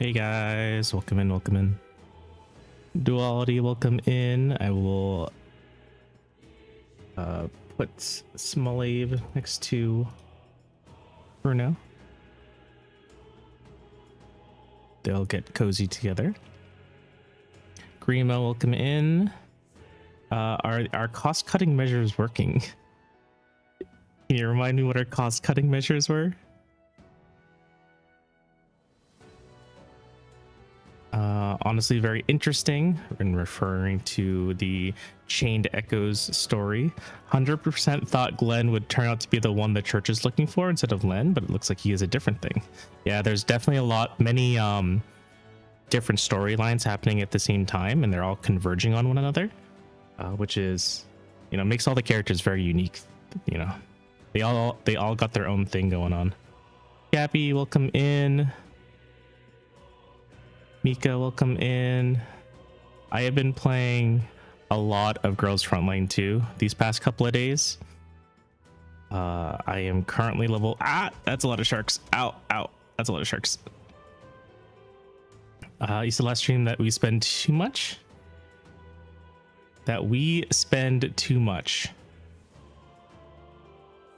Hey guys, welcome in, welcome in. Duality, welcome in. I will put Smolave next to Bruno. They'll get cozy together. Grima, welcome in. Our cost-cutting measures working? Can you remind me what our cost-cutting measures were? Honestly, very interesting. In referring to the Chained Echoes story, 100% thought Glenn would turn out to be the one the church is looking for instead of Len, but it looks like he is a different thing. Yeah, there's definitely many different storylines happening at the same time, and they're all converging on one another, which is, makes all the characters very unique. They all got their own thing going on. Gappy, welcome in. Mika, welcome in. I have been playing a lot of Girls Frontline 2 these past couple of days. I am currently level... that's a lot of sharks. Ow, that's a lot of sharks. You said last stream that we spend too much? That we spend too much.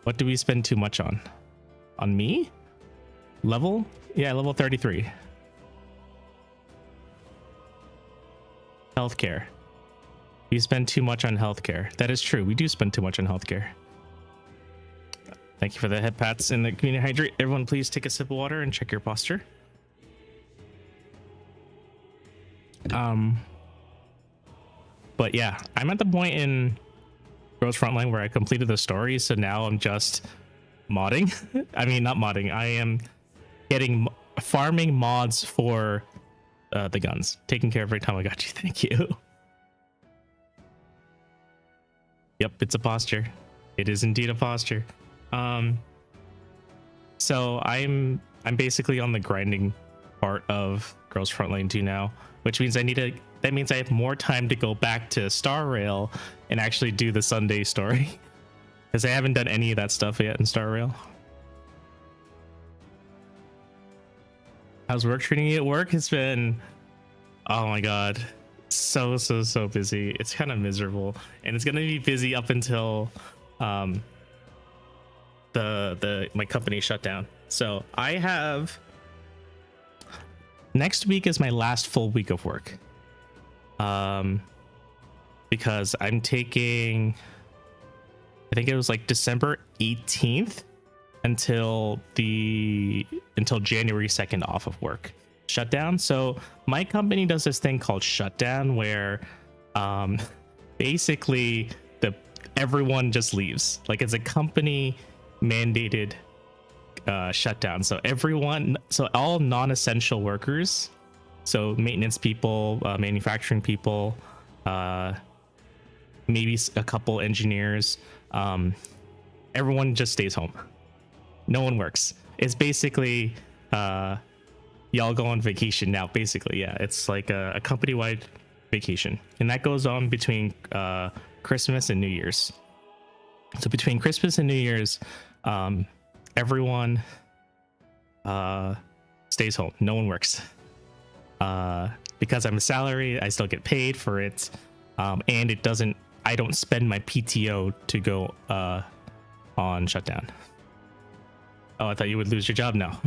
What do we spend too much on? On me? Level? Yeah, level 33. Healthcare. We spend too much on healthcare. That is true. We do spend too much on healthcare. Thank you for the head pats and the community hydrate. Everyone, please take a sip of water and check your posture. But yeah, I'm at the point in Girls Frontline where I completed the story, so now I'm just modding. I mean, not modding. I am farming mods for the guns. Taking care every time I got you. Thank you. Yep, it's a posture. It is indeed a posture. So I'm basically on the grinding part of Girls Frontline 2 now, which means that means I have more time to go back to Star Rail and actually do the Sunday story, because I haven't done any of that stuff yet in Star Rail. How's work treating you at work? It's been, oh my god, so busy. It's kind of miserable, and it's gonna be busy up until my company shut down. So I have, next week is my last full week of work, because I'm taking, I think it was like December 18th until January 2nd off of work shutdown. So my company does this thing called shutdown, where basically everyone just leaves. Like, it's a company mandated shutdown. So all non-essential workers, so maintenance people, manufacturing people, maybe a couple engineers, everyone just stays home. No one works. It's basically y'all go on vacation now, basically. Yeah, it's like a company-wide vacation, and that goes on between Christmas and New Year's. So between Christmas and New Year's, everyone stays home. No one works. Because I'm a salary, I still get paid for it, and I don't spend my PTO to go on shutdown. Oh, I thought you would lose your job now.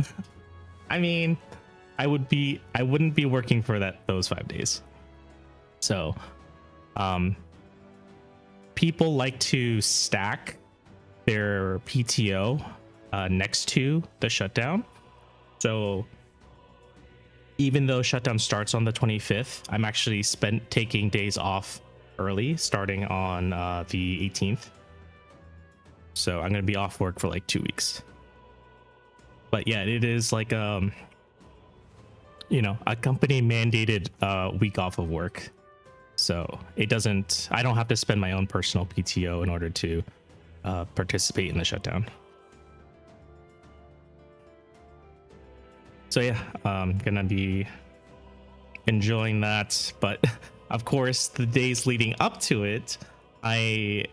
I mean, I wouldn't be working for those 5 days. So, people like to stack their PTO next to the shutdown. So, even though shutdown starts on the 25th, I'm actually taking days off early, starting on the 18th. So I'm going to be off work for like 2 weeks. But yeah, it is like a company mandated week off of work. So I don't have to spend my own personal PTO in order to participate in the shutdown. So yeah, I'm gonna be enjoying that, but of course the days leading up to it, I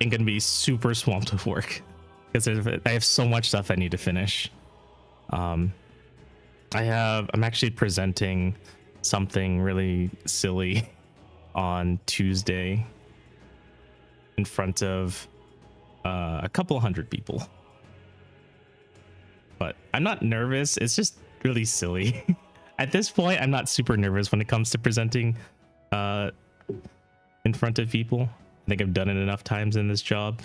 am gonna be super swamped with work because I have so much stuff I need to finish. I'm actually presenting something really silly on Tuesday in front of a couple hundred people. But I'm not nervous. It's just really silly. At this point, I'm not super nervous when it comes to presenting in front of people. I think I've done it enough times in this job.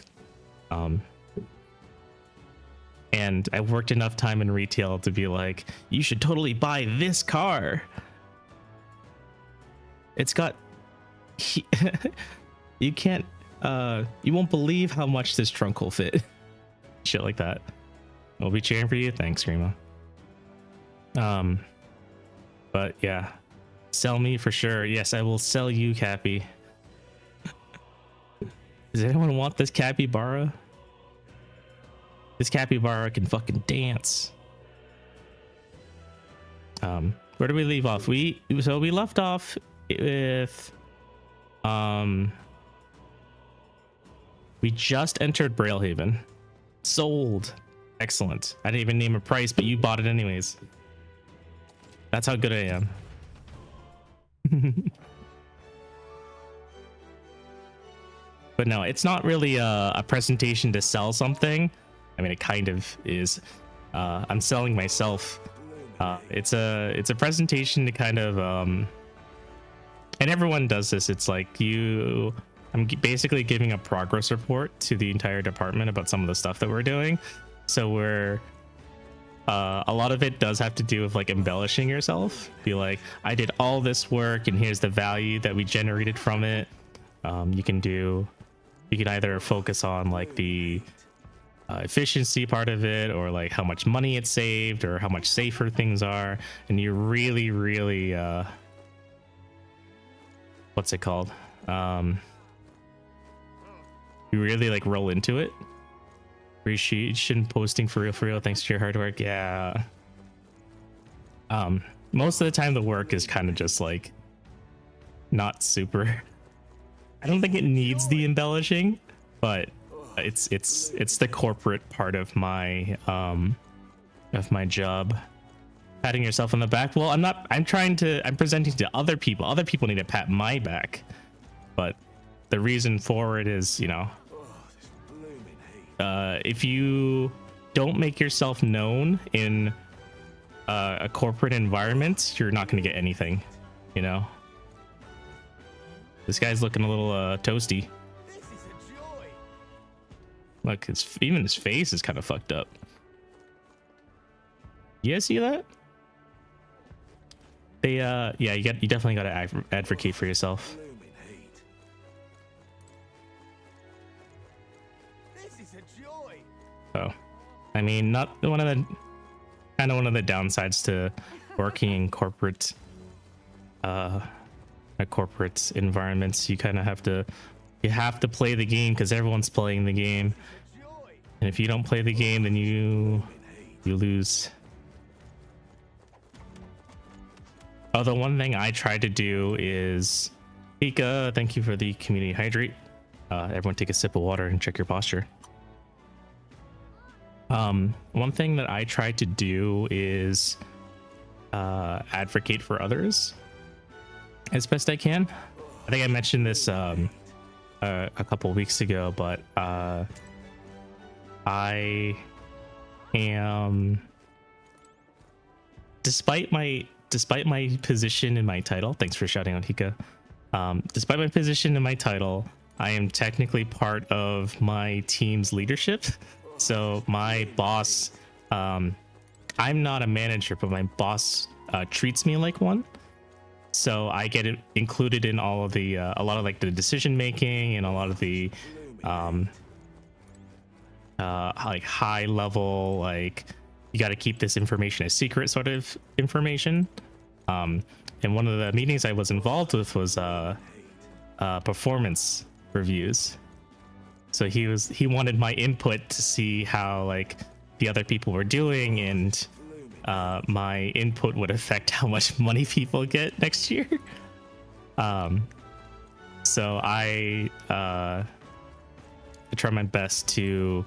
And I've worked enough time in retail to be like, you should totally buy this car. It's got... you can't... you won't believe how much this trunk will fit. Shit like that. We'll be cheering for you. Thanks, Remo. But yeah, sell me for sure. Yes, I will sell you, Cappy. Does anyone want this capybara? This capybara can fucking dance. Where do we leave off? We left off with we just entered Braillehaven. Sold. Excellent. I didn't even name a price, but you bought it anyways. That's how good I am. But no, it's not really a presentation to sell something. I mean, it kind of is. I'm selling myself. It's a presentation to kind of and everyone does this. It's like I'm basically giving a progress report to the entire department about some of the stuff that we're doing. So we're a lot of it does have to do with like embellishing yourself. Be like, I did all this work and here's the value that we generated from it. You can either focus on like the efficiency part of it, or like how much money it saved, or how much safer things are, and you really what's it called, you really like roll into it. Appreciation posting for real, thanks to your hard work. Yeah. Most of the time the work is kind of just like not super. I don't think it needs the embellishing, but it's the corporate part of my job. Patting yourself on the back. Well, I'm presenting to other people. Other people need to pat my back. But the reason for it is, you know, if you don't make yourself known in a corporate environment, you're not going to get anything, you know. This guy's looking a little toasty. Look, even his face is kind of fucked up. You guys see that? Yeah, you definitely got to advocate for yourself. So, I mean, not one of the downsides to working in corporate environments. You kind of have to play the game because everyone's playing the game, and if you don't play the game, then you lose. Oh, the one thing I try to do is, Ika, thank you for the community hydrate. Everyone take a sip of water and check your posture. One thing that I try to do is advocate for others as best I can. I think I mentioned this a couple weeks ago, but I am, despite my position in my title, thanks for shouting out, Hika. Despite my position in my title, I am technically part of my team's leadership. So my boss, I'm not a manager, but my boss treats me like one. So I get it included in all of the a lot of like the decision making and a lot of the like high level, like you got to keep this information a secret sort of information. And one of the meetings I was involved with was performance reviews. So he wanted my input to see how like the other people were doing, and my input would affect how much money people get next year. So I try my best to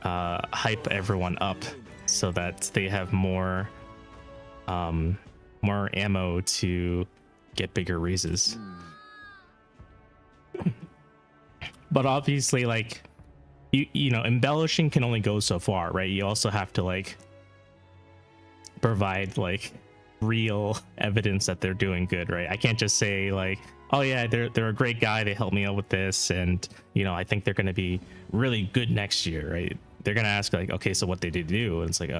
hype everyone up so that they have more more ammo to get bigger raises. But obviously, like, you know, embellishing can only go so far, right? You also have to like provide like real evidence that they're doing good, right? I can't just say like, oh yeah, they're a great guy, they helped me out with this, and you know, I think they're gonna be really good next year, right? They're gonna ask like, okay, so what they did do? And it's like,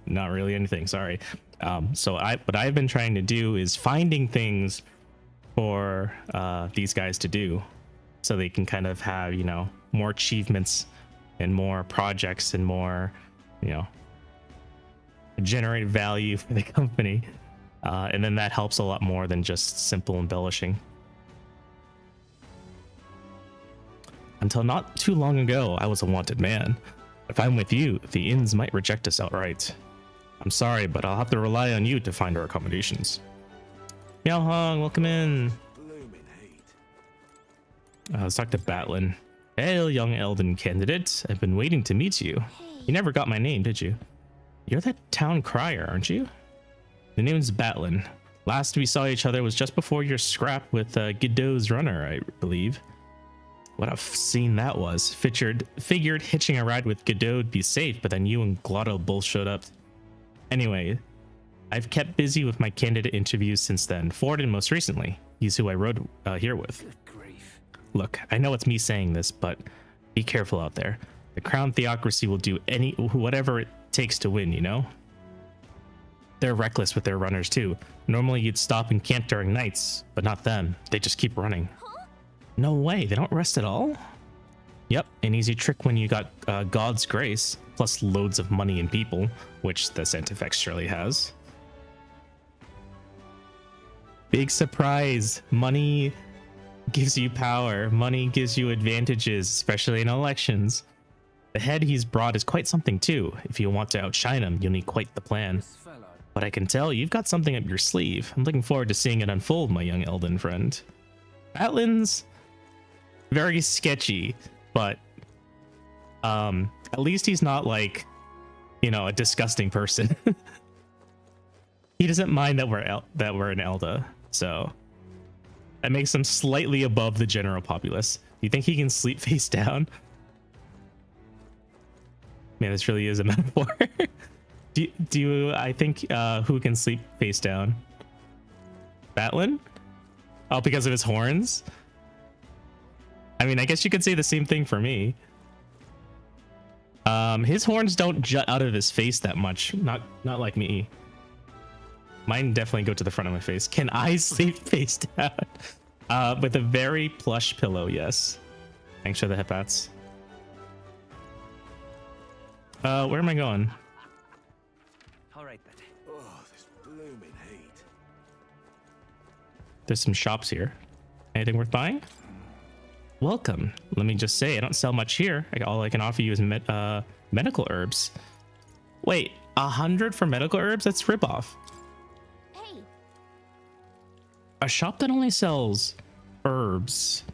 not really anything, sorry. So what I've been trying to do is finding things for these guys to do, so they can kind of have, you know, more achievements and more projects and more, you know, generate value for the company. And then that helps a lot more than just simple embellishing. Until not too long ago, I was a wanted man. If I'm with you, the inns might reject us outright. I'm sorry, but I'll have to rely on you to find our accommodations. Miao Hong, welcome in. Let's talk to Batlin. Hail, young Elden candidate. I've been waiting to meet you. You never got my name, did you? You're that town crier, aren't you? The name's Batlin. Last we saw each other was just before your scrap with Godot's runner, I believe. What a scene that was. Figured hitching a ride with Godot would be safe, but then you and Glotto both showed up. Anyway, I've kept busy with my candidate interviews since then. Ford and most recently. He's who I rode here with. Look, I know it's me saying this, but be careful out there. The crown theocracy will do whatever it takes to win, you know? They're reckless with their runners too. Normally you'd stop and camp during nights, but not them. They just keep running. No way, they don't rest at all? Yep, an easy trick when you got God's grace, plus loads of money and people, which the Santa Fe surely has. Big surprise, money gives you power, money gives you advantages, especially in elections. The head he's brought is quite something too. If you want to outshine him, you'll need quite the plan. But I can tell you've got something up your sleeve. I'm looking forward to seeing it unfold, my young Elden friend. Batlin's very sketchy, but at least he's not like, you know, a disgusting person. He doesn't mind that we're in Elda, so that makes him slightly above the general populace. Do you think he can sleep face down? Man, this really is a metaphor. do you, I think, who can sleep face down? Batlin? Oh, because of his horns? I mean, I guess you could say the same thing for me. His horns don't jut out of his face that much. Not like me. Mine definitely go to the front of my face. Can I sleep face down? With a very plush pillow, yes. Thanks for the hip hats. Where am I going? All right then. Oh, this blooming heat. There's some shops here. Anything worth buying? Welcome. Let me just say, I don't sell much here. All I can offer you is medical herbs. Wait, 100 for medical herbs? That's ripoff. Hey. A shop that only sells herbs.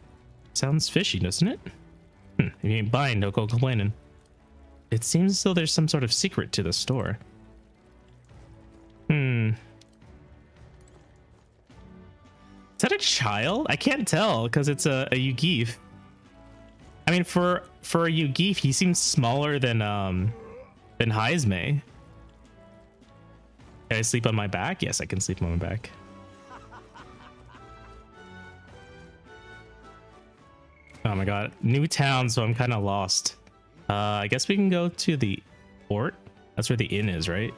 Sounds fishy, doesn't it? If you ain't buying, don't go complaining. It seems as though there's some sort of secret to the store. Is that a child? I can't tell because it's a Yugif. I mean, for a Yugif, he seems smaller than Heisme. Can I sleep on my back? Yes, I can sleep on my back. Oh my god, new town, so I'm kind of lost. I guess we can go to the port. That's where the inn is, right?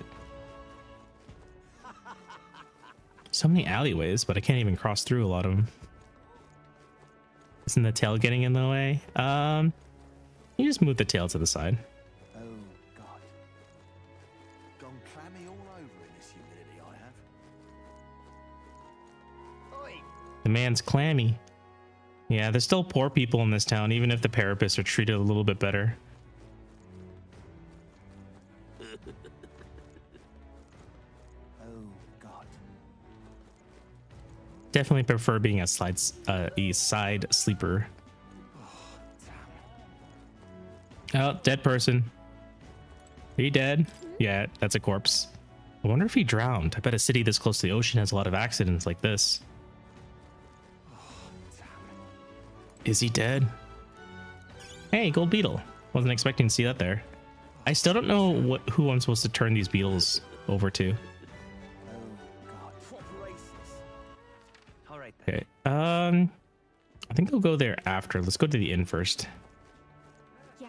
So many alleyways, but I can't even cross through a lot of them. Isn't the tail getting in the way? You just move the tail to the side. Oh, God. Gone clammy all over in this humidity I have. Oi. The man's clammy. Yeah, there's still poor people in this town, even if the Parapists are treated a little bit better. Oh, God. Definitely prefer being a side sleeper. Oh, dead person. Are you dead? Yeah, that's a corpse. I wonder if he drowned. I bet a city this close to the ocean has a lot of accidents like this. Is he dead? Hey, gold beetle. Wasn't expecting to see that there. I still don't know who I'm supposed to turn these beetles over to. All right then. Okay. I think I'll go there after. Let's go to the inn first. Yeah?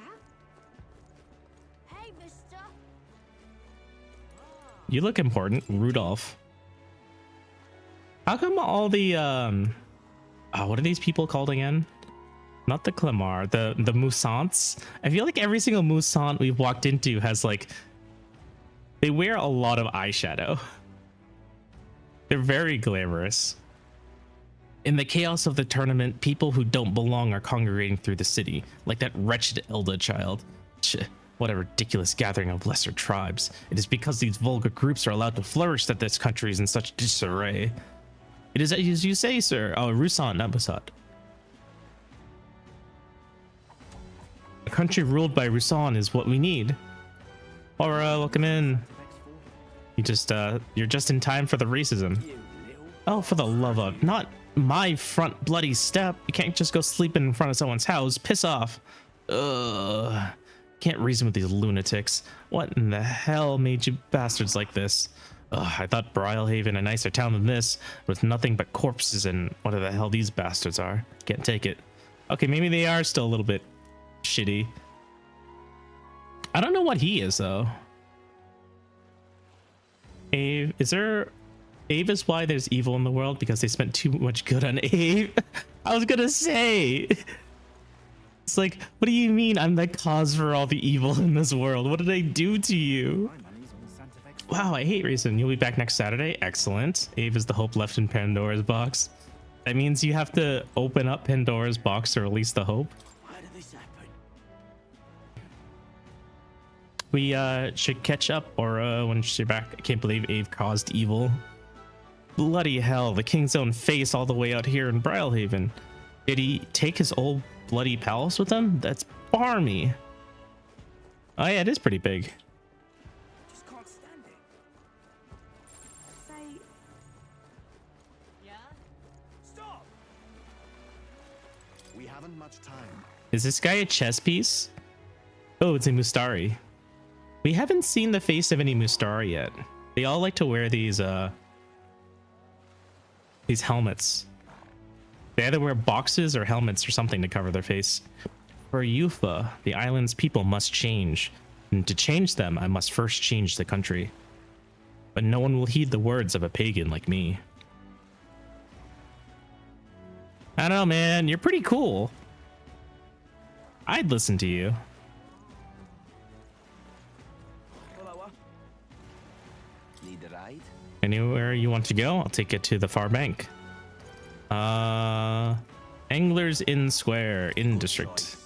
Hey, mister. You look important, Rudolph. How come all the what are these people called again? Not the Clamar, the Mousants. I feel like every single Mousant we've walked into has like, they wear a lot of eyeshadow. They're very glamorous. In the chaos of the tournament, people who don't belong are congregating through the city, like that wretched Elda child. What a ridiculous gathering of lesser tribes. It is because these vulgar groups are allowed to flourish that this country is in such disarray. It is as you say, sir. Oh, Rusan, not Basat. A country ruled by Rusan is what we need. Aura, welcome in. You're just in time for the racism. Oh, for the love of, not my front bloody step. You can't just go sleeping in front of someone's house. Piss off. Ugh. Can't reason with these lunatics. What in the hell made you bastards like this? Ugh, I thought Brylehaven a nicer town than this, with nothing but corpses and whatever the hell these bastards are. Can't take it. Okay, maybe they are still a little bit shitty. I don't know what he is though. Ave, Ave is why there's evil in the world, because they spent too much good on Ave. I was gonna say, it's like, what do you mean I'm the cause for all the evil in this world? What did I do to you? Wow, I hate reason. You'll be back next Saturday. Excellent. Ave is the hope left in Pandora's box. That means you have to open up Pandora's box to release the hope. Why did this happen? We should catch up, or when she's back. I can't believe Ave caused evil. Bloody hell, the king's own face all the way out here in Brylehaven. Did he take his old bloody palace with him? That's barmy. Oh yeah, it is pretty big. Just can't stand it. Say. Yeah? Stop! We haven't much time. Is this guy a chess piece? Oh, it's a Mustari. We haven't seen the face of any Mustari yet. They all like to wear these helmets. They either wear boxes or helmets or something to cover their face. For Yufa, the island's people must change. And to change them, I must first change the country. But no one will heed the words of a pagan like me. I don't know, man. You're pretty cool. I'd listen to you. Need a ride? Anywhere you want to go, I'll take it to the far bank. Anglers Inn Square, Inn District. Say.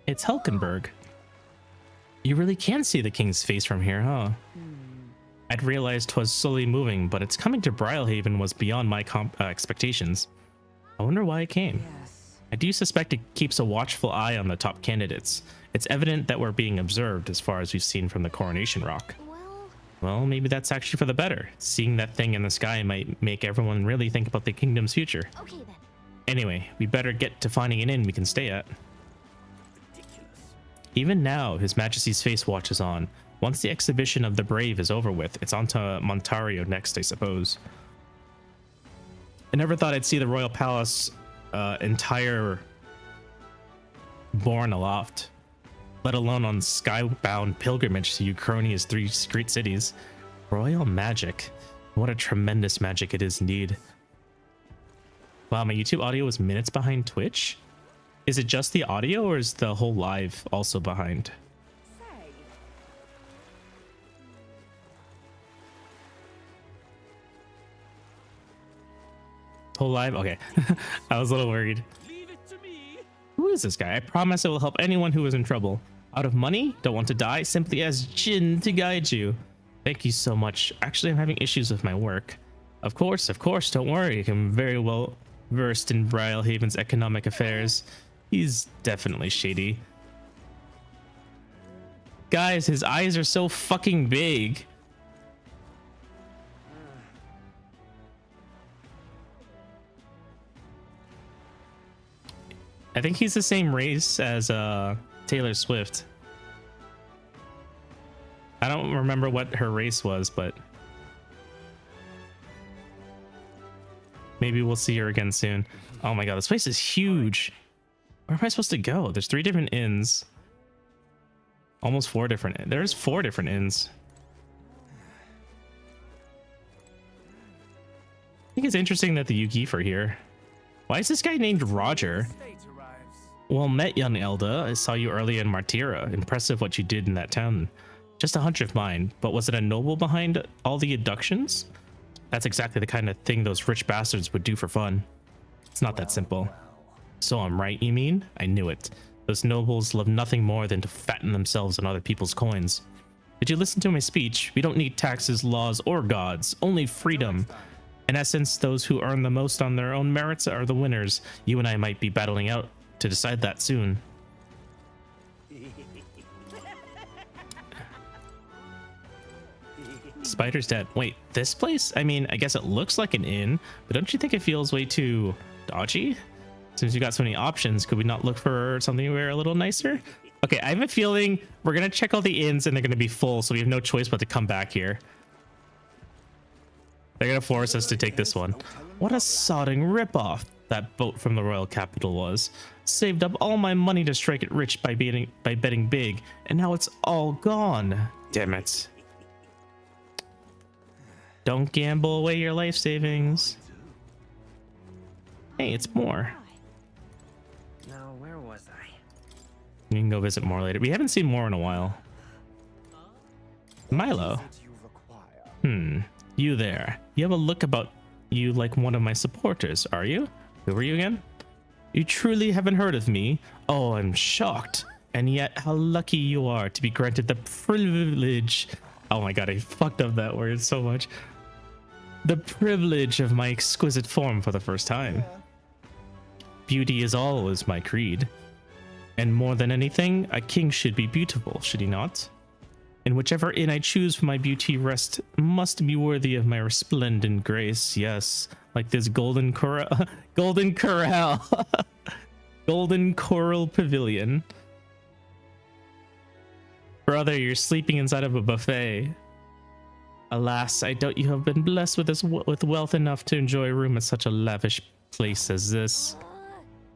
It's Helkenberg. You really can see the king's face from here, huh? I'd realized 'twas slowly moving, but its coming to Brylehaven was beyond my expectations. I wonder why it came. Yes. I do suspect it keeps a watchful eye on the top candidates. It's evident that we're being observed as far as we've seen from the coronation rock. Well, maybe that's actually for the better. Seeing that thing in the sky might make everyone really think about the kingdom's future. Okay then. Anyway, we better get to finding an inn we can stay at. Ridiculous. Even now, His Majesty's face watch is on. Once the exhibition of the brave is over with, it's on to Montario next, I suppose. I never thought I'd see the royal palace entire borne aloft, let alone on skybound pilgrimage to Uchronia's 3 great cities. Royal magic. What a tremendous magic it is indeed. Wow, my YouTube audio was minutes behind Twitch? Is it just the audio, or is the whole live also behind? Say. Whole live? Okay. I was a little worried. Leave it to me. Who is this guy? I promise I will help anyone who is in trouble. Out of money? Don't want to die? Simply ask Jin to guide you. Thank you so much. Actually, I'm having issues with my work. Of course, don't worry. I'm very well versed in Brylehaven's economic affairs. He's definitely shady. Guys, his eyes are so fucking big. I think he's the same race as Taylor Swift. I don't remember what her race was, but maybe we'll see her again soon. Oh my god, this place is huge. Where am I supposed to go? There's 3 different inns. Almost 4 different. There's 4 different inns. I think it's interesting that the Yugi are here. Why is this guy named Roger? Well met, young Elda. I saw you earlier in Martira. Impressive what you did in that town. Just a hunch of mine, but was it a noble behind all the abductions? That's exactly the kind of thing those rich bastards would do for fun. It's not that simple. So I'm right, you mean? I knew it. Those nobles love nothing more than to fatten themselves on other people's coins. Did you listen to my speech? We don't need taxes, laws, or gods, only freedom. In essence, those who earn the most on their own merits are the winners. You and I might be battling out to decide that soon. Spider's dead. Wait, this place? I mean, I guess it looks like an inn, but don't you think it feels way too dodgy? Since you got so many options, could we not look for something where a little nicer? Okay, I have a feeling we're gonna check all the inns and they're gonna be full, so we have no choice but to come back here. They're gonna force us to take this one. What a sodding ripoff that boat from the royal capital was. Saved up all my money to strike it rich by betting big, and now it's all gone. Damn it. Don't gamble away your life savings. Hey, it's more. Now, where was I? We can go visit more later. We haven't seen more in a while. Milo. You there. You have a look about you like one of my supporters, are you? Who are you again? You truly haven't heard of me? Oh, I'm shocked. And yet, how lucky you are to be granted the privilege. Oh my god, I fucked up that word so much. The privilege of my exquisite form for the first time. Beauty is always my creed. And more than anything, a king should be beautiful, should he not? And whichever inn I choose for my beauty rest must be worthy of my resplendent grace. Yes, like this golden corral, golden coral pavilion. Brother, you're sleeping inside of a buffet. Alas, I doubt you have been blessed with wealth enough to enjoy a room at such a lavish place as this.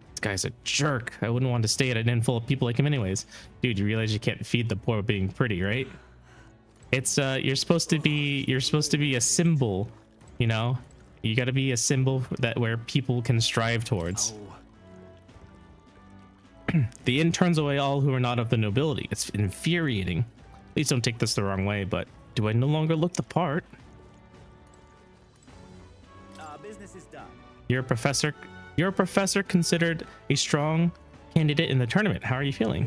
This guy's a jerk. I wouldn't want to stay at an inn full of people like him anyways. Dude, you realize you can't feed the poor being pretty, right? It's you're supposed to be a symbol, you know? You got to be a symbol that where people can strive towards. The inn turns away all who are not of the nobility. It's infuriating. Please don't take this the wrong way, but do I no longer look the part? Business is done. You're a professor considered a strong candidate in the tournament. How are you feeling?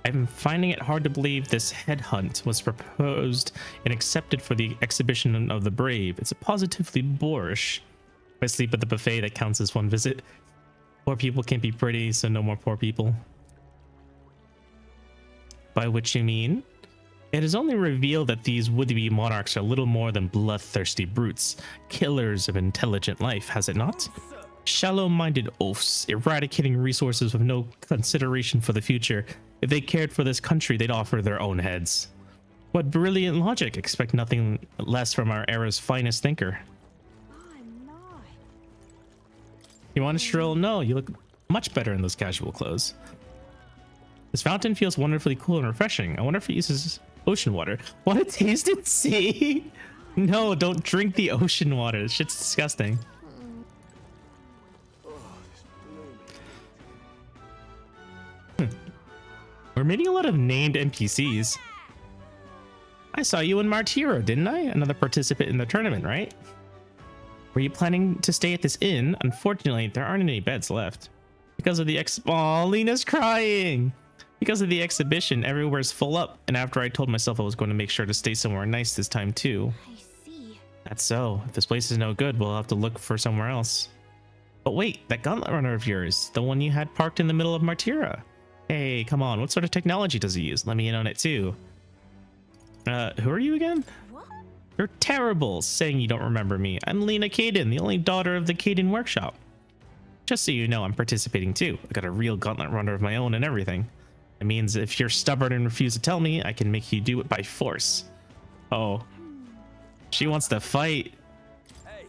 I'm finding it hard to believe this headhunt was proposed and accepted for the exhibition of the brave. It's positively boorish. If I sleep at the buffet, that counts as one visit. Poor people can't be pretty, so no more poor people. By which you mean? It is only revealed that these would-be monarchs are little more than bloodthirsty brutes, killers of intelligent life, has it not? Shallow-minded oafs, eradicating resources with no consideration for the future. If they cared for this country, they'd offer their own heads. What brilliant logic! Expect nothing less from our era's finest thinker. You want to stroll? No, you look much better in those casual clothes. This fountain feels wonderfully cool and refreshing. I wonder if it uses ocean water. Want to taste it? See? No, don't drink the ocean water. This shit's disgusting. We're meeting a lot of named NPCs. I saw you in Martiro, didn't I? Another participant in the tournament, right? Were you planning to stay at this inn? Unfortunately, there aren't any beds left. Because of the Aw, Lena's crying! Because of the exhibition, everywhere's full up, and after I told myself I was going to make sure to stay somewhere nice this time too. I see. That's so. If this place is no good, we'll have to look for somewhere else. But wait, that gauntlet runner of yours, the one you had parked in the middle of Martira. Hey, come on, what sort of technology does he use? Let me in on it too. Who are you again? What? You're terrible, saying you don't remember me. I'm Lena Caden, the only daughter of the Caden workshop. Just so you know, I'm participating too. I got a real gauntlet runner of my own and everything. It means if you're stubborn and refuse to tell me, I can make you do it by force. Oh. She wants to fight. Hey,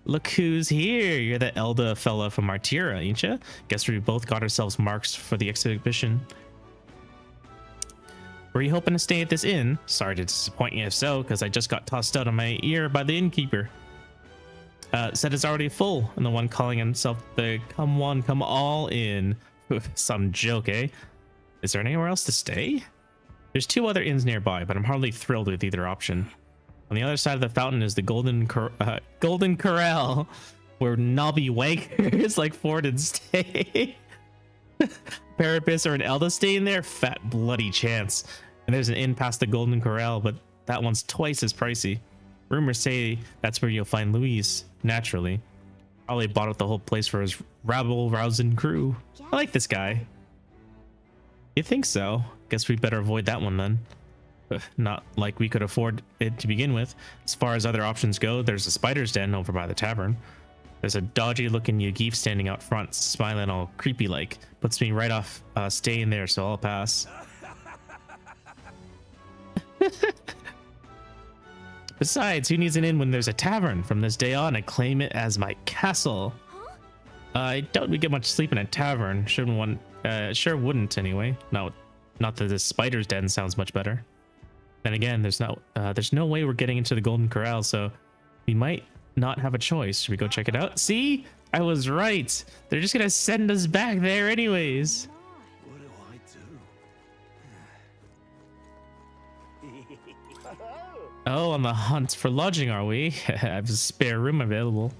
Look who's here. You're the Elda fella from Martira, ain't ya? Guess we both got ourselves marks for the exhibition. Were you hoping to stay at this inn? Sorry to disappoint you if so, because I just got tossed out of my ear by the innkeeper. Said it's already full, and the one calling himself the come one, come all in. Some joke, eh? Is there anywhere else to stay? There's 2 other inns nearby, but I'm hardly thrilled with either option. On the other side of the fountain is the Golden Corral, where knobby wankers like Forden stay. Parapis or an Elda staying there? Fat bloody chance. And there's an inn past the Golden Corral, but that one's twice as pricey. Rumors say that's where you'll find Luis, naturally. Probably bought out the whole place for his rabble-rousing crew. I like this guy. You think so? Guess we better avoid that one then. Not like we could afford it to begin with. As far as other options go, there's a spider's den over by the tavern. There's a dodgy-looking Yagif standing out front, smiling all creepy-like. Puts me right off staying there, so I'll pass. Besides, who needs an inn when there's a tavern? From this day on, I claim it as my castle. Huh? I doubt we get much sleep in a tavern. Sure wouldn't anyway. No, not that this spider's den sounds much better. Then again, there's no way we're getting into the Golden Corral, so we might not have a choice. Should we go check it out? See? I was right. They're just gonna send us back there anyways. what do I do? Oh, on the hunt for lodging, are we? I have a spare room available.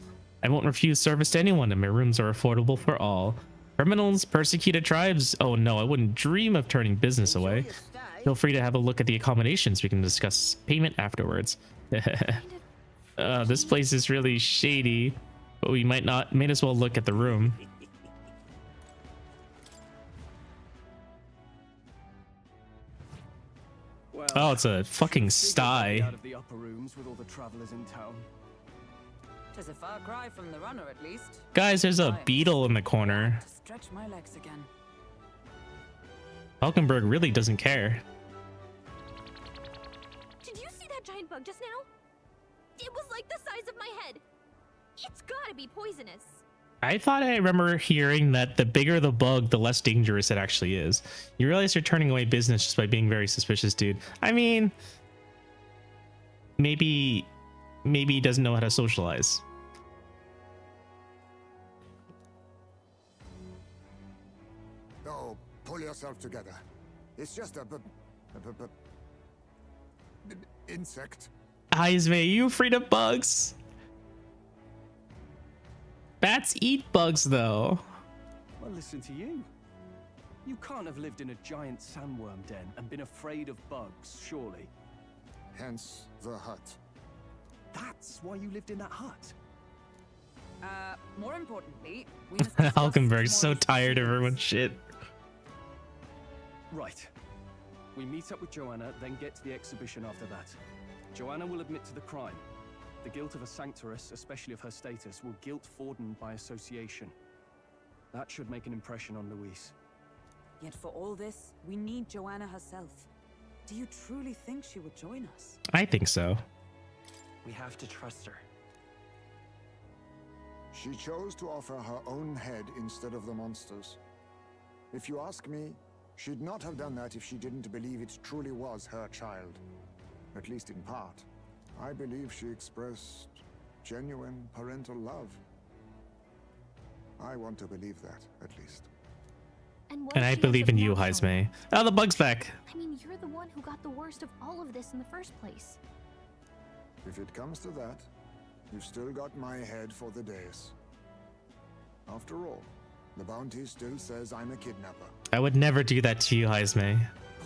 I won't refuse service to anyone, and my rooms are affordable for all. Criminals, persecuted tribes. Oh no, I wouldn't dream of turning business away. Feel free to have a look at the accommodations. We can discuss payment afterwards. This place is really shady, but we might as well look at the room. Well, Oh, it's a fucking figured sty. out of the upper rooms with all the travelers in town. Tis a far cry from the runner, at least. Guys, there's a beetle in the corner. To stretch my legs again. Falkenberg really doesn't care. Did you see that giant bug just now? It was like the size of my head. It's gotta be poisonous. I thought I remember hearing that the bigger the bug, the less dangerous it actually is. You realize you're turning away business just by being very suspicious, dude. I mean, maybe he doesn't know how to socialize. Oh, pull yourself together. It's just a insect. Heisme, you afraid of bugs? Bats eat bugs, though. Well, listen to you. You can't have lived in a giant sandworm den and been afraid of bugs, surely. Hence the hut. That's why you lived in that hut. More importantly, we must discuss Falkenberg's so tomorrow's tired of proceedings. everyone's shit. Right. We meet up with Joanna, then get to the exhibition after that. Joanna will admit to the crime. The guilt of a sanctoress, especially of her status, will guilt Forden by association. That should make an impression on Louise. Yet for all this, we need Joanna herself. Do you truly think she would join us? I think so. We have to trust her. She chose to offer her own head instead of the monster's. If you ask me, she'd not have done that if she didn't believe it truly was her child. At least in part. I believe she expressed genuine parental love. I want to believe that, at least. And And I believe in you, Heisme. Oh, the bug's back. I mean, you're the one who got the worst of all of this in the first place. If it comes to that, you've still got my head for the dais. After all, The bounty still says I'm a kidnapper. I would never do that to you, Heisme.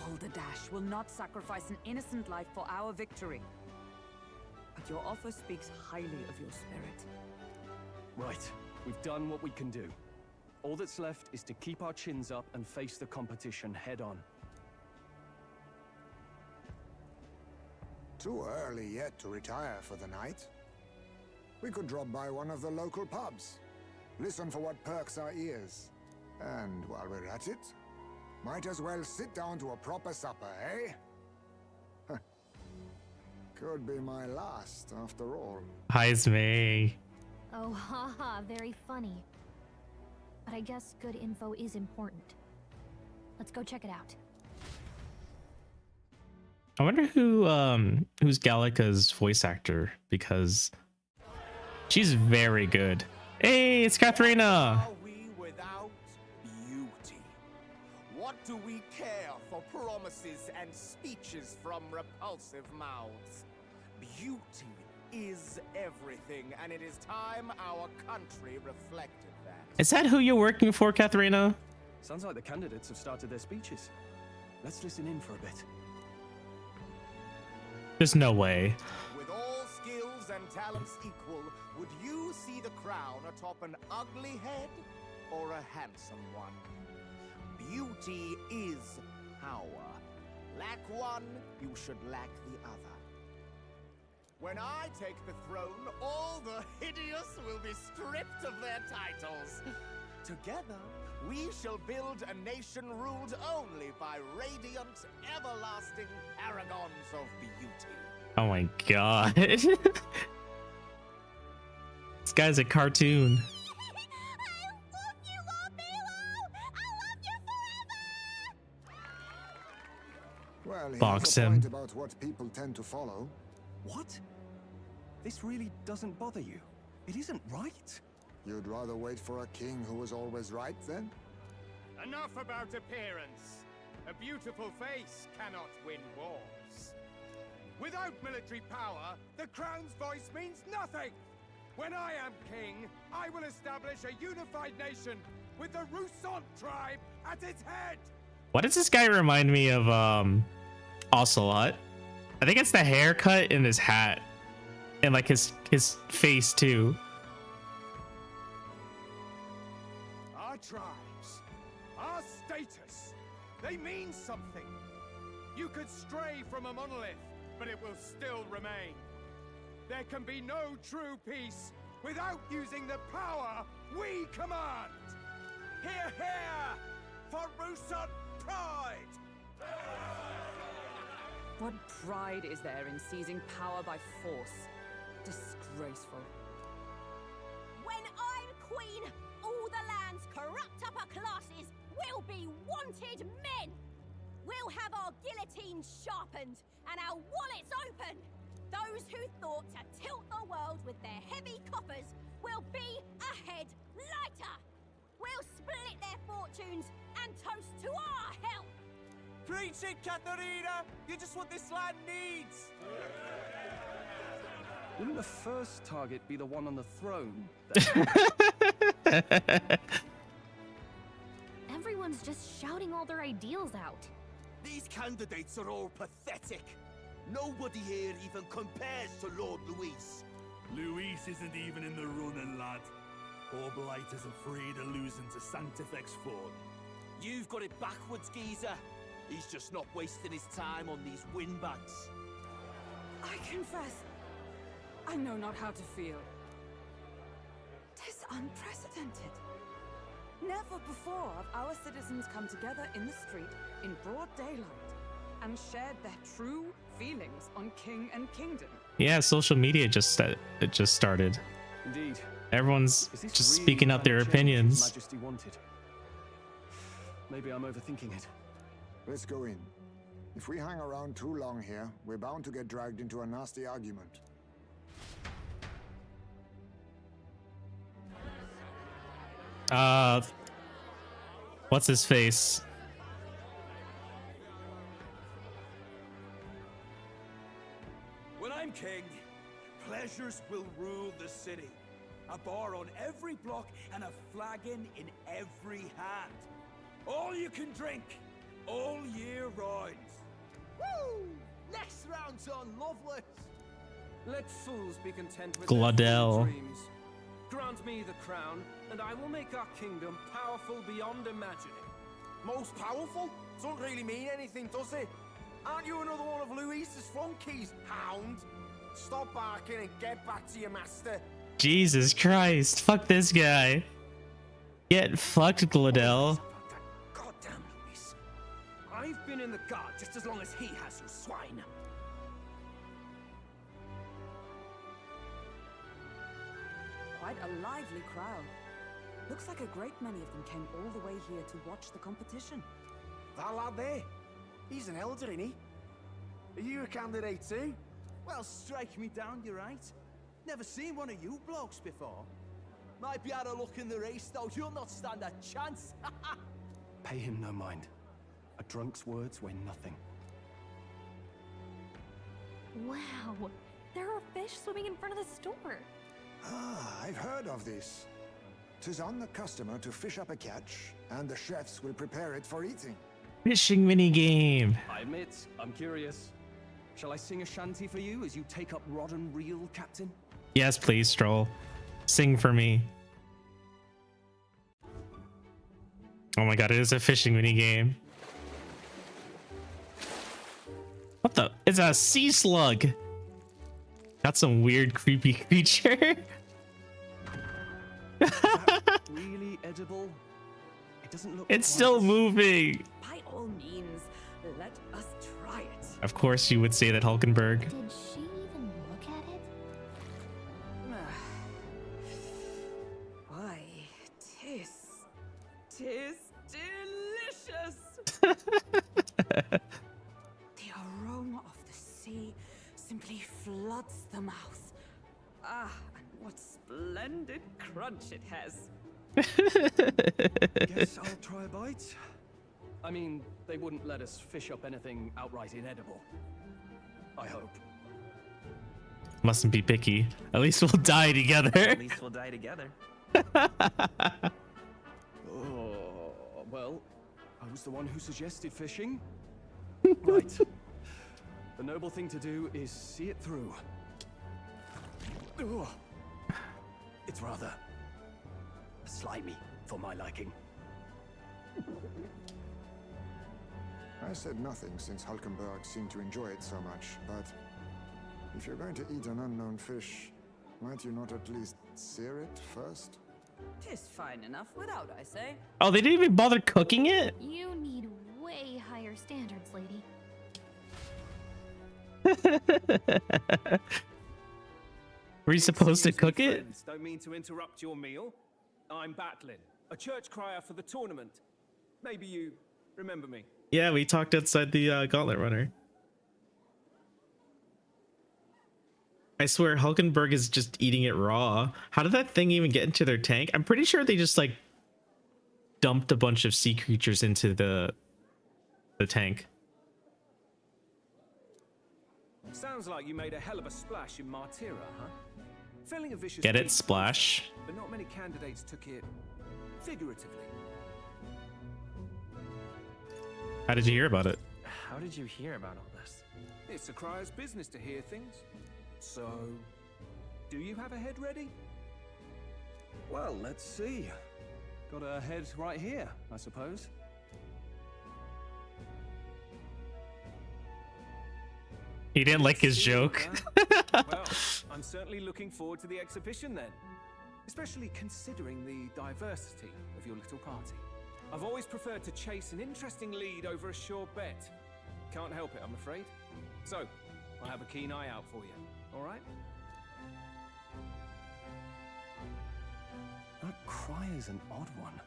Balderdash will not sacrifice an innocent life for our victory. But your offer speaks highly of your spirit. Right. We've done what we can do. All that's left is to keep our chins up and face the competition head on. Too early yet to retire for the night. We could drop by one of the local pubs. Listen for what perks our ears. And while we're at it, might as well sit down to a proper supper, eh? Huh. Could be my last, after all. Heisme. Oh, haha, very funny. But I guess good info is important. Let's go check it out. I wonder who's Gallica's voice actor, because she's very good. Hey, it's Katharina. Are we without beauty? What do we care for promises and speeches from repulsive mouths? Beauty is everything, and it is time our country reflected that. Is that who you're working for, Katharina? Sounds like the candidates have started their speeches. Let's listen in for a bit. There's no way. With all skills and talents equal, would you see the crown atop an ugly head or a handsome one? Beauty is power. Lack one, you should lack the other. When I take the throne, all the hideous will be stripped of their titles. Together, we shall build a nation ruled only by radiant, everlasting paragons of beauty. Oh my god. This guy's a cartoon. I love you, Lord Milo! I love you forever! Well, here's Box a him. point about what people tend to follow. What? This really doesn't bother you? It isn't right? You'd rather wait for a king who was always right, then? Enough about appearance. A beautiful face cannot win wars. Without military power, the crown's voice means nothing. When I am king, I will establish a unified nation with the Rousant tribe at its head. Why does this guy remind me of Ocelot? I think it's the haircut and his hat. And like his face too. Our tribes, our status, they mean something. You could stray from a monolith, but it will still remain. There can be no true peace without using the power we command. Hear, hear, for Rousant pride! What pride is there in seizing power by force? Disgraceful. When I'm queen, all the land's corrupt upper classes will be wanted men! We'll have our guillotines sharpened and our wallets open! Those who thought to tilt the world with their heavy coffers will be a head lighter! We'll split their fortunes and toast to our health! Preach it, Katharina! You just what this land needs! Wouldn't the first target be the one on the throne? Everyone's just shouting all their ideals out. These candidates are all pathetic. Nobody here even compares to Lord Luis. Luis isn't even in the running, lad. Poor Blight is afraid of losing to Sanctifex Ford. You've got it backwards, geezer. He's just not wasting his time on these windbags. I confess, I know not how to feel. 'Tis unprecedented. Never before have our citizens come together in the street in broad daylight and shared their true feelings on king and kingdom. Yeah, social media just started. Indeed. Everyone's Is this just really speaking the out kind their of change His opinions. Majesty wanted? Maybe I'm overthinking it. Let's go in. If we hang around too long here, we're bound to get dragged into a nasty argument. What's his face? When I'm king, pleasures will rule the city. a bar on every block, and a flagon in every hand. All you can drink, all year round. Woo! Next round's on Loveless. Let fools be content with Glodell. their foolish dreams. Grant me the crown, and I will make our kingdom powerful beyond imagining. Most powerful? Doesn't really mean anything, does it? Aren't you another one of Louise's flunkies, hound? Stop barking and get back to your master. Jesus Christ. Fuck this guy. Get fucked, Glodell. Goddamn Luis. I've been in the guard just as long as he has, you swine. Quite a lively crowd. Looks like a great many of them came all the way here to watch the competition. That lad there, he's an elder, isn't he? Are you a candidate too? Well, strike me down, you're right. Never seen one of you blokes before. Might be had a look in the race, though. You'll not stand a chance. Pay him no mind. A drunk's words weigh nothing. Wow, there are fish swimming in front of the store. Ah, I've heard of this. 'Tis on the customer to fish up a catch, and the chefs will prepare it for eating. Fishing minigame. I admit, I'm curious. Shall I sing a shanty for you as you take up rod and reel, Captain? Yes, please, Stroll. Sing for me. Oh my god, it is a fishing minigame. What the? It's a sea slug. That's some weird, creepy creature. Really edible? It doesn't look. It's still quite- moving. By all means, let us try it. Of course, you would say that, Hulkenberg. Did she even look at it? Why, tis delicious. The aroma of the sea simply floods the mouth. Ah, and what splendid crunch it has. Guess I'll try a bite. I mean, they wouldn't let us fish up anything outright inedible. I hope. Mustn't be picky. At least we'll die together. At least we'll die together. Oh, well, I was the one who suggested fishing. Right. The noble thing to do is see it through. Ugh. It's rather slimy for my liking. I said nothing since Hulkenberg seemed to enjoy it so much, but if you're going to eat an unknown fish, might you not at least sear it first? Tis fine enough without, I say. Oh, they didn't even bother cooking it? You need way higher standards, lady. Were you supposed to Excuse me, cook it? friends, don't mean to interrupt your meal. I'm Batlin, a church crier for the tournament. Maybe you remember me. Yeah, we talked outside the Gauntlet Runner. I swear, Hulkenberg is just eating it raw. How did that thing even get into their tank? I'm pretty sure they just like dumped a bunch of sea creatures into the tank. Sounds like you made a hell of a splash in Martira, huh? Felling a vicious Get it? beast, Splash. but not many candidates took it figuratively. How did you hear about it? How did you hear about all this? It's a crier's business to hear things. So, do you have a head ready? Well, let's see. Got a head right here, I suppose. He didn't like his joke. Well, I'm certainly looking forward to the exhibition then. Especially considering the diversity of your little party. I've always preferred to chase an interesting lead over a sure bet. Can't help it, I'm afraid. So, I'll have a keen eye out for you, all right? That cry is an odd one.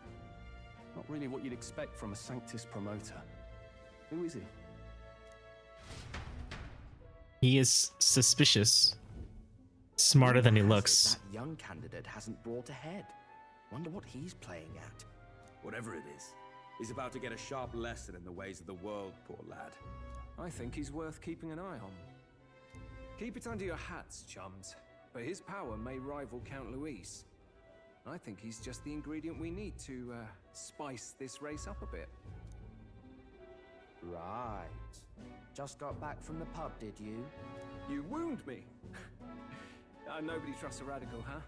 Not really what you'd expect from a Sanctus promoter. Who is he? He is suspicious. Smarter than he looks. That young candidate hasn't brought ahead. Wonder what he's playing at. Whatever it is, he's about to get a sharp lesson in the ways of the world, poor lad. I think he's worth keeping an eye on. Keep it under your hats, chums, but his power may rival Count Luis. I think he's just the ingredient we need to spice this race up a bit. Right. Just got back from the pub, did you? You wound me. Nobody trusts a radical, huh?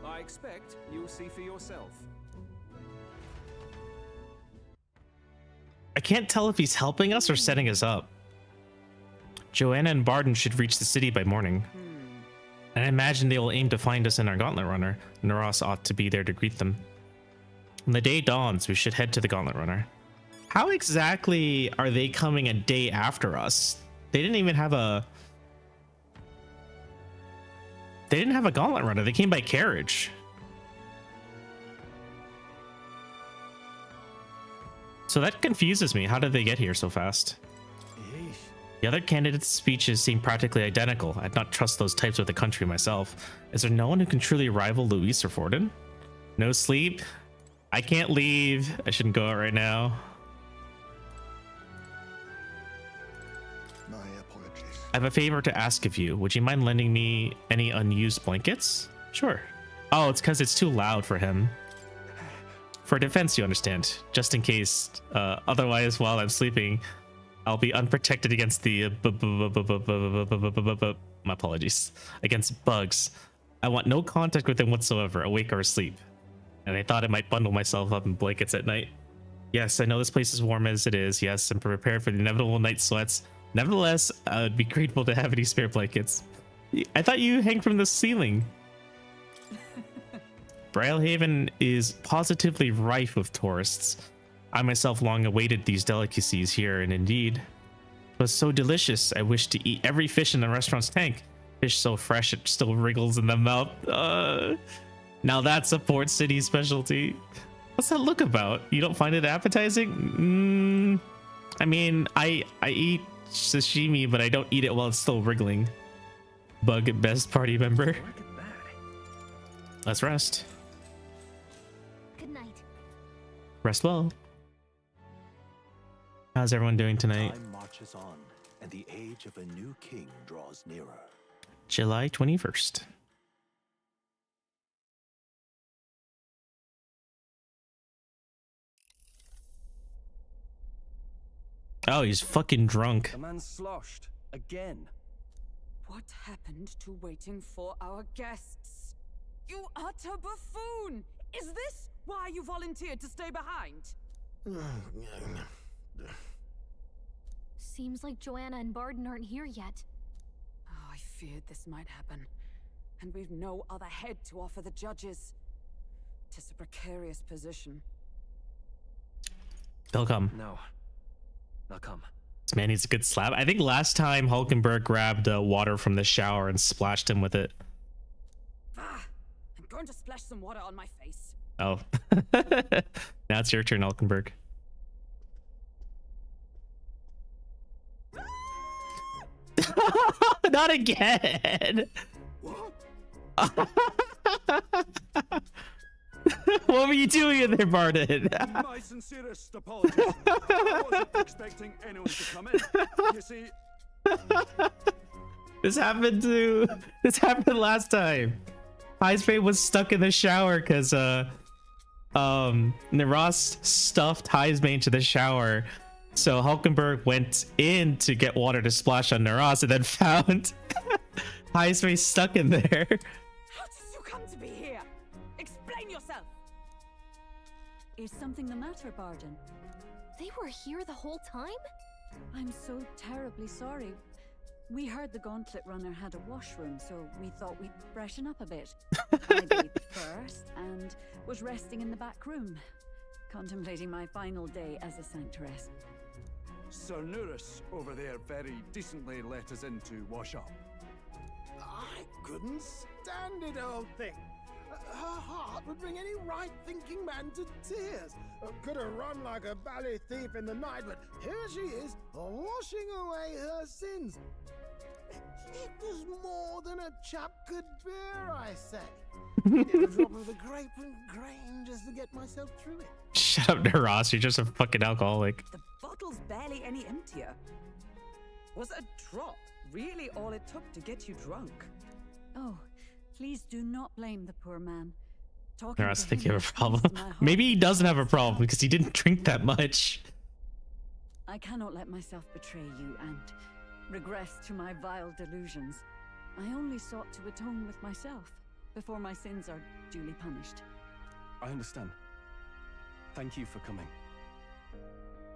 I expect you'll see for yourself. I can't tell if he's helping us or setting us up. Joanna and Barden should reach the city by morning. And I imagine they will aim to find us in our Gauntlet Runner. Naros ought to be there to greet them. When the day dawns, we should head to the Gauntlet Runner. How exactly are they coming a day after us? They didn't even have a... They didn't have a Gauntlet Runner. They came by carriage. So that confuses me. How did they get here so fast? The other candidates' speeches seem practically identical. I'd not trust those types with the country myself. Is there no one who can truly rival Luis or Forden? No sleep? I can't leave. I shouldn't go out right now. My apologies. I have a favor to ask of you. Would you mind lending me any unused blankets? Sure. Oh, it's because it's too loud for him. For defense, you understand. Just in case. Otherwise, while I'm sleeping, I'll be unprotected against the... my apologies. Against bugs. I want no contact with them whatsoever, awake or asleep. And I thought I might bundle myself up in blankets at night. Yes, I know this place is warm as it is. Yes, I'm prepared for the inevitable night sweats. Nevertheless, I would be grateful to have any spare blankets. I thought you hang from the ceiling. Brailhaven is positively rife with tourists. I myself long awaited these delicacies here, and indeed, it was so delicious. I wished to eat every fish in the restaurant's tank. Fish so fresh it still wriggles in the mouth. Now that's a Port City specialty. What's that look about? You don't find it appetizing? I mean, I eat sashimi, but I don't eat it while it's still wriggling. Bug at best, party member. Look at that. Let's rest. Good night. Rest well. How's everyone doing tonight? Time marches on, and the age of a new king draws nearer. July 21st. Oh, he's fucking drunk. The man's sloshed. Again. What happened to waiting for our guests? You utter buffoon! Is this why you volunteered to stay behind? Seems like Joanna and Barden aren't here yet. Oh, I feared this might happen. And we've no other head to offer the judges. 'Tis a precarious position. They'll come. No. They'll come. This man needs a good slap. I think last time Hulkenberg grabbed water from the shower and splashed him with it. Ah, I'm going to splash some water on my face. Oh. Now it's your turn, Hulkenberg. Not again. What were you doing in there, Barden? My sincerest apologies. I wasn't expecting anyone to come in. You see, This happened last time. Heisbane was stuck in the shower because Naros stuffed Heisbane to the shower. So Hulkenberg went in to get water to splash on Naros and then found Heisbane stuck in there. How did you come to be here? Explain yourself. Is something the matter, Barden? They were here the whole time? I'm so terribly sorry. We heard the Gauntlet Runner had a washroom, so we thought we'd freshen up a bit. I bathed first and was resting in the back room, contemplating my final day as a sanctuaress. Sir Nuris over there very decently let us in to wash up. I couldn't stand it, old thing. Her heart would bring any right-thinking man to tears. Could have run like a ballet thief in the night, but here she is, washing away her sins. It was more than a chap could bear, I say. Needed a drop of the grape and grain just to get myself through it. Shut up, Naros. You're just a fucking alcoholic. The bottle's barely any emptier. Was a drop really all it took to get you drunk? Oh, please do not blame the poor man. Talking Or else to I think you him have a problem. eased my heart Maybe he doesn't have a because problem because he didn't drink that much. I cannot let myself betray you and regress to my vile delusions. I only sought to atone with myself before my sins are duly punished. I understand. Thank you for coming.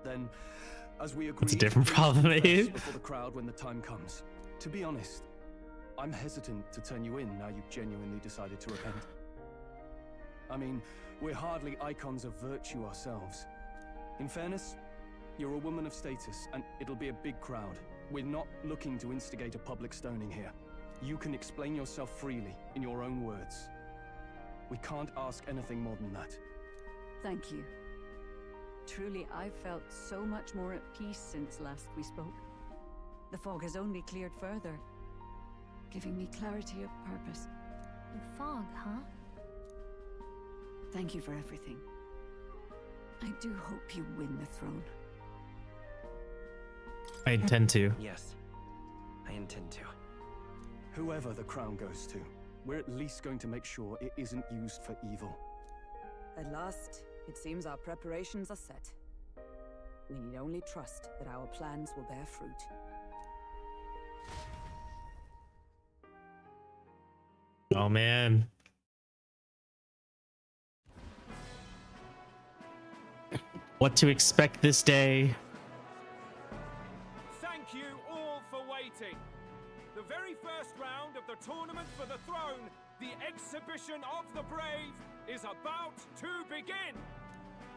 Then, as we agreed, It's a different please problem, confess Abe. before the crowd when the time comes. To be honest, I'm hesitant to turn you in now you've genuinely decided to repent. I mean, we're hardly icons of virtue ourselves. In fairness, you're a woman of status, and it'll be a big crowd. We're not looking to instigate a public stoning here. You can explain yourself freely, in your own words. We can't ask anything more than that. Thank you. Truly, I've felt so much more at peace since last we spoke. The fog has only cleared further, giving me clarity of purpose. The fog, huh? Thank you for everything. I do hope you win the throne. I intend to. Yes, I intend to. Whoever the crown goes to, we're at least going to make sure it isn't used for evil. At last, it seems our preparations are set. We need only trust that our plans will bear fruit. Oh man. What to expect this day? Thank you all for waiting. The very first round of the tournament for the throne, the exhibition of the brave, is about to begin.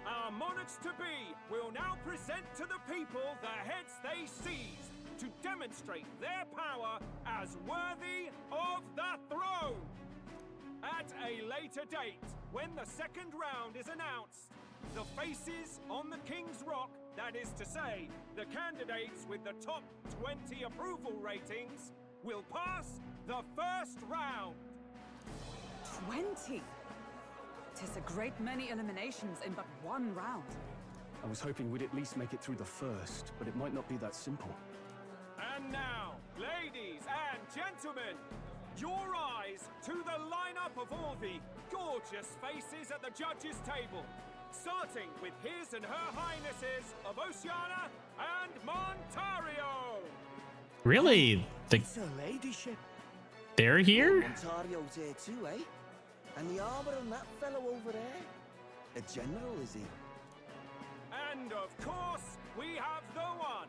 Our monarchs-to-be will now present to the people the heads they seized to demonstrate their power as worthy of the throne. At a later date, when the second round is announced, the faces on the King's Rock, that is to say, the candidates with the top 20 approval ratings, will pass the first round. 20! 'Tis a great many eliminations in but one round. I was hoping we'd at least make it through the first, but it might not be that simple. And now, ladies and gentlemen, your eyes to the lineup of all the gorgeous faces at the judges' table, starting with His and Her Highnesses of Oceania and Montario. Really? It's a ladyship. They're here? Ontario's here too, eh? And the armor on that fellow over there? A general, is he? And of course, we have the one,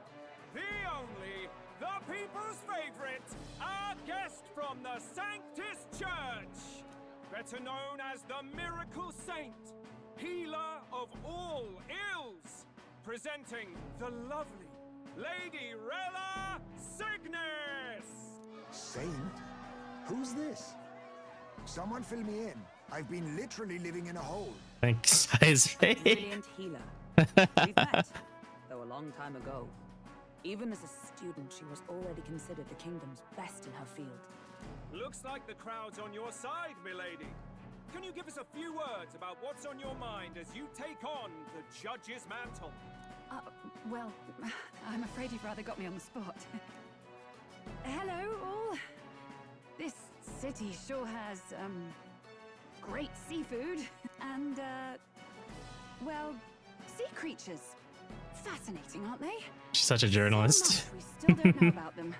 the only, the people's favorite, our guest from the Sanctus Church, better known as the Miracle Saint, healer of all ills, presenting the lovely Lady Rella Cygnus. Saint? Who's this? Someone fill me in. I've been literally living in a hole. Thanks, Isaiah. Brilliant healer. We've met, though a long time ago. Even as a student, she was already considered the kingdom's best in her field. Looks like the crowd's on your side, milady. Can you give us a few words about what's on your mind as you take on the judge's mantle? Well, I'm afraid you've rather got me on the spot. Hello, all. This city sure has, great seafood and, well, sea creatures. Fascinating, aren't they? She's such a journalist. So much we still don't know about them.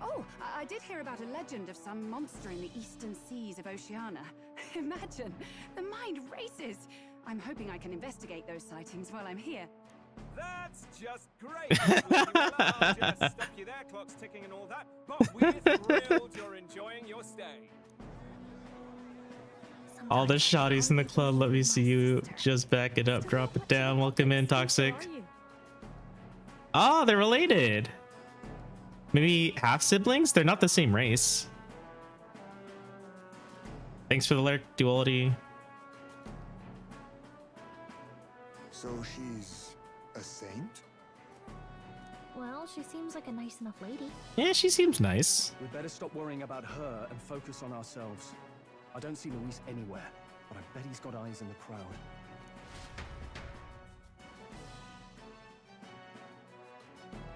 Oh, I did hear about a legend of some monster in the eastern seas of Oceania. Imagine, the mind races. I'm hoping I can investigate those sightings while I'm here. That's just great. I'll just stop you there, clock's ticking and all that, but we're thrilled you're enjoying your stay. All the shotties in the club, let me see you. Just back it up, drop it down. Welcome in, Toxic. Oh, they're related. Maybe half siblings? They're not the same race. Thanks for the lyric duality. So she's a saint? Well, she seems like a nice enough lady. Yeah, she seems nice. We'd better stop worrying about her and focus on ourselves. I don't see Luis anywhere, but I bet he's got eyes in the crowd.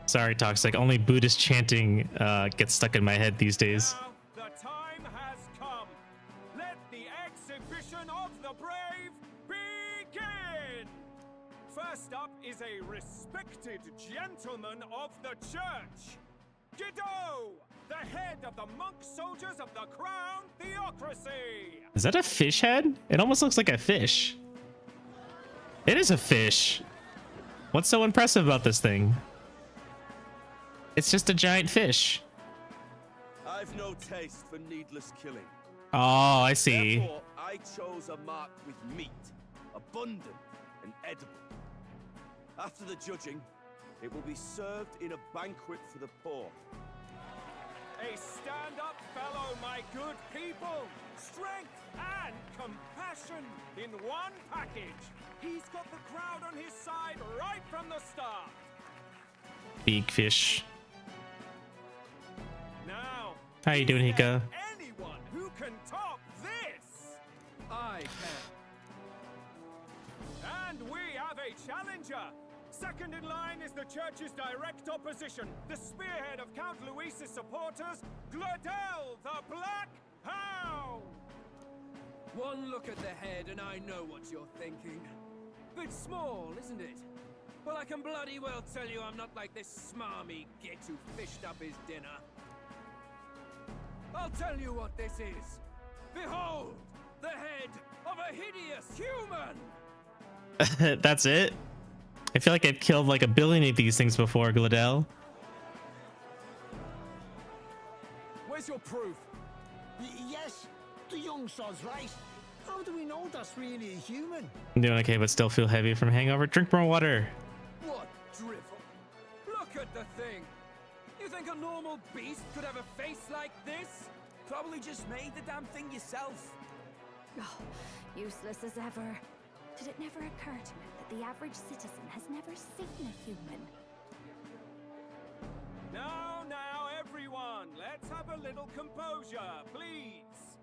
Sorry, Toxic. Only Buddhist chanting gets stuck in my head these days. Now, the time has come. Let the exhibition First up is a respected gentleman of the church. Giddo, the head of the monk soldiers of the Crown Theocracy. Is that a fish head? It almost looks like a fish. It is a fish. What's so impressive about this thing? It's just a giant fish. I've no taste for needless killing. Oh, I see. Therefore, I chose a mark with meat, abundant and edible. After the judging, it will be served in a banquet for the poor. A stand-up fellow, my good people. Strength and compassion in one package. He's got the crowd on his side right from the start. Big fish. Now, How you doing, Hika? anyone who can top this? I can. And we have a challenger. Second in line is the church's direct opposition, the spearhead of Count Luis's supporters, Gladel, the Black Hound. One look at the head and I know what you're thinking. Bit small, isn't it? Well, I can bloody well tell you I'm not like this smarmy git who fished up his dinner. I'll tell you what this is. Behold, the head of a hideous human! That's it? I feel like I've killed like 1 billion of these things before, Gladel. Where's your proof? Yes, the young sod's right. How do we know that's really a human? I'm doing okay, but still feel heavy from hangover. Drink more water. What drivel? Look at the thing! You think a normal beast could have a face like this? Probably just made the damn thing yourself. Oh, useless as ever. Did it never occur to him that the average citizen has never seen a human? Now, everyone, let's have a little composure, please.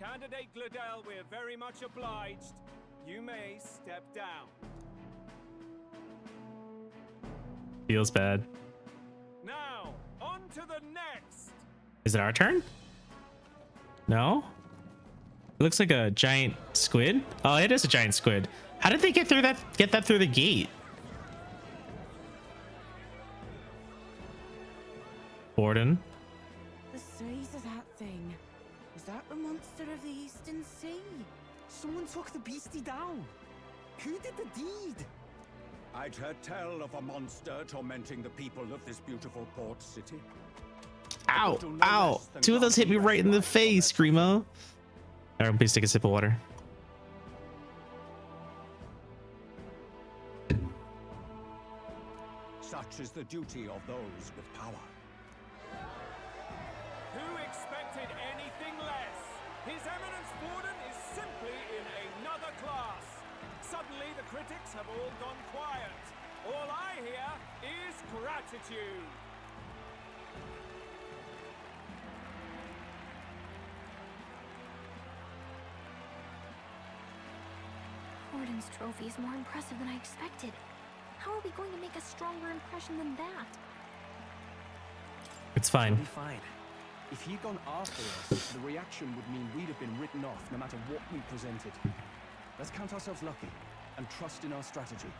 Candidate Gladel, we're very much obliged. You may step down. Feels bad. Now, on to the next. Is it our turn? No? It looks like a giant squid. Oh, it is a giant squid. How did they get through that? Get that through the gate? Borden. The size of that thing. Is that the monster of the Eastern Sea? Someone took the beastie down. Who did the deed? I'd heard tell of a monster tormenting the people of this beautiful port city. Ow! Ow! 2 of those hit me right in the face, Screamo. Alright, please take a sip of water. Such is the duty of those with power. Who expected anything less? His Eminence Borden is simply in another class. Suddenly the critics have all gone quiet. All I hear is gratitude. Borden's trophy is more impressive than I expected. How are we going to make a stronger impression than that? It's fine. It'll be fine. If he'd gone after us, the reaction would mean we'd have been written off no matter what we presented. Let's count ourselves lucky and trust in our strategy.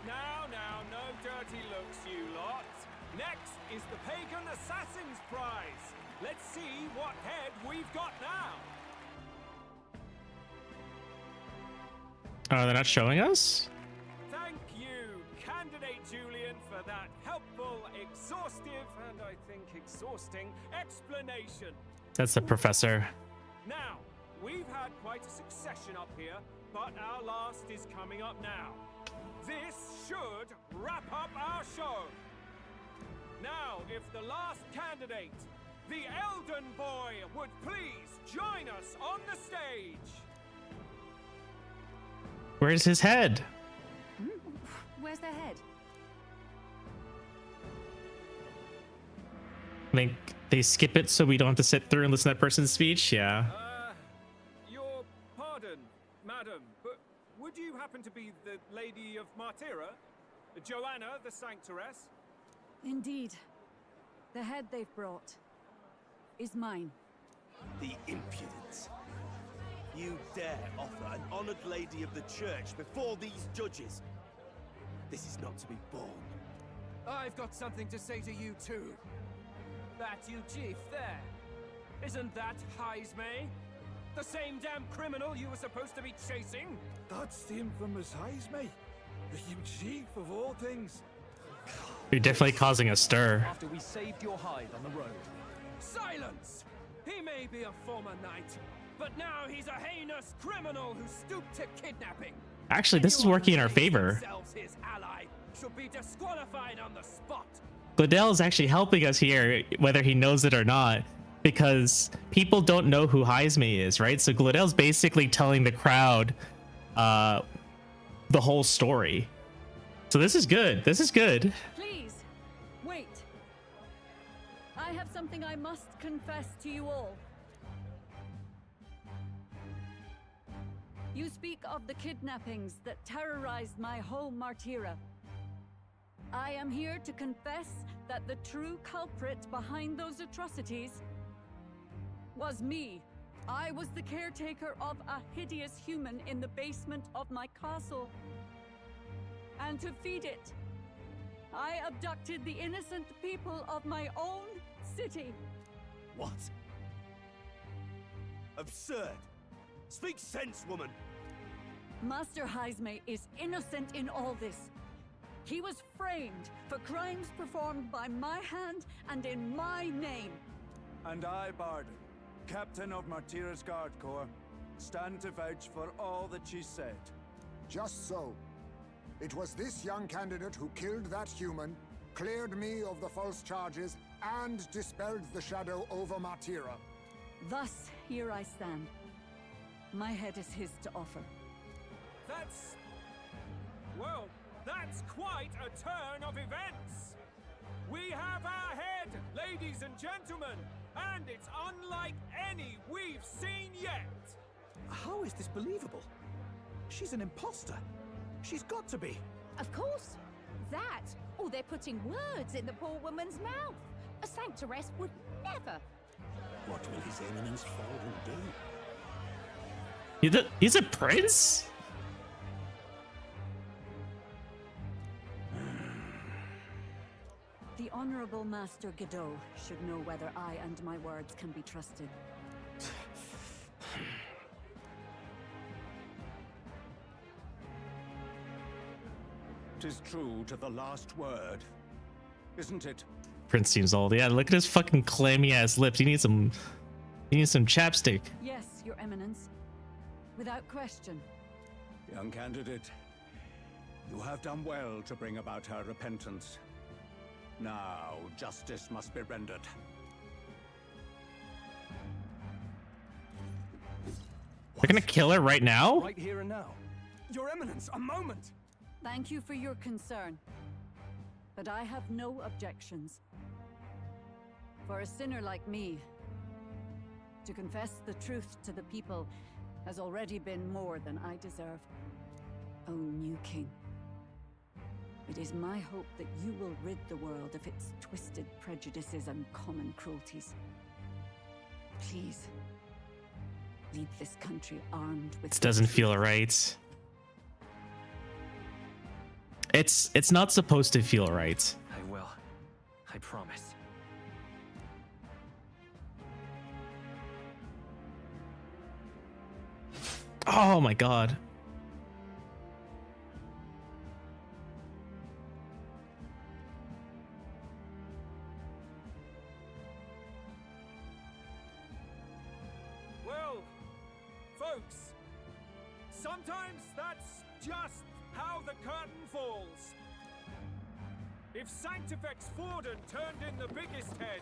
Now, no dirty looks, you lot. Next is the Pagan Assassin's Prize. Let's see what head we've got now. Oh, they're not showing us? Thank you, Candidate Julian, for that helpful, exhaustive, and I think exhausting explanation. That's the professor. Now, we've had quite a succession up here, but our last is coming up now. This should wrap up our show. Now, if the last candidate, the Elden Boy, would please join us on the stage. Where's his head? Where's their head? I think they skip it so we don't have to sit through and listen to that person's speech. Yeah. Your pardon, madam, but would you happen to be the Lady of Martyra? Joanna, the Sanctoress? Indeed. The head they've brought is mine. The impudence. You dare offer an honored lady of the church before these judges? This is not to be borne. I've got something to say to you too. That you chief there. Isn't that Hyzme? The same damn criminal you were supposed to be chasing? That's the infamous Hyzme, the huge chief of all things. You're definitely causing a stir. After we saved your hide on the road. Silence! He may be a former knight, but now he's a heinous criminal who stooped to kidnapping. Actually, this is working in our favor. His ally should be disqualified on the spot. Gladell is actually helping us here, whether he knows it or not, because people don't know who Hyzme is, right? So Gladell's basically telling the crowd the whole story. So this is good. This is good. Please, wait. I have something I must confess to you all. You speak of the kidnappings that terrorized my home, Martira. I am here to confess that the true culprit behind those atrocities was me. I was the caretaker of a hideous human in the basement of my castle. And to feed it, I abducted the innocent people of my own city. What? Absurd. Speak sense, woman. Master Hyzme is innocent in all this. He was framed for crimes performed by my hand and in my name. And I, Barden, captain of Martira's Guard Corps, stand to vouch for all that she said. Just so. It was this young candidate who killed that human, cleared me of the false charges, and dispelled the shadow over Martira. Thus, here I stand. My head is his to offer. That's... well, that's quite a turn of events. We have our head, ladies and gentlemen, and it's unlike any we've seen yet. How is this believable? She's an imposter. She's got to be. Of course. That, or they're putting words in the poor woman's mouth. A sanctoress would never. What will His Eminence Fallen do? He's a prince? The Honorable Master Godot should know whether I and my words can be trusted. 'Tis true to the last word, isn't it? Prince seems old. Yeah, look at his fucking clammy ass lips. He needs some chapstick. Yes, Your Eminence. Without question. Young candidate, you have done well to bring about her repentance. Now, justice must be rendered. They're gonna kill her right now? Right here and now. Your Eminence, a moment! Thank you for your concern, but I have no objections. For a sinner like me, to confess the truth to the people has already been more than I deserve. O new king, it is my hope that you will rid the world of its twisted prejudices and common cruelties. Please, lead this country armed with... This doesn't feel right. It's not supposed to feel right. I will. I promise. Oh my god. Well, folks, sometimes that's just how the curtain falls. If Sanctifex Forden turned in the biggest head,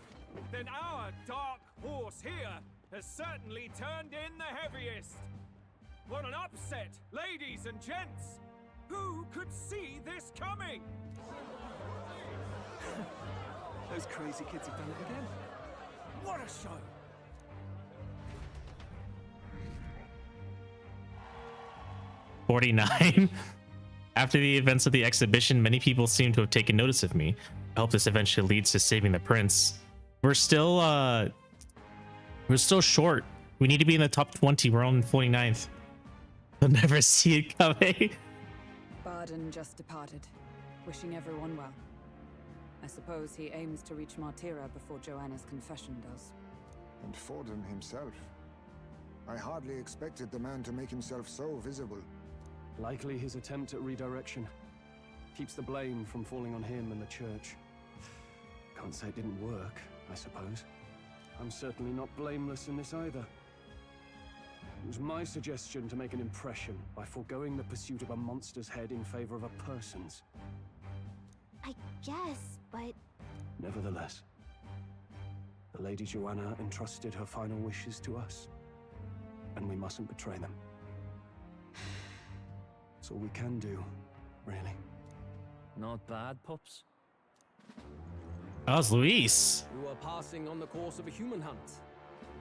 then our dark horse here has certainly turned in the heaviest. What an upset, ladies and gents! Who could see this coming? Those crazy kids have done it again. What a show! $49. After the events of the exhibition, many people seem to have taken notice of me. I hope this eventually leads to saving the prince. We're still short. We need to be in the top 20. We're on 49th. They'll never see it coming. Barden just departed, wishing everyone well. I suppose he aims to reach Martira before Joanna's confession does. And Forden himself. I hardly expected the man to make himself so visible. Likely his attempt at redirection. Keeps the blame from falling on him and the church. Can't say it didn't work, I suppose. I'm certainly not blameless in this either. It was my suggestion to make an impression by foregoing the pursuit of a monster's head in favor of a person's. I guess, but... Nevertheless, the Lady Joanna entrusted her final wishes to us, and we mustn't betray them. That's all we can do, really. Not bad, pups. That was Luis. You were passing on the course of a human hunt.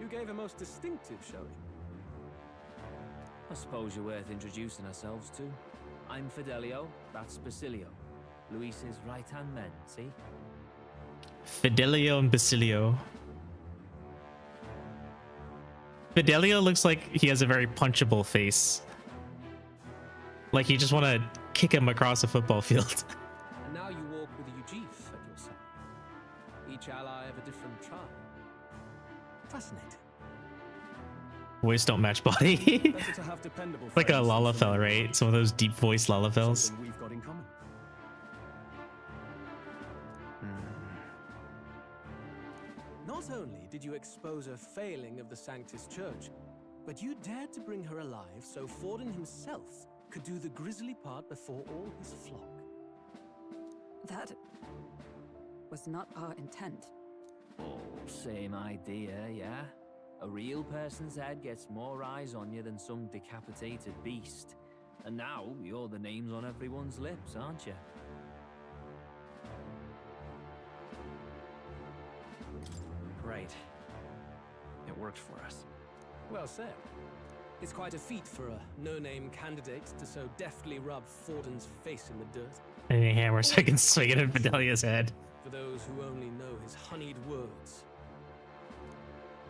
You gave a most distinctive showing. I suppose you're worth introducing ourselves to. I'm Fidelio, that's Basilio. Luis's right-hand men, see? Fidelio and Basilio. Fidelio looks like he has a very punchable face. Like you just want to kick him across a football field. And now you walk with Eugene at your side. Each ally of a different tribe. Fascinating. Voice don't match body. Better to have dependable Like a friends than Lalafell, something right? Some of those deep voice Lalafells. we've got in common. Not only did you expose a failing of the Sanctus Church, but you dared to bring her alive so Forden himself could do the grisly part before all his flock. That was not our intent. Oh, same idea, yeah? A real person's head gets more eyes on you than some decapitated beast. And now you're the names on everyone's lips, aren't you? Great. It worked for us. Well said. It's quite a feat for a no-name candidate to so deftly rub Forden's face in the dirt. And a hammer so I can swing it at Fidelia's head. For those who only know his honeyed words.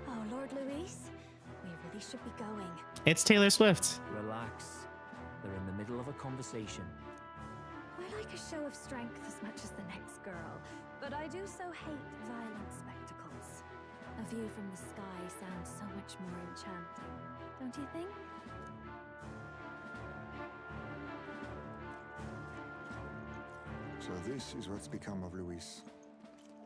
Oh, Lord Luis, we really should be going. It's Taylor Swift. Relax. They're in the middle of a conversation. I like a show of strength as much as the next girl, but I do so hate violent spectacles. A view from the sky sounds so much more enchanting, don't you think? So this is what's become of Luis.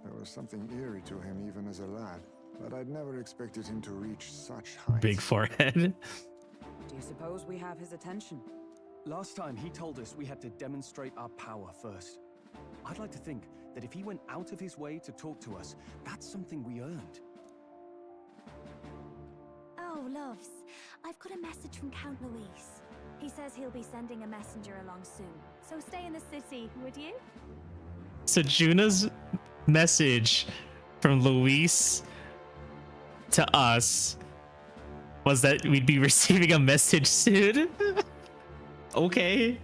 There was something eerie to him even as a lad, but I'd never expected him to reach such heights. Big forehead. Do you suppose we have his attention? Last time he told us we had to demonstrate our power first. I'd like to think that if he went out of his way to talk to us, that's something we earned. Oh, loves, I've got a message from Count Luis. He says he'll be sending a messenger along soon, so stay in the city, would you? So Juna's message from Luis to us was that we'd be receiving a message soon. Okay.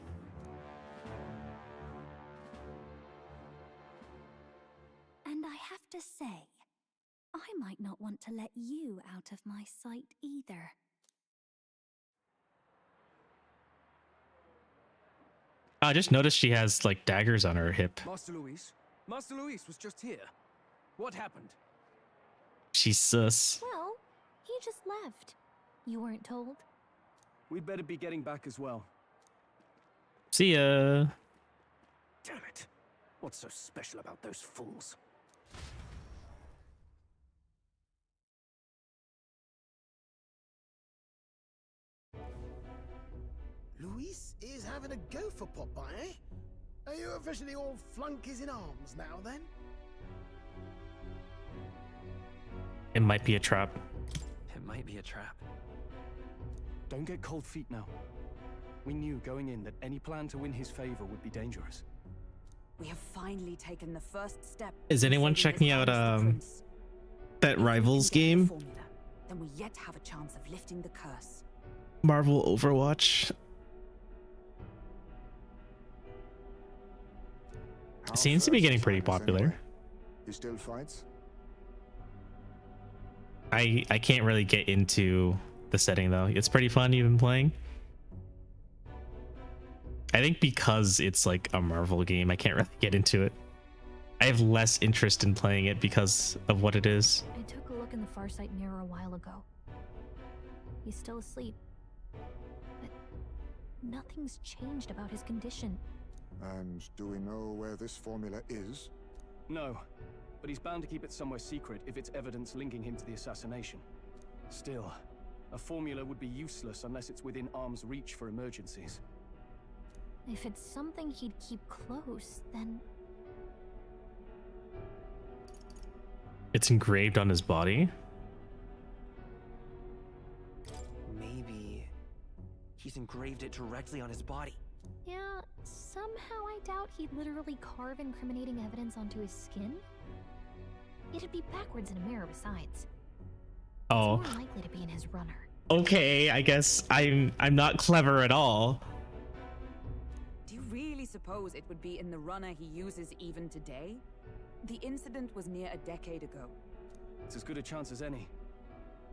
And I have to say, I might not want to let you out of my sight either. I just noticed she has like daggers on her hip. Master Luis? Master Luis was just here. What happened? She's sus. Well, he just left. You weren't told? We'd better be getting back as well. See ya. Damn it. What's so special about those fools? Luis is having a go for Popeye, eh? Are you officially all flunkies in arms now, then? It might be a trap. It might be a trap. Don't get cold feet now. We knew going in that any plan to win his favor would be dangerous. We have finally taken the first step. Is anyone checking out that Rivals game? Then we yet have a chance of lifting the curse. Marvel Overwatch. It seems to be getting pretty popular. He still fights? I can't really get into the setting though. It's pretty fun even playing. I think because it's like a Marvel game, I can't really get into it. I have less interest in playing it because of what it is. I took a look in the Farsight mirror a while ago. He's still asleep. But nothing's changed about his condition. And do we know where this formula is? No, but he's bound to keep it somewhere secret if it's evidence linking him to the assassination. Still, a formula would be useless unless it's within arm's reach for emergencies. If it's something he'd keep close, then... It's engraved on his body? Maybe he's engraved it directly on his body. Yeah, somehow I doubt he'd literally carve incriminating evidence onto his skin. It'd be backwards in a mirror besides. Oh. It's more likely to be in his runner. Okay, I guess I'm not clever at all. Do you really suppose it would be in the runner he uses even today? The incident was near a decade ago. It's as good a chance as any.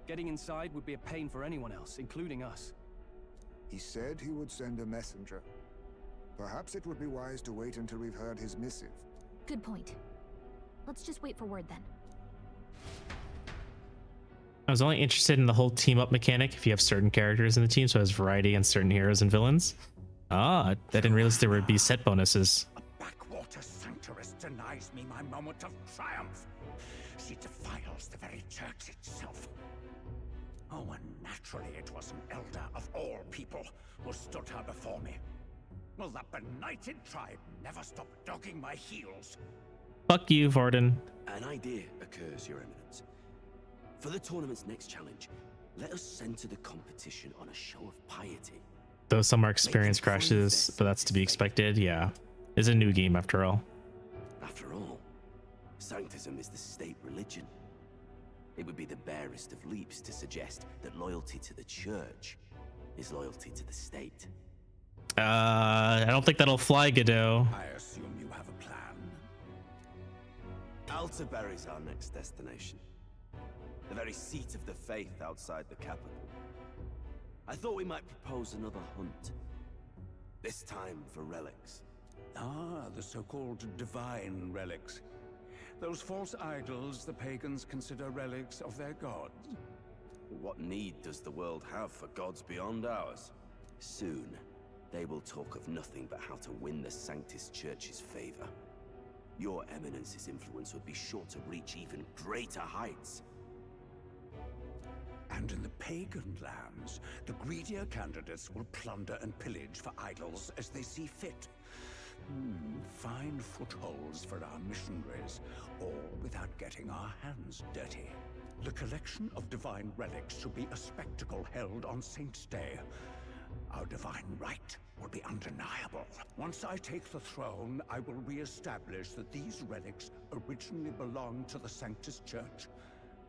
Getting inside would be a pain for anyone else, including us. He said he would send a messenger. Perhaps it would be wise to wait until we've heard his missive. Good point. Let's just wait for word then. I was only interested in the whole team up mechanic if you have certain characters in the team, so it has variety and certain heroes and villains. Ah, I didn't realize there would be set bonuses. Backwater sanctuarist denies me my moment of triumph. She defiles the very church itself. Oh, and naturally it was an elder of all people who stood her before me. Will that benighted tribe never stop dogging my heels? Fuck you, Varden. An idea occurs, Your Eminence. For the tournament's next challenge, let us center the competition on a show of piety. Though some are experience crashes, but that's to be expected. Yeah, it's a new game after all. After all, Sanctism is the state religion. It would be the barest of leaps to suggest that loyalty to the church is loyalty to the state. I don't think that'll fly, Godot. I assume you have a plan. Altaberry's our next destination. The very seat of the faith outside the capital. I thought we might propose another hunt. This time for relics. Ah, the so-called divine relics. Those false idols the pagans consider relics of their gods. What need does the world have for gods beyond ours? Soon, they will talk of nothing but how to win the Sanctus Church's favor. Your Eminence's influence would be sure to reach even greater heights. And in the pagan lands, the greedier candidates will plunder and pillage for idols as they see fit. Find footholds for our missionaries, all without getting our hands dirty. The collection of divine relics should be a spectacle held on Saint's Day. Our divine right will be undeniable. Once I take the throne, I will re-establish that these relics originally belonged to the Sanctus Church,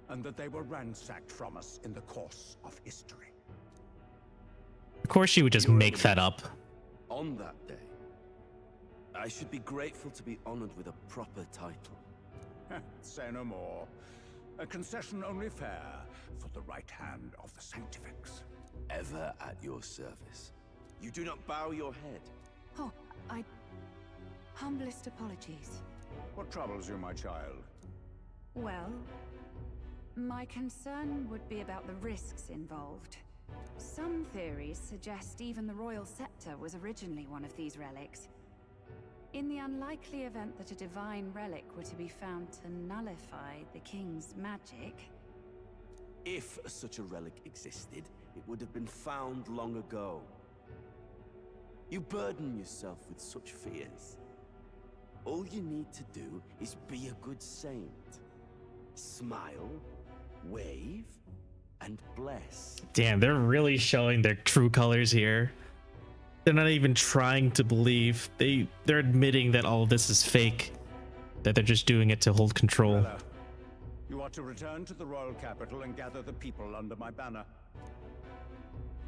and that they were ransacked from us in the course of history. Of course she would just make that up. On that day, I should be grateful to be honored with a proper title. Say no more. A concession only fair for the right hand of the Sanctifex. Ever at your service. You do not bow your head. Oh, humblest apologies. What troubles you, my child? Well, my concern would be about the risks involved. Some theories suggest even the royal scepter was originally one of these relics. In the unlikely event that a divine relic were to be found to nullify the king's magic... If such a relic existed, it would have been found long ago. You burden yourself with such fears. All you need to do is be a good saint. Smile, wave, and bless. Damn, they're really showing their true colors here. They're not even trying to believe. They're admitting that all of this is fake. That they're just doing it to hold control. Bella, you are to return to the royal capital and gather the people under my banner.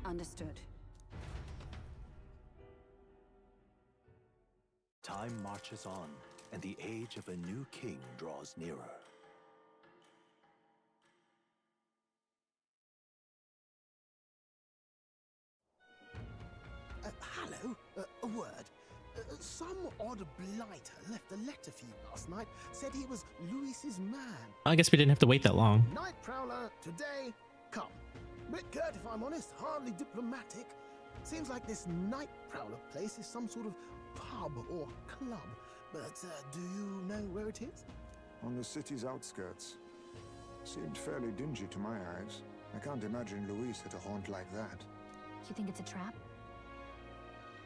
Understood. Time marches on, and the age of a new king draws nearer. you a word? Some odd blighter left a letter for you last night. Said he was Luis's man. I guess we didn't have to wait that long. Night Prowler, today, come. Bit curt if I'm honest, hardly diplomatic. Seems like this Night Prowler place is some sort of pub or club. But do you know where it is? On the city's outskirts. Seemed fairly dingy to my eyes. I can't imagine Luis at a haunt like that. You think it's a trap?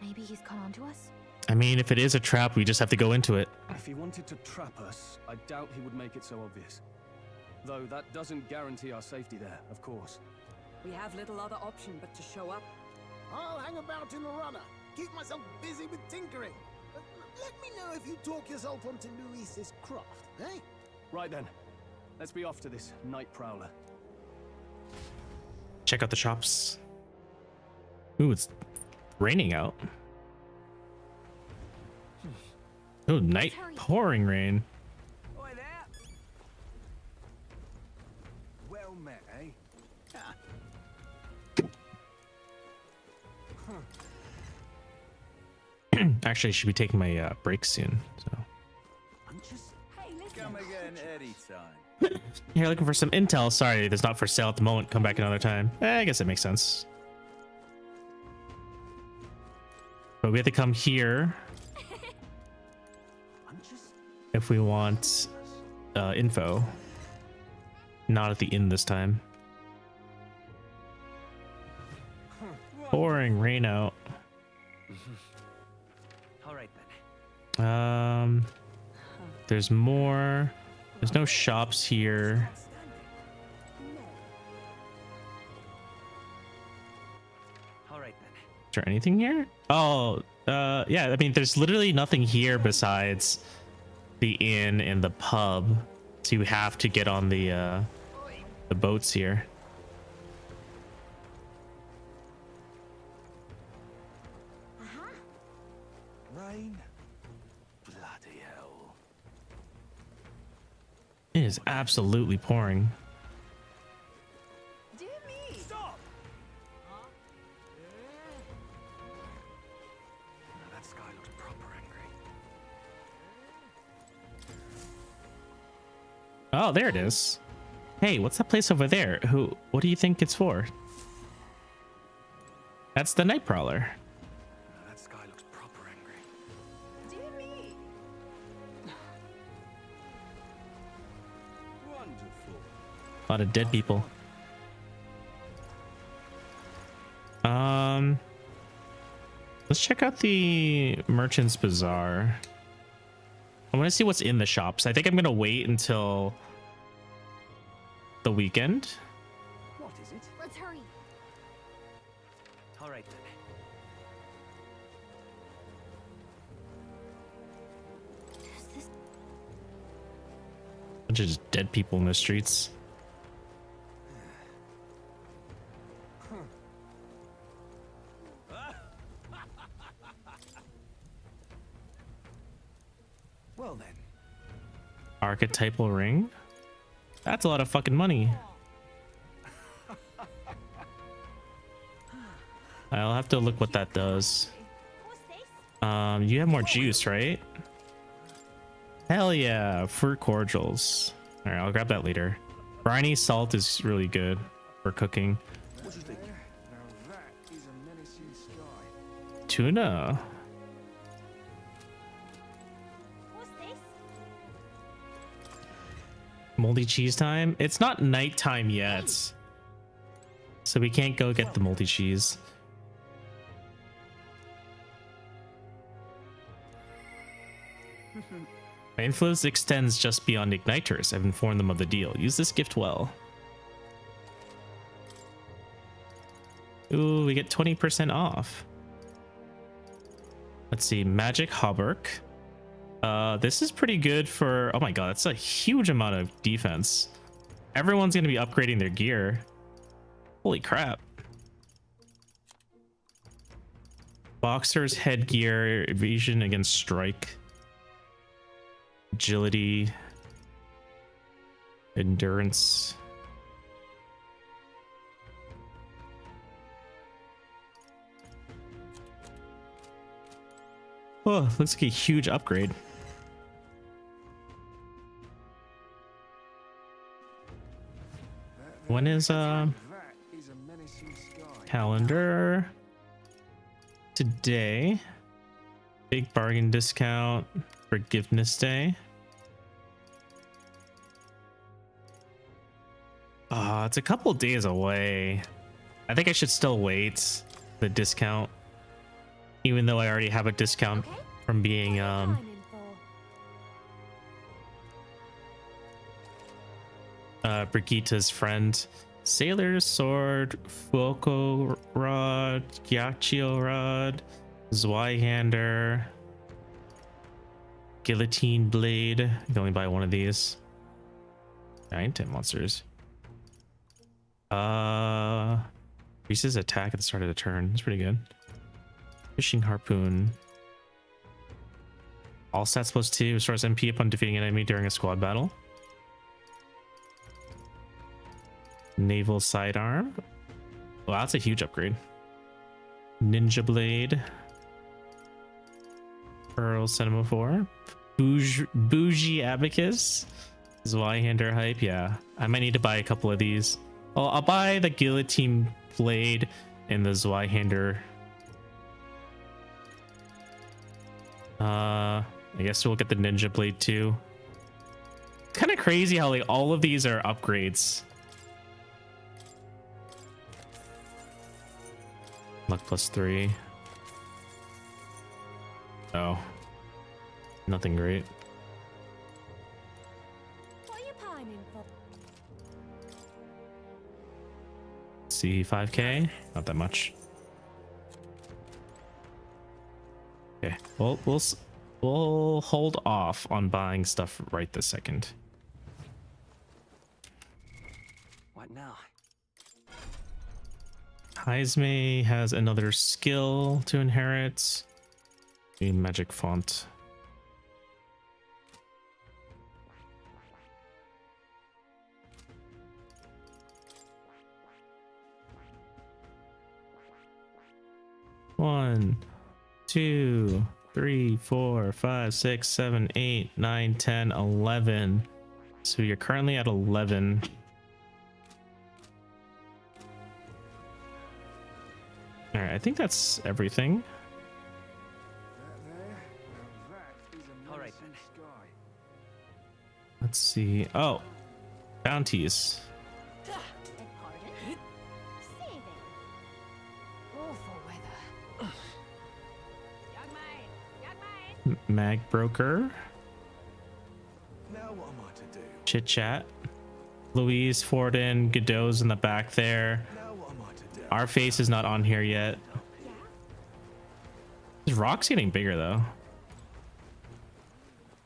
Maybe he's caught on to us? I mean, if it is a trap, we just have to go into it. If he wanted to trap us, I doubt he would make it so obvious. Though that doesn't guarantee our safety there, of course. We have little other option but to show up. I'll hang about in the runner. Keep myself busy with tinkering. Let me know if you talk yourself onto Luis's craft, eh? Right then. Let's be off to this Night Prowler. Check out the shops. Ooh, it's raining out. Oh, night pouring rain. Oi there. Well met, eh? Actually, I should be taking my break soon. So Come again anytime. you're looking for some intel. Sorry, that's not for sale at the moment. Come back another time. I guess it makes sense. But we have to come here if we want info. Not at the inn this time. Pouring rain out. All right then. There's more. There's no shops here. All right then. Is there anything here? Oh, yeah. I mean, there's literally nothing here besides the inn and the pub. So you have to get on the boats here. Rain. Bloody hell. It is absolutely pouring. Dear me! Stop! Now that sky looks proper angry. Oh, there it is. Hey, what's that place over there? What do you think it's for? That's the Night Prowler. Now that sky looks proper angry. Dear me! Wonderful. A lot of dead people. Let's check out the Merchant's Bazaar. I want to see what's in the shops. I think I'm going to wait until the weekend. What is it? Let's hurry. All right then. Bunch of just dead people in the streets. Well then. Archetypal ring? That's a lot of fucking money. I'll have to look what that does. You have more juice, right? Hell yeah, fruit cordials. All right, I'll grab that later. Briny salt is really good for cooking. What do you think? Now that is a menacing sky. Tuna. Moldy cheese time? It's not nighttime yet. So we can't go get the moldy cheese. My influence extends just beyond igniters. I've informed them of the deal. Use this gift well. Ooh, we get 20% off. Let's see, magic hauberk. This is pretty good for, oh my god, that's a huge amount of defense. Everyone's gonna be upgrading their gear. Holy crap. Boxer's headgear, evasion against strike, agility, endurance. Oh, looks like a huge upgrade. When is calendar? Today. Big bargain discount. Forgiveness Day. It's a couple days away. I think I should still wait the discount, even though I already have a discount from being Brigitte's friend. Sailor's sword, Fuoco rod, Ghiaccio rod, Zweihander, guillotine blade. You can only buy one of these. 9-10 monsters. Increases attack at the start of the turn. That's pretty good. Fishing harpoon. All stats +2. Restores MP upon defeating an enemy during a squad battle. Naval sidearm. Wow, that's a huge upgrade. Ninja blade. Pearl semaphore. Bougie abacus. Zweihander hype. Yeah, I might need to buy a couple of these. Well, I'll buy the guillotine blade and the Zweihander. I guess we'll get the ninja blade too. It's kind of crazy how like all of these are upgrades. Luck +3. Oh, nothing great. See, 5k, not that much. Okay, well, we'll hold off on buying stuff right this second. What now? Heisme has another skill to inherit. A magic font. One, 2, 3, 4, 5, 6, 7, 8, 9, 10, 11. So you're currently at 11. All right, I think that's everything. All right then. Let's see. Oh, bounties. Mag broker. Now what am I to do? Chit chat. Louise, Forden, Godot's in the back there. Now what am I to do? Our face is not on here yet. This rock's getting bigger though.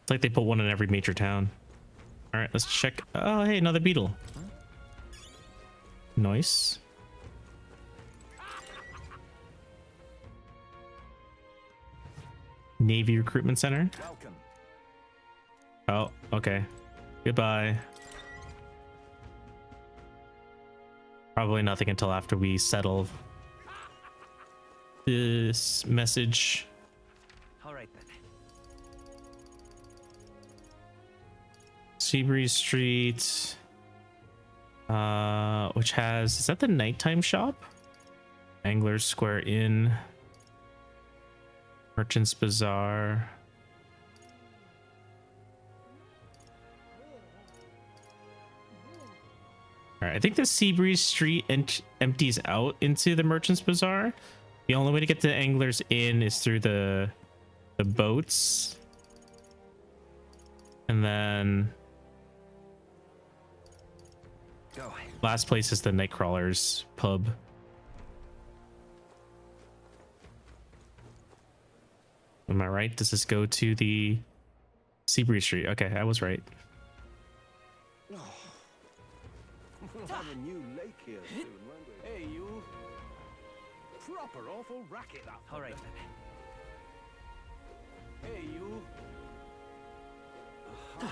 It's like they put one in every major town. All right, let's check. Oh, hey, another beetle. Nice. Navy Recruitment Center. Welcome. Oh, okay. Goodbye. Probably nothing until after we settle this message. All right then. Seabreeze Street. Which has, is that the nighttime shop? Anglers Square Inn. Merchants Bazaar. All right, I think the Seabreeze Street empties out into the Merchants Bazaar. The only way to get to Anglers Inn is through the boats. And then Go. Last place is the Nightcrawlers pub. Am I right? Does this go to the Seabreeze Street? Okay, I was right. We'll have a new lake here soon, won't we? Hey, you. Proper awful racket, that. All right then. Hey, you. Whoa.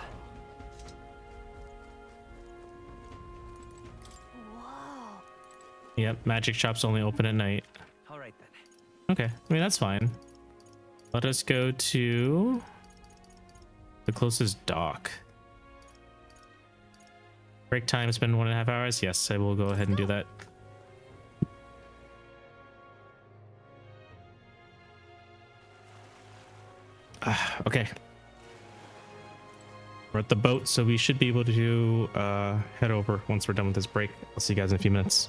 Yep, magic shops only open at night. All right then. Okay, I mean, that's fine. Let us go to the closest dock. Break time, spend 1.5 hours. Yes, I will go ahead and do that. Okay. We're at the boat, so we should be able to head over once we're done with this break. I'll see you guys in a few minutes.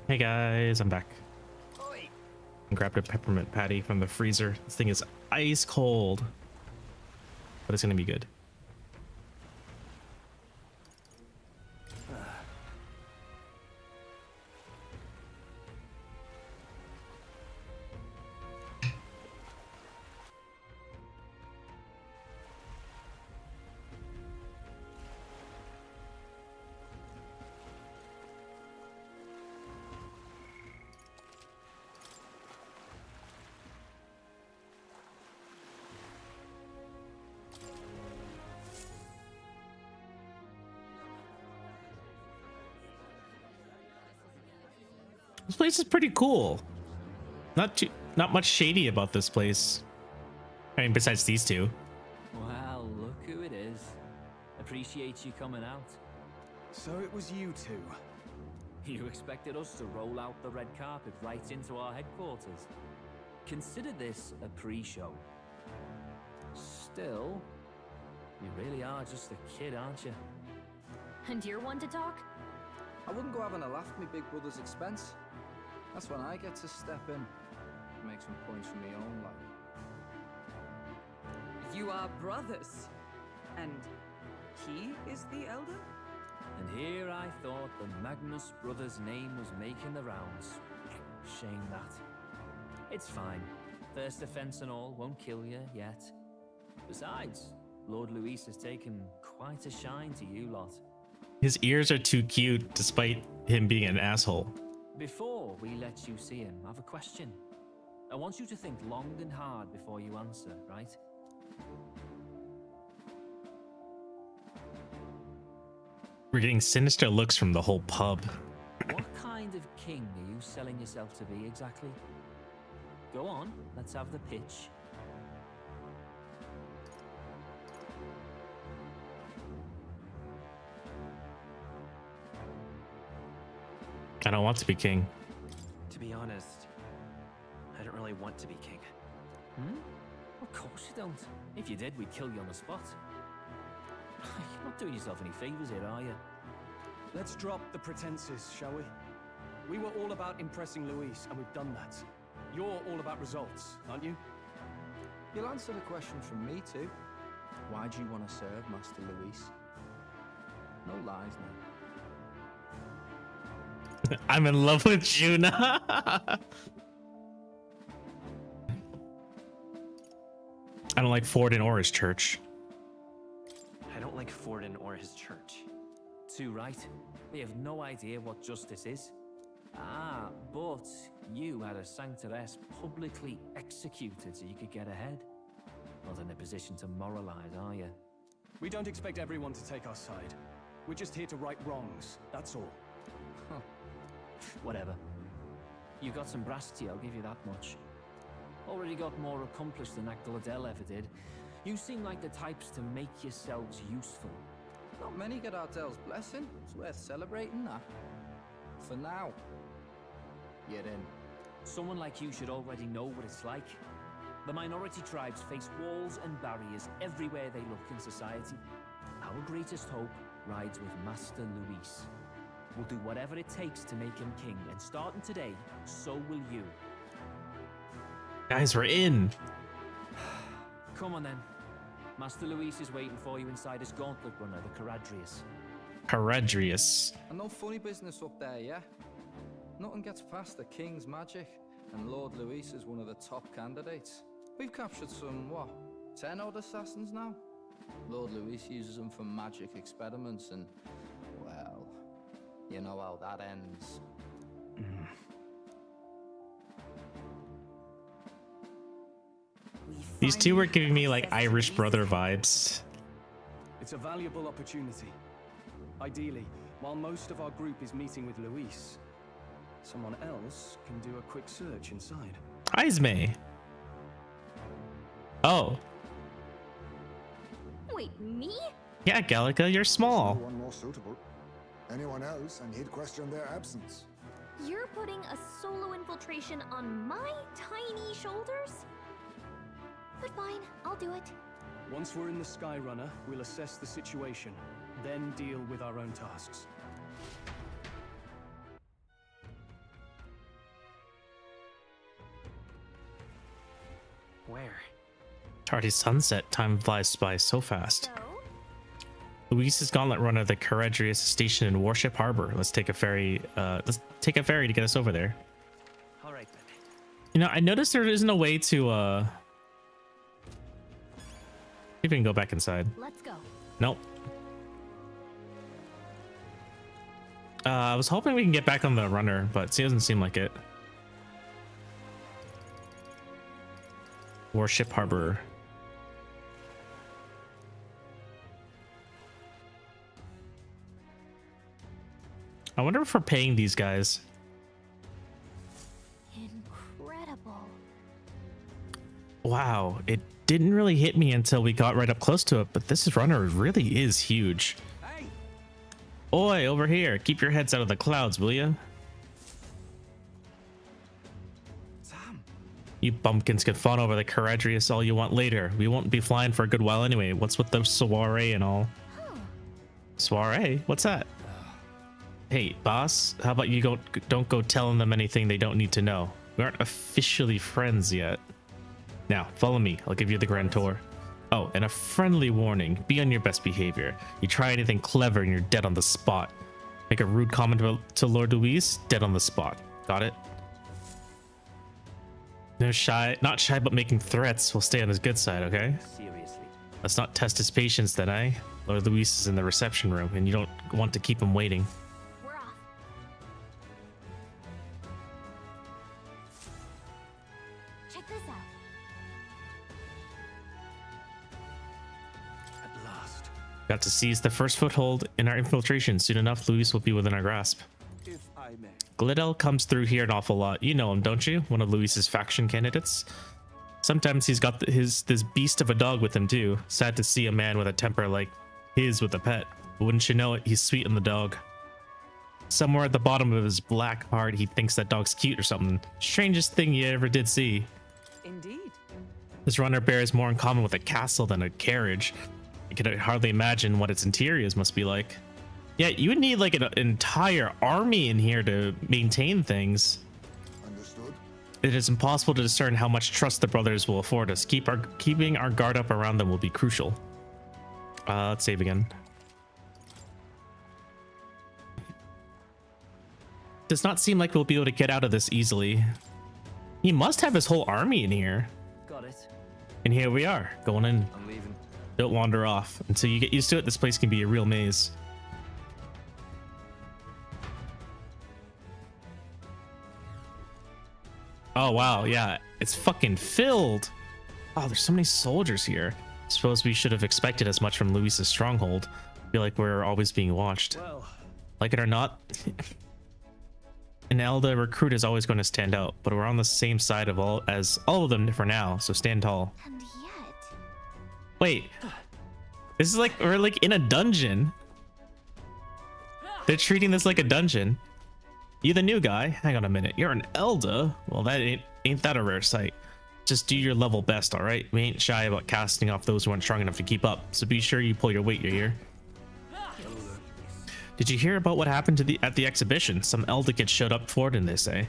Hey guys, I'm back. I grabbed a peppermint patty from the freezer. This thing is ice cold, but it's gonna be good. This place is pretty cool. Not much shady about this place. I mean, besides these two. Well, look who it is. Appreciate you coming out. So it was you two. You expected us to roll out the red carpet right into our headquarters. Consider this a pre-show. Still, you really are just a kid, aren't you? And you're one to talk? I wouldn't go having a laugh at me big brother's expense. That's when I get to step in, make some points for me own life. You are brothers. And he is the elder? And here I thought the Magnus brothers' name was making the rounds. Shame that. It's fine. First offense and all won't kill you yet. Besides, Lord Luis has taken quite a shine to you lot. His ears are too cute, despite him being an asshole. Before we let you see him, I have a question. I want you to think long and hard before you answer, right? We're getting sinister looks from the whole pub. What kind of king are you selling yourself to be exactly? Go on, let's have the pitch. I don't want to be king. To be honest, I don't really want to be king. Hmm? Of course you don't. If you did, we'd kill you on the spot. You're not doing yourself any favors here, are you? Let's drop the pretenses, shall we? We were all about impressing Luis, and we've done that. You're all about results, aren't you? You'll answer the question from me too. Why do you want to serve Master Luis? No lies now. I'm in love with Juna. I don't like Forden or his church. I don't like Forden or his church. Too right. They have no idea what justice is. Ah, but you had a sanctoress publicly executed so you could get ahead. Not in a position to moralize, are you? We don't expect everyone to take our side. We're just here to right wrongs, that's all. Huh. Whatever. You got some brass tea, I'll give you that much. Already got more accomplished than Agdaladel ever did. You seem like the types to make yourselves useful. Not many get Ardel's blessing. It's worth celebrating that. For now. You're in. Someone like you should already know what it's like. The minority tribes face walls and barriers everywhere they look in society. Our greatest hope rides with Master Luis. We'll do whatever it takes to make him king, and starting today, so will you. Guys, we're in. Come on then. Master Luis is waiting for you inside his gauntlet runner, the Caradrius. Caradrius. And no funny business up there, yeah? Nothing gets past the king's magic, and Lord Luis is one of the top candidates. We've captured some, what, 10 odd assassins now? Lord Luis uses them for magic experiments, and, well, you know how that ends. These two were giving me like Irish brother vibes. It's a valuable opportunity. Ideally, while most of our group is meeting with Luis, someone else can do a quick search inside. Ismay. Oh. Wait, me? Yeah, Gallica, you're small. One more suitable. Anyone else, and he'd question their absence. You're putting a solo infiltration on my tiny shoulders? But fine, I'll do it. Once we're in the Skyrunner, we'll assess the situation, then deal with our own tasks. Where? It's already sunset. Time flies by so fast. Luis's gauntlet runner, the Caradrius, is stationed in Warship Harbor. Let's take a ferry. Let's take a ferry to get us over there. All right then. You know, I noticed there isn't a way to see if we can go back inside. Let's go. Nope. I was hoping we can get back on the runner, but it doesn't seem like it. Warship Harbor. I wonder if we're paying these guys. Incredible. Wow, it didn't really hit me until we got right up close to it, but this runner really is huge. Hey. Oi, over here. Keep your heads out of the clouds, will ya? Sam. You bumpkins can fawn over the Caradrius all you want later. We won't be flying for a good while anyway. What's with the soiree and all? Soiree? What's that? Hey, boss, how about you don't go telling them anything they don't need to know. We aren't officially friends yet. Now, follow me. I'll give you the grand tour. Oh, and a friendly warning. Be on your best behavior. You try anything clever and you're dead on the spot. Make a rude comment to Lord Luis, dead on the spot. Got it? No shy, not shy but making threats. We'll stay on his good side, okay? Seriously. Let's not test his patience then, eh? Lord Luis is in the reception room and you don't want to keep him waiting. We're off. Check this out. At last. Got to seize the first foothold in our infiltration. Soon enough, Luis will be within our grasp. If I may. Glidell comes through here an awful lot. You know him, don't you? One of Luis's faction candidates. Sometimes he's got this beast of a dog with him too. Sad to see a man with a temper like his with a pet. But wouldn't you know it, he's sweet on the dog. Somewhere at the bottom of his black heart, he thinks that dog's cute or something. Strangest thing you ever did see. Indeed. This runner bears more in common with a castle than a carriage. I can hardly imagine what its interiors must be like. Yeah, you would need like an entire army in here to maintain things. Understood. It is impossible to discern how much trust the brothers will afford us. Keeping our guard up around them will be crucial. Let's save again. Does not seem like we'll be able to get out of this easily. He must have his whole army in here. Got it. And here we are, going in. I'm leaving. Don't wander off. Until you get used to it, this place can be a real maze. Oh wow, yeah, it's fucking filled. Oh, there's so many soldiers here. Suppose we should have expected as much from Luis's stronghold. Feel like we're always being watched. Well, Like it or not, an Elda recruit is always going to stand out, but we're on the same side of all of them for now, so stand tall. And yet... Wait, this is like, we're like in a dungeon. They're treating this like a dungeon. You the new guy? Hang on a minute. You're an Elda? Well, that ain't that a rare sight. Just do your level best, all right? We ain't shy about casting off those who aren't strong enough to keep up, so be sure you pull your weight, you hear? Did you hear about what happened at the exhibition? Some Elda kids showed up for it, and they say.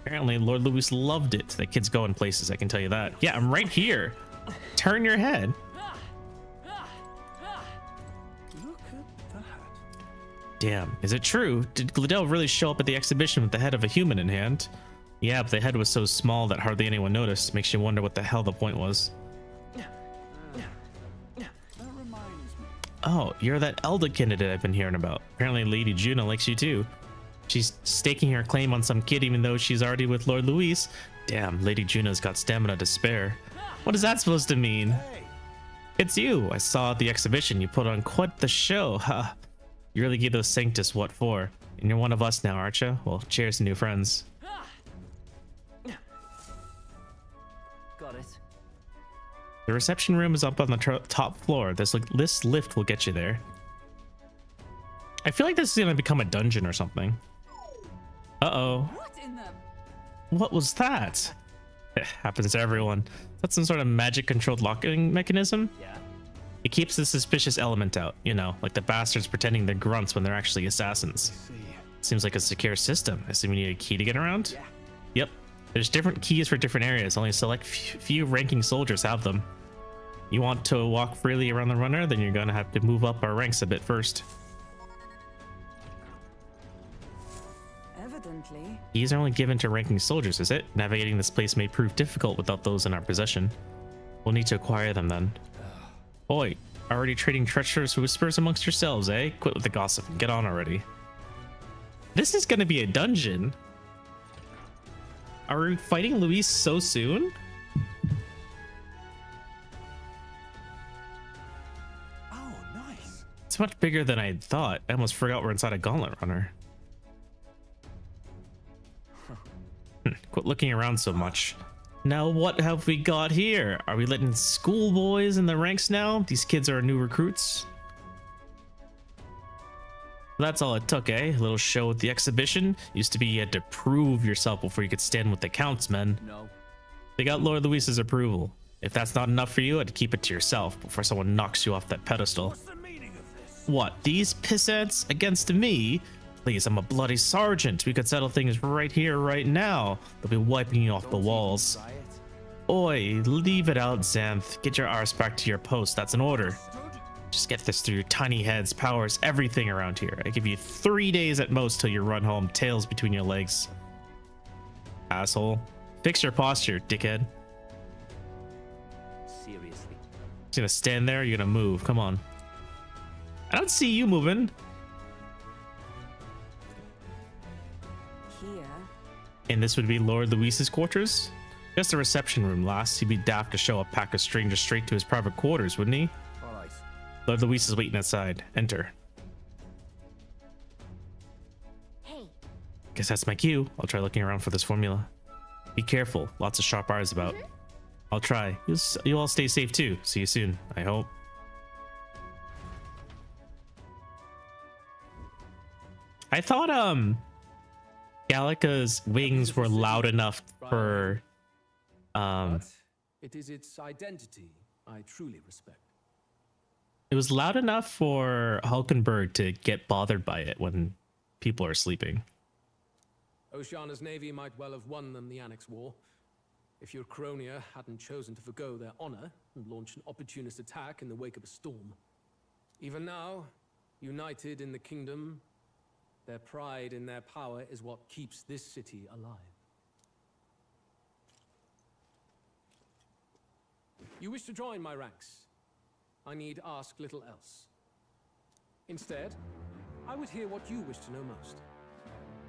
Apparently, Lord Luis loved it. The kids go in places, I can tell you that. Yeah, I'm right here. Turn your head. Look at that. Damn, is it true? Did Glidell really show up at the exhibition with the head of a human in hand? Yeah, but the head was so small that hardly anyone noticed. Makes you wonder what the hell the point was. That reminds me. Oh, you're that Elda candidate I've been hearing about. Apparently Lady Juno likes you too. She's staking her claim on some kid even though she's already with Lord Luis. Damn, Lady Juno's got stamina to spare. What is that supposed to mean? Hey. It's you. I saw at the exhibition. You put on quite the show. Ha. You really gave those Sanctus what for. And you're one of us now, aren't you? Well, cheers to new friends. Got it. The reception room is up on the top floor. This lift will get you there. I feel like this is gonna become a dungeon or something. Uh-oh. What in the... What was that? It happens to everyone. That's some sort of magic controlled locking mechanism? Yeah. It keeps the suspicious element out, you know, like the bastards pretending they're grunts when they're actually assassins. See. Seems like a secure system. I assume you need a key to get around? Yeah. Yep. There's different keys for different areas. Only select few ranking soldiers have them. You want to walk freely around the runner, then you're gonna have to move up our ranks a bit first. Evidently. Keys are only given to ranking soldiers, is it? Navigating this place may prove difficult without those in our possession. We'll need to acquire them then. Oi, already trading treacherous whispers amongst yourselves, eh? Quit with the gossip and get on already. This is gonna be a dungeon. Are we fighting Luis so soon? Oh, nice. It's much bigger than I thought. I almost forgot we're inside a gauntlet runner. Quit looking around so much. Now what have we got here? Are we letting schoolboys in the ranks now? These kids are new recruits. That's all it took, eh? A little show at the exhibition. Used to be you had to prove yourself before you could stand with the counts, men. No. They got Lord Luis's approval. If that's not enough for you, I'd keep it to yourself before someone knocks you off that pedestal. What's the meaning of this? What, these pissants against me? Please, I'm a bloody sergeant. We could settle things right here, right now. They'll be wiping you off the walls. Oi, leave it out, Xanth. Get your arse back to your post. That's an order. Just get this through your tiny heads. Powers everything around here. I give you 3 days at most till you run home, tails between your legs. Asshole. Fix your posture, dickhead. Seriously. Just gonna stand there, you're gonna move. Come on. I don't see you moving. Here. And this would be Lord Luis's quarters? Just a reception room, lass. He'd be daft to show a pack of strangers straight to his private quarters, wouldn't he? All right. Lord Luis is waiting outside. Enter. Hey. Guess that's my cue. I'll try looking around for this formula. Be careful. Lots of sharp eyes about. I'll try. You'll all stay safe too. See you soon, I hope. I thought Gallica's wings were loud enough for But it is its identity I truly respect. it was loud enough for Hulkenberg to get bothered by it when people are sleeping. Oceana's navy might well have won them the Annex War if your Cronia hadn't chosen to forgo their honor and launch an opportunist attack in the wake of a storm. Even now, united in the kingdom, their pride in their power is what keeps this city alive. You wish to join my ranks. I need ask little else. Instead, I would hear what you wish to know most.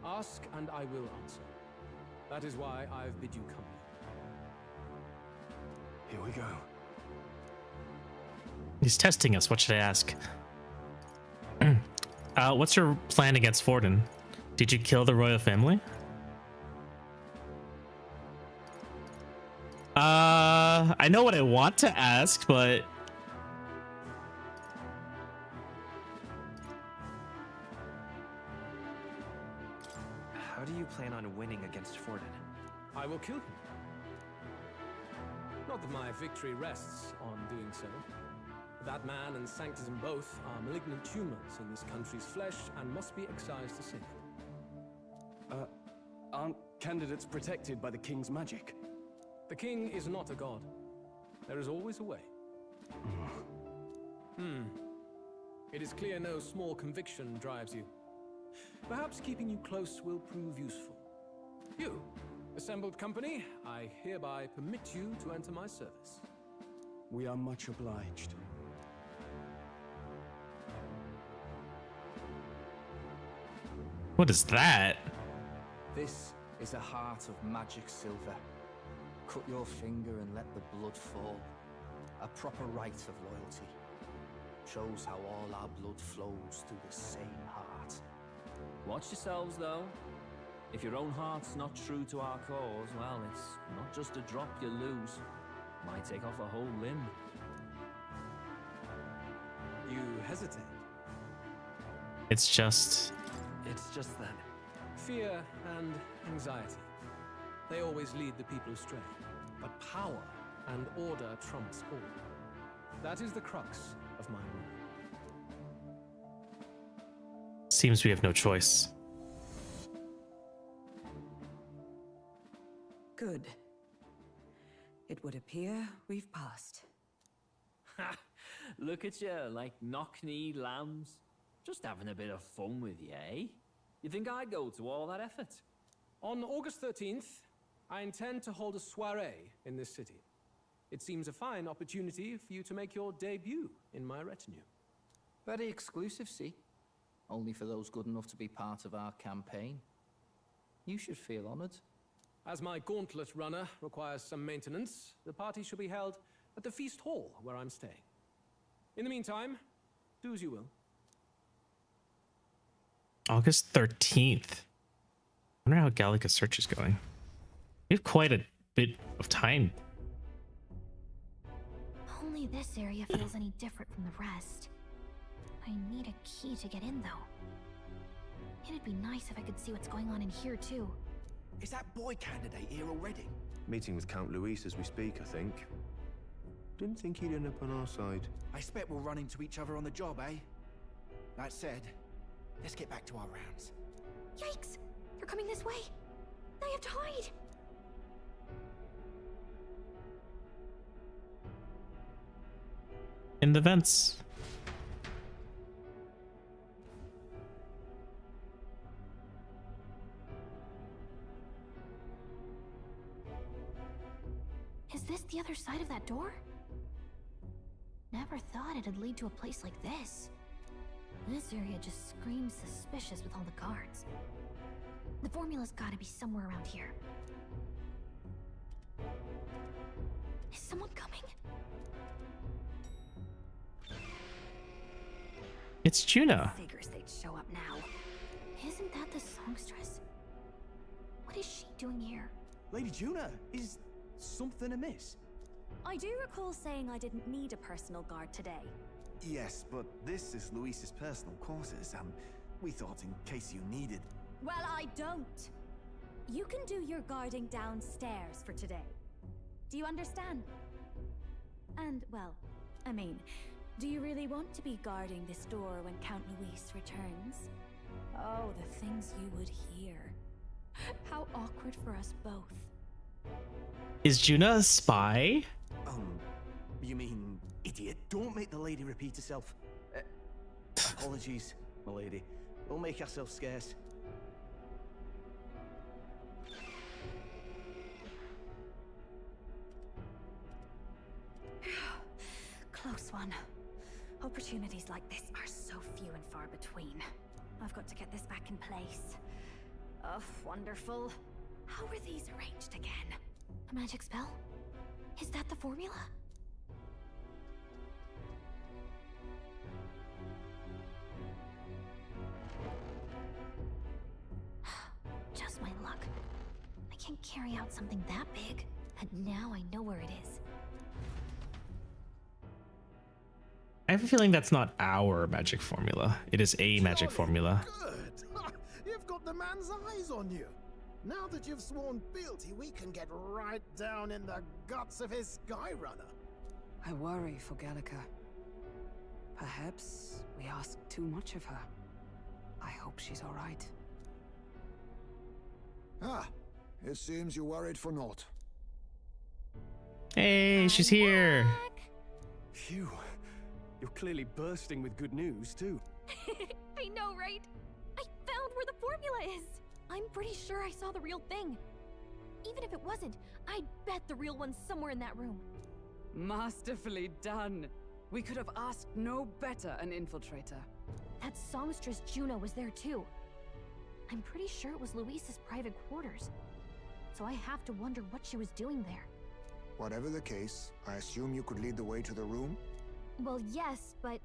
Ask and I will answer. That is why I've bid you come. Here we go. He's testing us. What should I ask? What's your plan against Forden? Did you kill the royal family? I know what I want to ask, but How do you plan on winning against Forden? I will kill him. Not that my victory rests on doing so. That man and Sanctism both are malignant tumors in this country's flesh and must be excised to safety. Aren't candidates protected by the king's magic? The king is not a god. There is always a way. It is clear no small conviction drives you. Perhaps keeping you close will prove useful. You, assembled company, I hereby permit you to enter my service. We are much obliged. what is that? This is a heart of magic silver. Cut your finger and let the blood fall. A proper rite of loyalty. Shows how all our blood flows through the same heart. Watch yourselves, though. If your own heart's not true to our cause, well, it's not just a drop you lose. Might take off a whole limb. You hesitate. It's just that. Fear and anxiety. They always lead the people astray. But power and order trumps all. That is the crux of my rule. seems we have no choice. Good. It would appear we've passed. Ha! Look at you, like knock-kneed lambs. Just having a bit of fun with you, eh? You think I'd go to all that effort? On August 13th, I intend to hold a soiree in this city. It seems a fine opportunity for you to make your debut in my retinue. Very exclusive, see? Only for those good enough to be part of our campaign. You should feel honored. As my gauntlet runner requires some maintenance, the party shall be held at the feast hall where I'm staying. In the meantime, do as you will. August 13th. I wonder how Gallica's search is going. We have quite a bit of time. Only this area feels any different from the rest. I need a key to get in, though. It'd be nice if I could see what's going on in here, too. Is that boy candidate here already? Meeting with Count Luis as we speak, I think. Didn't think he'd end up on our side. I expect we'll run into each other on the job, eh? That said, let's get back to our rounds. Yikes! They're coming this way! I have to hide! In the vents. Is this the other side of that door? Never thought it'd lead to a place like this. This area just screams suspicious with all the guards. The formula's gotta be somewhere around here. Is someone coming? It's Juna. Figures they'd show up now. Isn't that the songstress? What is she doing here? Lady Juna, is something amiss? I do recall saying I didn't need a personal guard today. Yes, but this is Luis's personal quarters, and we thought in case you needed... Well, I don't. You can do your guarding downstairs for today. Do you understand? And, well, I mean, do you really want to be guarding this door when Count Luis returns? Oh, the things you would hear. How awkward for us both. Is Juna a spy? You mean idiot? Don't make the lady repeat herself. Apologies, my lady. We'll make ourselves scarce. Close one. Opportunities like this are so few and far between. I've got to get this back in place. Oh, wonderful. How were these arranged again? A magic spell? Is that the formula? Just my luck. I can't carry out something that big, and now I know where it is. I have a feeling that's not our magic formula. It is a magic formula. Good. You've got the man's eyes on you. Now that you've sworn fealty, we can get right down in the guts of his Skyrunner. I worry for Gallica. Perhaps we asked too much of her. I hope she's all right. Ah, it seems you worried for naught. Hey, she's here. Phew. You're clearly bursting with good news, too. I know, right? I found where the formula is. I'm pretty sure I saw the real thing. Even if it wasn't, I'd bet the real one's somewhere in that room. Masterfully done. We could have asked no better an infiltrator. That songstress Juno was there too. I'm pretty sure it was Luis's private quarters. So I have to wonder what she was doing there. Whatever the case, I assume you could lead the way to the room? Well, yes, but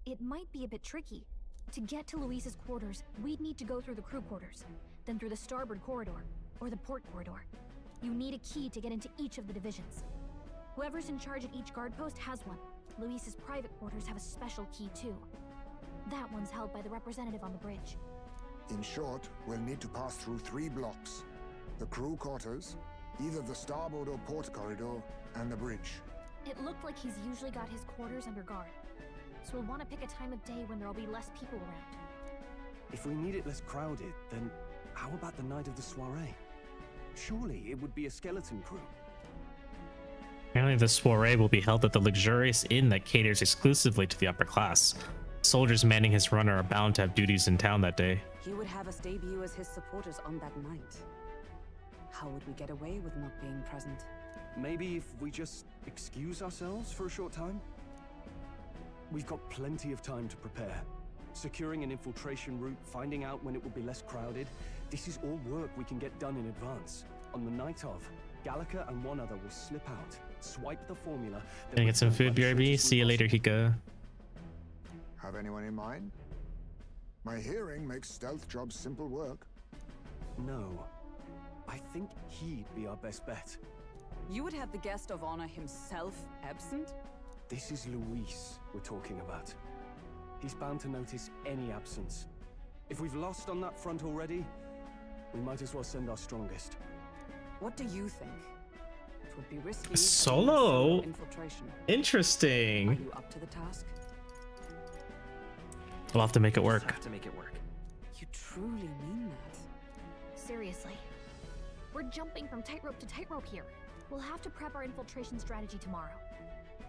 it might be a bit tricky. To get to Luis's quarters, we'd need to go through the crew quarters, then through the starboard corridor, or the port corridor. You need a key to get into each of the divisions. Whoever's in charge at each guard post has one. Luis's private quarters have a special key too. That one's held by the representative on the bridge. In short, we'll need to pass through 3 blocks. The crew quarters, either the starboard or port corridor, and the bridge. It looked like he's usually got his quarters under guard. So we'll want to pick a time of day when there'll be less people around. If we need it less crowded, then how about the night of the soiree? Surely it would be a skeleton crew. Apparently the soiree will be held at the luxurious inn that caters exclusively to the upper class. Soldiers manning his runner are bound to have duties in town that day. He would have us debut as his supporters on that night. How would we get away with not being present? Maybe if we just excuse ourselves for a short time? We've got plenty of time to prepare. Securing an infiltration route, finding out when it will be less crowded. This is all work we can get done in advance. On the night of, Gallica and one other will slip out, swipe the formula. Gonna get some food, BRB. See you later, Hika. Have anyone in mind? My hearing makes stealth jobs simple work. No. I think he'd be our best bet. You would have the guest of honor himself absent? This is Luis we're talking about. He's bound to notice any absence. If we've lost on that front already, we might as well send our strongest. What do you think? It would be risky. Solo infiltration. Interesting. Are you up to the task? We'll have to make it work. You truly mean that? Seriously. We're jumping from tightrope to tightrope here. We'll have to prep our infiltration strategy tomorrow.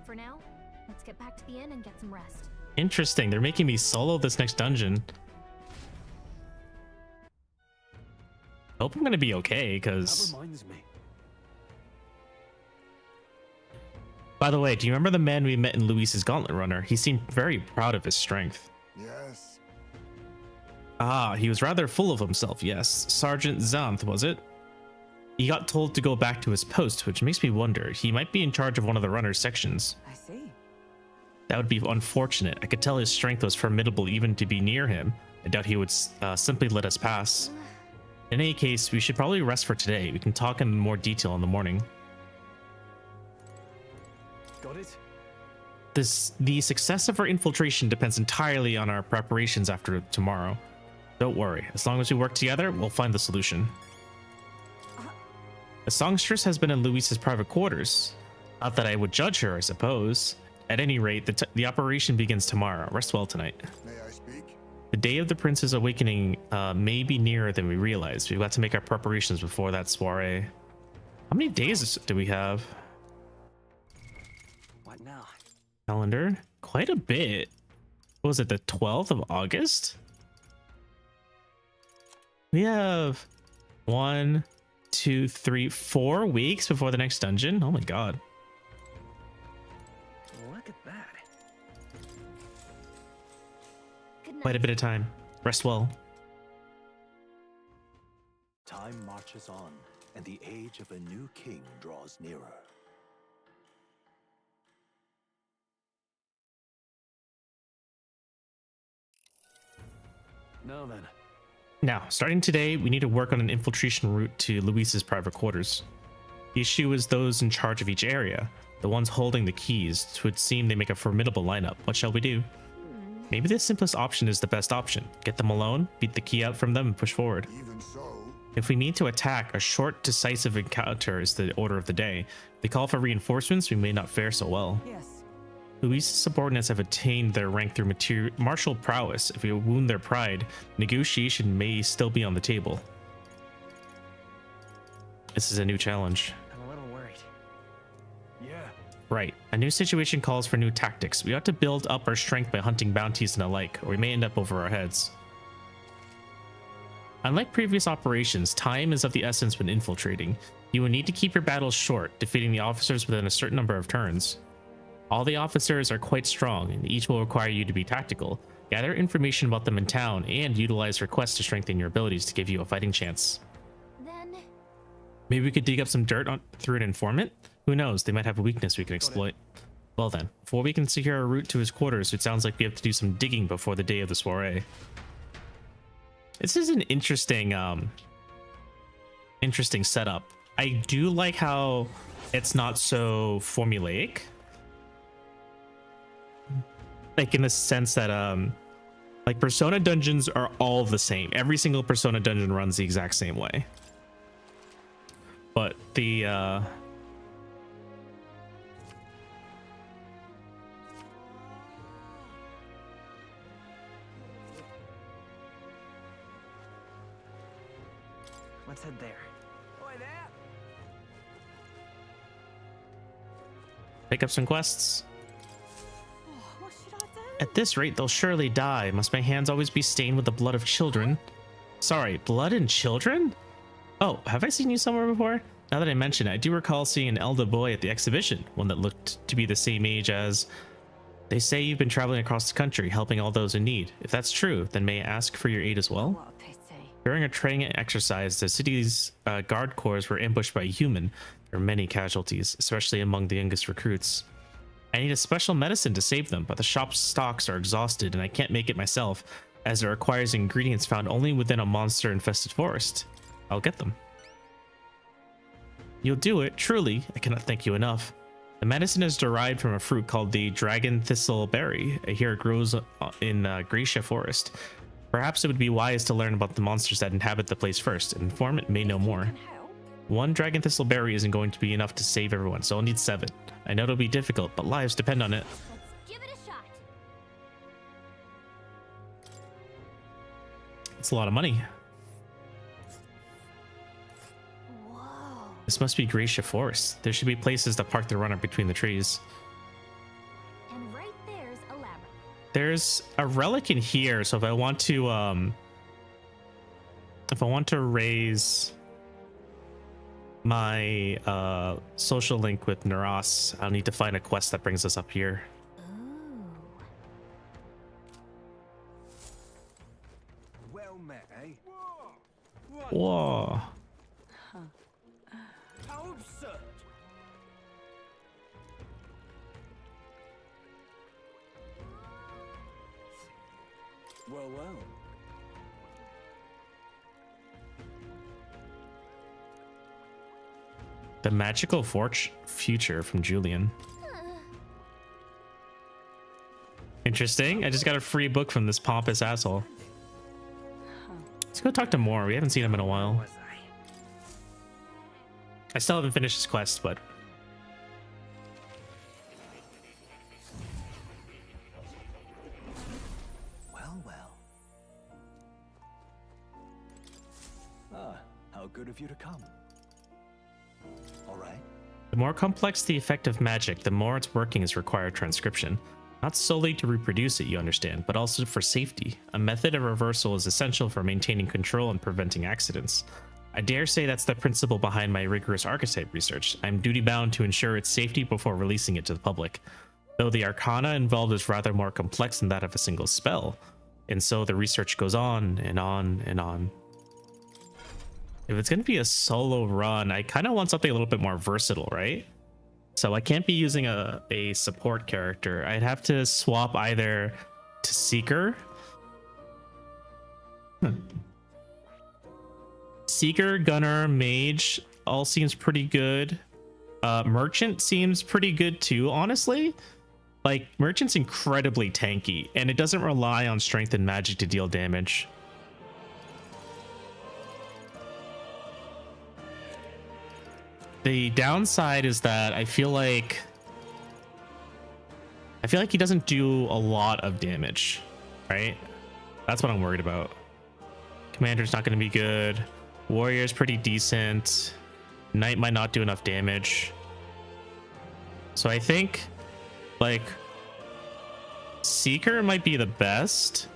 For now, let's get back to the inn and get some rest. Interesting. They're making me solo this next dungeon. Hope I'm gonna be okay, because... That reminds me. By the way, do you remember the man we met in Luis's Gauntlet Runner? He seemed very proud of his strength. Yes. Ah, he was rather full of himself, yes. Sergeant Xanth, was it? He got told to go back to his post, which makes me wonder. He might be in charge of one of the runner's sections. I see. That would be unfortunate. I could tell his strength was formidable even to be near him. I doubt he would simply let us pass. In any case, we should probably rest for today. We can talk in more detail in the morning. Got it? The success of our infiltration depends entirely on our preparations after tomorrow. Don't worry. As long as we work together, we'll find the solution. The songstress has been in Luis's private quarters. Not that I would judge her, I suppose. At any rate, the operation begins tomorrow. Rest well tonight. May I speak? The day of the prince's awakening may be nearer than we realize. We've got to make our preparations before that soiree. How many days do we have? What now? Calendar? Quite a bit. What was it, the 12th of August? We have 1, 2, 3, 4 weeks before the next dungeon. Oh my god. Look at that. Quite a bit of time. Rest well. Time marches on, and the age of a new king draws nearer. Now then. Now, starting today, we need to work on an infiltration route to Luis's private quarters. The issue is those in charge of each area, the ones holding the keys. It would seem they make a formidable lineup. What shall we do? Maybe the simplest option is the best option. Get them alone, beat the key out from them, and push forward. Even so, If we need to attack, a short, decisive encounter is the order of the day. If we call for reinforcements, we may not fare so well. Yes. Luis's subordinates have attained their rank through martial prowess. If we wound their pride, negotiation may still be on the table. This is a new challenge. I'm a little worried. Yeah. Right. A new situation calls for new tactics. We ought to build up our strength by hunting bounties and the like, or we may end up over our heads. Unlike previous operations, time is of the essence when infiltrating. You will need to keep your battles short, defeating the officers within a certain number of turns. All the officers are quite strong, and each will require you to be tactical. Gather information about them in town, and utilize requests to strengthen your abilities to give you a fighting chance. Then, Maybe we could dig up some dirt through an informant? Who knows, they might have a weakness we can exploit. Well then, before we can secure a route to his quarters, it sounds like we have to do some digging before the day of the soiree. This is an interesting setup. I do like how it's not so formulaic. Like in the sense that like Persona dungeons are all the same. Every single Persona dungeon runs the exact same way. But the Let's head there. Pick up some quests. What should I do? At this rate, they'll surely die. Must my hands always be stained with the blood of children? Sorry, blood and children? Oh, have I seen you somewhere before? Now that I mention it, I do recall seeing an elder boy at the exhibition, one that looked to be the same age as... They say you've been traveling across the country, helping all those in need. If that's true, then may I ask for your aid as well? What a pity. During a training exercise, the city's guard corps were ambushed by a human. There are many casualties, especially among the youngest recruits. I need a special medicine to save them, but the shop's stocks are exhausted and I can't make it myself, as it requires ingredients found only within a monster-infested forest. I'll get them. You'll do it, truly. I cannot thank you enough. The medicine is derived from a fruit called the dragon thistle berry. I hear it grows in Gracia Forest. Perhaps it would be wise to learn about the monsters that inhabit the place first. An informant may know more. One dragon thistle berry isn't going to be enough to save everyone, so I'll need 7. I know it'll be difficult, but lives depend on it. Let's give it a shot. It's a lot of money. This must be Gracia Forest. There should be places to park the runner between the trees. And right there's a labyrinth. There's a relic in here, so if I want to raise my social link with Naras, I'll need to find a quest that brings us up here. Well met, eh? Whoa. How absurd! Well, well. The magical future from Julian. Interesting. I just got a free book from this pompous asshole. Let's go talk to Moore. We haven't seen him in a while. I still haven't finished his quest, but... Well, well. Ah, how good of you to come. All right. The more complex the effect of magic, the more its workings require transcription. Not solely to reproduce it, you understand, but also for safety. A method of reversal is essential for maintaining control and preventing accidents. I dare say that's the principle behind my rigorous archetype research. I'm duty-bound to ensure its safety before releasing it to the public. Though the arcana involved is rather more complex than that of a single spell. And so the research goes on and on and on. If it's going to be a solo run, I kind of want something a little bit more versatile, right? So I can't be using a support character. I'd have to swap either to Seeker. Seeker, Gunner, Mage all seems pretty good. Merchant seems pretty good too, honestly. Like, Merchant's incredibly tanky, and it doesn't rely on strength and magic to deal damage. The downside is that I feel like he doesn't do a lot of damage, right? That's what I'm worried about. Commander's not going to be good. Warrior's pretty decent. Knight might not do enough damage. So I think, like, Seeker might be the best.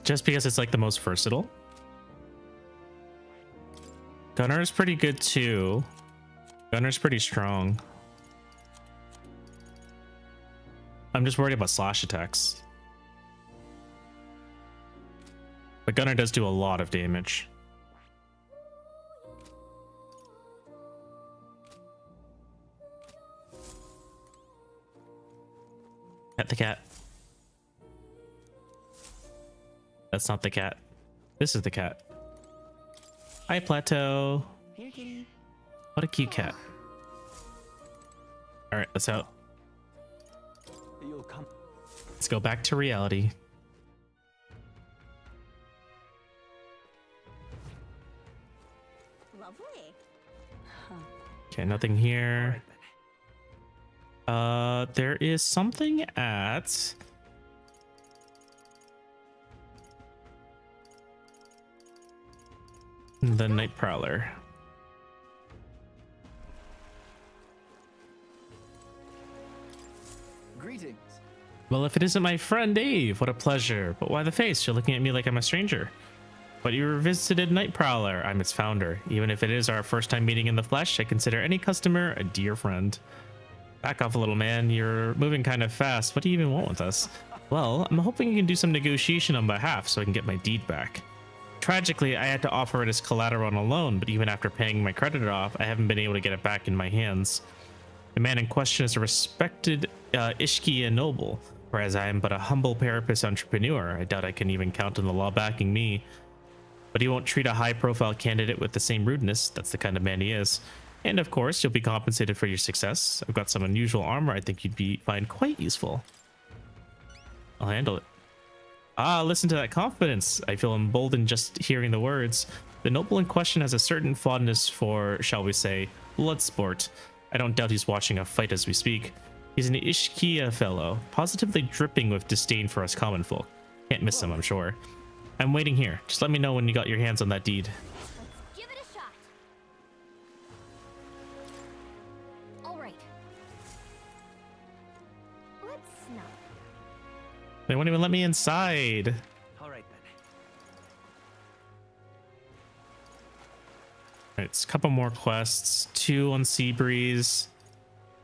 Just because it's like the most versatile. Gunner's pretty good too. Gunner's pretty strong. I'm just worried about slash attacks. But Gunner does do a lot of damage. Pet the cat. That's not the cat. This is the cat. Hi, Plateau. Here, kitty. What a cute cat. All right, let's out. You'll come. Let's go back to reality. Lovely. Okay, nothing here. There is something at the Night Prowler. Greetings. Well, if it isn't my friend Dave, what a pleasure. But why the face? You're looking at me like I'm a stranger. But you visited Night Prowler. I'm its founder. Even if it is our first time meeting in the flesh, I consider any customer a dear friend. Back off a little, man. You're moving kind of fast. What do you even want with us? Well, I'm hoping you can do some negotiation on behalf so I can get my deed back. Tragically, I had to offer it as collateral on a loan, but even after paying my creditor off, I haven't been able to get it back in my hands. The man in question is a respected Ishkia noble, whereas I am but a humble parapet entrepreneur. I doubt I can even count on the law backing me. But he won't treat a high-profile candidate with the same rudeness. That's the kind of man he is. And of course, you'll be compensated for your success. I've got some unusual armor I think you'd find quite useful. I'll handle it. Ah, listen to that confidence. I feel emboldened just hearing the words. The noble in question has a certain fondness for, shall we say, blood sport. I don't doubt he's watching a fight as we speak. He's an Ishkia fellow, positively dripping with disdain for us common folk. Can't miss him, I'm sure. I'm waiting here. Just let me know when you got your hands on that deed. Let's give it a shot. All right. Let's snuff. They won't even let me inside. All right then. Right, it's a couple more quests. 2 on Seabreeze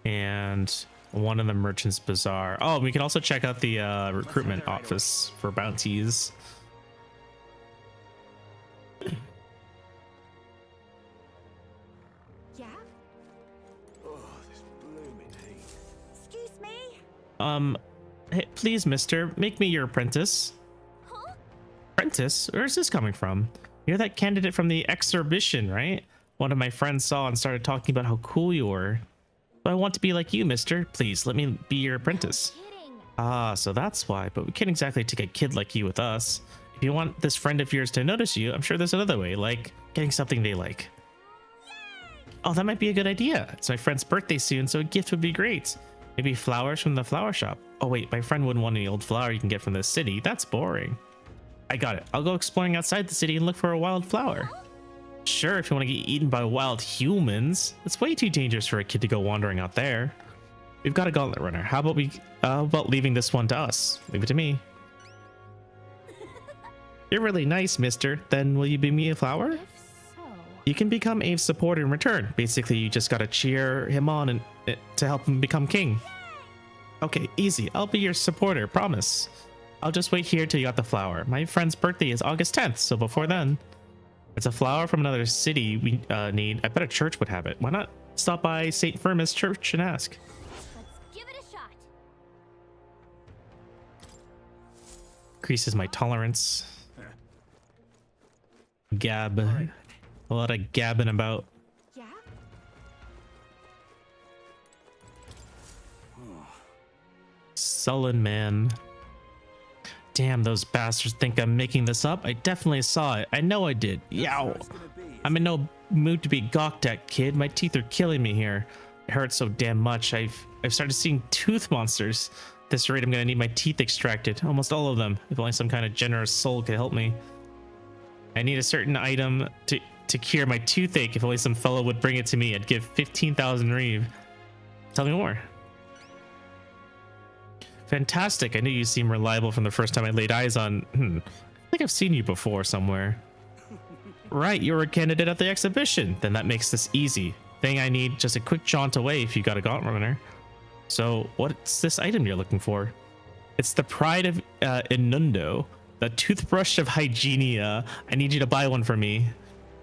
and 1 in the Merchant's Bazaar. Oh, we can also check out the recruitment office for bounties. Yeah? Oh, this blooming heat. Excuse me? Hey, please, mister, make me your apprentice. Huh? Apprentice? Where's this coming from? You're that candidate from the exhibition, right? One of my friends saw and started talking about how cool you were. But I want to be like you, mister. Please, let me be your apprentice. Ah, so that's why. But we can't exactly take a kid like you with us. If you want this friend of yours to notice you, I'm sure there's another way, like getting something they like. Oh, that might be a good idea. It's my friend's birthday soon, so a gift would be great. Maybe flowers from the flower shop. Oh wait, my friend wouldn't want any old flower you can get from the city. That's boring. I got it. I'll go exploring outside the city and look for a wild flower. Sure, if you want to get eaten by wild humans. It's way too dangerous for a kid to go wandering out there. We've got a gauntlet runner. How about leaving this one to us? Leave it to me. You're really nice, mister. Then will you be me a flower? You can become Ave's supporter in return. Basically, you just gotta cheer him on and to help him become king. Okay, easy. I'll be your supporter, promise. I'll just wait here till you got the flower. My friend's birthday is August 10th, so before then. It's a flower from another city we need. I bet a church would have it. Why not stop by St. Firmus Church and ask? Let's give it a shot. Increases my tolerance. Gab. A lot of gabbing about. Yeah? Sullen man. Damn, those bastards think I'm making this up. I definitely saw it. I know I did. Yow. I'm in no mood to be gawked at, kid. My teeth are killing me here. It hurts so damn much. I've started seeing tooth monsters. At this rate, I'm gonna need my teeth extracted. Almost all of them. If only some kind of generous soul could help me. I need a certain item to cure my toothache. If only some fellow would bring it to me, I'd give 15,000 reeve. Tell me more. Fantastic. I knew you seemed reliable from the first time I laid eyes on... I think I've seen you before somewhere. Right, you were a candidate at the exhibition. Then that makes this easy. Thing I need, just a quick jaunt away if you got a gauntlet runner. So, what's this item you're looking for? It's the pride of Inundo. The toothbrush of Hygienia. I need you to buy one for me.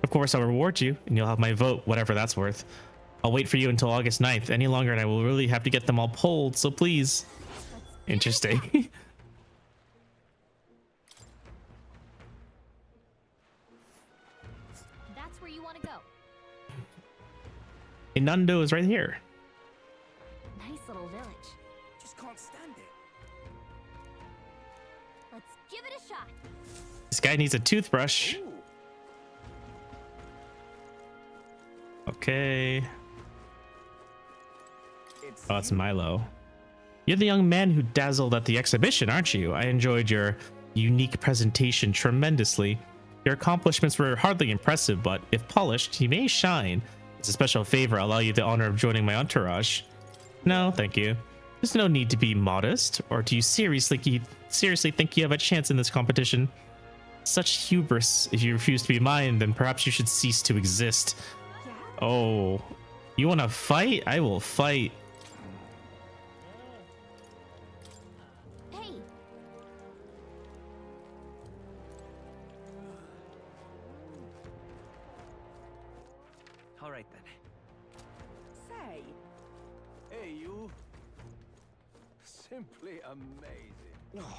Of course, I'll reward you, and you'll have my vote, whatever that's worth. I'll wait for you until August 9th. Any longer, and I will really have to get them all pulled, so please. Interesting. That's where you want to go. Inundo is right here. Nice little village. Just can't stand it. Let's give it a shot. This guy needs a toothbrush. Ooh. Okay. Oh, it's Milo. You're the young man who dazzled at the exhibition, aren't you? I enjoyed your unique presentation tremendously. Your accomplishments were hardly impressive, but if polished, you may shine. It's a special favor. I'll allow you the honor of joining my entourage. No, thank you. There's no need to be modest, or do you seriously think you have a chance in this competition? Such hubris. If you refuse to be mine, then perhaps you should cease to exist. Oh, you want to fight? I will fight. Hey. All right then. Say. Hey, you. Simply amazing. Oh,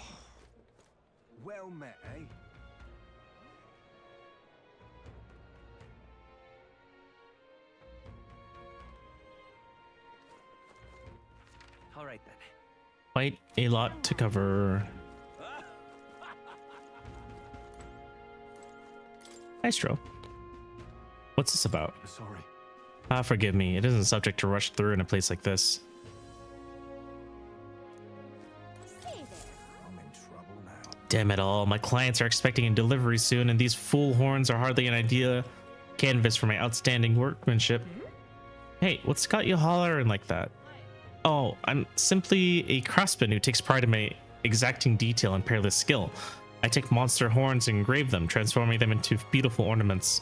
well met, eh? All right then. Quite a lot to cover. Maestro. What's this about? Sorry. Forgive me. It isn't subject to rush through in a place like this. I'm in trouble now. Damn it all. My clients are expecting a delivery soon, and these fool horns are hardly an idea canvas for my outstanding workmanship. Hey, what's got you hollering like that? Oh, I'm simply a craftsman who takes pride in my exacting detail and peerless skill. I take monster horns and engrave them, transforming them into beautiful ornaments.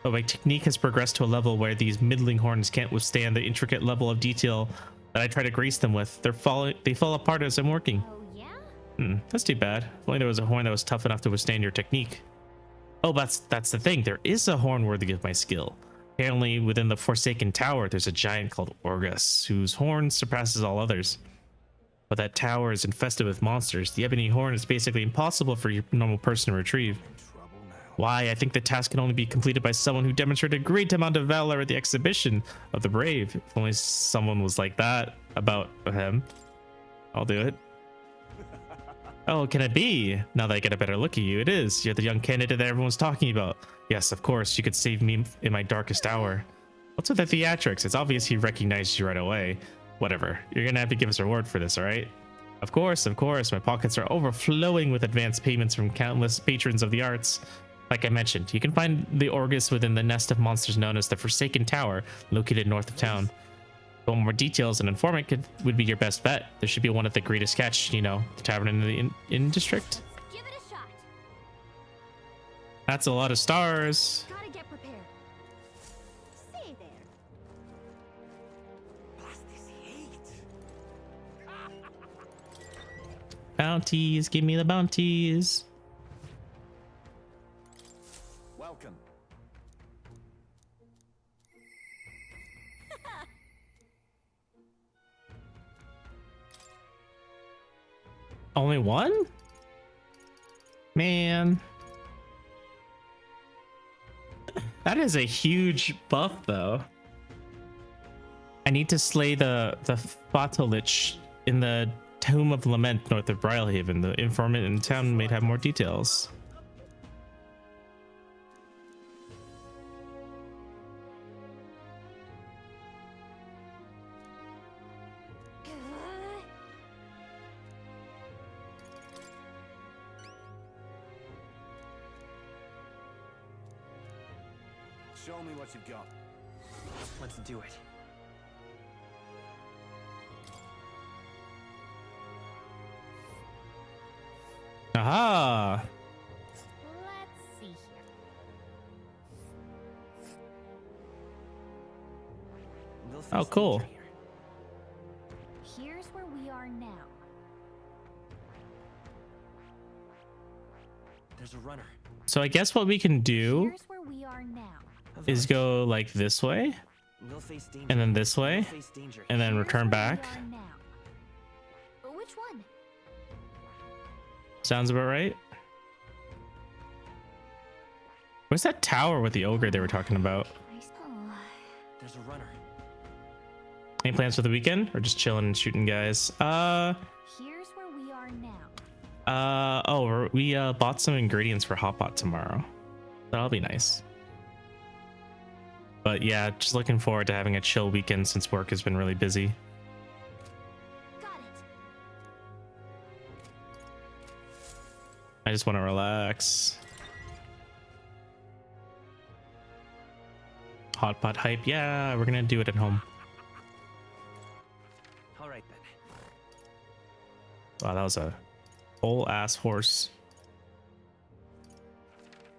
But my technique has progressed to a level where these middling horns can't withstand the intricate level of detail that I try to grace them with. They fall apart as I'm working. Oh, yeah? That's too bad. If only there was a horn that was tough enough to withstand your technique. Oh, that's the thing. There is a horn worthy of my skill. Apparently, within the Forsaken Tower, there's a giant called Orgus, whose horn surpasses all others. But that tower is infested with monsters. The ebony horn is basically impossible for your normal person to retrieve. Why, I think the task can only be completed by someone who demonstrated a great amount of valor at the exhibition of the brave. If only someone was like that about him. I'll do it. Oh, can it be? Now that I get a better look at you, it is. You're the young candidate that everyone's talking about. Yes, of course, you could save me in my darkest hour. What's with the theatrics? It's obvious he recognized you right away. Whatever. You're gonna have to give us a reward for this, alright? Of course, of course. My pockets are overflowing with advance payments from countless patrons of the arts. Like I mentioned, you can find the Orgus within the nest of monsters known as the Forsaken Tower, located north of town. If you want more details, an informant would be your best bet. There should be one at the Greatest Catch, you know, the tavern in the Inn District. Give it a shot. That's a lot of stars. Gotta get prepared. Stay there. Blast this heat. Bounties, give me the bounties. Welcome. Only one? Man. That is a huge buff, though. I need to slay the Fatalich in the Tomb of Lament north of Brylehaven. The informant in town may have more details. Show me what you've got. Let's do it. Aha! Let's see here. Oh, cool. Here's where we are now. There's a runner. So I guess what we can do Here's where we are now. is go like this way, We'll face danger. and then this way, We'll face danger. and then Here's return where we back. are now. Which one? Sounds about right. Where's that tower with the ogre they were talking about? There's a runner. Any plans for the weekend, or just chilling and shooting guys? Here's where we are now. We bought some ingredients for hot pot tomorrow. That'll be nice. But yeah, just looking forward to having a chill weekend since work has been really busy. I just want to relax. Hot pot hype. Yeah, we're gonna do it at home. All right then. Wow, that was a whole ass horse.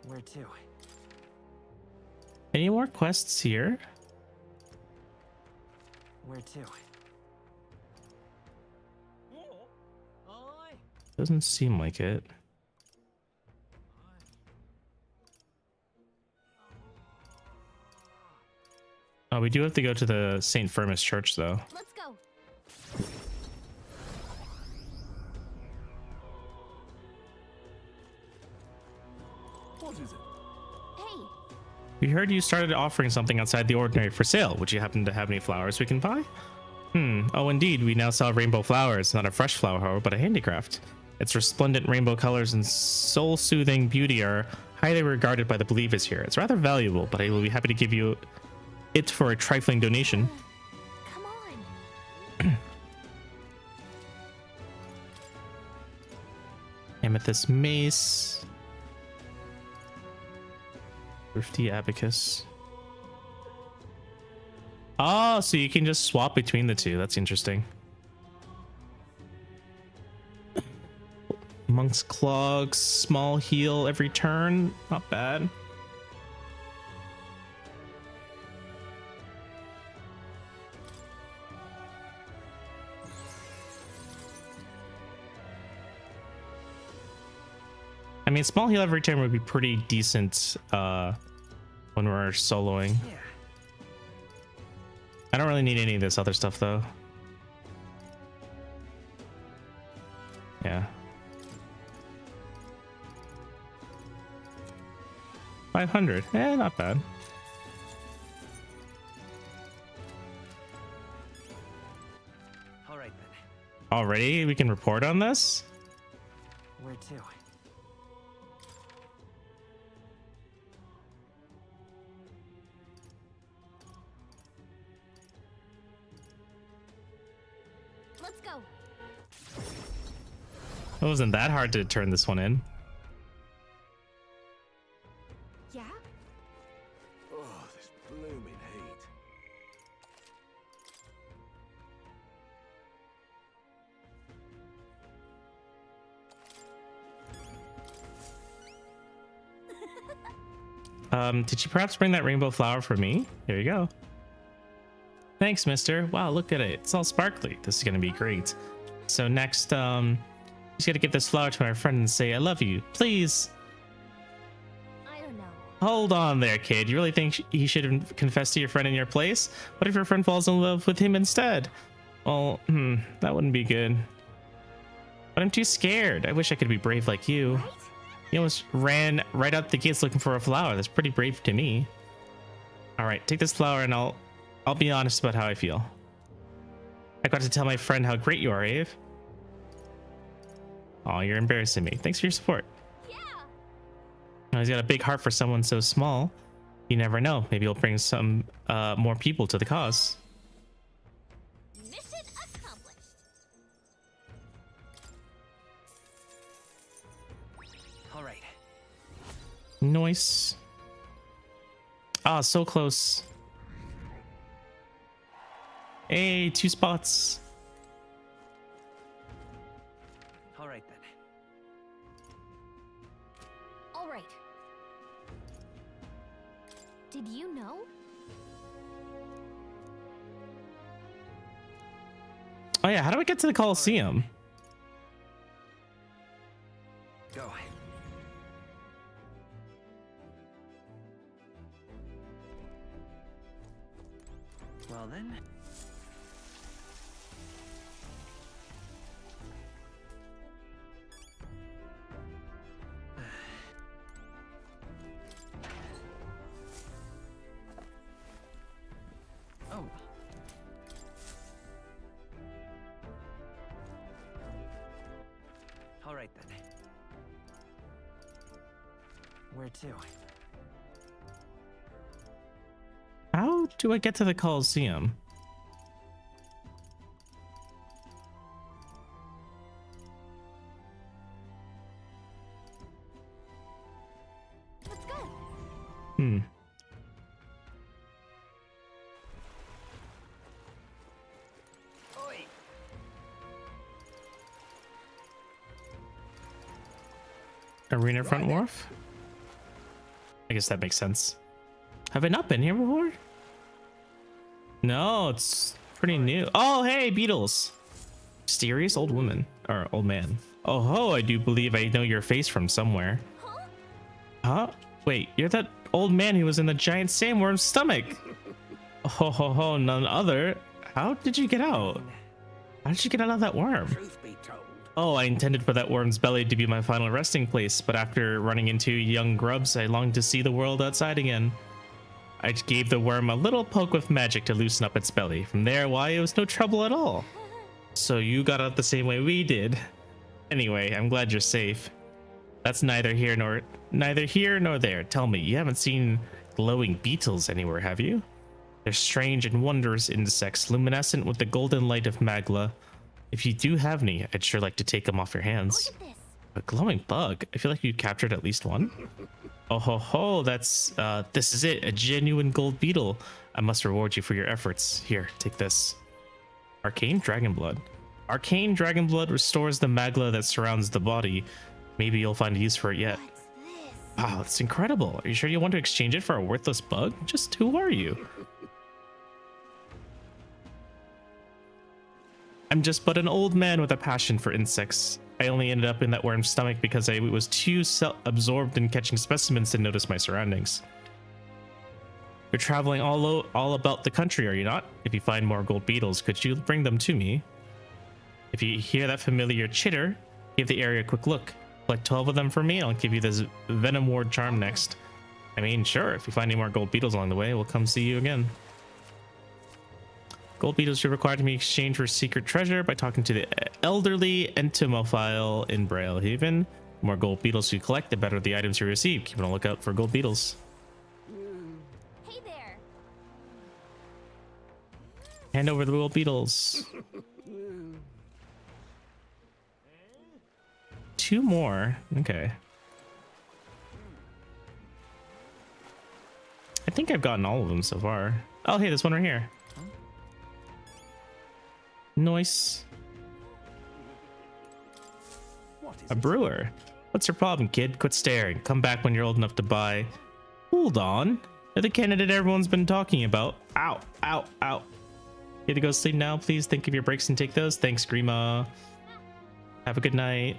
Where to? Any more quests here? Where to? Doesn't seem like it. Oh, we do have to go to the St. Firmus Church, though. Let's go. What is it? Hey, We heard you started offering something outside the ordinary for sale. Would you happen to have any flowers we can buy? Oh, indeed. We now sell rainbow flowers. Not a fresh flower, however, but a handicraft. Its resplendent rainbow colors and soul-soothing beauty are highly regarded by the believers here. It's rather valuable, but I will be happy to give you it for a trifling donation. come on. Amethyst mace. Thrifty abacus. Oh, so you can just swap between the two. That's interesting. Monk's clogs, small heal every turn. Not bad. I mean, small heal every turn would be pretty decent when we're soloing. I don't really need any of this other stuff, though. Yeah. 500. Not bad. All right then. Already? We can report on this? Where to? Let's go. It wasn't that hard to turn this one in. Yeah? Oh, this blooming heat. Did you perhaps bring that rainbow flower for me? Here you go. Thanks, mister. Wow, look at it. It's all sparkly. This is gonna be great. So next, just gotta give this flower to my friend and say I love you. Please. I don't know. Hold on there, kid. You really think he should confess to your friend in your place? What if your friend falls in love with him instead? Well, that wouldn't be good. But I'm too scared. I wish I could be brave like you. Right? He almost ran right out the gates looking for a flower. That's pretty brave to me. All right, take this flower and I'll be honest about how I feel. I got to tell my friend how great you are, Ave. Oh, you're embarrassing me. Thanks for your support. Yeah. Oh, he's got a big heart for someone so small. You never know. Maybe he'll bring some more people to the cause. Mission accomplished. All right. Nice. Ah, so close. Hey, 2 spots. All right then. All right. Did you know? Oh yeah, how do I get to the Coliseum? Go. Well then. Oh. All right then. Where to? do I get to the Coliseum? Let's go. Hmm. Arena Front Wharf? I guess that makes sense. Have I not been here before? No, it's pretty new. Oh, hey, Beatles. Mysterious old woman. Or old man. Oh ho, I do believe I know your face from somewhere. Huh? Wait, you're that old man who was in the giant sandworm's stomach. Oh ho ho, none other. How did you get out? How did you get out of that worm? Oh, I intended for that worm's belly to be my final resting place, but after running into young grubs, I longed to see the world outside again. I gave the worm a little poke with magic to loosen up its belly. From there, why, it was no trouble at all. So you got out the same way we did. Anyway, I'm glad you're safe. That's neither here nor there. Tell me, you haven't seen glowing beetles anywhere, have you? They're strange and wondrous insects, luminescent with the golden light of Magla. If you do have any, I'd sure like to take them off your hands. A glowing bug? I feel like you captured at least one. Oh ho ho, that's this is it, a genuine gold beetle. I must reward you for your efforts. Here, take this. Arcane Dragon Blood. Arcane Dragon Blood restores the magla that surrounds the body. Maybe you'll find a use for it yet. Wow, that's incredible. Are you sure you want to exchange it for a worthless bug? Just who are you? I'm just but an old man with a passion for insects. I only ended up in that worm's stomach because I was too absorbed in catching specimens to notice my surroundings. You're traveling all about the country, are you not? If you find more gold beetles, could you bring them to me? If you hear that familiar chitter, give the area a quick look. Collect 12 of them for me, I'll give you this Venom Ward charm next. I mean, sure, if you find any more gold beetles along the way, we'll come see you again. Gold beetles are required to be exchanged for secret treasure by talking to the elderly entomophile in Braillehaven. The more gold beetles you collect, the better the items you receive. Keep on a lookout for gold beetles. Hey there. Hand over the gold beetles. 2 more. Okay. I think I've gotten all of them so far. Oh, hey, this one right here. Nice. A brewer. What's your problem, kid? Quit staring. Come back when you're old enough to buy. Hold on. You're the candidate everyone's been talking about. Ow, ow, ow. You to go sleep now, please. Think of your breaks and take those. Thanks, Grima. Have a good night.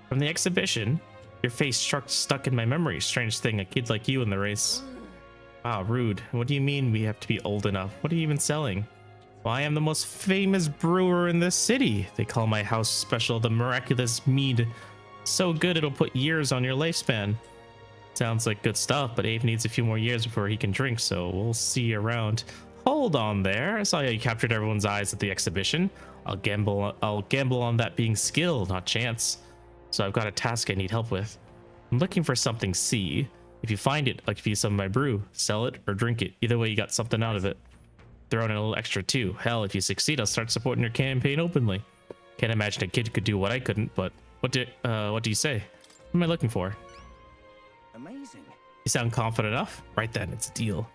From the exhibition, your face stuck in my memory. Strange thing, a kid like you in the race. Wow, rude. What do you mean we have to be old enough? What are you even selling? Well, I am the most famous brewer in this city. They call my house special the miraculous mead. So good it'll put years on your lifespan. Sounds like good stuff, but Abe needs a few more years before he can drink, so we'll see you around. Hold on there. I saw you captured everyone's eyes at the exhibition. I'll gamble on that being skill, not chance. So I've got a task I need help with. I'm looking for something C. If you find it, I'll give you some of my brew. Sell it or drink it. Either way, you got something out of it. Throw in a little extra too. Hell, if you succeed, I'll start supporting your campaign openly. Can't imagine a kid could do what I couldn't, but what do you say? What am I looking for? Amazing. You sound confident enough? Right then, it's a deal.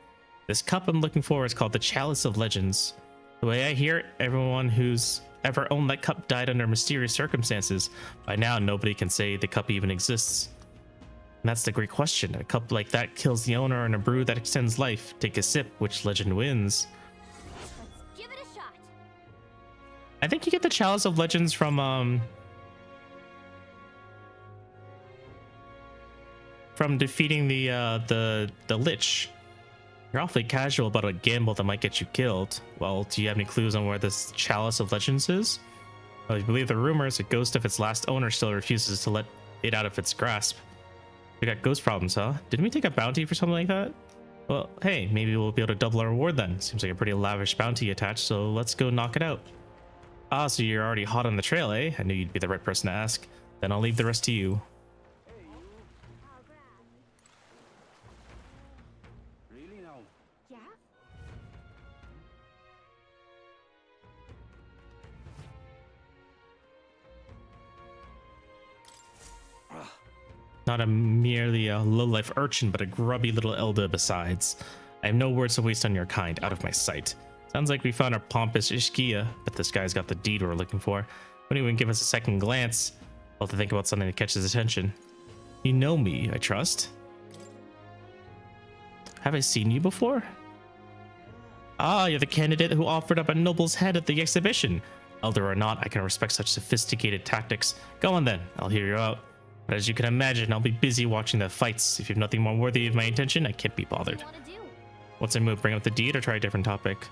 This cup I'm looking for is called the Chalice of Legends. The way I hear it, everyone who's ever owned that cup died under mysterious circumstances. By now, nobody can say the cup even exists. And that's the great question. A cup like that kills the owner, and a brew that extends life. Take a sip, which legend wins? Give it a shot. I think you get the Chalice of Legends from defeating the Lich. You're awfully casual about a gamble that might get you killed. Well, do you have any clues on where this Chalice of Legends is? Well, if you believe the rumors, a ghost of its last owner still refuses to let it out of its grasp. We got ghost problems, huh? Didn't we take a bounty for something like that? Well, hey, maybe we'll be able to double our reward then. Seems like a pretty lavish bounty attached, so let's go knock it out. Ah, so you're already hot on the trail, eh? I knew you'd be the right person to ask. Then I'll leave the rest to you. Really now? Yeah? Not a merely a low-life urchin, but a grubby little elder besides. I have no words to waste on your kind, out of my sight. Sounds like we found our pompous Ishkia, but this guy's got the deed we're looking for. Wouldn't even give us a second glance. I'll have to think about something to catch his attention. You know me, I trust. Have I seen you before? Ah, you're the candidate who offered up a noble's head at the exhibition. Elder or not, I can respect such sophisticated tactics. Go on then, I'll hear you out. But as you can imagine, I'll be busy watching the fights. If you have nothing more worthy of my attention, I can't be bothered. What's in move? Bring up the deed or try a different topic?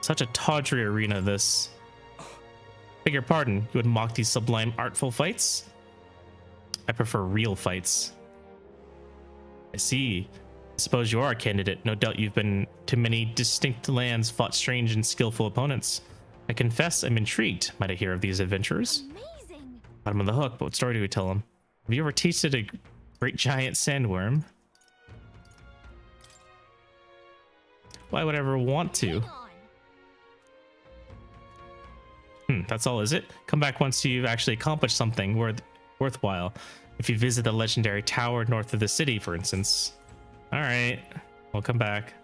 Such a tawdry arena, this. Beg your pardon, you would mock these sublime artful fights? I prefer real fights. I see. I suppose you are a candidate. No doubt you've been to many distinct lands, fought strange and skillful opponents. I confess I'm intrigued. Might I hear of these adventurers? Got him on the hook, but what story do we tell him? Have you ever tasted a great giant sandworm? Why would I ever want to? That's all, is it? Come back once you've actually accomplished something worthwhile. If you visit the legendary tower north of the city, for instance. Alright, we'll come back.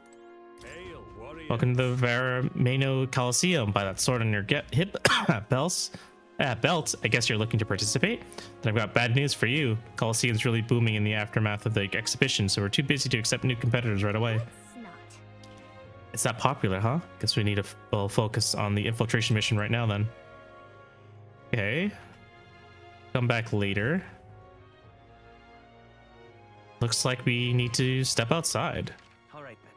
Welcome to the Veramano Coliseum. By that sword on your hip, belt. I guess you're looking to participate? Then I've got bad news for you. Coliseum's really booming in the aftermath of the exhibition, so we're too busy to accept new competitors right away. It's not popular, huh? Guess we need to focus on the infiltration mission right now then. Okay. Come back later. Looks like we need to step outside. All right, Ben.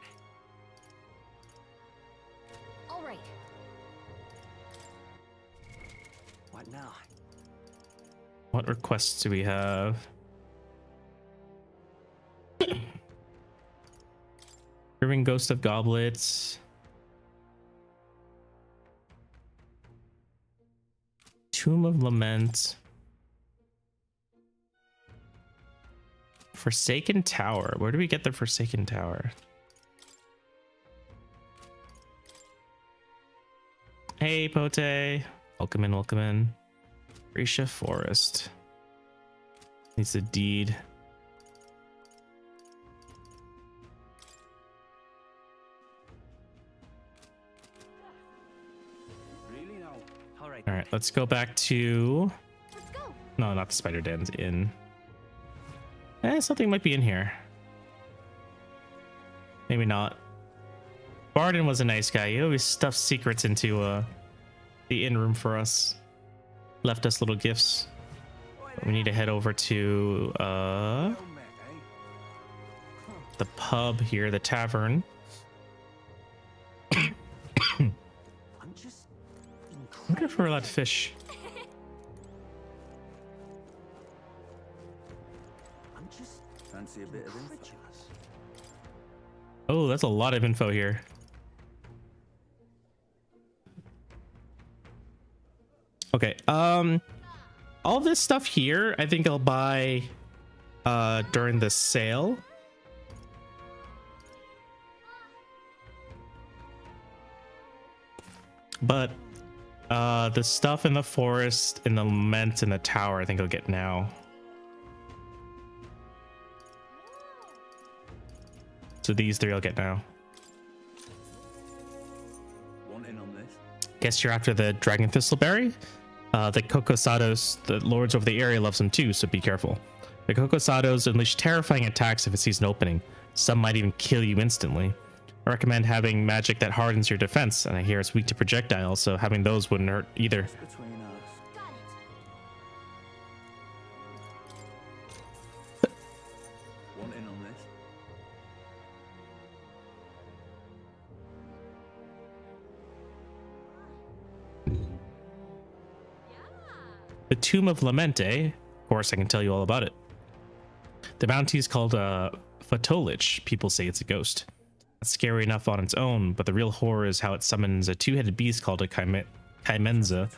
All right. What now? What requests do we have? Proving Ghost of Goblets. Tomb of Lament. Forsaken Tower. Where do we get the Forsaken Tower? Hey, Pote. Welcome in, welcome in. Risha Forest. Needs a deed. Really now? All right. All right, let's go back to... No, not the Spider Den's Inn. Something might be in here. Maybe not. Barden was a nice guy. He always stuffed secrets into the inn room for us. Left us little gifts. We need to head over to the pub here, the tavern. I wonder if we're allowed to fish. Fancy a bit of info? Oh, that's a lot of info here. Okay, all this stuff here, I think I'll buy during the sale. But the stuff in the forest, in the lament, in the tower, I think I'll get now. So these three I'll get now. One in on this. Guess you're after the Dragon Thistleberry? The Kokosados, the lords over the area, loves them too, so be careful. The Kokosados unleash terrifying attacks if it sees an opening. Some might even kill you instantly. I recommend having magic that hardens your defense, and I hear it's weak to projectiles, so having those wouldn't hurt either. Between us. One in on this. The Tomb of Lament, eh? Of course, I can tell you all about it. The bounty is called Fatolich. People say it's a ghost. That's scary enough on its own, but the real horror is how it summons a two-headed beast called a Kaimenza.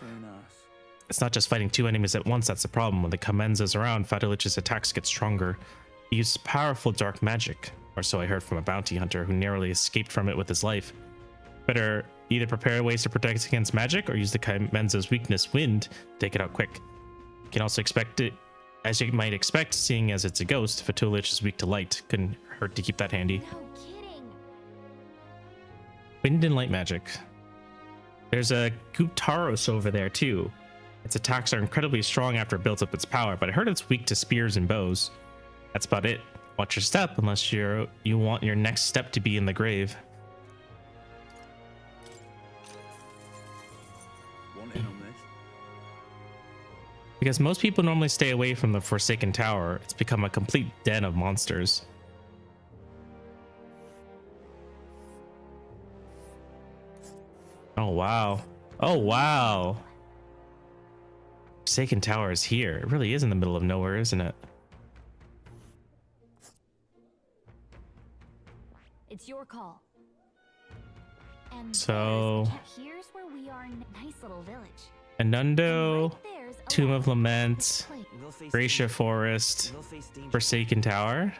It's not just fighting two enemies at once that's the problem. When the Kaimenza's around, Fatolich's attacks get stronger. He uses powerful dark magic. Or so I heard from a bounty hunter who narrowly escaped from it with his life. Better either prepare ways to protect against magic or use the Kaimenzo's weakness, wind, to take it out quick. You can also expect it, as you might expect, seeing as it's a ghost, Fatulich is weak to light. Couldn't hurt to keep that handy. No kidding. Wind and light magic. There's a Guptaros over there too. Its attacks are incredibly strong after it builds up its power, but I heard it's weak to spears and bows. That's about it. Watch your step unless you want your next step to be in the grave. Want in on this? Because most people normally stay away from the Forsaken Tower, it's become a complete den of monsters. Oh wow. Oh wow. Forsaken Tower is here. It really is in the middle of nowhere, isn't it? It's your call. And So here's where we are in a nice little village. Anundo, Tomb of Lament, Gracia Forest, Forsaken Tower.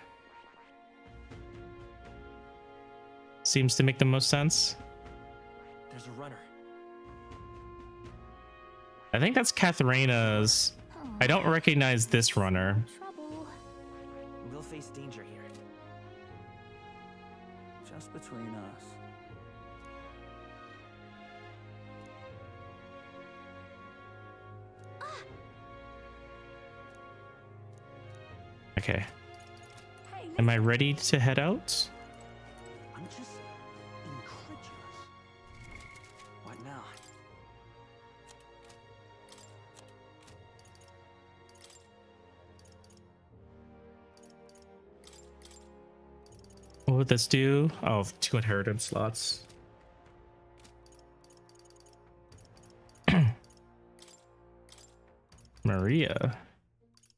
Seems to make the most sense. There's a runner. I think that's Katharina's. I don't recognize this runner. We'll face danger here. Just between us. Okay. Am I ready to head out? I'm just incredulous. What now? What would this do? Oh, 2 inheritance slots. Maria.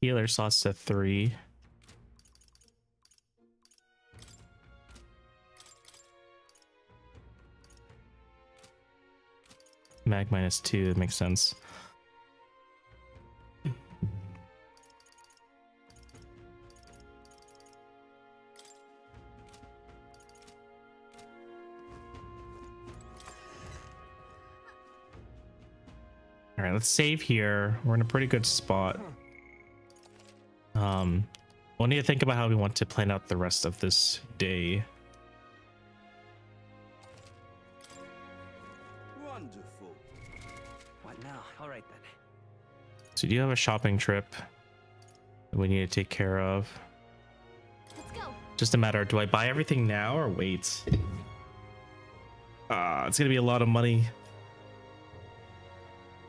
Healer slots to 3. Mag -2, that makes sense. All right, let's save here. We're in a pretty good spot. We'll need to think about how we want to plan out the rest of this day. Wonderful. What now? All right then. So do you have a shopping trip that we need to take care of? Let's go. Just a matter of, do I buy everything now or wait? It's gonna be a lot of money.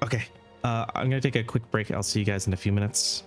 Okay, I'm gonna take a quick break. I'll see you guys in a few minutes.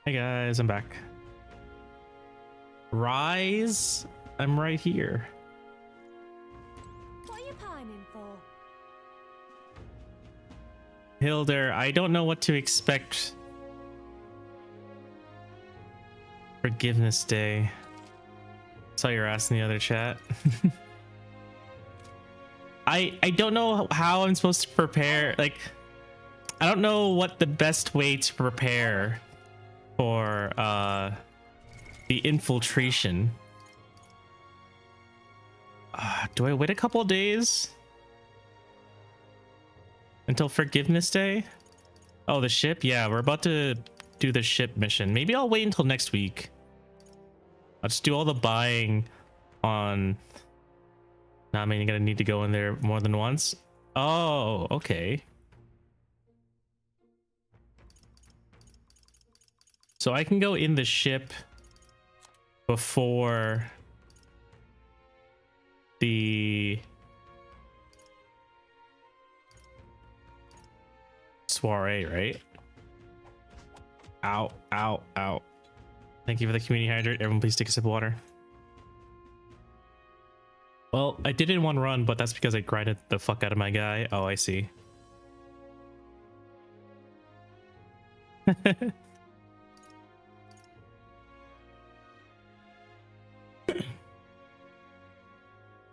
Hey guys, I'm back. Rise, I'm right here. What are you pining for? Hilder, I don't know what to expect. Forgiveness Day. Saw your ass in the other chat. I don't know how I'm supposed to prepare. Like, I don't know what the best way to prepare for the infiltration. Do I wait a couple days until Forgiveness Day? Oh, the ship? Yeah, we're about to do the ship mission. Maybe I'll wait until next week. I'll just do all the buying on... Nah, I mean, you're gonna need to go in there more than once. Oh, okay. So I can go in the ship before the soiree, right? Ow, ow, ow. Thank you for the community hydrate. Everyone please take a sip of water. Well, I did it in one run, but that's because I grinded the fuck out of my guy. Oh, I see.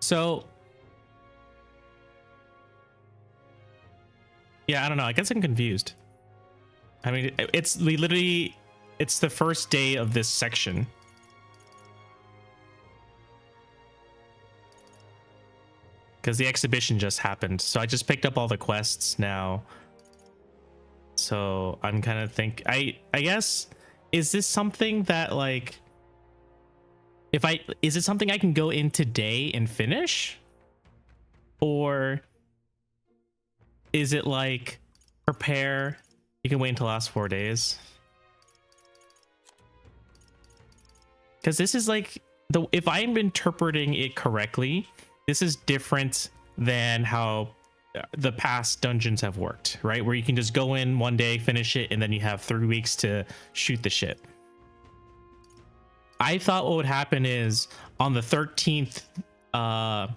So, yeah, I don't know. I guess I'm confused. I mean, it's literally, it's the first day of this section. Because the exhibition just happened. So I just picked up all the quests now. So I'm kind of I guess, is this something that like, is it something I can go in today and finish? Or is it like prepare? You can wait until the last 4 days. Because this is like, if I'm interpreting it correctly, this is different than how the past dungeons have worked, right? Where you can just go in one day, finish it, and then you have 3 weeks to shoot the shit. I thought what would happen is on the 13th, the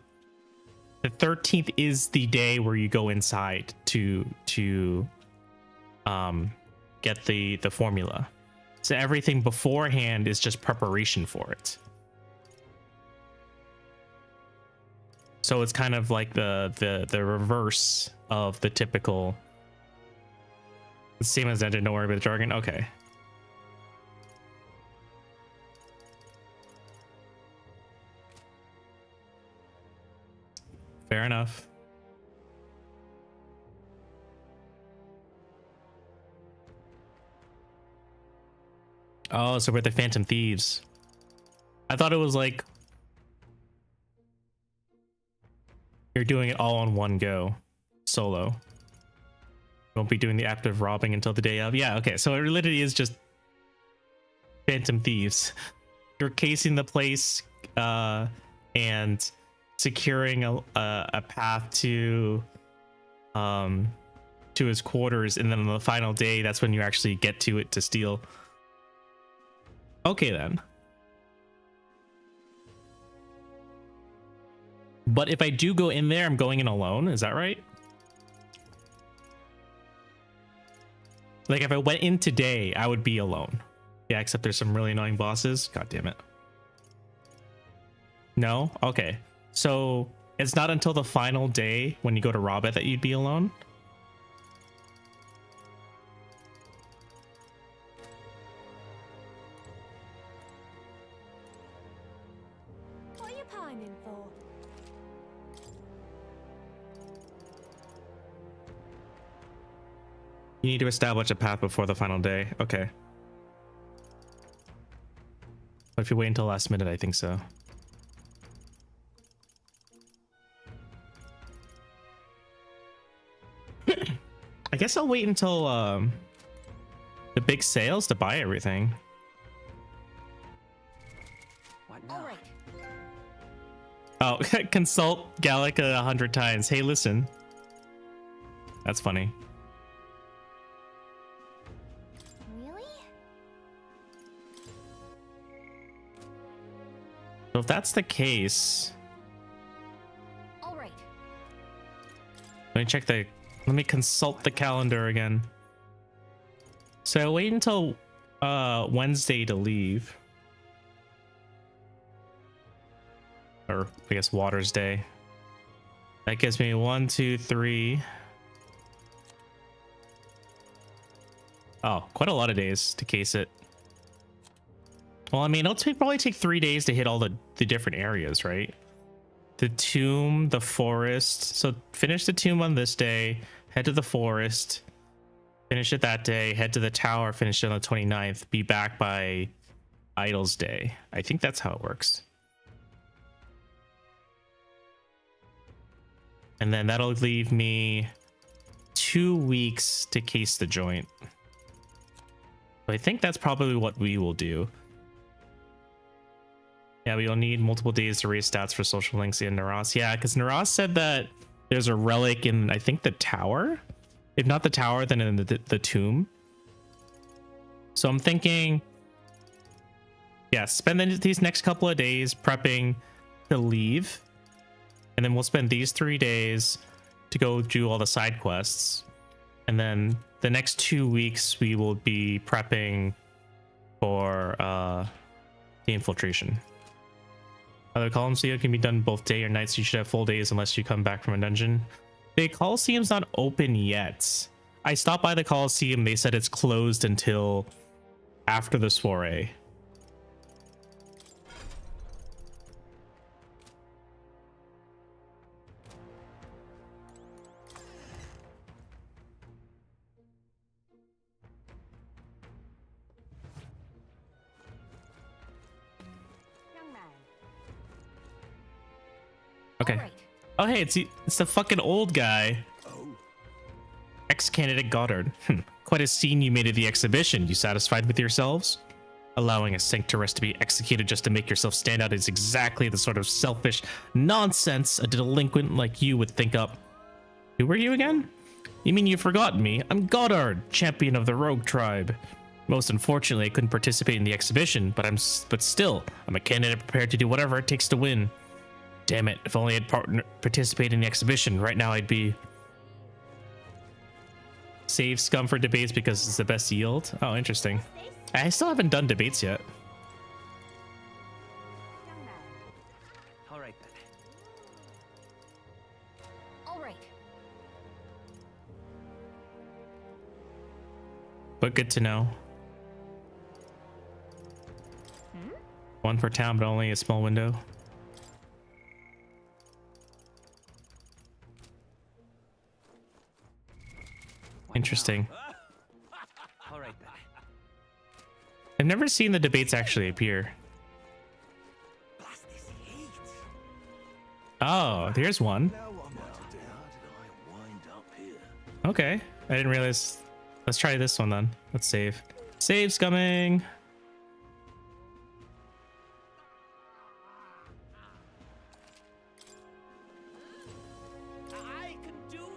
13th is the day where you go inside to get the formula. So everything beforehand is just preparation for it. So it's kind of like the reverse of the typical. The same as Engine, don't worry about the jargon. Okay. Fair enough. Oh, so we're the Phantom Thieves. I thought it was like you're doing it all on one go, solo. Won't be doing the active robbing until the day of. Yeah, okay. So it literally is just Phantom Thieves. You're casing the place and securing a path to his quarters, and then on the final day, that's when you actually get to it to steal. Okay then. But if I do go in there, I'm going in alone. Is that right? Like if I went in today, I would be alone. Yeah, except there's some really annoying bosses. God damn it. No? Okay. So it's not until the final day when you go to rob it that you'd be alone? What are you pining for? You need to establish a path before the final day. Okay. But if you wait until last minute, I think so. I guess I'll wait until the big sales to buy everything. All right. Oh, consult Gallica 100 times. Hey, listen. That's funny. Really? So if that's the case, All right. let me consult the calendar again. So I wait until Wednesday to leave. Or I guess Water's Day. That gives me 1, 2, 3. Oh, quite a lot of days to case it. Well, I mean, it'll probably take 3 days to hit all the different areas, right? The tomb, the forest. So finish the tomb on this day, head to the forest, finish it that day, head to the tower, finish it on the 29th, be back by Idol's Day. I think that's how it works. And then that'll leave me 2 weeks to case the joint. So I think that's probably what we will do. Yeah, we will need multiple days to raise stats for social links in Naras. Yeah, because Naras said that there's a relic in, I think, the tower. If not the tower, then in the tomb. So I'm thinking, yeah, spend these next couple of days prepping to leave. And then we'll spend these 3 days to go do all the side quests. And then the next 2 weeks, we will be prepping for the infiltration. The Colosseum can be done both day or night, so you should have full days unless you come back from a dungeon. The Colosseum's not open yet. I stopped by the Colosseum. They said it's closed until after the soiree. Okay. Oh, hey, it's the fucking old guy. Ex-candidate Goddard. Quite a scene you made at the exhibition. You satisfied with yourselves? Allowing a sanctoress to be executed just to make yourself stand out is exactly the sort of selfish nonsense a delinquent like you would think up. Who were you again? You mean you've forgotten me? I'm Goddard, champion of the rogue tribe. Most unfortunately, I couldn't participate in the exhibition, but still, I'm a candidate prepared to do whatever it takes to win. Damn it, if only I'd participated in the exhibition, right now I'd be Save scum for debates because it's the best yield. Oh, interesting. I still haven't done debates yet. All right then. All right. But good to know. One per town, but only a small window. Interesting. All right then. I've never seen the debates actually appear. Oh, there's one. Okay, I didn't realize. Let's try this one then. Let's save. Save's coming.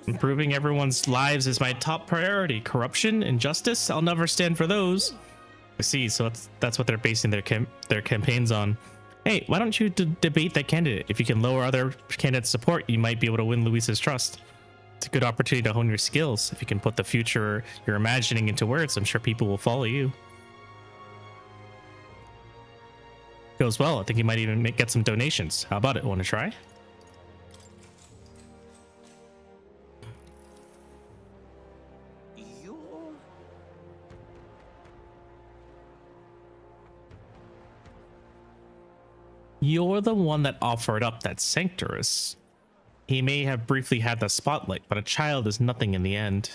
Improving everyone's lives is my top priority. Corruption, injustice, I'll never stand for those. I see, so that's what they're basing their campaigns on. Hey, why don't you debate that candidate? If you can lower other candidates' support, you might be able to win Luis's trust. It's a good opportunity to hone your skills. If you can put the future you're imagining into words, I'm sure people will follow you. Goes well. I think you might even get some donations. How about it? Want to try? You're the one that offered up that Sanctorus. He may have briefly had the spotlight, but a child is nothing in the end.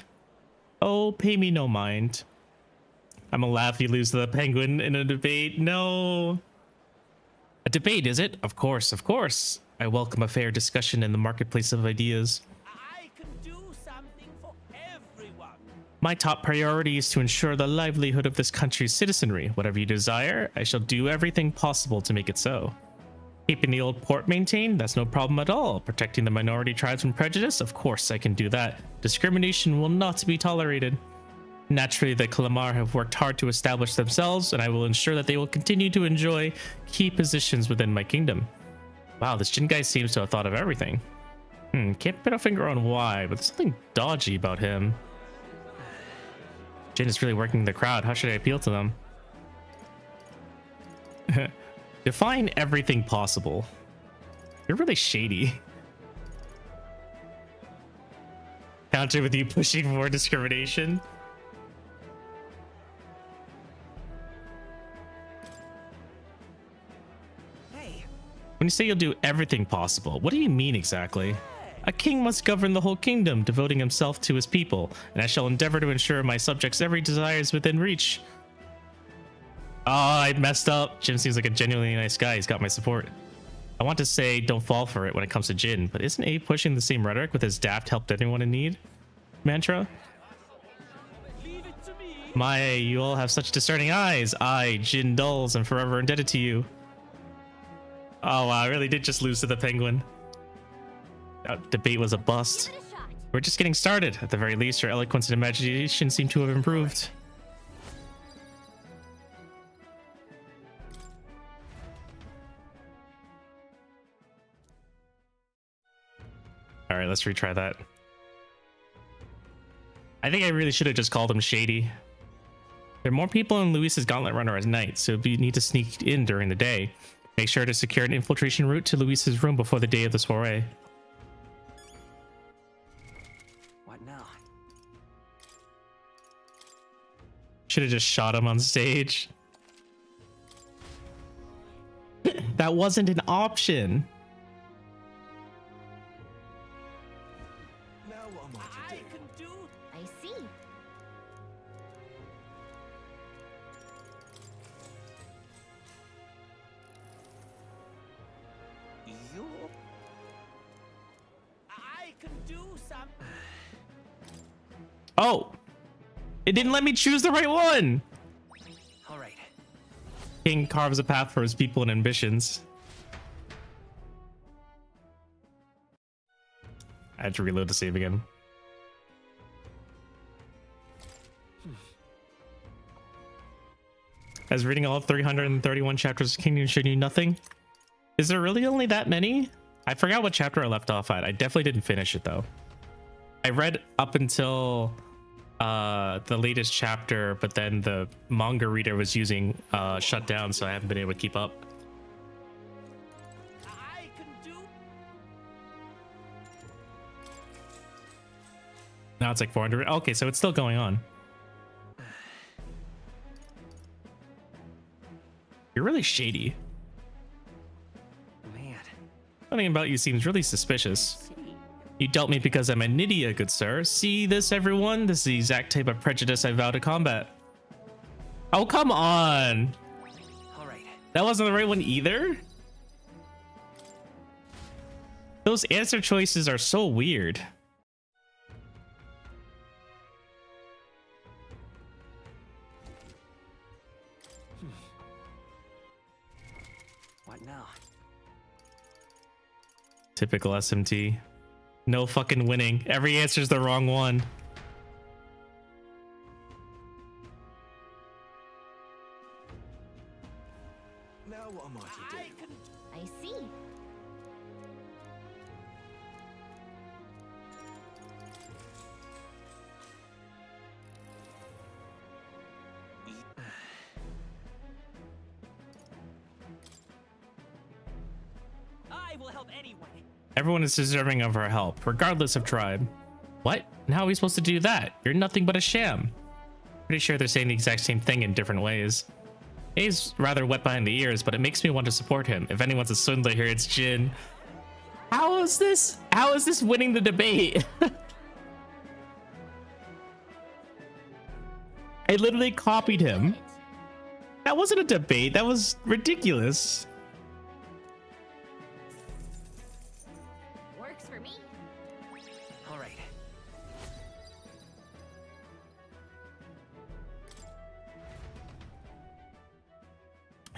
Oh, pay me no mind. I'm a laugh you lose to the penguin in a debate. No. A debate, is it? Of course, of course. I welcome a fair discussion in the marketplace of ideas. I can do something for everyone. My top priority is to ensure the livelihood of this country's citizenry. Whatever you desire, I shall do everything possible to make it so. Keeping the old port maintained, that's no problem at all. Protecting the minority tribes from prejudice, of course I can do that. Discrimination will not be tolerated. Naturally, the Calamar have worked hard to establish themselves, and I will ensure that they will continue to enjoy key positions within my kingdom. Wow, this Jin guy seems to have thought of everything. Can't put a finger on why, but there's something dodgy about him. Jin is really working the crowd. How should I appeal to them? Define everything possible. You're really shady. Counter with you pushing for discrimination. Hey. When you say you'll do everything possible, what do you mean exactly? A king must govern the whole kingdom, devoting himself to his people, and I shall endeavor to ensure my subjects' every desire is within reach. Oh, I messed up. Jin seems like a genuinely nice guy. He's got my support. I want to say don't fall for it when it comes to Jin, but isn't Abe pushing the same rhetoric with his daft helped anyone in need mantra? My, you all have such discerning eyes. I, Jin Dulls, am forever indebted to you. Oh wow, I really did just lose to the penguin. That debate was a bust. We're just getting started. At the very least, your eloquence and imagination seem to have improved. All right, let's retry that. I think I really should have just called him shady. There are more people in Luis's Gauntlet Runner at night, so if you need to sneak in during the day, make sure to secure an infiltration route to Luis's room before the day of the soiree. What now? Should have just shot him on stage. That wasn't an option. Now what am I to do? I see. I can do something. Oh, it didn't let me choose the right one. All right. King carves a path for his people and ambitions. I had to reload to save again. As reading all 331 chapters of Kingdom showed you nothing? Is there really only that many? I forgot what chapter I left off at. I definitely didn't finish it though. I read up until the latest chapter, but then the manga reader was using shut down, so I haven't been able to keep up. Now it's like 400. Okay, so it's still going on. You're really shady. Man. Something about you seems really suspicious. You dealt me because I'm a Nydia, good sir. See this, everyone? This is the exact type of prejudice I vow to combat. Oh, come on. All right. That wasn't the right one either? Those answer choices are so weird. What now? Typical SMT. No fucking winning. Every answer's the wrong one. Now what am I to do? I see. I will help anyway. Everyone is deserving of our help, regardless of tribe. What? And how are we supposed to do that? You're nothing but a sham. Pretty sure they're saying the exact same thing in different ways. He's rather wet behind the ears, but it makes me want to support him. If anyone's a swindler here, it's Jin. How is this winning the debate? I literally copied him. That wasn't a debate. That was ridiculous. Works for me. All right.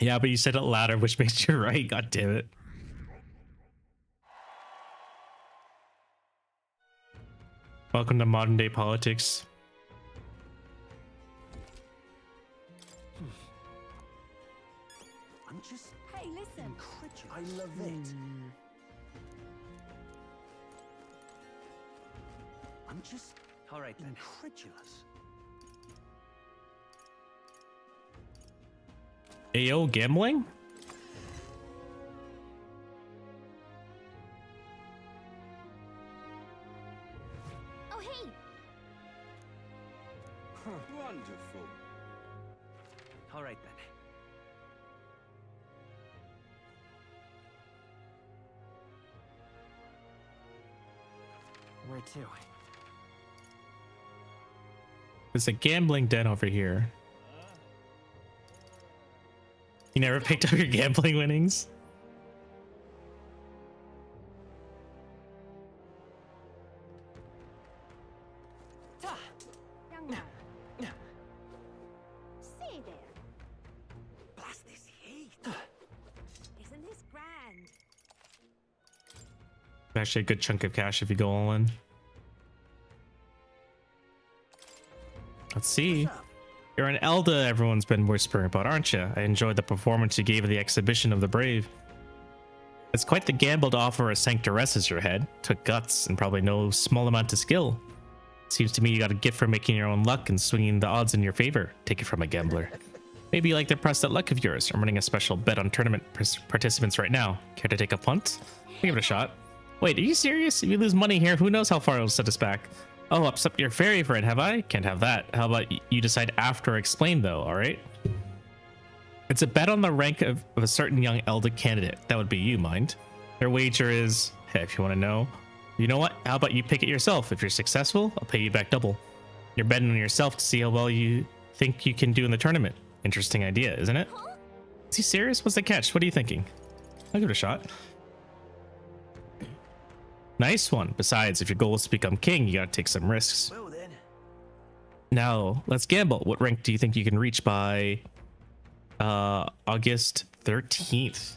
Yeah, but you said it louder, which makes you right. God damn it. Welcome to modern day politics. I'm just Hey, listen. incredulous. I love it. I'm just All right then. incredulous. AO gambling? Oh, hey. Wonderful. All right then. Where to? There's a gambling den over here. You never picked up your gambling winnings? Young man. See there. Blast this heat. Isn't this grand? Actually a good chunk of cash if you go all in. Let's see. You're an Elda everyone's been whispering about, aren't you? I enjoyed the performance you gave at the exhibition of the brave. It's quite the gamble to offer a sanctoress as your head. Took guts and probably no small amount of skill. Seems to me you got a gift for making your own luck and swinging the odds in your favor. Take it from a gambler. Maybe you like to press that luck of yours. I'm running a special bet on tournament participants right now. Care to take a punt? I'll give it a shot. Wait, are you serious? If you lose money here, who knows how far it'll set us back? Oh, upset your fairy friend, have I? Can't have that. How about you decide after I explain, though, all right? It's a bet on the rank of a certain young Elder candidate. That would be you, mind. Their wager is, hey, if you want to know. You know what? How about you pick it yourself? If you're successful, I'll pay you back double. You're betting on yourself to see how well you think you can do in the tournament. Interesting idea, isn't it? Is he serious? What's the catch? What are you thinking? I'll give it a shot. Nice one. Besides, if your goal is to become king, you gotta take some risks. Well then. Now, let's gamble. What rank do you think you can reach by August 13th?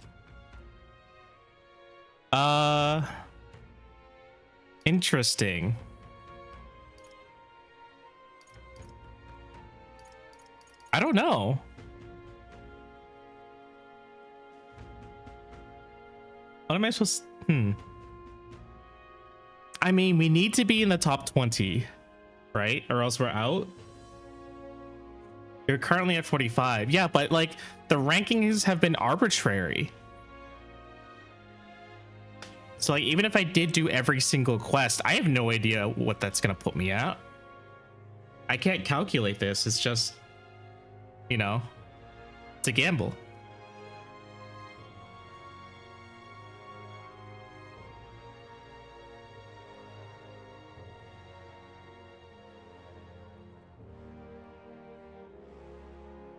Interesting. I don't know. What am I supposed to... I mean, we need to be in the top 20, right? Or else we're out. You're currently at 45. Yeah, but like the rankings have been arbitrary. So like even if I did do every single quest, I have no idea what that's gonna put me at. I can't calculate this. It's just, you know, it's a gamble.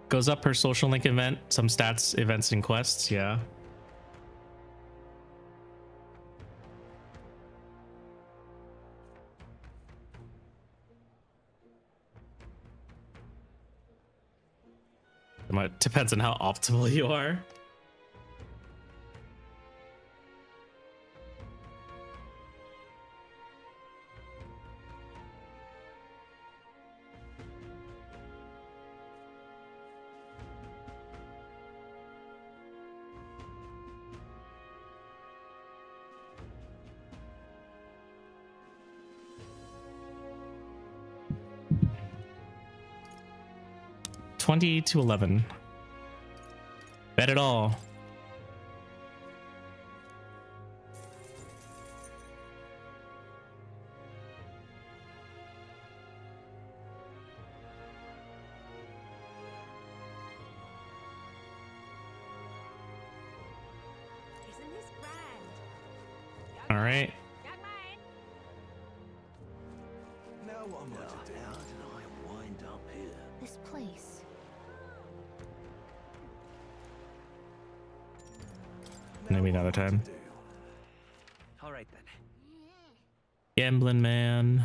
Goes up per social link event, some stats, events, and quests. Yeah. It depends on how optimal you are. To 11. Bet it all. Isn't this grand? All right. Young man. Now what am I to do? How did I wind up here? This place. Maybe another time. All right then. Gambling man.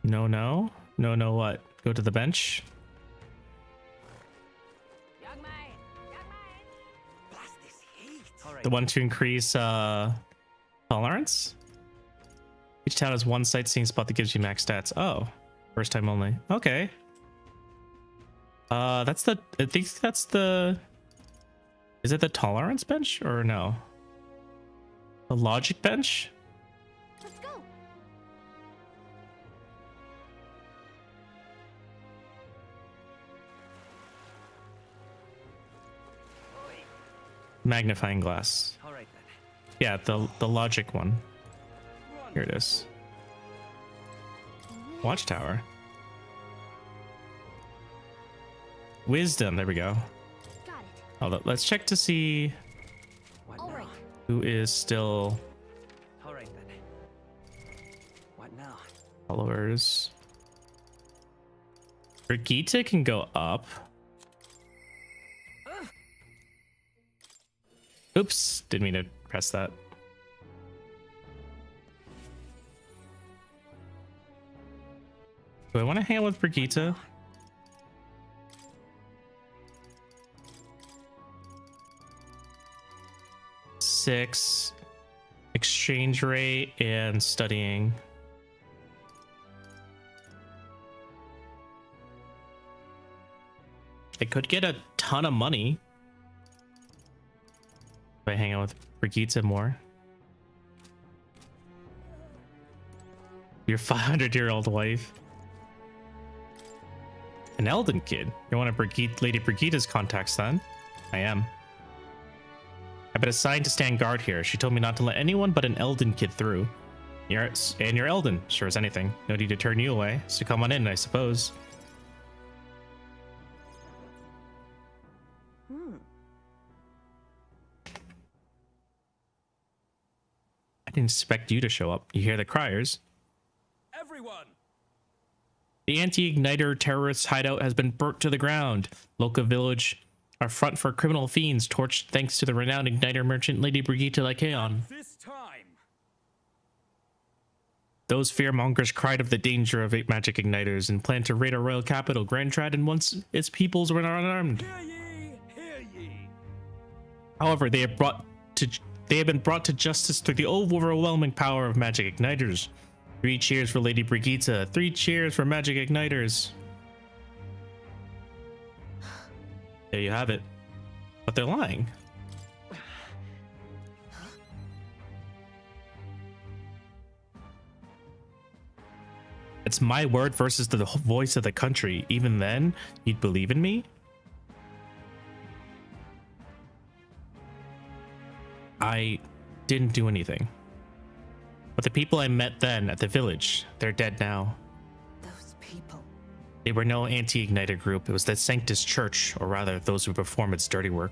No, no. No, no, what? Go to the bench. Young man. Young man. Blast this heat. All right. The one to increase tolerance. Each town has one sightseeing spot that gives you max stats. Oh, first time only. Okay. That's the. I think that's the. Is it the tolerance bench or no? The logic bench? Let's go. Magnifying glass. All right then. Yeah, the logic one. Here it is. Watchtower. Wisdom. There we go. Got it. Hold up. Let's check to see All right. who is still All right then. What now? followers. Brigitte can go up. Oops, didn't mean to press that. Do I want to hang out with Brigitte? Six, exchange rate and studying. I could get a ton of money if I hang out with Brigitte more. Your 500-year-old wife. An Elden kid. You're one of Lady Brigitte's contacts then? I am. I've been assigned to stand guard here. She told me not to let anyone but an Elden kid through. You're Elden, sure as anything. No need to turn you away, so come on in, I suppose. I didn't expect you to show up. You hear the criers. Everyone! The anti-igniter terrorist hideout has been burnt to the ground. Local village, a front for criminal fiends, torched thanks to the renowned igniter merchant Lady Brigitte Lycaon. This time! Those fearmongers cried of the danger of magic igniters and planned to raid our royal capital, Grand Trident, once its peoples were unarmed. Hear ye! Hear ye! However, they have been brought to justice through the overwhelming power of magic igniters. 3 cheers for Lady Brigitte. 3 cheers for magic igniters. There you have it. But they're lying. It's my word versus the voice of the country. Even then, you'd believe in me? I didn't do anything. But the people I met then at the village, they're dead now. Those people. They were no anti-Igniter group. It was the Sanctus Church, or rather, those who perform its dirty work.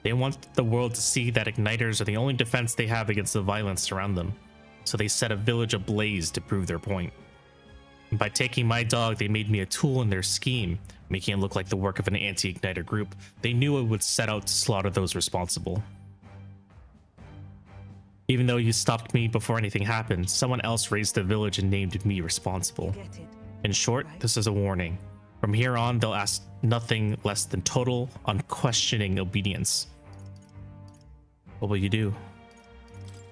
They want the world to see that Igniters are the only defense they have against the violence around them. So they set a village ablaze to prove their point. And by taking my dog, they made me a tool in their scheme, making it look like the work of an anti-Igniter group. They knew it would set out to slaughter those responsible. Even though you stopped me before anything happened, someone else raised the village and named me responsible. In short, this is a warning. From here on, they'll ask nothing less than total, unquestioning obedience. What will you do?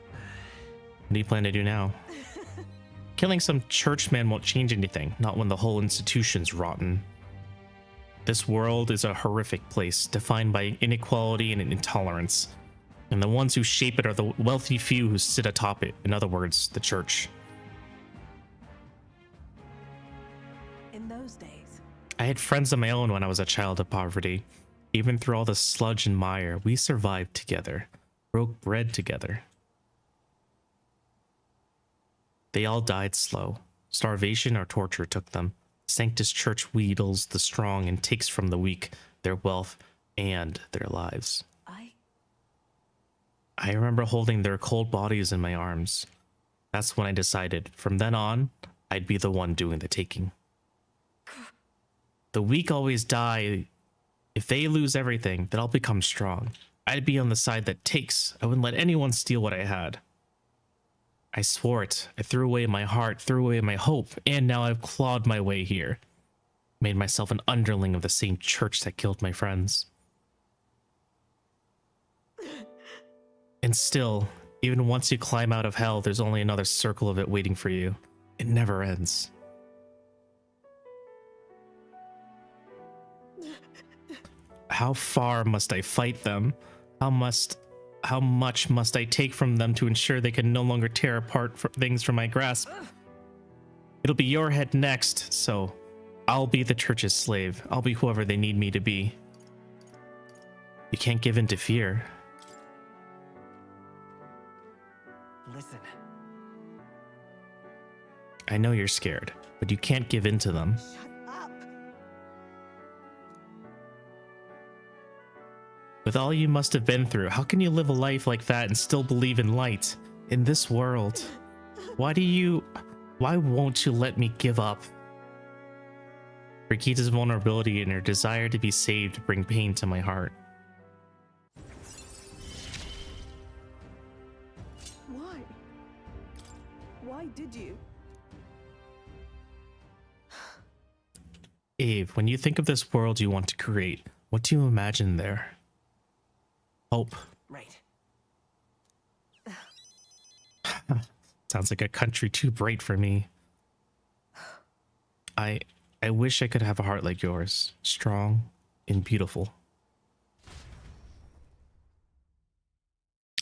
What do you plan to do now? Killing some churchman won't change anything, not when the whole institution's rotten. This world is a horrific place, defined by inequality and intolerance. And the ones who shape it are the wealthy few who sit atop it. In other words, the church. In those days, I had friends of my own when I was a child of poverty. Even through all the sludge and mire, we survived together, broke bread together. They all died slow. Starvation or torture took them. Sanctus Church wheedles the strong and takes from the weak their wealth and their lives. I remember holding their cold bodies in my arms. That's when I decided, from then on, I'd be the one doing the taking. The weak always die. If they lose everything, then I'll become strong. I'd be on the side that takes. I wouldn't let anyone steal what I had. I swore it. I threw away my heart, threw away my hope, and now I've clawed my way here. Made myself an underling of the same church that killed my friends. And still, even once you climb out of hell, there's only another circle of it waiting for you. It never ends. How far must I fight them? How much must I take from them to ensure they can no longer tear apart things from my grasp? It'll be your head next, so I'll be the church's slave. I'll be whoever they need me to be. You can't give in to fear. Listen. I know you're scared, but you can't give in to them. With all you must have been through, how can you live a life like that and still believe in light? In this world? Why won't you let me give up? Rikita's vulnerability and her desire to be saved bring pain to my heart. Why did you? Ave, when you think of this world you want to create, what do you imagine there? Hope. Right. Sounds like a country too bright for me. I wish I could have a heart like yours, strong and beautiful.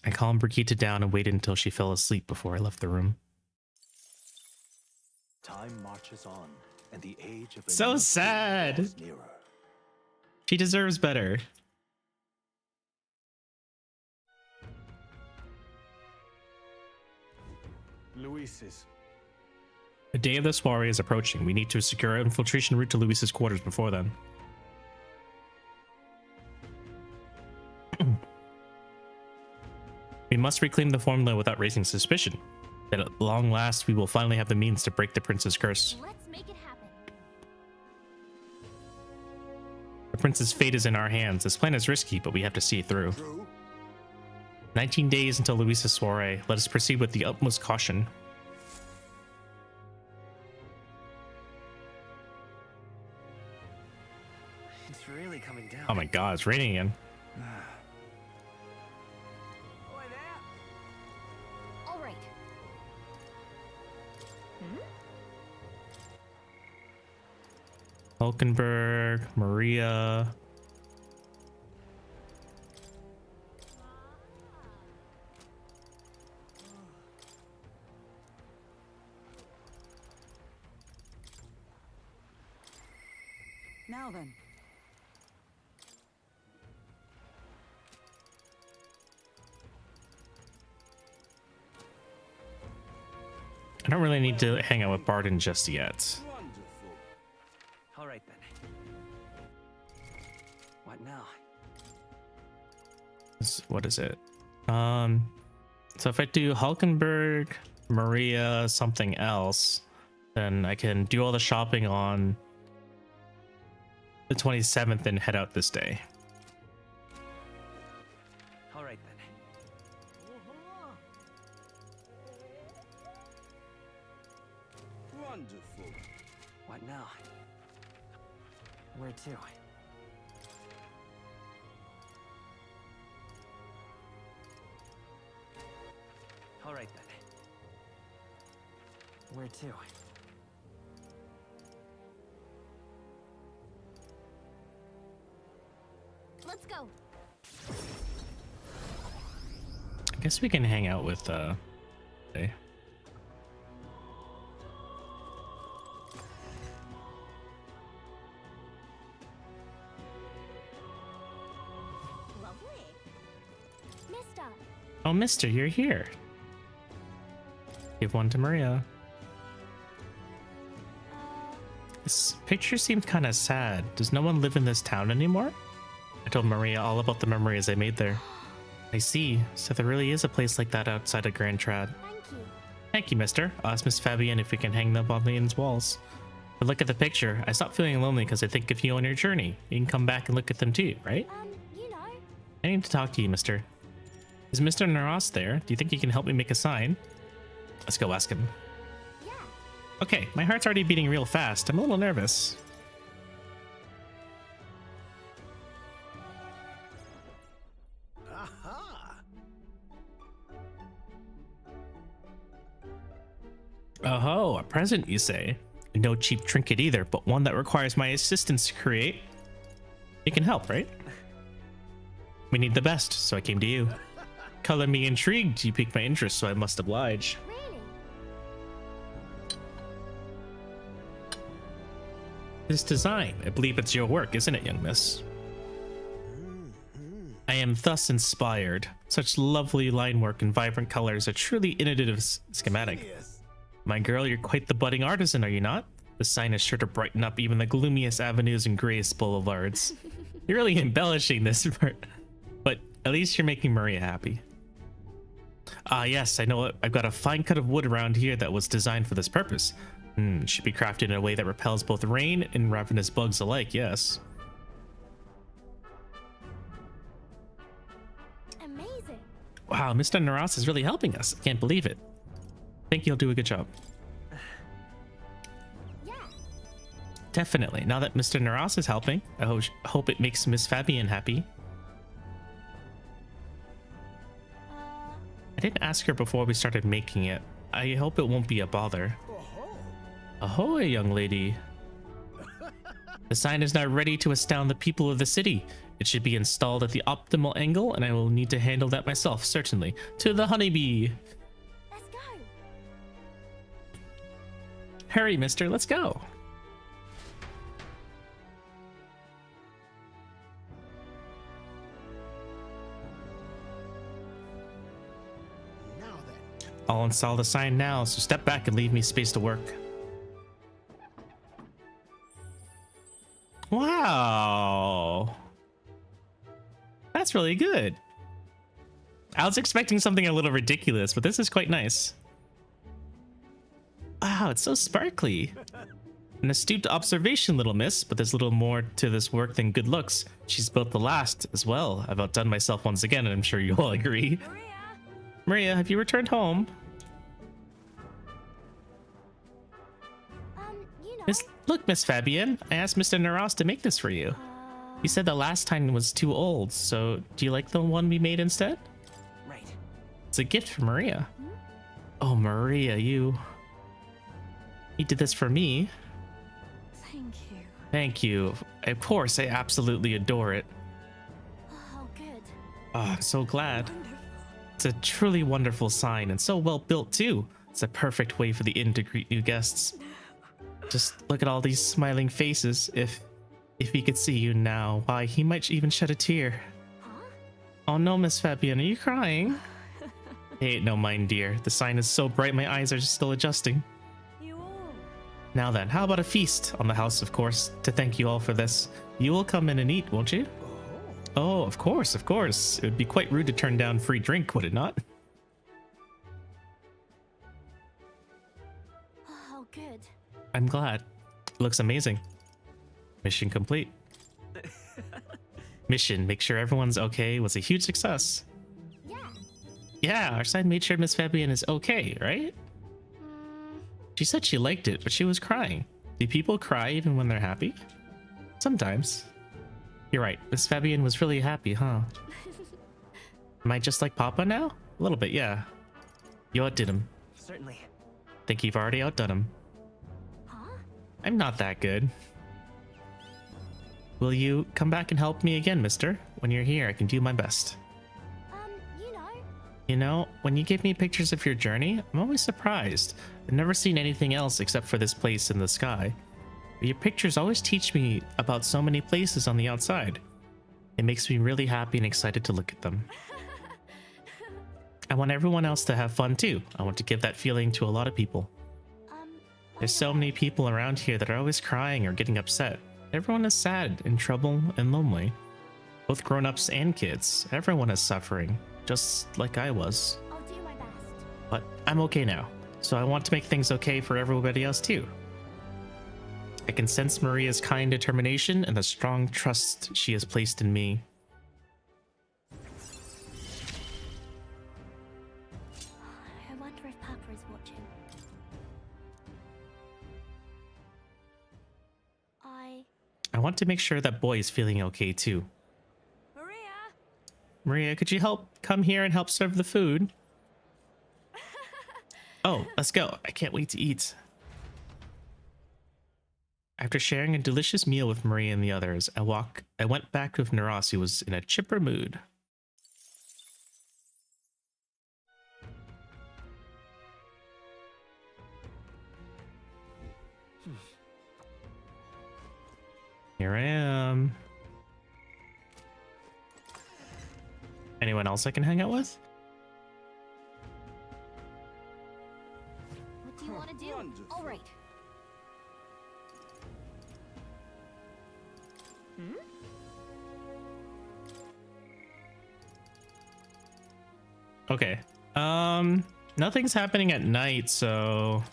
I calmed Brigitte down and waited until she fell asleep before I left the room. Time marches on, and the age of So sad. She deserves better. Luis's. The day of the soiree is approaching. We need to secure an infiltration route to Luis's quarters before then. We must reclaim the formula without raising suspicion. That at long last, we will finally have the means to break the prince's curse. Let's make it happen. The prince's fate is in our hands. This plan is risky, but we have to see it through. 19 days until Luis's soiree. Let us proceed with the utmost caution. It's really coming down. Oh my god, it's raining again. All right. Hulkenberg, Maria. Now then. I don't really need to hang out with Barden just yet. All right then. What now? What is it? So if I do Hulkenberg, Maria, something else, then I can do all the shopping on the 27th and head out this day. All right then. Wonderful. What now? Where to? All right then. Where to? Let's go. I guess we can hang out with okay. Lovely. Mister. Oh, mister, you're here. Give one to Maria. This picture seems kind of sad. Does no one live in this town anymore? I told Maria all about the memories I made there. I see. So there really is a place like that outside of Grand Trad. Thank you. Thank you, mister. I'll ask Miss Fabienne if we can hang them on the inn's walls. But look at the picture. I stopped feeling lonely because I think of you on your journey. You can come back and look at them too, right? You know. I need to talk to you, mister. Is Mr. Naras there? Do you think he can help me make a sign? Let's go ask him. Yeah. Okay, my heart's already beating real fast. I'm a little nervous. Aha! Oh, a present, you say? No cheap trinket either, but one that requires my assistance to create. You can help, right? We need the best, so I came to you. Color me intrigued. You piqued my interest, so I must oblige. Really? This design, I believe it's your work, isn't it, young miss? I am thus inspired. Such lovely line work and vibrant colors, a truly innovative schematic. My girl, you're quite the budding artisan, are you not? The sign is sure to brighten up even the gloomiest avenues and grayest boulevards. You're really embellishing this part, but at least you're making Maria happy. Ah, yes, I know it. I've got a fine cut of wood around here that was designed for this purpose. It should be crafted in a way that repels both rain and ravenous bugs alike, yes. Amazing. Wow, Mr. Naras is really helping us. I can't believe it. Think he'll do a good job. Yeah. Definitely. Now that Mr. Naras is helping, I hope it makes Miss Fabienne happy. I didn't ask her before we started making it. I hope it won't be a bother. Ahoy, young lady. The sign is now ready to astound the people of the city. It should be installed at the optimal angle, and I will need to handle that myself, certainly. To the honeybee. Let's go. Hurry, mister, let's go. Now then. I'll install the sign now, so step back and leave me space to work. Wow. That's really good. I was expecting something a little ridiculous, but this is quite nice. Wow, it's so sparkly. An astute observation, little miss, but there's little more to this work than good looks. She's built the last as well. I've outdone myself once again, and I'm sure you all agree. Maria, have you returned home? You know. Look, Miss Fabienne, I asked Mr. Naras to make this for you. He said the last time was too old, so do you like the one we made instead? Right. It's a gift for Maria. Oh, Maria, you did this for me. Thank you. Thank you. Of course, I absolutely adore it. Oh, good. Oh, I'm so glad. It's a truly wonderful sign and so well built too. It's a perfect way for the inn to greet new guests. Just look at all these smiling faces. If If he could see you now, why, he might even shed a tear. Oh no, Miss Fabian, are you crying? Hey, no mind, dear. The sign is so bright my eyes are still adjusting. Now then, how about a feast? On the house, of course, to thank you all for this. You will come in and eat, won't you? Oh, of course, of course. It would be quite rude to turn down free drink, would it not? Oh, good. I'm glad. It looks amazing. Mission complete. Mission, make sure everyone's okay, was a huge success. Yeah, our side made sure Miss Fabian is okay, right? She said she liked it, but she was crying. Do people cry even when they're happy? Sometimes. You're right, Miss Fabian was really happy, huh? Am I just like Papa now? A little bit, yeah. You outdid him. Certainly. Think you've already outdone him. I'm not that good. Will you come back and help me again, mister? When you're here, I can do my best. You know, when you give me pictures of your journey, I'm always surprised. I've never seen anything else except for this place in the sky. But your pictures always teach me about so many places on the outside. It makes me really happy and excited to look at them. I want everyone else to have fun too. I want to give that feeling to a lot of people. There's so many people around here that are always crying or getting upset. Everyone is sad, in trouble, and lonely. Both grown-ups and kids. Everyone is suffering. Just like I was. I'll do my best. But I'm okay now, so I want to make things okay for everybody else too. I can sense Maria's kind determination and the strong trust she has placed in me. I wonder if Papa is watching. I want to make sure that boy is feeling okay too. Maria, could you come here and help serve the food? Oh, let's go. I can't wait to eat. After sharing a delicious meal with Maria and the others, I went back with Naras, who was in a chipper mood. Here I am. Anyone else I can hang out with? What do you want to do? All right. Okay. Nothing's happening at night, so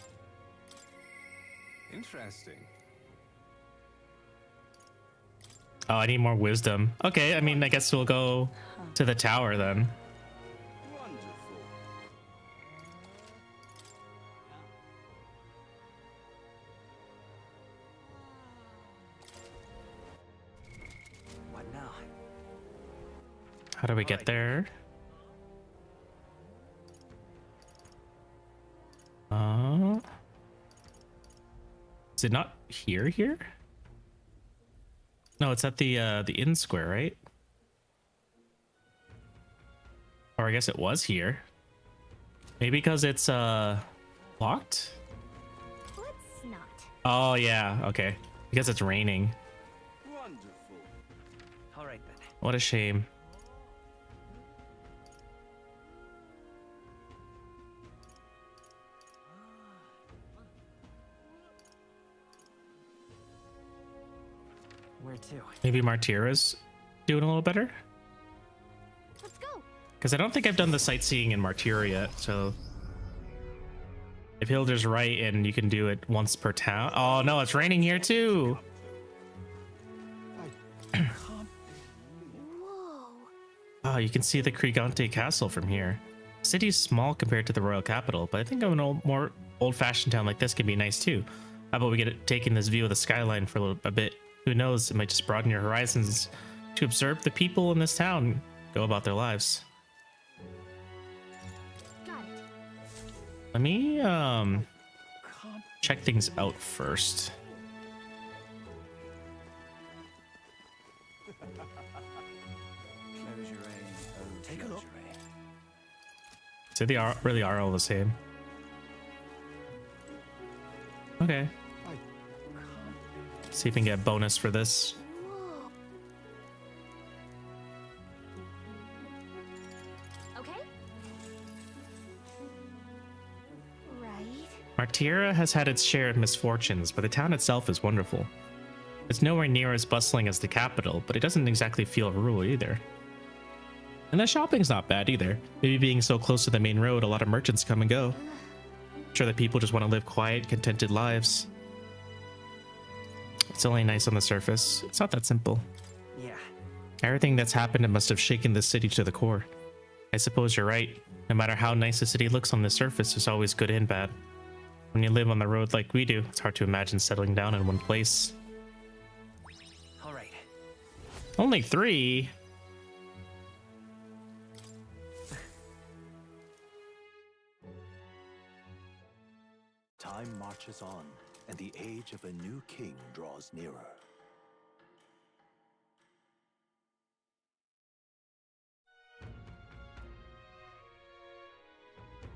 Interesting. oh, I need more wisdom. Okay, I mean, I guess we'll go to the tower then. What now? How do we get there? Is it not here? No, it's at the inn square, right? Or I guess it was here. Maybe because it's locked? Let's not. Oh yeah, okay. Because it's raining. Wonderful. All right then. What a shame. Where to? Maybe Martira's doing a little better? Let's go. Because I don't think I've done the sightseeing in Martira yet, so if Hilder's right and you can do it once per town. Oh no, it's raining here too. Oh, you can see the Krigante castle from here. The city's small compared to the royal capital, but I think a more old-fashioned town like this can be nice too. How about we get it taking this view of the skyline for a bit? Who knows, it might just broaden your horizons to observe the people in this town go about their lives. Let me check things out first. Take a look. So they really are all the same. Okay. See if we can get a bonus for this. Artiera has had its share of misfortunes, but the town itself is wonderful. It's nowhere near as bustling as the capital, but it doesn't exactly feel rural either. And the shopping's not bad either. Maybe being so close to the main road, a lot of merchants come and go. I'm sure that people just want to live quiet, contented lives. It's only nice on the surface. It's not that simple. Yeah. Everything that's happened must have shaken the city to the core. I suppose you're right. No matter how nice a city looks on the surface, there's always good and bad. When you live on the road like we do, it's hard to imagine settling down in one place. All right. Only 3? Time marches on, and the age of a new king draws nearer.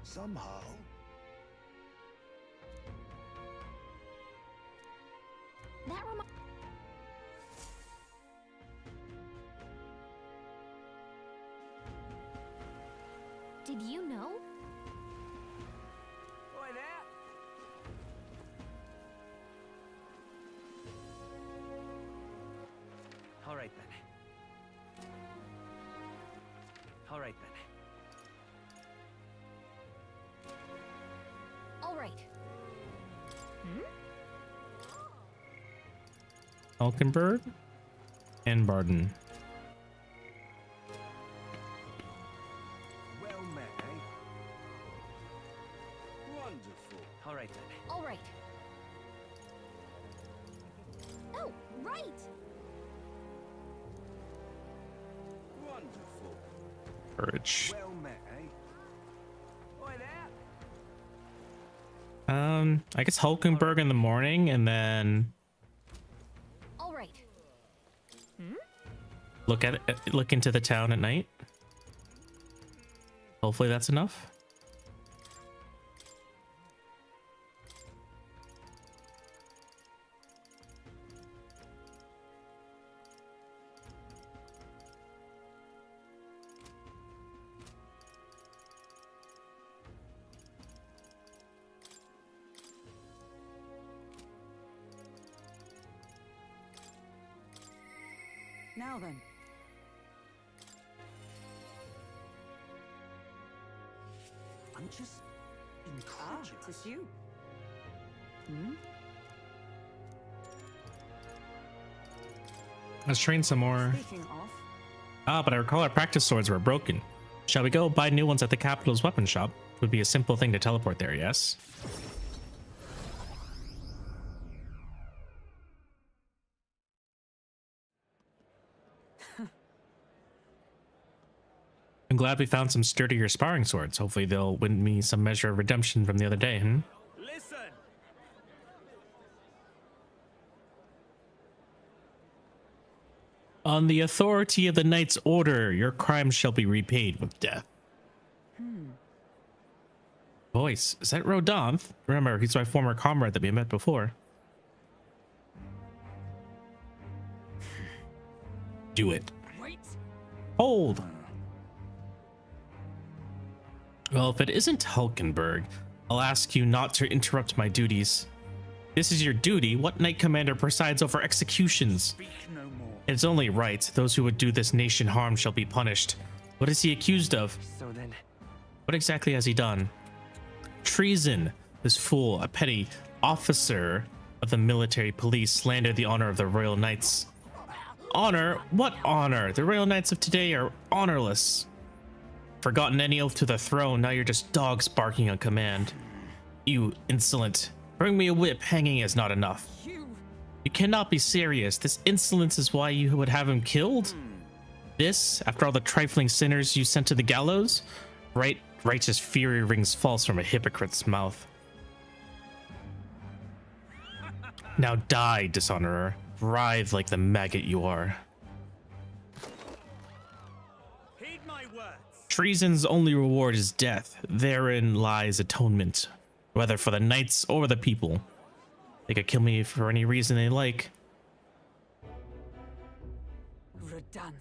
Somehow, That reminds. Did you know? Oi there! All right then. All right then. All right. Falkenberg and Barden. Well met, eh? Wonderful. All right then. All right. Oh, right. Wonderful. Courage. Well met, eh? Oi there! I guess Hulkenberg in the morning and then All right. look into the town at night. Hopefully that's enough. Now then. I'm just incredulous. It's you. Let's train some more. Speaking of, But I recall our practice swords were broken. Shall we go buy new ones at the capital's weapon shop? Would be a simple thing to teleport there, yes? I'm glad we found some sturdier sparring swords. Hopefully they'll win me some measure of redemption from the other day, Listen! On the authority of the knight's order, your crimes shall be repaid with death. Voice, is that Rodanth? Remember, he's my former comrade that we met before. Do it. Wait! Hold! Well, if it isn't Hulkenberg, I'll ask you not to interrupt my duties. This is your duty. What knight commander presides over executions? Speak no more. It's only right. Those who would do this nation harm shall be punished. What is he accused of? So then, What exactly has he done? Treason. This fool, a petty officer of the military police, slandered the honor of the Royal Knights. Honor? What honor? The Royal Knights of today are honorless. Forgotten any oath to the throne, now you're just dogs barking on command. You insolent. Bring me a whip, hanging is not enough. You cannot be serious. This insolence is why you would have him killed? This, after all the trifling sinners you sent to the gallows? Righteous fury rings false from a hypocrite's mouth. Now die, dishonorer. Writhe like the maggot you are. Heed my words. Treason's only reward is death. Therein lies atonement, whether for the knights or the people. They could kill me for any reason they like. Redanth.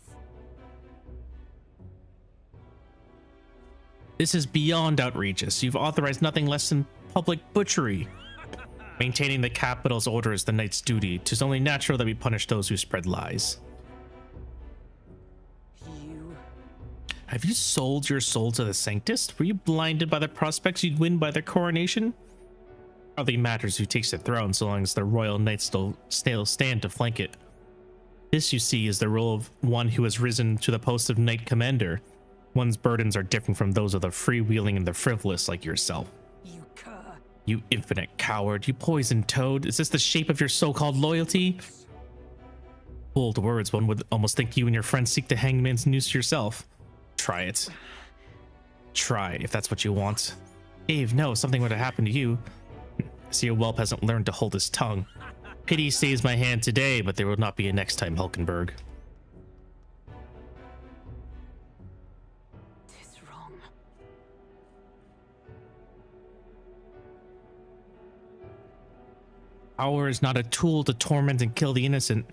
This is beyond outrageous. You've authorized nothing less than public butchery. Maintaining the capital's order is the knight's duty. 'Tis only natural that we punish those who spread lies. Have you sold your soul to the Sanctist? Were you blinded by the prospects you'd win by their coronation? Hardly matters who takes the throne so long as the royal knights still stand to flank it. This, you see, is the role of one who has risen to the post of knight commander. One's burdens are different from those of the freewheeling and the frivolous like yourself. You cur. You infinite coward, you poisoned toad. Is this the shape of your so-called loyalty? Bold words, one would almost think you and your friends seek the hangman's noose yourself. Try it. Try, if that's what you want. Dave, no, something would have happened to you. I see a whelp hasn't learned to hold his tongue. Pity stays my hand today, but there will not be a next time, Hulkenberg. Tis wrong. Power is not a tool to torment and kill the innocent.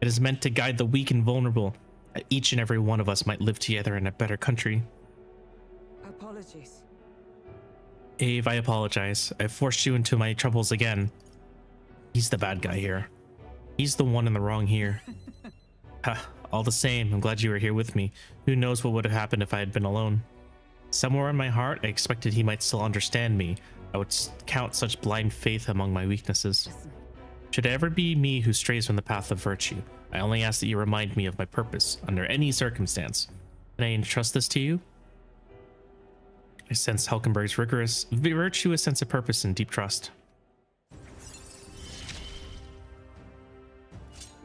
It is meant to guide the weak and vulnerable, that each and every one of us might live together in a better country. Apologies. Ave, I apologize. I forced you into my troubles again. He's the bad guy here. He's the one in the wrong here. Ha, all the same, I'm glad you were here with me. Who knows what would have happened if I had been alone. Somewhere in my heart, I expected he might still understand me. I would count such blind faith among my weaknesses. Should it ever be me who strays from the path of virtue, I only ask that you remind me of my purpose under any circumstance. Can I entrust this to you? I sense Hulkenberg's rigorous, virtuous sense of purpose and deep trust.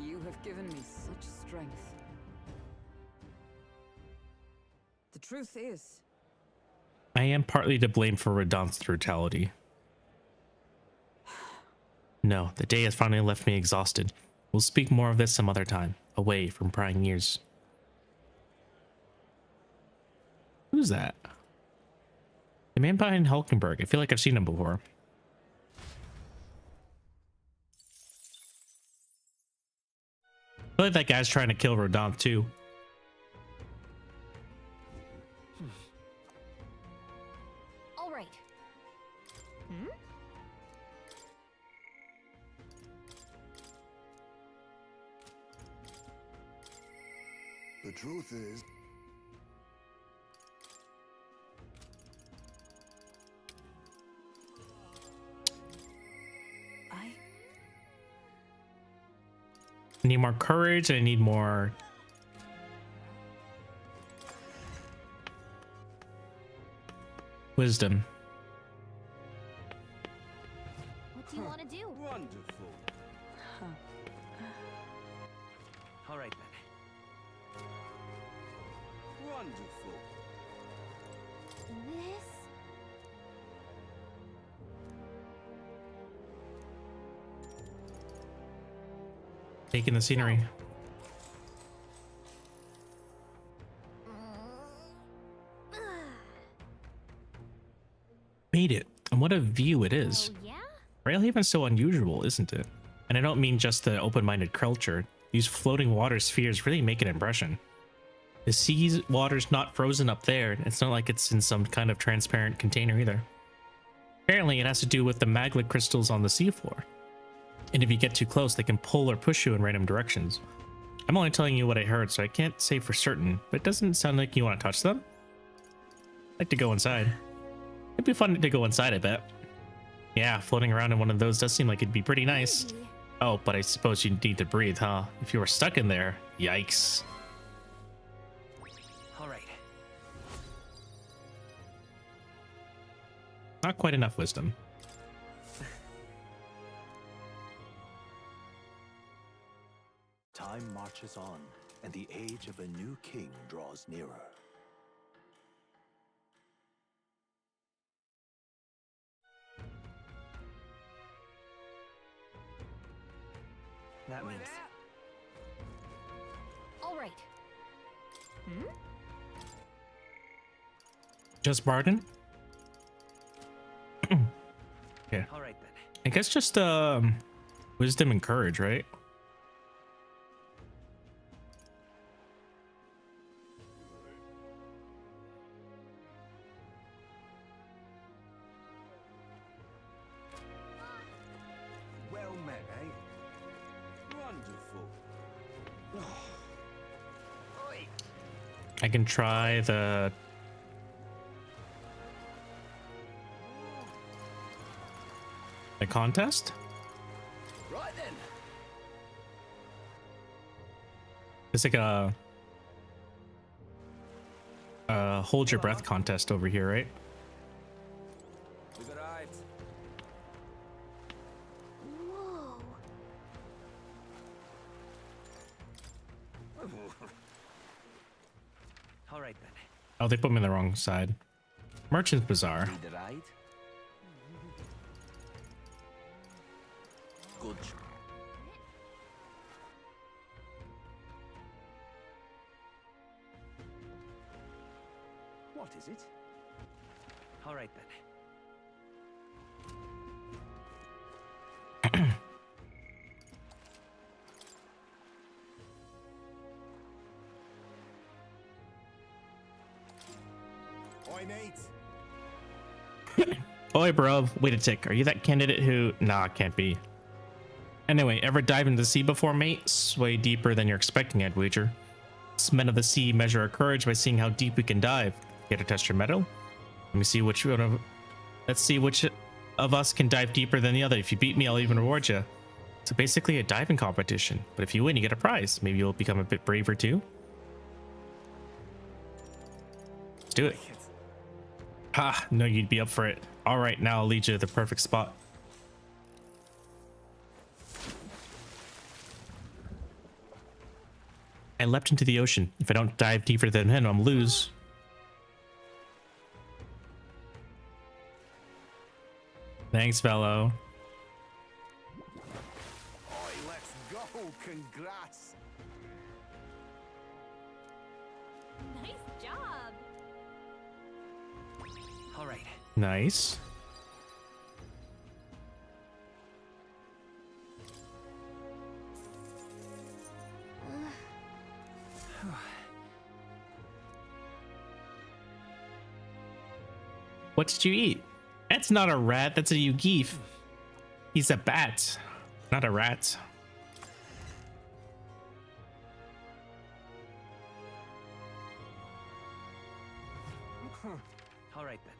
You have given me such strength. The truth is, I am partly to blame for Radon's brutality. No, the day has finally left me exhausted. We'll speak more of this some other time, away from prying ears. Who's that? The man behind Hulkenberg. I feel like I've seen him before. I feel like that guy's trying to kill Radon too. All right. The truth is, I need more courage. I need more wisdom. What do you want to do? Wonderful. All right, then. Wonderful. This? Taking the scenery. Made it. And what a view it is. Oh, yeah? Railhaven's so unusual, isn't it? And I don't mean just the open-minded culture. These floating water spheres really make an impression. The sea's water's not frozen up there. It's not like it's in some kind of transparent container either. Apparently, it has to do with the magma crystals on the seafloor. And if you get too close, they can pull or push you in random directions. I'm only telling you what I heard, so I can't say for certain, but it doesn't sound like you want to touch them. I'd like to go inside. It'd be fun to go inside, I bet. Yeah, floating around in one of those does seem like it'd be pretty nice. Oh, but I suppose you need to breathe, huh? If you were stuck in there, yikes. All right. Not quite enough wisdom. Time marches on, and the age of a new king draws nearer. That means All right. Just Barden? Yeah. all right then. I guess just wisdom and courage, right? Wonderful. I can try the contest. Right then. It's like a hold your breath contest over here, right? We've arrived. Whoa. All right then. Oh, they put me on the wrong side. Merchant's Bazaar. Need a ride? Good. What is it? All right then. Oi, mate. Oi, bro. Wait a tick. Are you that candidate who... Nah, can't be. Anyway, ever dive into the sea before, mate? Sway deeper than you're expecting, I'd wager. Us men of the sea measure our courage by seeing how deep we can dive. Care to test your mettle? Let me see which one of... Let's see which of us can dive deeper than the other. If you beat me, I'll even reward you. So basically a diving competition. But if you win, you get a prize. Maybe you'll become a bit braver too. Let's do it. Ha! No, you'd be up for it. All right, now I'll lead you to the perfect spot. I leapt into the ocean. If I don't dive deeper than him, I'm lose. Thanks, fellow. Oi, let's go. Congrats. Nice job. All right. Nice. What did you eat? That's not a rat, that's a Yugeef. He's a bat, not a rat. All right then.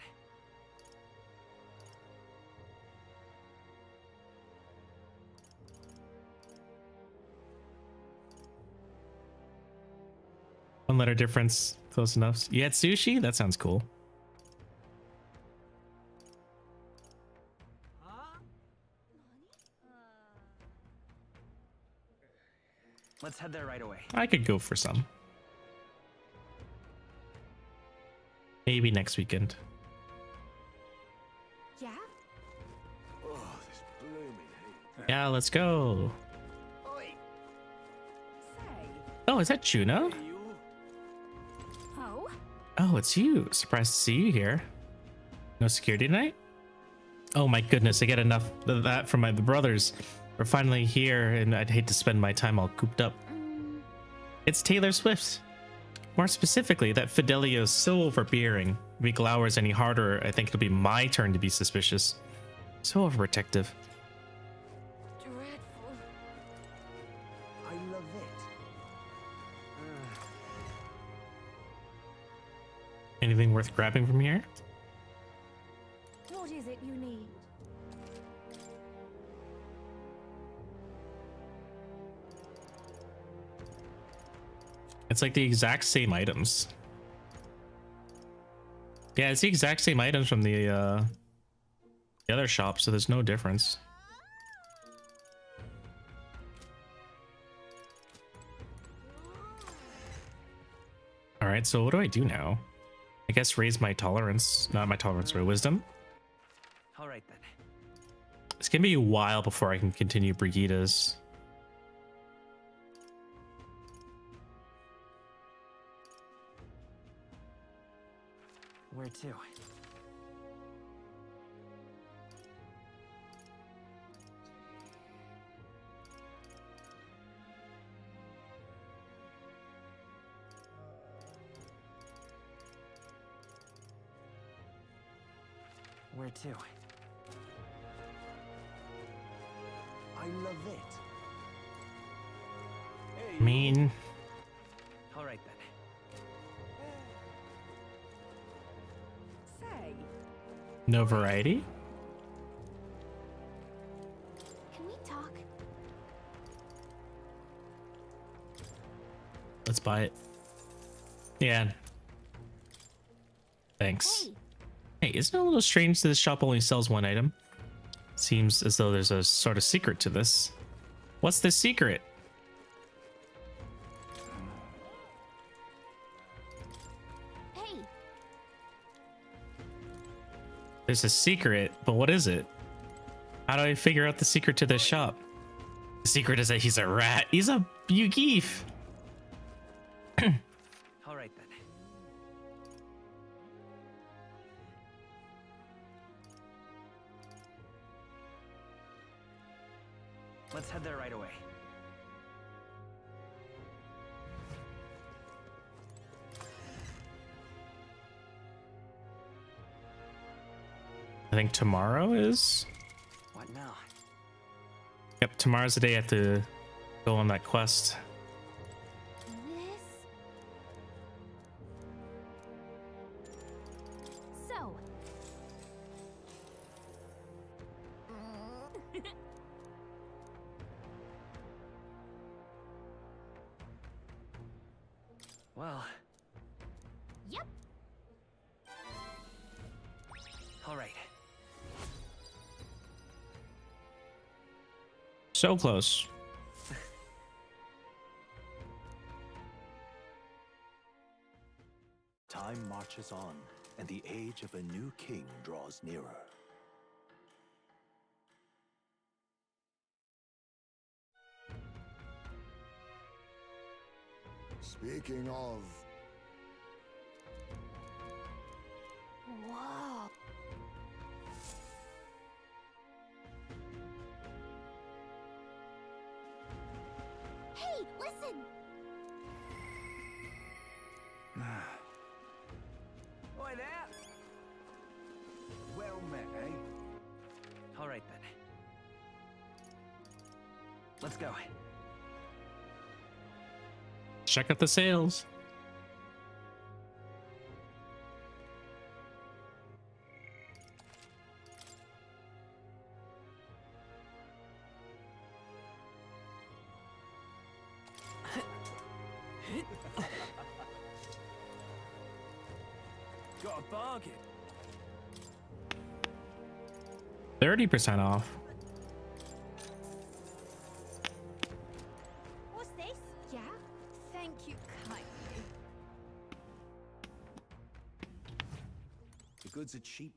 One letter difference, close enough. You had sushi? That sounds cool. Let's head there right away. I could go for some. Maybe next weekend. Yeah? Oh, this blooming heat. Yeah, let's go. Oi. Oh, is that Juno? Oh? Oh, it's you. Surprised to see you here. No security tonight? Oh my goodness, I get enough of that from my brothers. We're finally here, and I'd hate to spend my time all cooped up. It's Taylor Swift. More specifically, that Fidelio's so overbearing. If he glowers any harder, I think it'll be my turn to be suspicious. So overprotective. Dreadful. I love it. Anything worth grabbing from here? What is it you need? It's like the exact same items. Yeah, it's the exact same items from the other shop, so there's no difference. All right, so what do I do now? I guess raise my tolerance, not my tolerance, my wisdom. All right then. It's gonna be a while before I can continue Brigida's. Where to? Where to? I love it. I mean, All right then. Say, no variety? Can we talk? Let's buy it. Yeah. Thanks. Hey, isn't it a little strange that this shop only sells one item? Seems as though there's a sort of secret to this. What's the secret? Hey, There's a secret, but what is it? How do I figure out the secret to this shop? The secret is that he's a rat. He's a Yugeef. All right then. Let's head there right away. I think tomorrow is. What now? Yep, tomorrow's the day I have to go on that quest. so. Well. Yep. All right. So close. Time marches on, and the age of a new king draws nearer. Speaking of... Whoa. Hey, listen. Oi there! Well met, eh? All right then. Let's go. Check out the sales. Got a bargain. 30% off. What's this? yeah? Thank you kindly. The goods are cheap.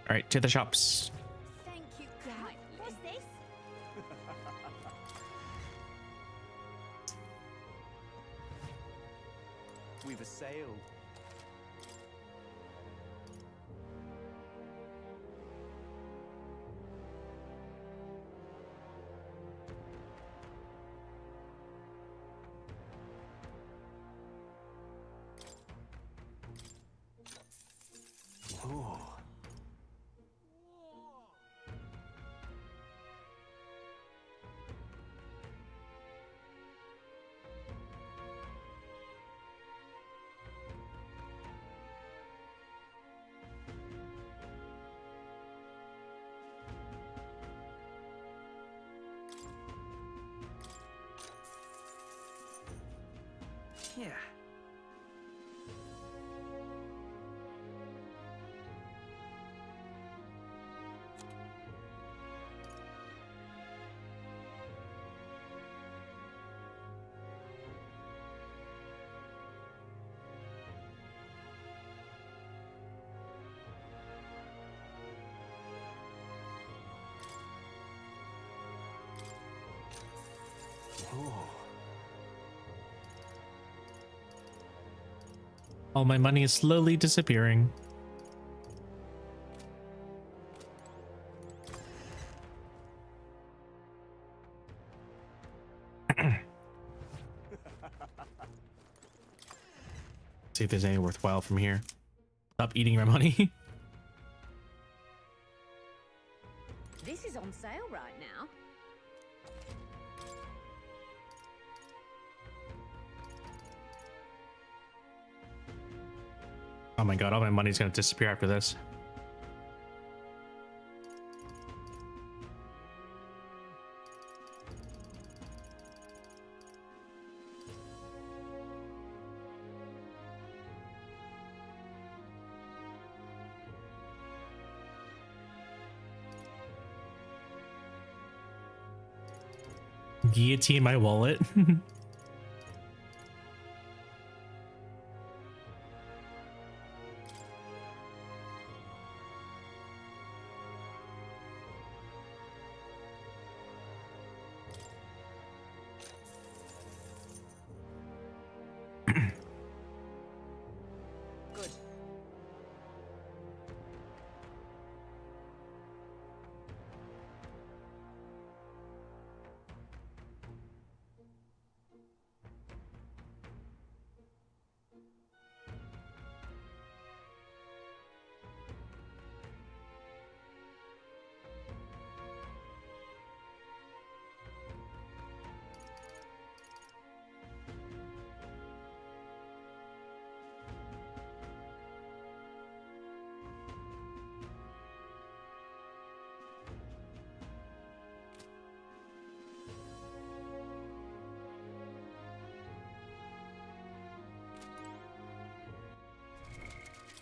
All right, to the shops. Thank you kindly. What's this? We've assailed. Ooh. Yeah. All my money is slowly disappearing. See if there's any worthwhile from here. Stop eating my money. This is on sale right now. Oh my god, all my money's gonna disappear after this. Guillotine my wallet. Good.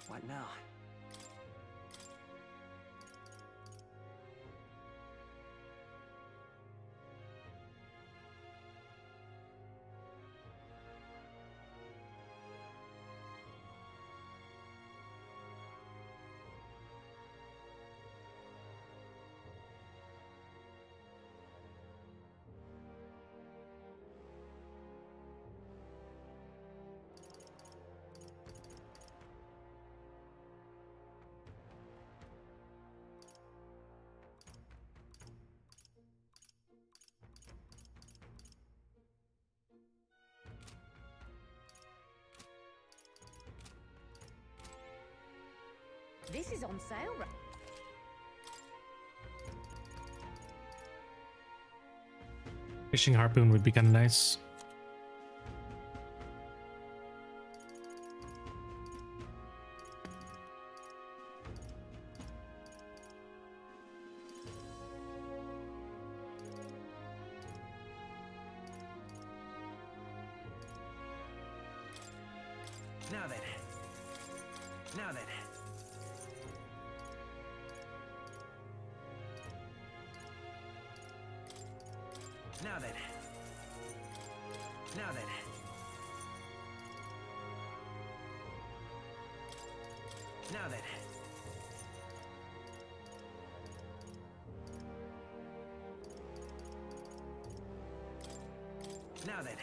What now? This is on sale right Fishing harpoon would be kind of nice. Now then. Now then. Now then. Now then. Now then. Now then.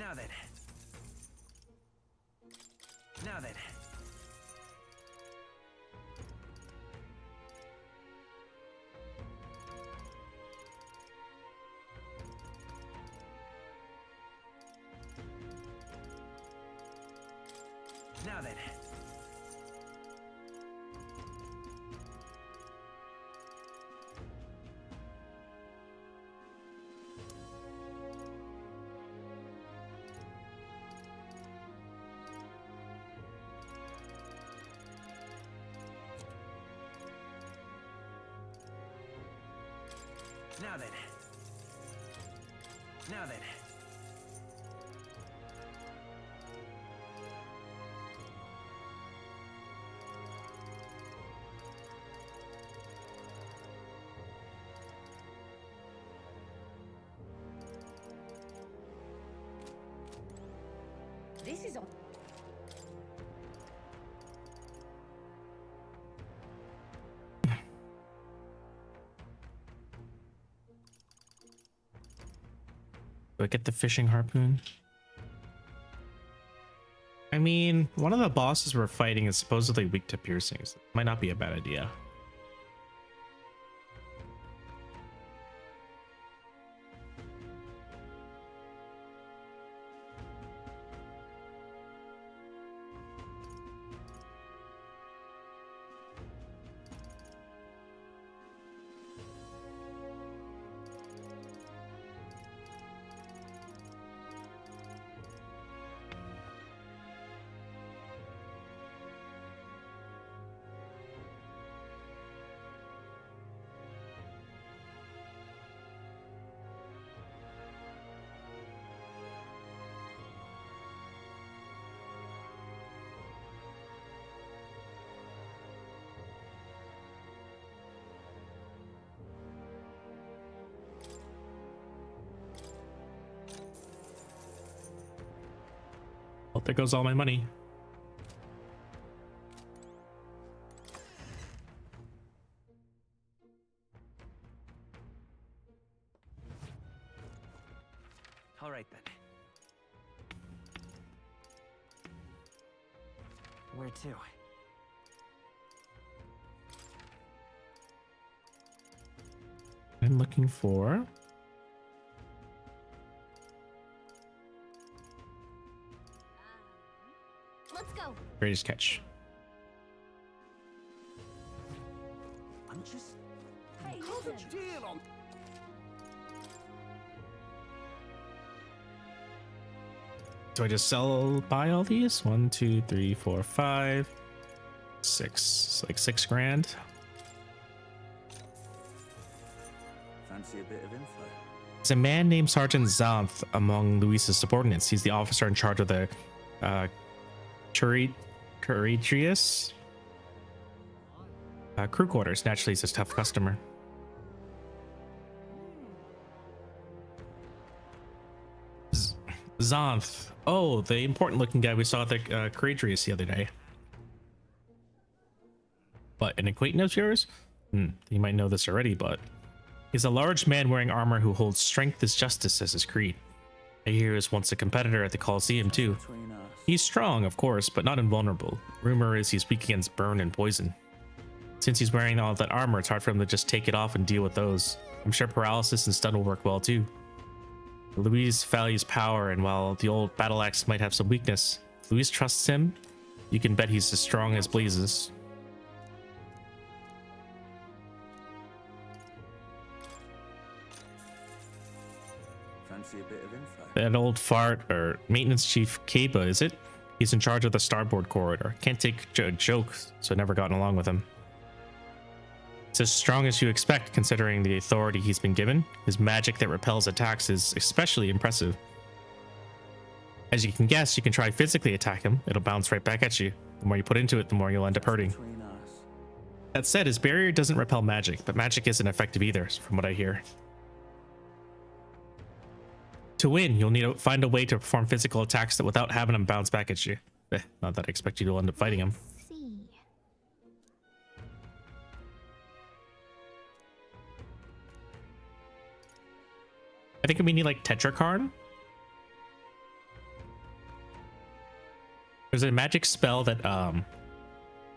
Now then. Now then. Now then. Now then. Now then. This is on but get the fishing harpoon. I mean, one of the bosses we're fighting is supposedly weak to piercings. Might not be a bad idea. Well, there goes all my money. All right then. Where to? I'm looking for... Let's go. Greatest catch. I'm just... Hey, Hold a listen. deal on... Do I just buy all these? 1, 2, 3, 4, 5, 6. It's like 6 grand. Fancy a bit of info? There's a man named Sergeant Zanth among Luis's subordinates. He's the officer in charge of the Curitrius crew quarters. Naturally, he's a tough customer. Zanth. Oh, the important looking guy we saw at the Curitrius the other day. But an acquaintance of yours? You might know this already, but he's a large man wearing armor who holds strength as justice as his creed. I hear he was once a competitor at the Coliseum too. He's strong, of course, but not invulnerable. Rumor is he's weak against burn and poison. Since he's wearing all that armor, it's hard for him to just take it off and deal with those. I'm sure paralysis and stun will work well too. Luis values power, and while the old battle axe might have some weakness, if Luis trusts him, you can bet he's as strong as blazes. Fancy a bit of info? That old fart, or maintenance chief Kaba, is it? He's in charge of the starboard corridor. Can't take a joke, so never gotten along with him. It's as strong as you expect, considering the authority he's been given. His magic that repels attacks is especially impressive. As you can guess, you can try physically attack him. It'll bounce right back at you. The more you put into it, the more you'll end up hurting. That said, his barrier doesn't repel magic, but magic isn't effective either, from what I hear. To win, you'll need to find a way to perform physical attacks that without having them bounce back at you. Not that I expect you to end up fighting him. I think we need like Tetrakarn. There's a magic spell that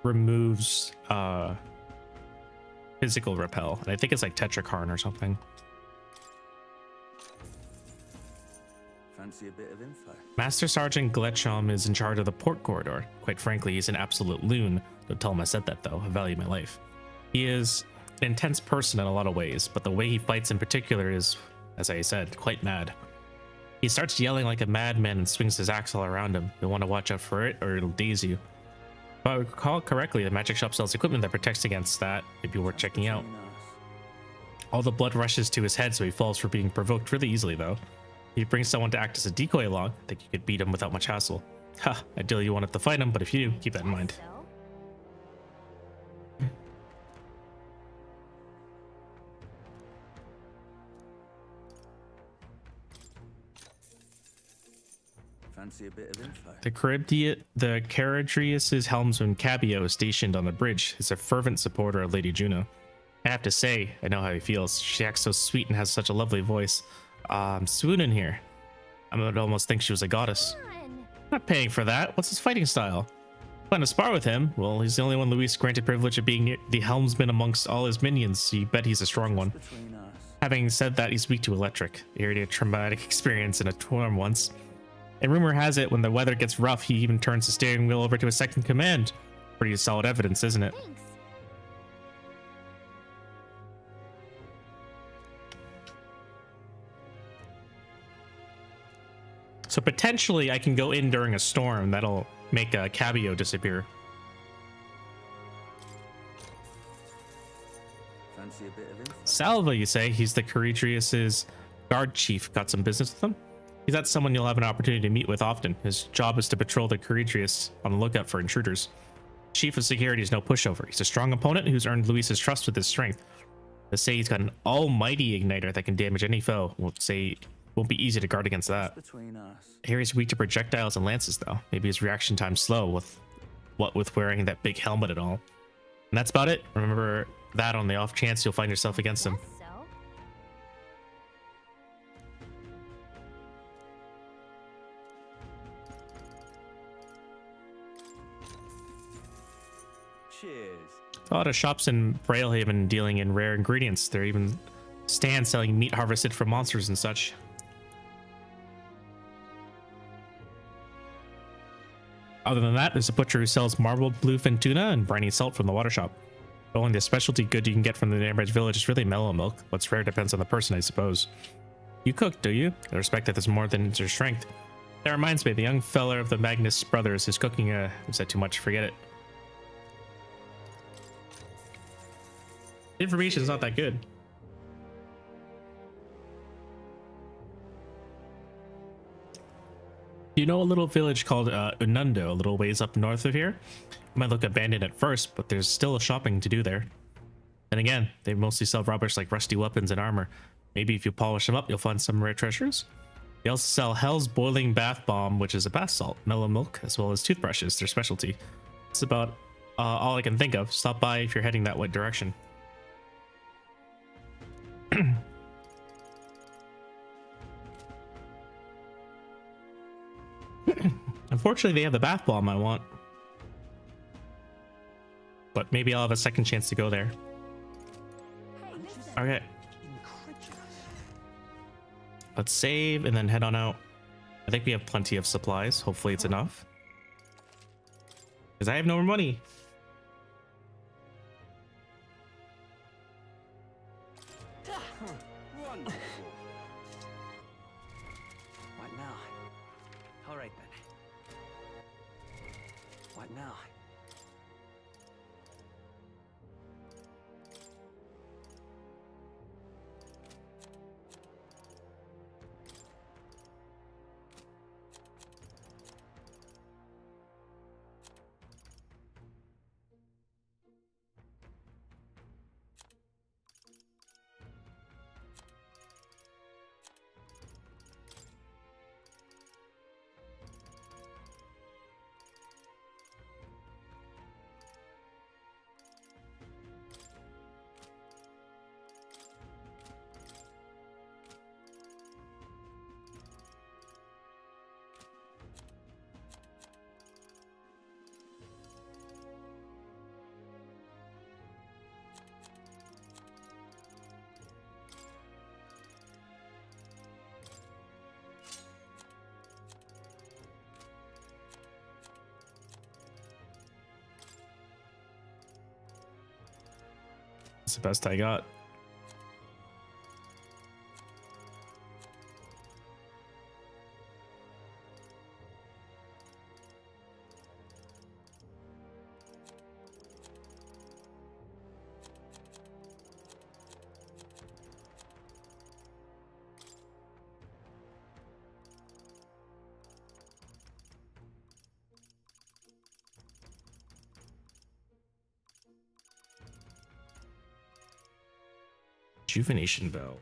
removes physical repel, and I think it's like Tetrakarn or something. Fancy a bit of info? Master Sergeant Gletchum is in charge of the port corridor. Quite frankly, he's an absolute loon. Don't tell him I said that though. I value my life. He is an intense person in a lot of ways, but the way he fights in particular is, as I said, quite mad. He starts yelling like a madman and swings his axe all around him. You'll want to watch out for it or it'll daze you. If I recall correctly, the magic shop sells equipment that protects against that. It'd be worth checking out. All the blood rushes to his head, so he falls for being provoked really easily though. If you bring someone to act as a decoy along, I think you could beat him without much hassle. Ha, ideally you wanted to fight him, but if you do, keep that in mind. Fancy a bit of info? The Caradrius' helmsman Cabio is stationed on the bridge. He's a fervent supporter of Lady Juno. I have to say, I know how he feels. She acts so sweet and has such a lovely voice. I'm swooning here. I would almost think she was a goddess. I'm not paying for that. What's his fighting style? Plan to spar with him? Well, he's the only one Luis granted privilege of being near the helmsman amongst all his minions, so you bet he's a strong one. Having said that, he's weak to electric. He already had a traumatic experience in a storm once. And rumor has it, when the weather gets rough, he even turns the steering wheel over to his second command. Pretty solid evidence, isn't it? Thanks. So potentially I can go in during a storm. That'll make a Cabio disappear. Fancy a bit of info? Salva, you say? He's the Caridrius's guard chief. Got some business with him? He's not someone you'll have an opportunity to meet with often. His job is to patrol the Caridrius on the lookout for intruders. Chief of security is no pushover. He's a strong opponent who's earned Luis's trust with his strength. They say he's got an almighty igniter that can damage any foe. We'll say won't be easy to guard against that. Harry's weak to projectiles and lances, though. Maybe his reaction time's slow with wearing that big helmet and all. And that's about it. Remember that on the off chance you'll find yourself against him. Cheers. A lot of shops in Braillehaven dealing in rare ingredients. There are even stands selling meat harvested from monsters and such. Other than that, there's a butcher who sells marbled bluefin tuna and briny salt from the water shop. The only specialty good you can get from the neighborhood village is really mellow milk. What's rare depends on the person, I suppose. You cook, do you? I respect that there's more than your strength. That reminds me, the young fella of the Magnus brothers is cooking is that too much? Forget it. The information is not that good. You know a little village called Unundo, a little ways up north of here? It might look abandoned at first, but there's still a shopping to do there. And again, they mostly sell rubbish like rusty weapons and armor. Maybe if you polish them up, you'll find some rare treasures. They also sell Hell's Boiling Bath Bomb, which is a bath salt, mellow milk, as well as toothbrushes, their specialty. That's about all I can think of. Stop by if you're heading that way direction. Unfortunately, they have the bath bomb I want. But maybe I'll have a second chance to go there. Okay. Let's save and then head on out. I think we have plenty of supplies. Hopefully it's enough. Because I have no more money. Wonderful. What now? All right then. What now? That's the best I got. Rejuvenation bell.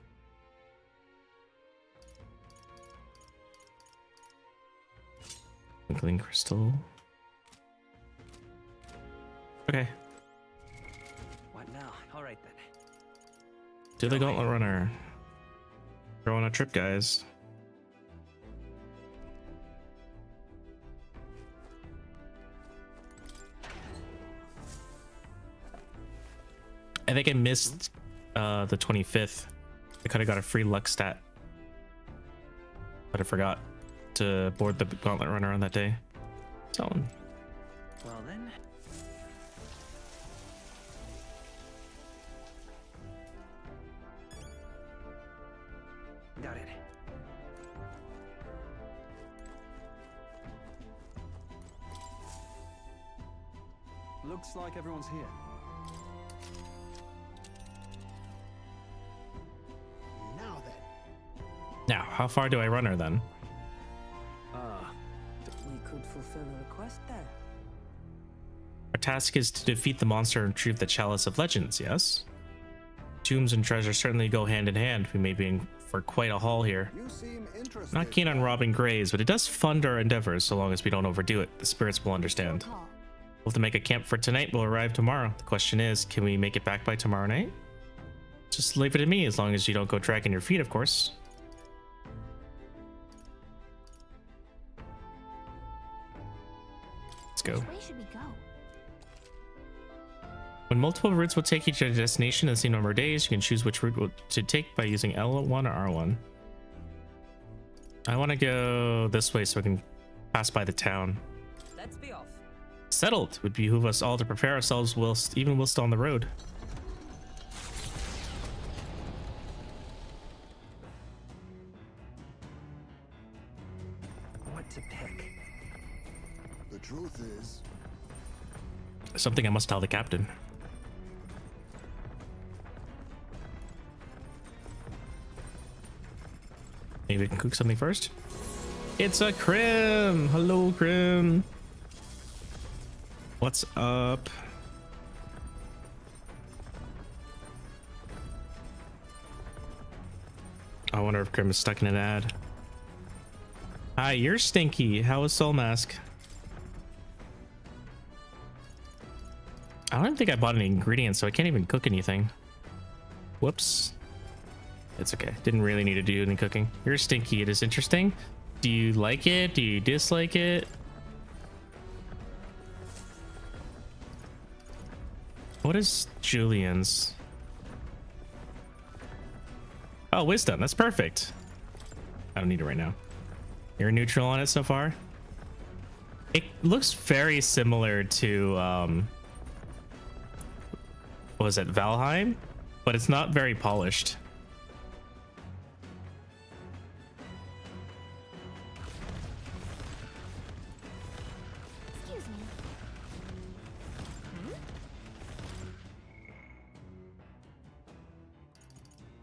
Twinkling crystal. Okay. What now? All right then. Do the gauntlet runner. Go on a trip, guys. I think I missed the 25th. I could have got a free luck stat, but I forgot to board the gauntlet runner on that day. So, Well then. Got it. Looks like everyone's here. Now then. now, how far do I run her then? We could fulfill a request there. Our task is to defeat the monster and retrieve the Chalice of Legends, yes? Tombs and treasure certainly go hand in hand. We may be in for quite a haul here. You seem interested. Not keen on robbing graves, but it does fund our endeavors so long as we don't overdo it. The spirits will understand. We'll have to make a camp for tonight. We'll arrive tomorrow. The question is, can we make it back by tomorrow night? Just leave it to me, as long as you don't go dragging your feet, of course. Let's go. Which way should we go? When multiple routes will take you to a destination in the same number of days, you can choose which route to take by using L1 or R1. I want to go this way so we can pass by the town. Let's be off. Settled. Would behoove us all to prepare ourselves whilst still on the road. What to pick? The truth is, Something I must tell the captain. Maybe we can cook something first. It's a Krim. Hello, Krim. What's up? I wonder if Krim is stuck in an ad. Hi, you're stinky. How is Soul Mask? I don't even think I bought any ingredients, so I can't even cook anything. Whoops. It's okay. Didn't really need to do any cooking. You're stinky. It is interesting. Do you like it? Do you dislike it? What is Julian's? Oh, wisdom. That's perfect. I don't need it right now. You're neutral on it so far? It looks very similar to, what was it, Valheim? But it's not very polished. Excuse me.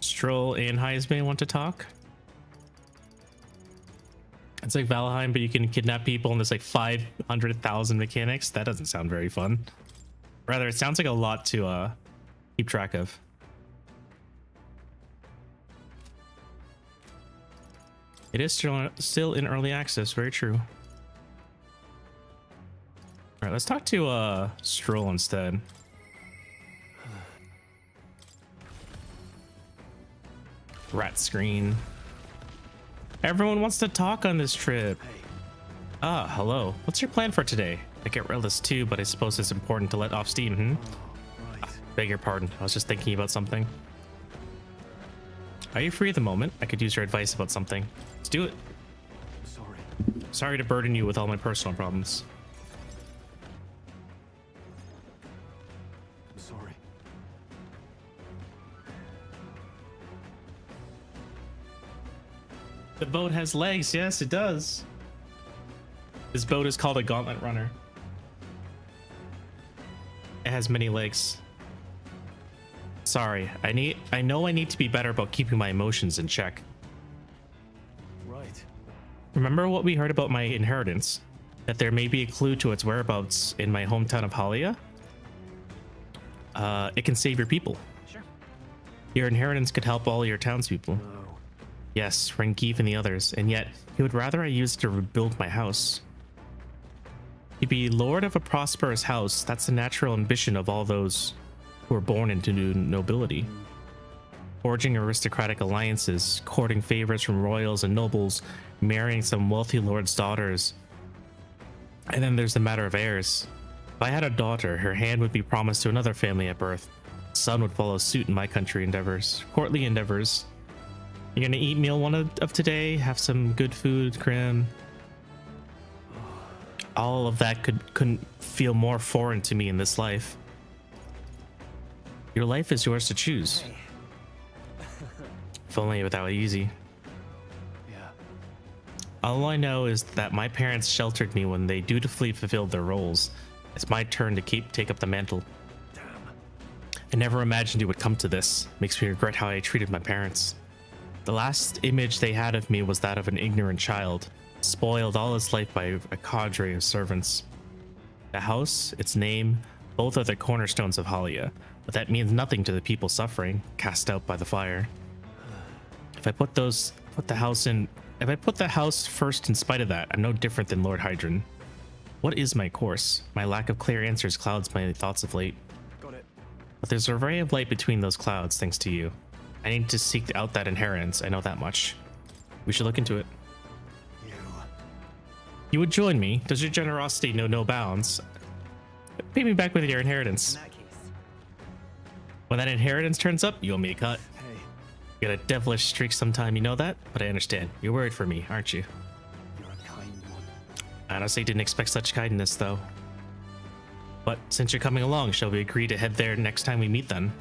Stroll and Heisman want to talk. It's like Valheim, but you can kidnap people and there's like 500,000 mechanics. That doesn't sound very fun. Rather, it sounds like a lot to keep track of. It is still in early access. Very true. All right, let's talk to Stroll instead. Rat screen. Everyone wants to talk on this trip. Ah, hello. What's your plan for today? I get restless too, but I suppose it's important to let off steam, Beg your pardon. I was just thinking about something. Are you free at the moment? I could use your advice about something. Let's do it. Sorry to burden you with all my personal problems. I'm sorry. The boat has legs. Yes, it does. This boat is called a gauntlet runner. It has many legs. Sorry, I know I need to be better about keeping my emotions in check. Right. Remember what we heard about my inheritance? That there may be a clue to its whereabouts in my hometown of Halia? It can save your people. Sure. Your inheritance could help all your townspeople. No. Yes, Rengif and the others, and yet he would rather I use it to rebuild my house. To be lord of a prosperous house, that's the natural ambition of all those who are born into nobility. Forging aristocratic alliances, courting favors from royals and nobles, marrying some wealthy lord's daughters. And then there's the matter of heirs. If I had a daughter, her hand would be promised to another family at birth. son would follow suit in my country endeavors, courtly endeavors. You're gonna eat meal one of today, have some good food, Krim. All of that couldn't feel more foreign to me in this life. Your life is yours to choose. If only that was easy. Yeah. All I know is that my parents sheltered me when they dutifully fulfilled their roles. It's my turn to take up the mantle. Damn. I never imagined it would come to this. Makes me regret how I treated my parents. The last image they had of me was that of an ignorant child, spoiled all his life by a cadre of servants. The house, its name, both are the cornerstones of Halia, but that means nothing to the people suffering, cast out by the fire. If I put the house first in spite of that, I'm no different than Lord Hydron. What is my course? My lack of clear answers clouds my thoughts of late. Got it. But there's a ray of light between those clouds, thanks to you. I need to seek out that inheritance, I know that much. We should look into it. You would join me? Does your generosity know no bounds? Pay me back with your inheritance. When that inheritance turns up, you owe me a cut. Hey. You got a devilish streak sometime, you know that? But I understand. You're worried for me, aren't you? You're a kind one. I honestly didn't expect such kindness, though. But since you're coming along, shall we agree to head there next time we meet then?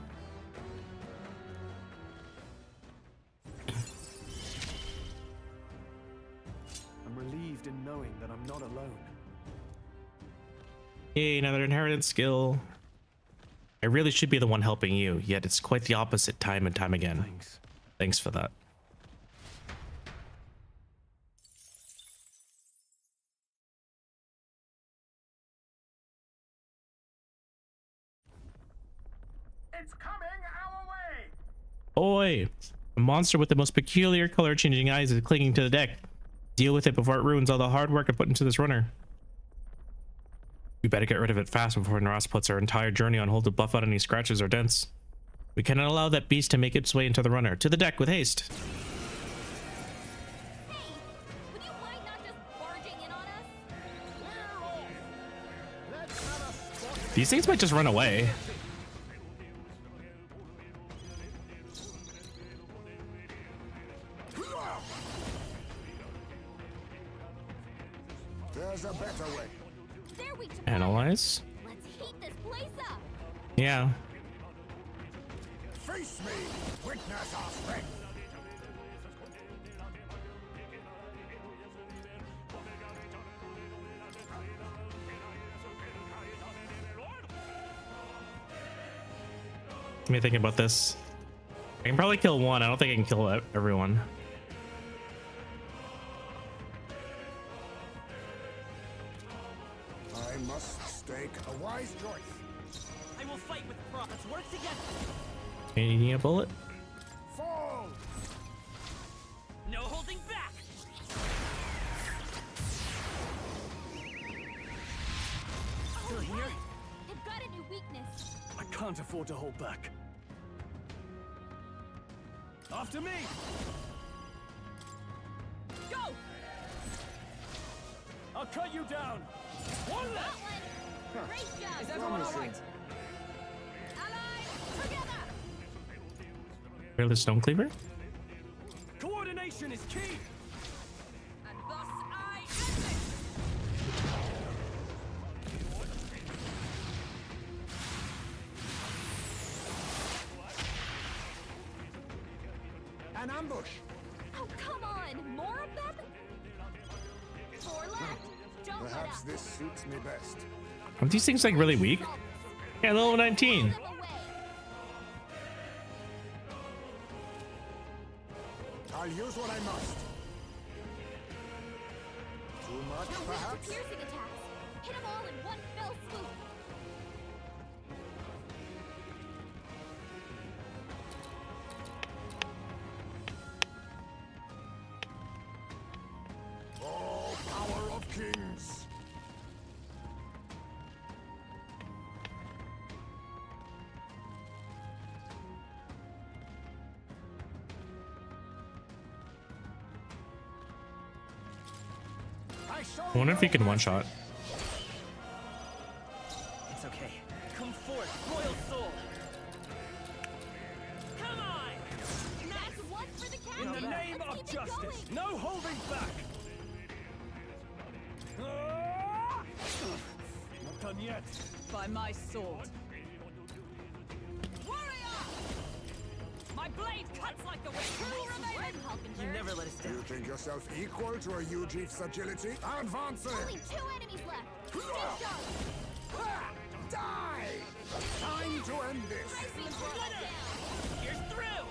I'm relieved in knowing that I'm not alone. Yay, another inheritance skill. I really should be the one helping you, yet it's quite the opposite time and time again. Thanks for that. It's coming our way. Oi! A monster with the most peculiar color-changing eyes is clinging to the deck. Deal with it before it ruins all the hard work I put into this runner. We better get rid of it fast before Naras puts our entire journey on hold to buff out any scratches or dents. We cannot allow that beast to make its way into the runner. To the deck with haste! Would you mind not just barging in on us? These things might just run away. There's a better way. There we go. Analyze. Let's heat this place up. Yeah. Face me, witness our strength. Let me think about this. I can probably kill one. I don't think I can kill everyone. I must stake a wise choice. I will fight with pride. Let's work together. You need a bullet? Fall! No holding back. Still here? I've got a new weakness. I can't afford to hold back. After me! Go! I'll cut you down! One left! Great job. Is everyone all right? Allies, together. Where's the stone cleaver? Coordination is key! And thus I end it. An ambush! Oh, come on. More of them? Four left. Don't let Perhaps up. this suits me best. Aren't these things like really weak? Yeah, level 19. I'll use what I must. Too much, Your wings perhaps? are piercing attacks. Hit them all in one fell swoop. Oh, power of kings! I wonder if you can one-shot. It's okay. Come forth, royal soul. In the name of justice, no holding back! Not done yet. By my sword. My blade cuts like the wind. You never let us down. You think yourself equal to a Ujief's agility? Advance it! Only 2 enemies left. Still done. Die! Time to end this. You're through.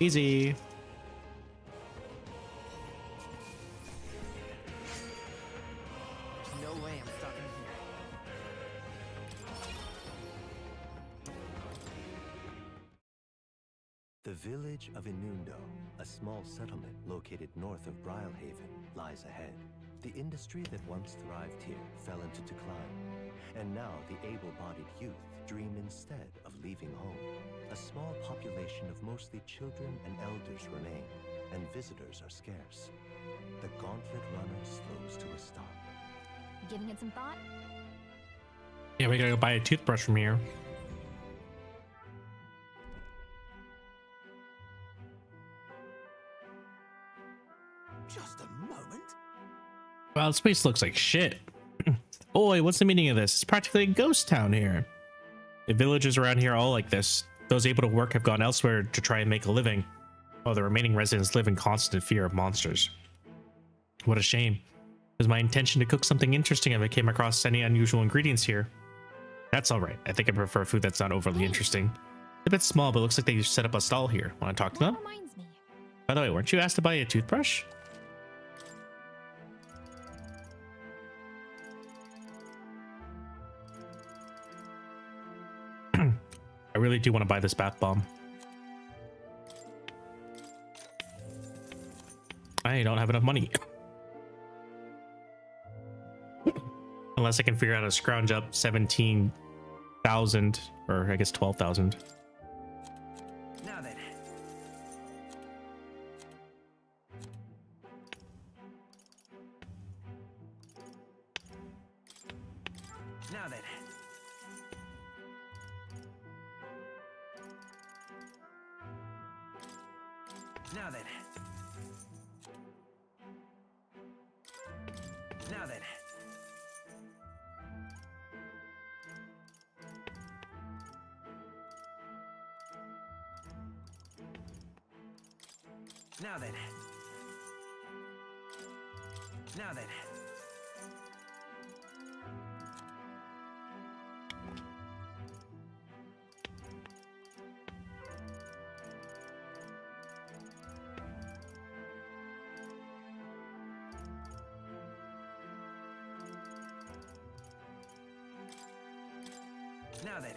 Easy. No way I'm stopping here. The village of Inundo, a small settlement located north of Brylehaven, lies ahead. The industry that once thrived here fell into decline, and now the able-bodied youth dream instead of leaving home. A small population of mostly children and elders remain, and visitors are scarce. The gauntlet runner slows to a stop. Giving it some thought? Yeah, we gotta go buy a toothbrush from here. Just a moment. Wow, this place looks like shit. Oi, what's the meaning of this? It's practically a ghost town here. The villagers around here are all like this. Those able to work have gone elsewhere to try and make a living, while the remaining residents live in constant fear of monsters. What a shame. It was my intention to cook something interesting if I came across any unusual ingredients here. That's alright. I think I prefer food that's not overly interesting. It's a bit small, but it looks like they set up a stall here. Want to talk to them? Reminds me. By the way, weren't you asked to buy a toothbrush? I really do want to buy this bath bomb. I don't have enough money. Unless I can figure out how to scrounge up 17,000, or I guess 12,000. Now then. Now then. Now then. Now then. Now then. Now then. Now then.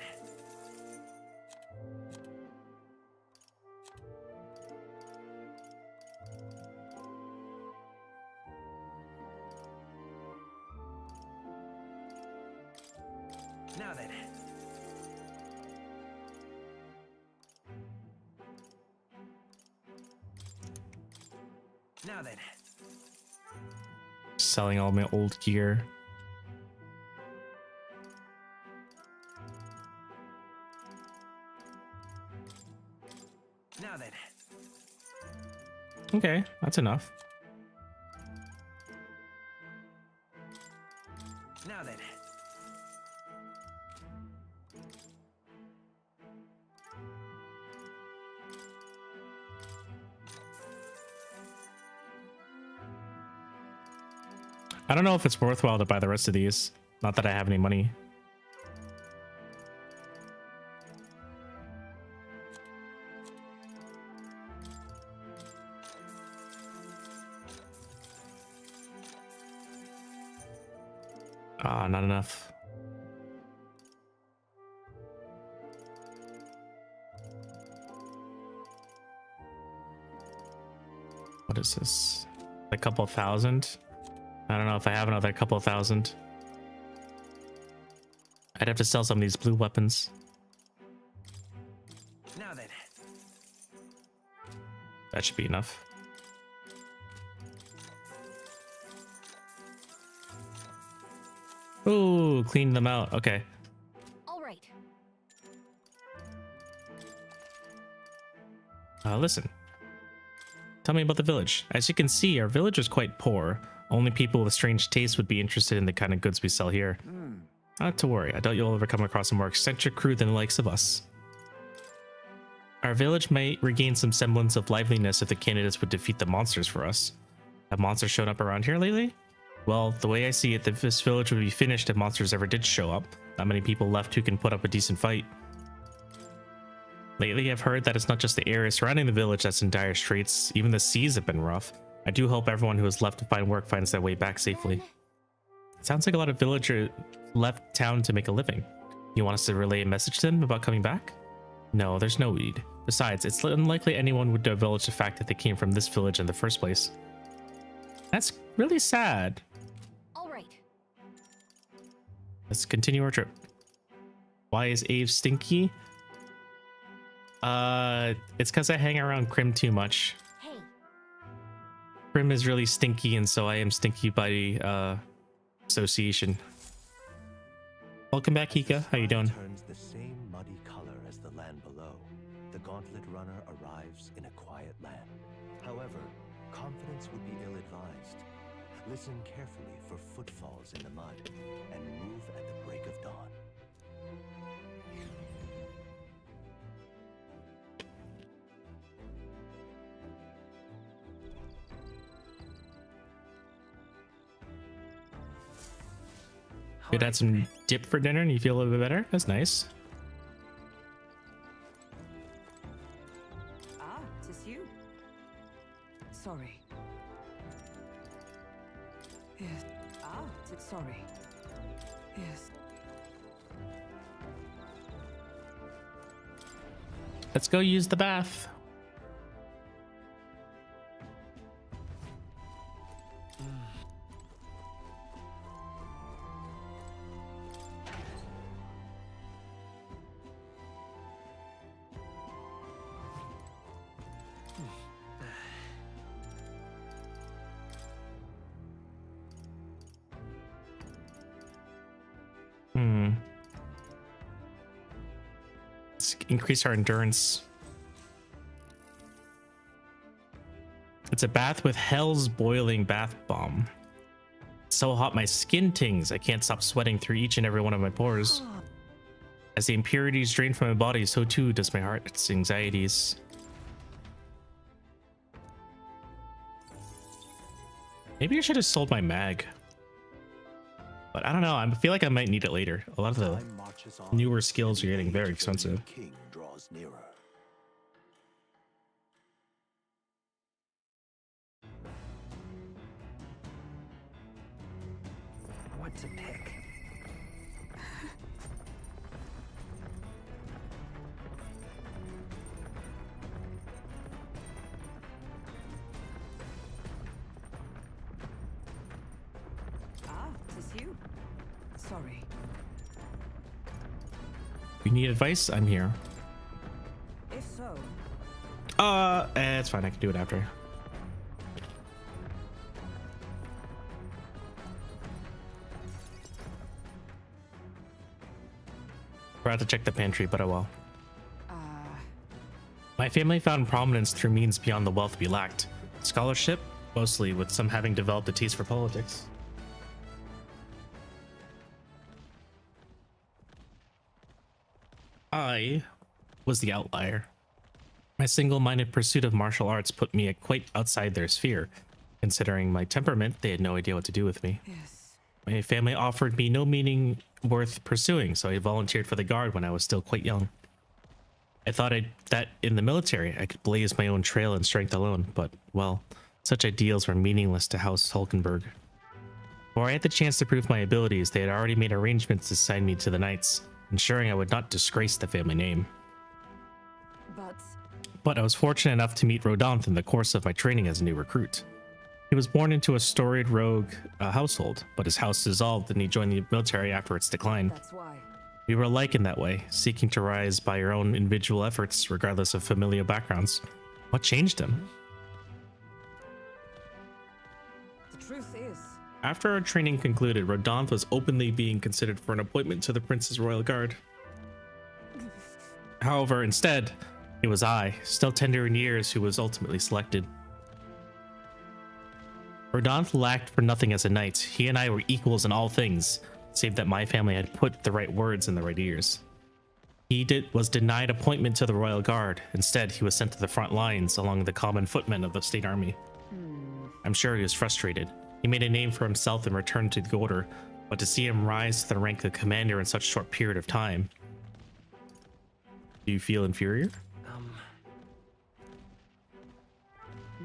Now then. Now then. Selling all my old gear. Now then. Okay, that's enough. Now then. I don't know if it's worthwhile to buy the rest of these. Not that I have any money. Ah, not enough. What is this? A couple thousand? I don't know if I have another couple thousand. I'd have to sell some of these blue weapons. Now then. That should be enough. Ooh, clean them out. Okay. All right. Listen, Tell me about the village. As you can see, our village is quite poor. Only people with strange tastes would be interested in the kind of goods we sell here. Not to worry, I doubt you'll ever come across a more eccentric crew than the likes of us. Our village might regain some semblance of liveliness if the candidates would defeat the monsters for us. Have monsters shown up around here lately? Well, the way I see it, this village would be finished if monsters ever did show up. Not many people left who can put up a decent fight. Lately, I've heard that it's not just the area surrounding the village that's in dire straits, even the seas have been rough. I do hope everyone who is left to find work finds their way back safely. It sounds like a lot of villagers left town to make a living. You want us to relay a message to them about coming back? No, there's no need. Besides, it's unlikely anyone would divulge the fact that they came from this village in the first place. That's really sad. All right. Let's continue our trip. Why is Ave stinky? It's because I hang around Krim too much. Hey. Krim is really stinky, and so I am stinky by association. Welcome back, Hika. How you doing? Turns the same muddy color as the land below. The gauntlet runner arrives in a quiet land. However, confidence would be ill-advised. Listen carefully for footfalls in the mud and move at the break of dawn. You'd had some dip for dinner and you feel a little bit better? That's nice. Ah, 'tis you. Sorry. Yes. Ah, 'tis sorry. Yes. Let's go use the bath. Let's increase our endurance. It's a bath with hell's boiling bath bomb. It's so hot my skin tings. I can't stop sweating through each and every one of my pores. As the impurities drain from my body, so too does my heart's anxieties. Maybe I should have sold my mag. But I don't know. I feel like I might need it later. A lot of the newer skills are getting very expensive. King draws nearer. What to pick? Ah, 'tis you. Sorry. You need advice? I'm here. If so, It's fine. I can do it after. Forgot to check the pantry, but oh well. My family found prominence through means beyond the wealth we lacked. Scholarship, mostly, with some having developed a taste for politics. I was the outlier. My single-minded pursuit of martial arts put me quite outside their sphere. Considering my temperament, they had no idea what to do with me. yes. My family offered me no meaning worth pursuing, so I volunteered for the guard when I was still quite young. I thought that in the military I could blaze my own trail in strength alone, but, well, such ideals were meaningless to House Hulkenberg. Before I had the chance to prove my abilities, they had already made arrangements to sign me to the Knights, ensuring I would not disgrace the family name. But I was fortunate enough to meet Rodonth in the course of my training as a new recruit. He was born into a storied rogue household, but his house dissolved and he joined the military after its decline. That's why. We were alike in that way, seeking to rise by our own individual efforts regardless of familial backgrounds. What changed him? The truth is, After our training concluded, Rodonth was openly being considered for an appointment to the Prince's Royal Guard. However, instead, it was I, still tender in years, who was ultimately selected. Rodonth lacked for nothing as a knight. He and I were equals in all things, save that my family had put the right words in the right ears. He was denied appointment to the Royal Guard. Instead, he was sent to the front lines along the common footmen of the state army. I'm sure he was frustrated. He made a name for himself and returned to the order, but to see him rise to the rank of commander in such a short period of time. Do you feel inferior?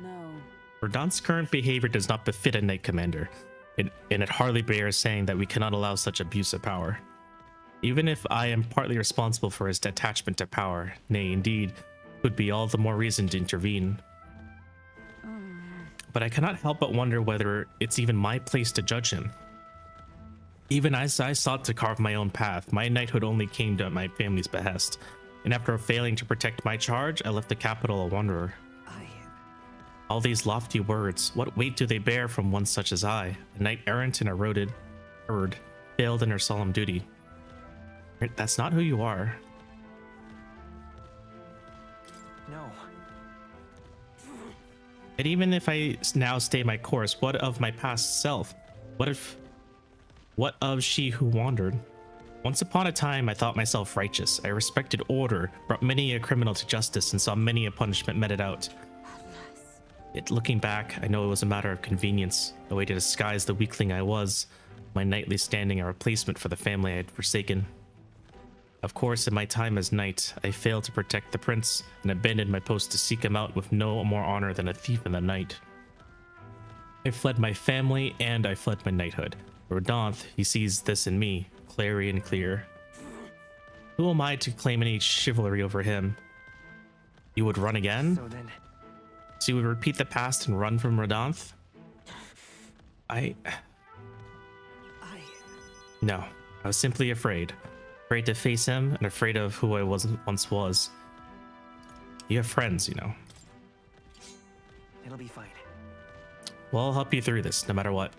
No. Rodonth's current behavior does not befit a knight commander, and it hardly bears saying that we cannot allow such abuse of power. Even if I am partly responsible for his detachment to power, nay, indeed, would be all the more reason to intervene. But I cannot help but wonder whether it's even my place to judge him. Even as I sought to carve my own path, my knighthood only came at my family's behest, and after failing to protect my charge, I left the capital a wanderer. All these lofty words, what weight do they bear from one such as I, a knight errant and eroded, failed in her solemn duty? That's not who you are. No. And even if I now stay my course, what of my past self? What of she who wandered? Once upon a time, I thought myself righteous. I respected order, brought many a criminal to justice, and saw many a punishment meted out. Yet looking back, I know it was a matter of convenience, a way to disguise the weakling I was, my knightly standing a replacement for the family I had forsaken. Of course, in my time as knight, I failed to protect the prince and abandoned my post to seek him out with no more honor than a thief in the night. I fled my family and I fled my knighthood. Rodonth, he sees this in me, clarion clear. Who am I to claim any chivalry over him? You would run again? So you would repeat the past and run from Rodonth? No, I was simply afraid. Afraid to face him and afraid of who I once was. You have friends, you know. It'll be fine. Well, I'll help you through this, no matter what.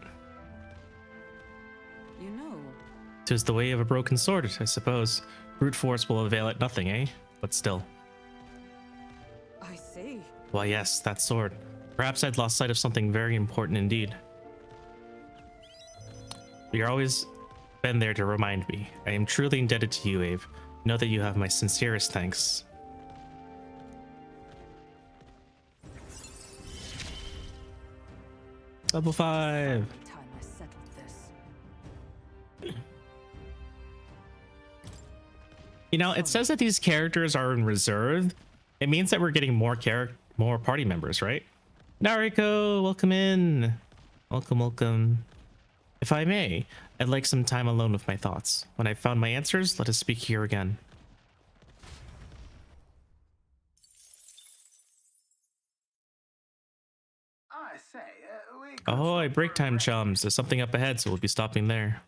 You know. 'Tis the way of a broken sword, I suppose. Brute force will avail it nothing, eh? But still. I see. Why, yes, that sword. Perhaps I'd lost sight of something very important indeed. You're always been there to remind me. I am truly indebted to you, Ave. Know that you have my sincerest thanks. Level 5. Time I settled this. You know, it says that these characters are in reserve. It means that we're getting more party members, right? Nariko, welcome in. Welcome, welcome. If I may, I'd like some time alone with my thoughts. When I've found my answers, let us speak here again. I say, Oh, break time, chums. There's something up ahead, so we'll be stopping there.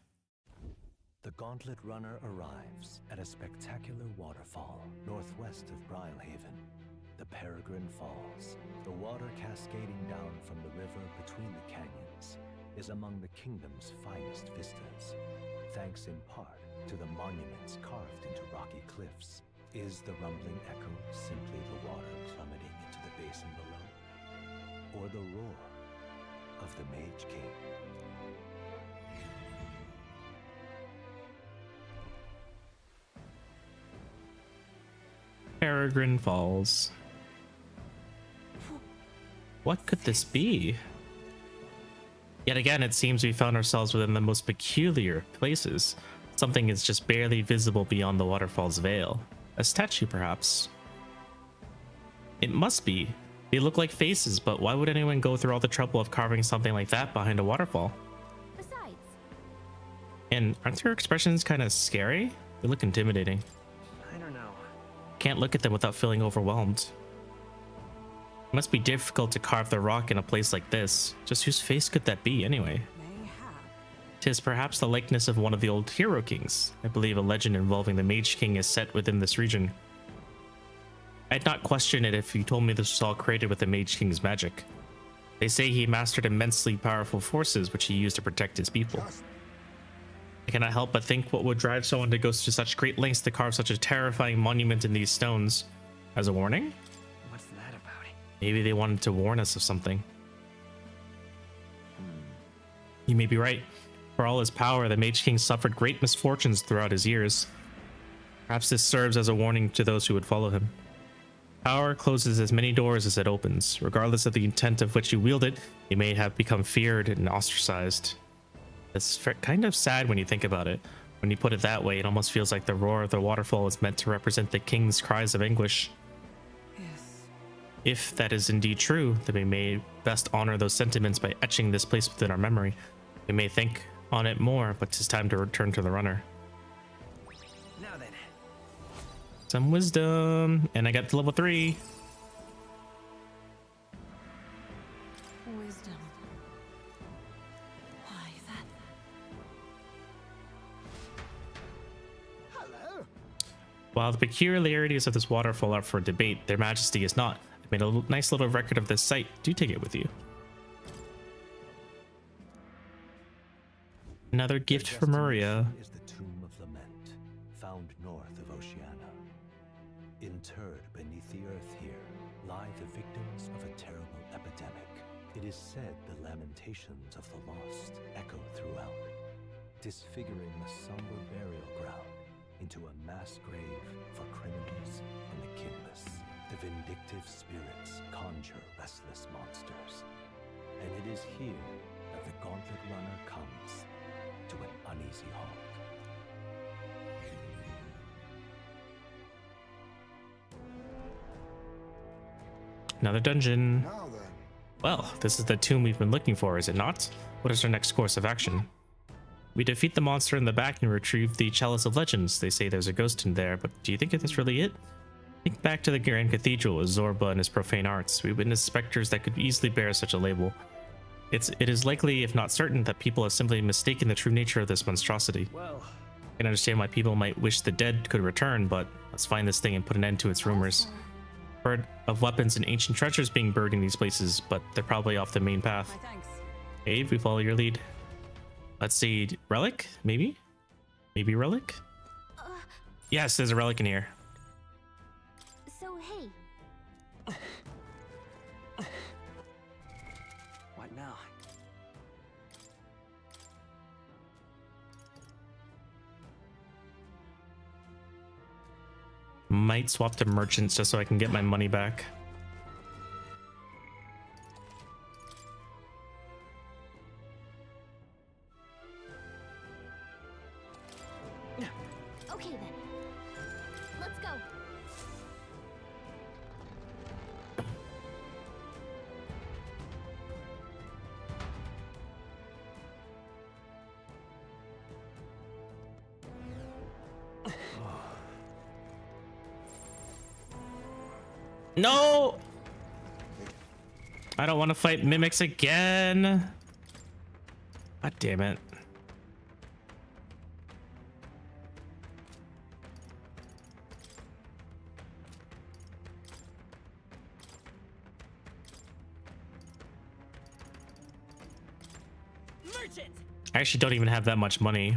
The Gauntlet Runner arrives at a spectacular waterfall northwest of Brylehaven, the Peregrine Falls. The water cascading down from the river between the canyons is among the kingdom's finest vistas, thanks in part to the monuments carved into rocky cliffs. Is the rumbling echo simply the water plummeting into the basin below, or the roar of the Mage King? Peregrine Falls. What could this be? Yet again, it seems we found ourselves within the most peculiar places. Something is just barely visible beyond the waterfall's veil. A statue, perhaps? It must be. They look like faces, but why would anyone go through all the trouble of carving something like that behind a waterfall? Besides. And aren't their expressions kind of scary? They look intimidating. I don't know. Can't look at them without feeling overwhelmed. It must be difficult to carve the rock in a place like this. Just whose face could that be, anyway? Tis perhaps the likeness of one of the old hero kings. I believe a legend involving the Mage King is set within this region. I'd not question it if you told me this was all created with the Mage King's magic. They say he mastered immensely powerful forces which he used to protect his people. I cannot help but think what would drive someone to go to such great lengths to carve such a terrifying monument in these stones. As a warning? What's that about? Maybe they wanted to warn us of something. You may be right. For all his power, the Mage King suffered great misfortunes throughout his years. Perhaps this serves as a warning to those who would follow him. Power closes as many doors as it opens. Regardless of the intent of which you wield it, you may have become feared and ostracized. It's kind of sad when you think about it. When you put it that way, it almost feels like the roar of the waterfall is meant to represent the king's cries of anguish. Yes. If that is indeed true, then we may best honor those sentiments by etching this place within our memory. We may think on it more, but it's time to return to the runner. Now then. Some wisdom, and I got to level 3. Wisdom. Why that? Hello. While the peculiarities of this waterfall are up for debate, their majesty is not. I made a nice little record of this site. Do take it with you. Another gift from Maria. Is the Tomb of Lament, found north of Oceania. Interred beneath the earth here lie the victims of a terrible epidemic. It is said the lamentations of the lost echo throughout, disfiguring the somber burial ground into a mass grave for criminals and the kinless. The vindictive spirits conjure restless monsters, and it is here that the Gauntlet Runner comes to an uneasy halt. Another dungeon. Now then. Well, this is the tomb we've been looking for, is it not? What is our next course of action? We defeat the monster in the back and retrieve the Chalice of Legends. They say there's a ghost in there, but do you think that's really it? Think back to the Grand Cathedral with Zorba and his profane arts. We witnessed specters that could easily bear such a label. It is likely, if not certain, that people have simply mistaken the true nature of this monstrosity. Well, I can understand why people might wish the dead could return, but let's find this thing and put an end to its rumors. Heard of weapons and ancient treasures being buried in these places, but they're probably off the main path. Abe, we follow your lead. Let's see, relic? Maybe? Maybe relic? Yes, there's a relic in here. So, hey, What now? Might swap to merchants just so I can get my money back. okay then. Let's go. No! I don't want to fight mimics again. God damn it. Merchant! I actually don't even have that much money.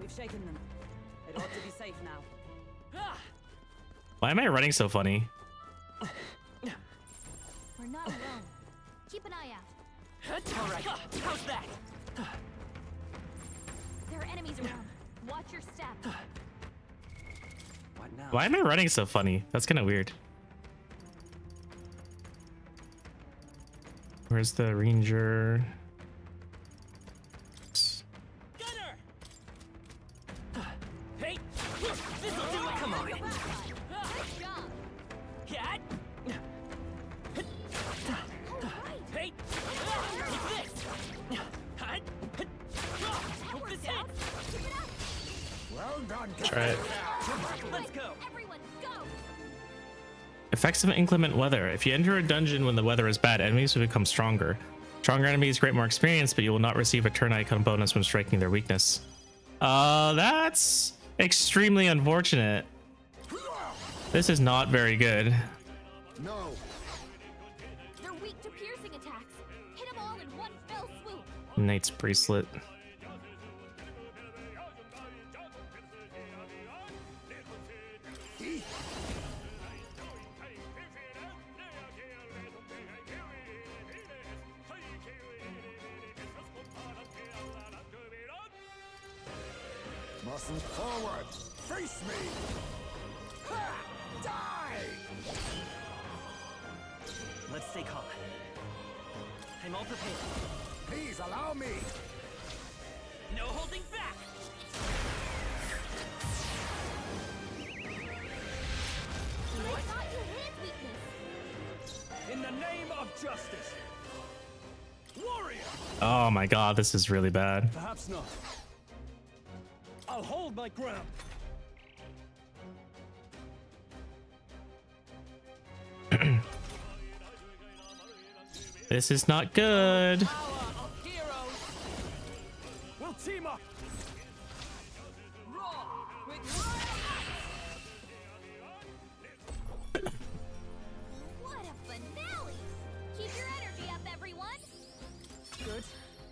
We've shaken them. It ought to be safe now. Why am I running so funny? We're not alone. Keep an eye out. All right, how's that? There are enemies around. Watch your step. What now? Why am I running so funny? That's kind of weird. Where's the ranger? Gunner! Hey! This'll do it! Come on! Good job. Cat! Hey! Take this! Hut! Hope this hits! Well done, Try it. Let's go! Everyone, go! Effects of inclement weather. If you enter a dungeon when the weather is bad, enemies will become stronger. Stronger enemies grant more experience, but you will not receive a turn icon bonus when striking their weakness. That's extremely unfortunate. This is not very good. No. They're weak to piercing attacks. Hit them all in one fell swoop. Knight's bracelet. Mustn't forward! Face me! Ha! Die! Let's stay calm. I'm all prepared. Please allow me! No holding back! I thought you hid weakness. In the name of justice. Warrior! Oh my god, this is really bad. Perhaps not. I'll hold my ground. This is not good. We'll team up. What a finale! Keep your energy up, everyone! Good.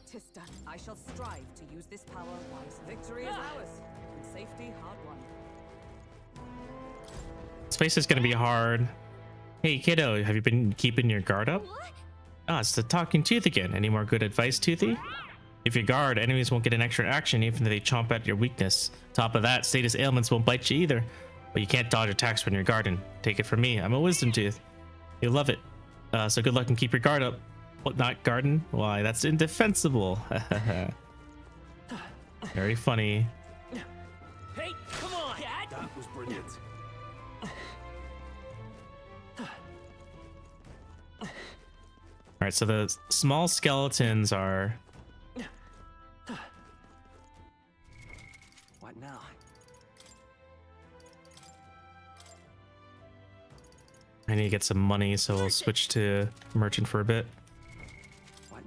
'Tis done. I shall strive to use this power wise. Victory is ours, and safety hard won. This place is gonna be hard. Hey kiddo, have you been keeping your guard up? Ah, it's the talking tooth again. Any more good advice, Toothy? If you guard, enemies won't get an extra action even if they chomp at your weakness. Top of that, status ailments won't bite you either. But you can't dodge attacks when you're guarding. Take it from me, I'm a wisdom tooth. You'll love it. So good luck and keep your guard up. What, not garden? Why, that's indefensible. Very funny. Hey, come on, Dad! That was brilliant. All right, so the small skeletons are... What now? I need to get some money, so we'll switch to merchant for a bit. What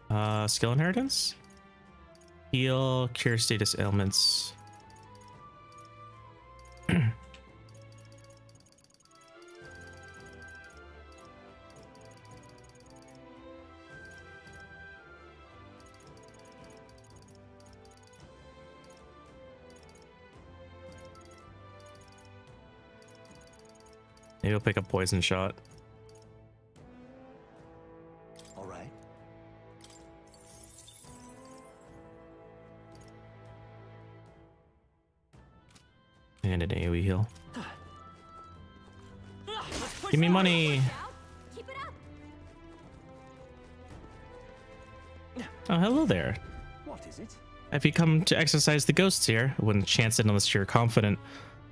now? Skill inheritance? Heal, cure status ailments. Maybe I'll pick a poison shot. All right. And an AoE heal. Give me money. Keep it up! Oh, hello there. What is it? Have you come to exercise the ghosts here? I wouldn't chance it unless you're confident.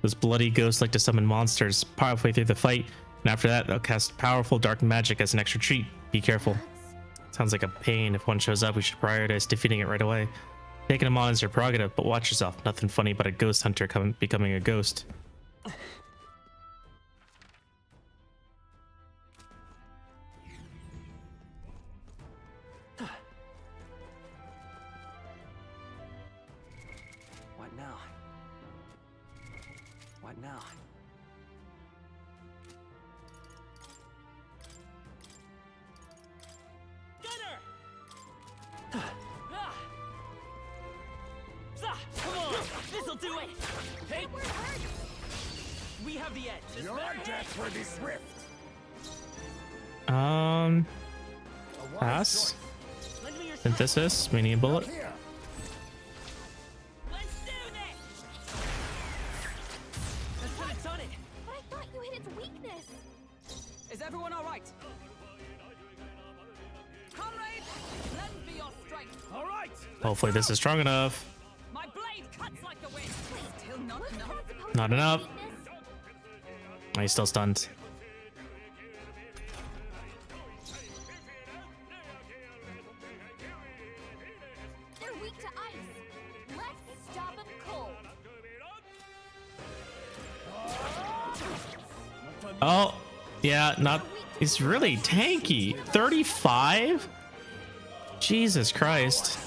Those bloody ghosts like to summon monsters halfway through the fight, and after that, they'll cast powerful dark magic as an extra treat. Be careful. Sounds like a pain. If one shows up, we should prioritize defeating it right away. Taking them on is your prerogative, but watch yourself. Nothing funny about a ghost hunter becoming a ghost. What now? What now? Gunner! Come on! This'll do it! Hey! We have the edge! Your death will be swift! Pass. Synthesis, mini bullet. But I thought you hit its weakness! Is everyone all right? Comrades, lend me your strength. All right. Hopefully this is strong enough. My blade cuts like the wind. Still not enough. Not enough. Oh, he's still stunned. They're weak to ice. Let's stop them cold. Oh, yeah, not. He's really tanky. 35? Jesus Christ.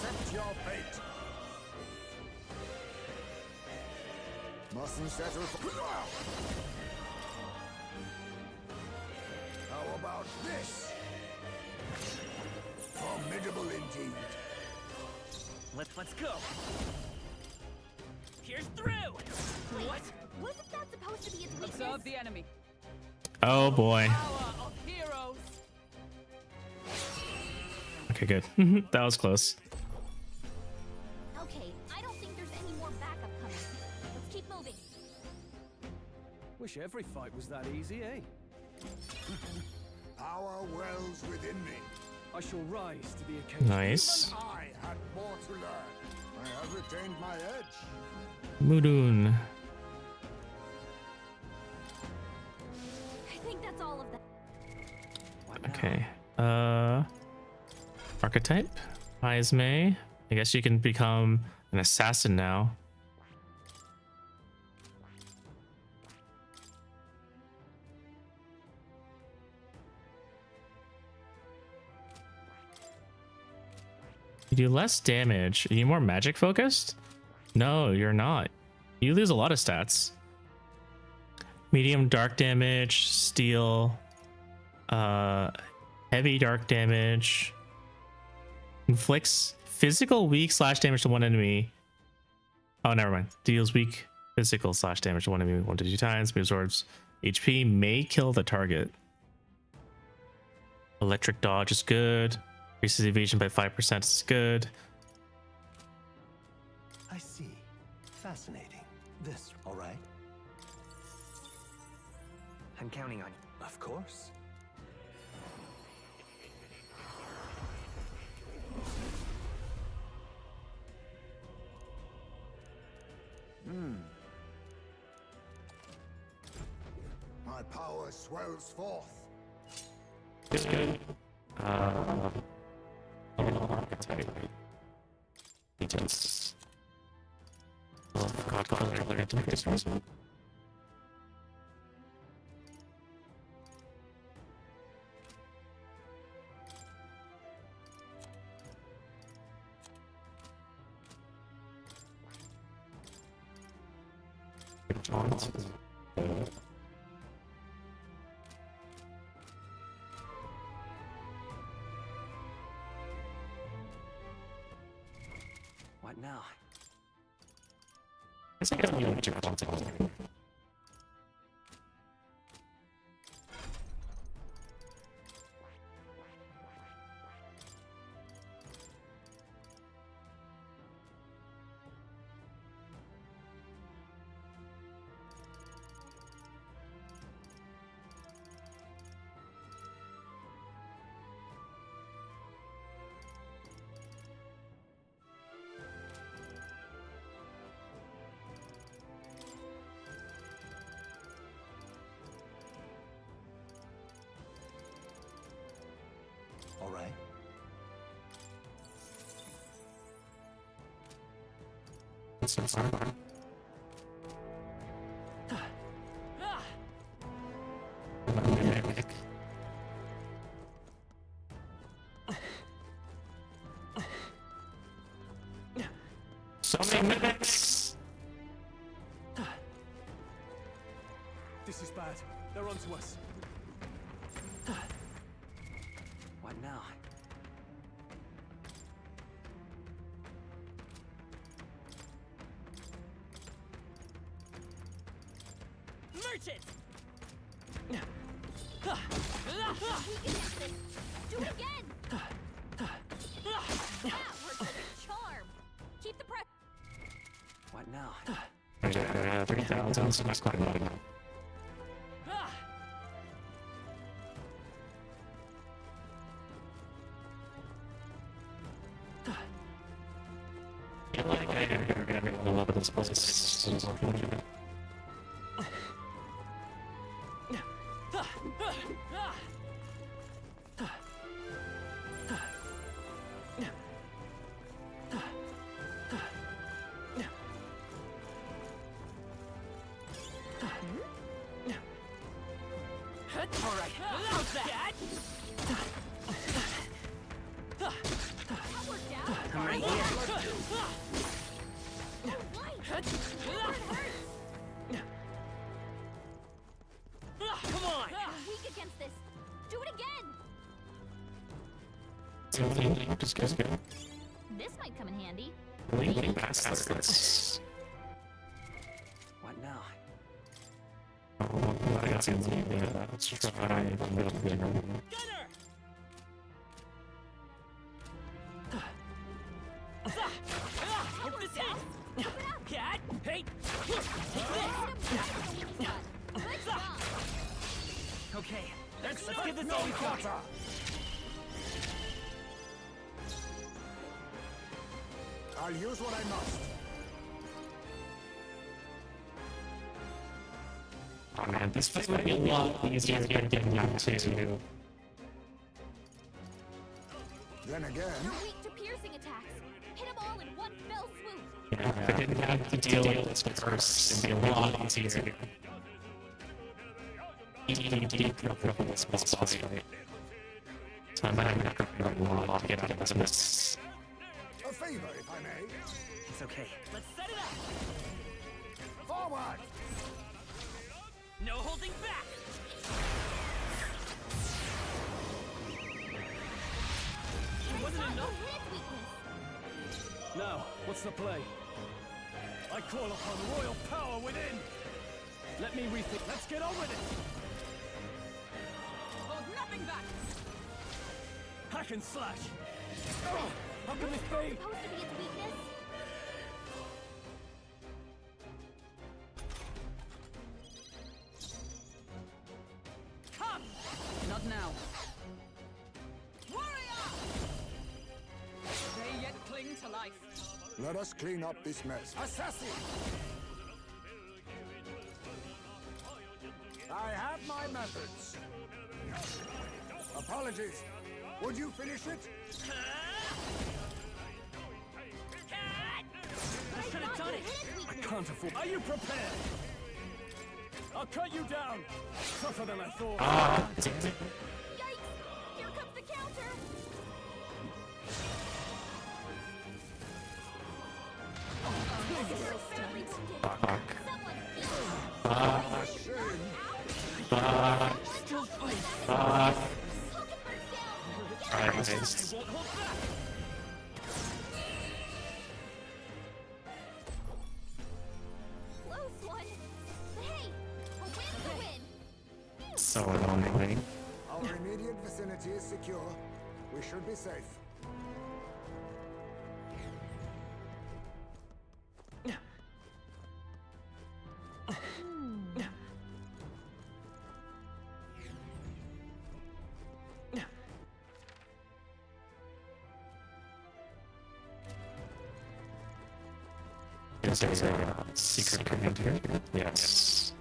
Mustn't settle for... How about this? Formidable indeed. Let's go. Here's through. What? Wasn't that supposed to be its weakness? Observe the enemy. Oh boy. Power of heroes. Okay, good. That was close. Okay, Wish every fight was that easy, eh? Power wells within me. I shall rise to the occasion. Nice. Even I had more to learn. I have retained my edge. Mudun. I think that's all of them. Okay. Archetype. Ismay. I guess you can become an assassin now. You do less damage. Are you more magic focused? No, you're not. You lose a lot of stats. Medium dark damage, steel, heavy dark damage, inflicts physical weak slash damage to one enemy. Oh, never mind. Deals weak physical slash damage to one enemy 1 to 2 times. Absorbs HP. May kill the target. Electric dodge is good. Increases evasion by 5% is good. I see. Fascinating. This, all right? I'm counting on you. Of course. My power swells forth. It's good. Archetype. Agents. God, What now? I think I'm going to contact. All right. So many mimics. This is bad. They're onto us. What now? Merchant! Do it again! That works like a charm! Keep the pressure! What now? 3,000, so that's quite a lot now. I feel like I love this place. All right. How's that? I'm right here. Come on! We're weak against this! Do it again! Just go. This might come in handy. Bleeding bastards. What now? I got some let's try Hope this hits! Cat! Hey! Take this! Okay, let's give this all we got. I'll use what I must. Oh man, this fight would be a lot easier than getting out to. Then again, You're weak to piercing attacks. Hit them all in one fell swoop. Yeah, if I didn't have to deal with this first, it'd be a lot easier. This boss fight. So I might have to prepare a lot to get out of this. a favor, if I may. It's okay. Let's set it up. Forward! No holding back. It wasn't enough. Now, what's the play? I call upon royal power within! Let me rethink. Let's get on with it! Hold nothing back! Hack and slash! Oh, how can this be? Supposed to be its weakness. Come! Not now. Warrior! They yet cling to life. Let us clean up this mess. Assassin! I have my methods. Apologies. Would you finish it? I should have done it. I can't afford. Are you prepared? I'll cut you down. Tougher than I thought. Yikes! Here comes the counter. Still fight. Nice. Won't hold back. Close one. But hey, a win's a win. So annoying. Our immediate vicinity is secure. We should be safe. Is there a secret command here? Yes.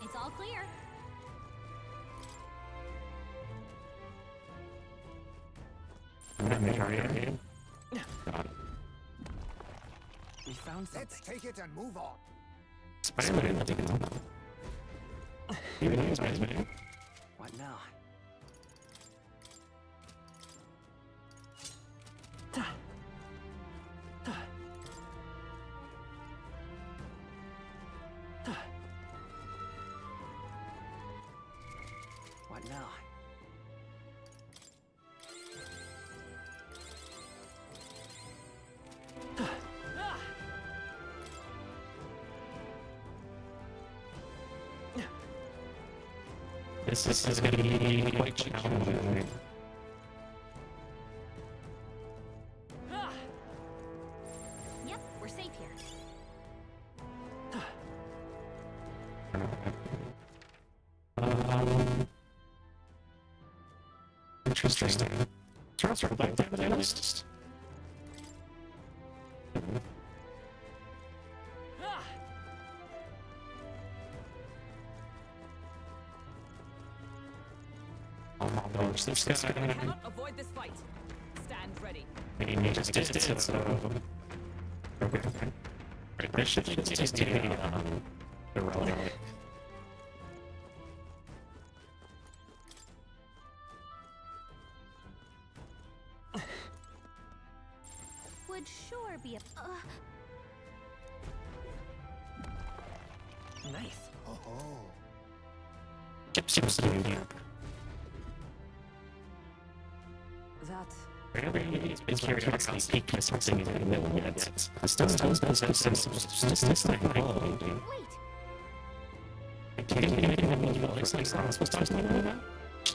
It's all clear. We found something. Let's take it and move on. Spider-Man, take it on. Even he was Spider-Man. What now? What now? This is going to be quite challenging. Yep, we're safe here. Interesting. Transfer back to the list. Oh my gosh, this guy. Cannot avoid this fight. Stand ready. He just did it, so. Okay. This should just be the relic. Would sure be a. Nice. Oh. Chip seems to be That. really, it's curiosity peaked with something in the middle yet. The stone does this thing. Wait. I can't get anything that looks like I'm supposed to do that.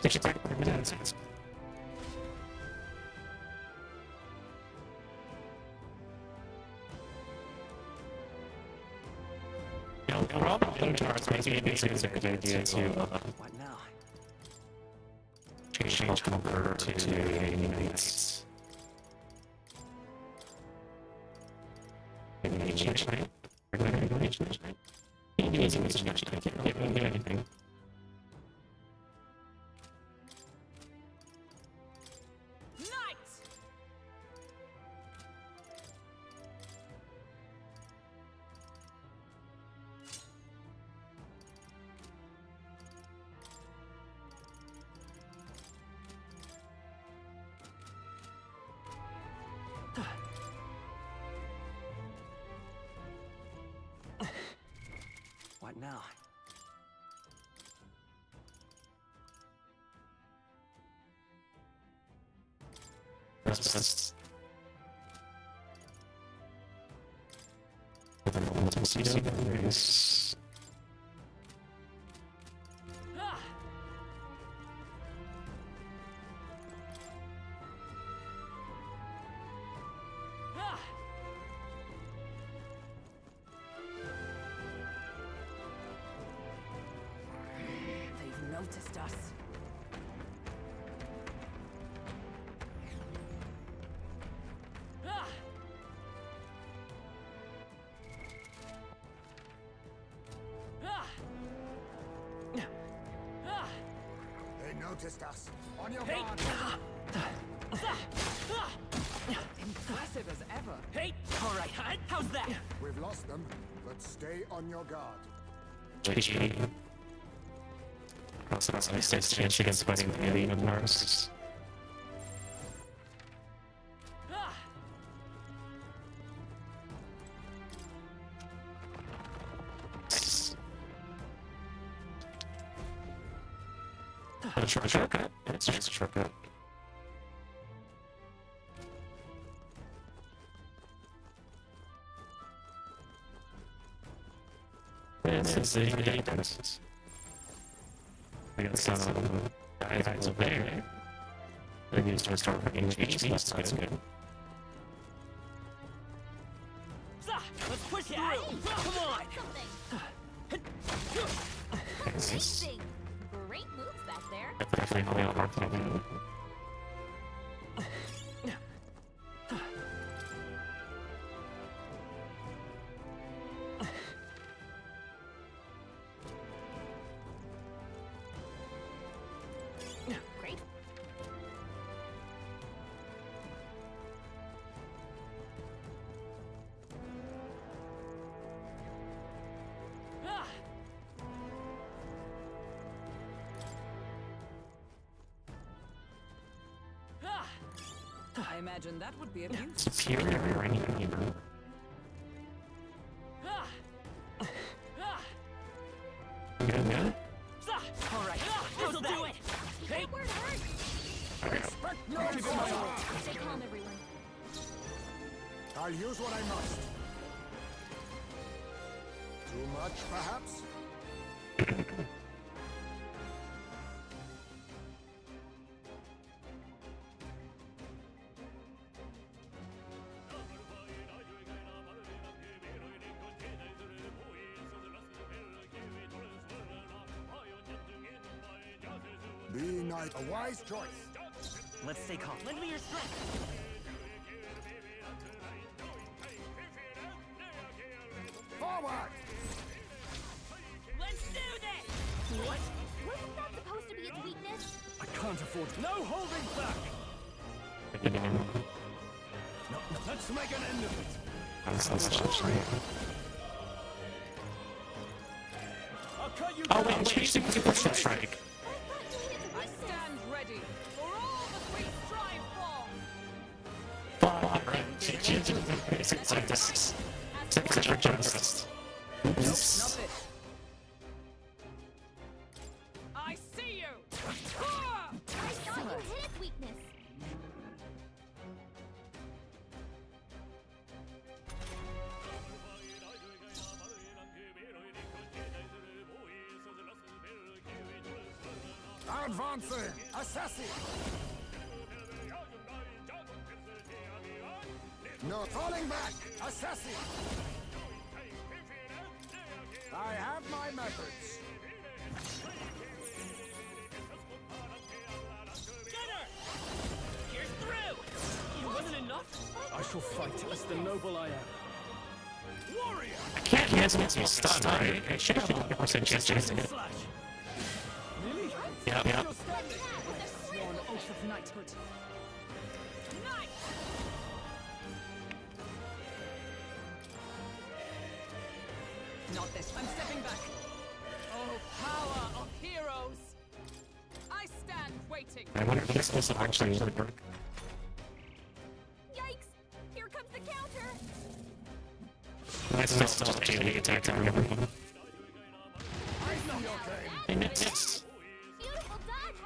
They should take my minutes. Towards maybe it's a good idea to What now? change over to Knights. Change Knight. I can't really do anything. What now? That's They've noticed us. They noticed us. On your guard. Impressive as ever. Hey! Alright, how's that? We've lost them, but stay on your guard. also has a nice chance against fighting the alien of Mars. A shortcut? It's just a shortcut. It's the hydrate. I got some guys over there. They need to restore HP, so that's good. Let's push through! Come on! Amazing! Great moves back there. Definitely all hard to do. Great. I imagine that would be of use. Superior ranking hero. Good. Alright, this'll do it! Hey! Expect no more. Stay calm, everyone. I'll use what I must. Too much, perhaps? Be nice. A wise choice. Let's stay calm. Lend me your strength! Forward! Let's do this! What? Wasn't that supposed to be its weakness? I can't afford no holding back. No, let's make an end of it. I'll cut you Oh down. wait, she's using super strike. I stand ready for all that we strive for. It's like this. It's like such a genesis. Not this. I see you. I thought you hit its weakness. Advancing! Assassin! No, falling back! Assassin! I have my methods. You're through! It wasn't enough? I shall fight as the noble I am. Warrior! I can't cancel my stun, right? I should have a 100% chance to hit it. Really? Yeah, yeah. Sworn oath of knighthood. Not this. I'm stepping back. Oh, power of heroes! I stand waiting. I wonder if this will actually work. Yikes! Here comes the counter! That's still just daily attack on everyone. I missed. Beautiful dodge,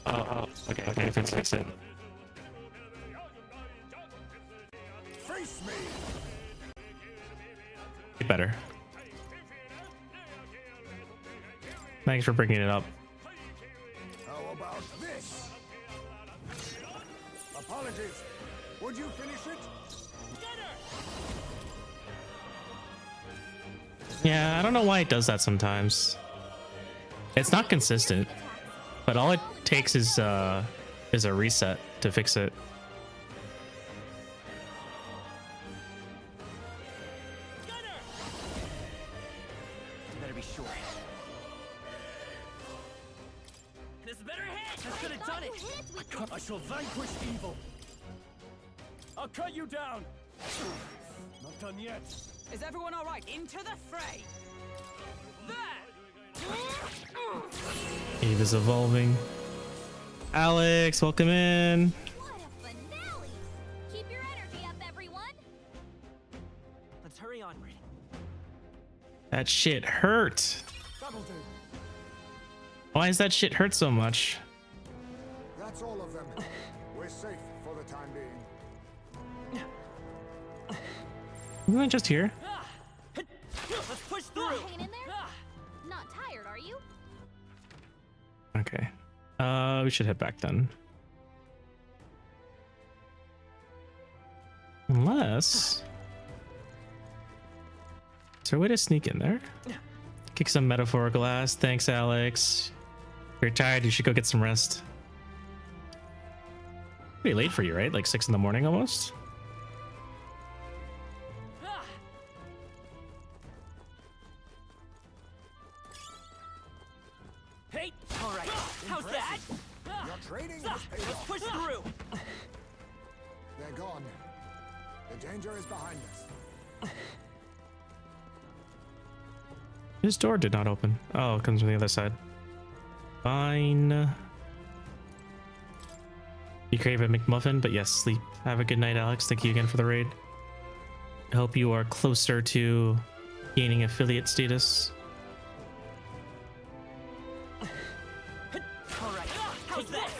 Heisman! Okay, fix it. Face me! Better. Thanks for bringing it up. How about this? Apologies. Would you finish it? Yeah, I don't know why it does that sometimes. It's not consistent, but all it takes is a reset to fix it. Better be sure. This better hit! That could have done it! I shall vanquish evil. I'll cut you down. Not done yet. Is everyone all right? Into the fray. There. Eve is evolving. Alex, welcome in. What a finale! Keep your energy up, everyone! Let's hurry onward. That shit hurt. That'll do. Why does that shit hurt so much? That's all of them. We're safe for the time being. Isn't it just here? Let's push through! Hanging in there? Not tired, are you? Okay. We should head back then. Unless... Is there a way to sneak in there? Kick some metaphorical ass. Thanks, Alex. If you're tired, you should go get some rest. Pretty late for you, right? Like 6 in the morning almost? Hey! Alright, how's that? Your training has paid Let's off. push through! They're gone. The danger is behind us. This door did not open. Oh, it comes from the other side. Fine. You crave a McMuffin, but yes, sleep. Have a good night, Alex. Thank you again for the raid. I hope you are closer to gaining affiliate status. Alright, how's that?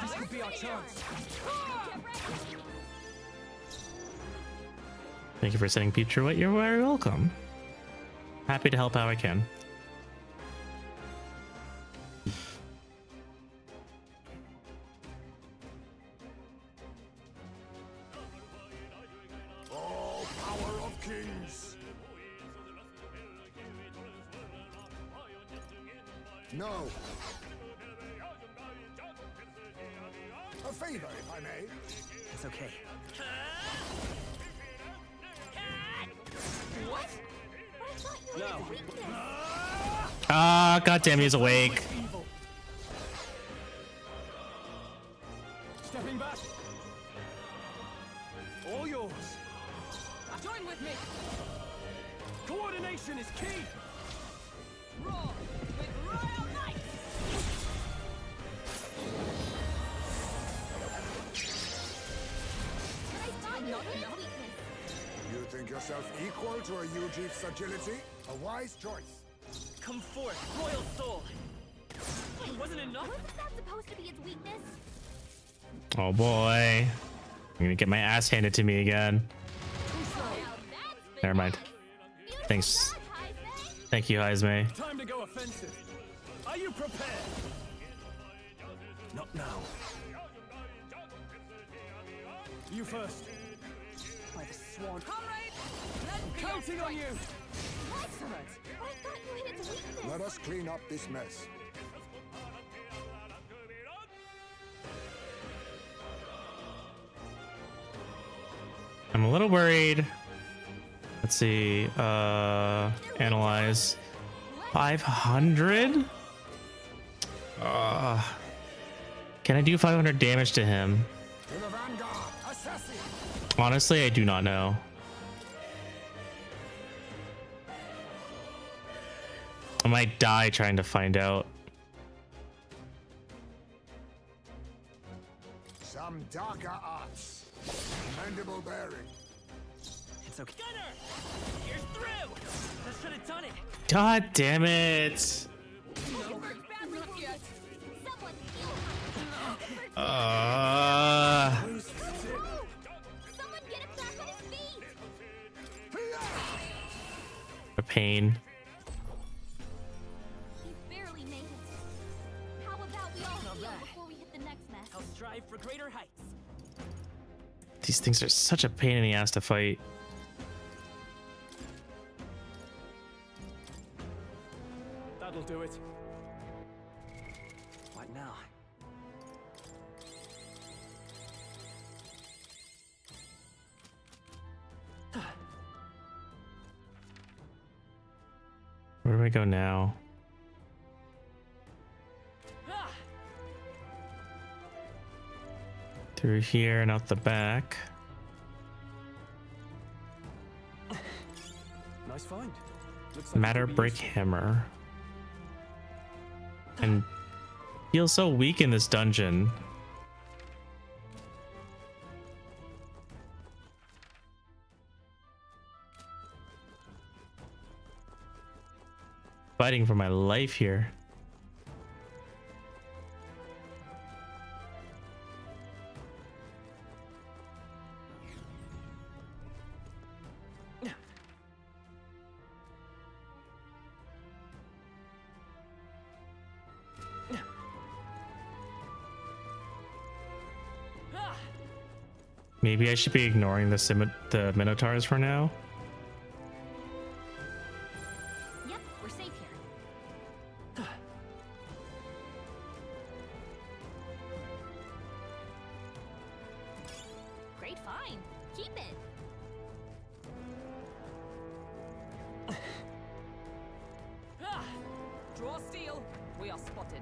This could be our chance. Thank you for sending Peach your way. You're very welcome. Happy to help how I can. Oh, power of kings! No. A favor, if I may. It's okay. What? I thought you had a weakness. Ah, goddamn, he's awake. Stepping back. All yours. Join with me. Coordination is key. Roar with royal might. I thought you had a weakness. You think yourself equal to a Yu-Chief's agility? A wise choice. Come forth, royal soul! It wasn't enough? Wasn't that supposed to be its weakness? Oh boy. I'm gonna get my ass handed to me again. Never mind. Thanks. Thank you, Heisme. Time to go offensive. Are you prepared? Not now. You first. By the sworn comrade, counting on you! Excellent. But I thought you hit its weakness. Let us clean up this mess. I'm a little worried. Let's see. Analyze. 500? Can I do 500 damage to him? Honestly, I do not know. I might die trying to find out. Some darker arts. Commendable bearing. It's okay. Gunner! Here's through! That should have done it! God damn it! Someone get it back on his feet. A pain. He barely made it. How about we all heal before we hit the next mess? I'll strive for greater heights. These things are such a pain in the ass to fight. That'll do it. What now? Where do I go now? Through here and out the back. Nice find. Looks like Matter it could be break useful. hammer. And feels so weak in this dungeon. Fighting for my life here. Maybe I should be ignoring the Minotaurs for now. Yep, we're safe here. Great find. Keep it. Draw steel. We are spotted.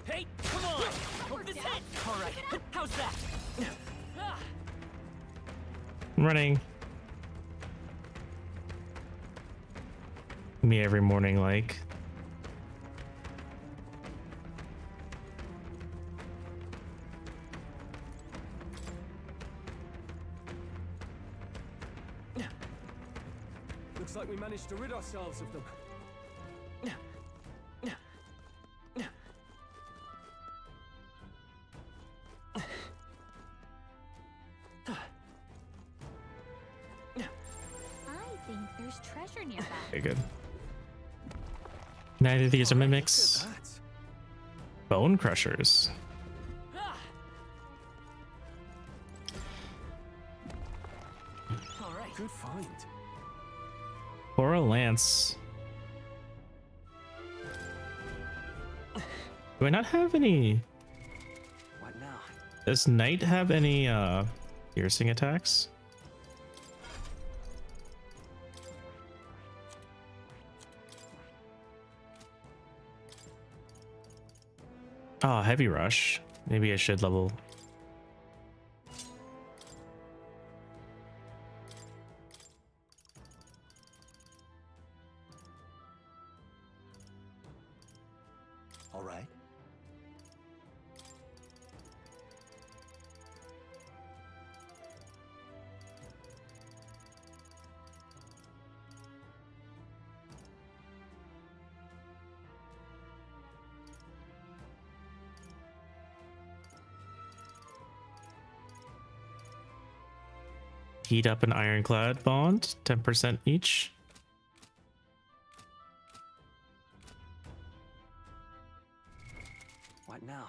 Hey, come on! Hope this hits! Alright, how's that? I'm running. Me every morning, like. Looks like we managed to rid ourselves of them. I think there's treasure nearby. Very good. Neither of these are mimics. Bone crushers. Alright. Good find. Or a lance. Do I not have any? What now? Does Knight have any piercing attacks? Oh, heavy rush. Maybe I should level. All right. Heat up an ironclad bond, 10% each. What now?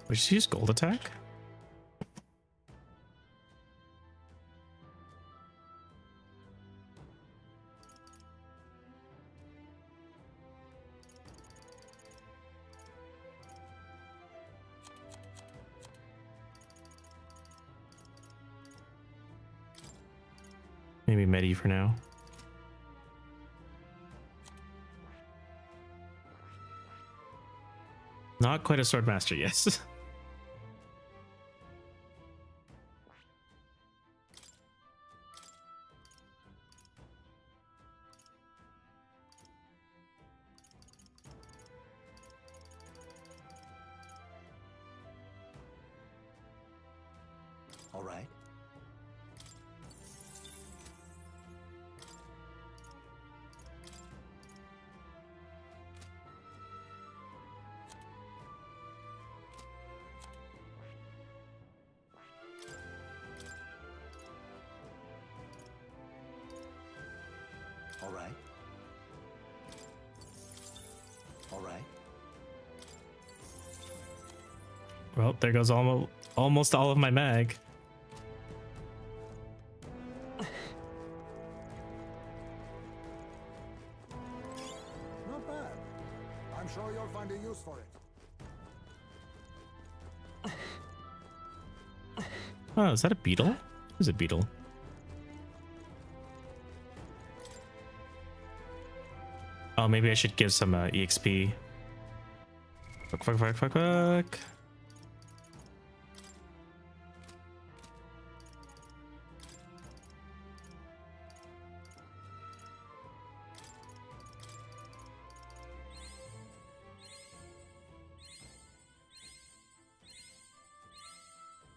We just use gold attack. Maybe Medi for now. Not quite a sword master, yes. All right. All right. All right. Well, there goes almost all of my mag. Not bad. I'm sure you'll find a use for it. Oh, is that a beetle? Who's a beetle? Oh, maybe I should give some EXP. Fuck.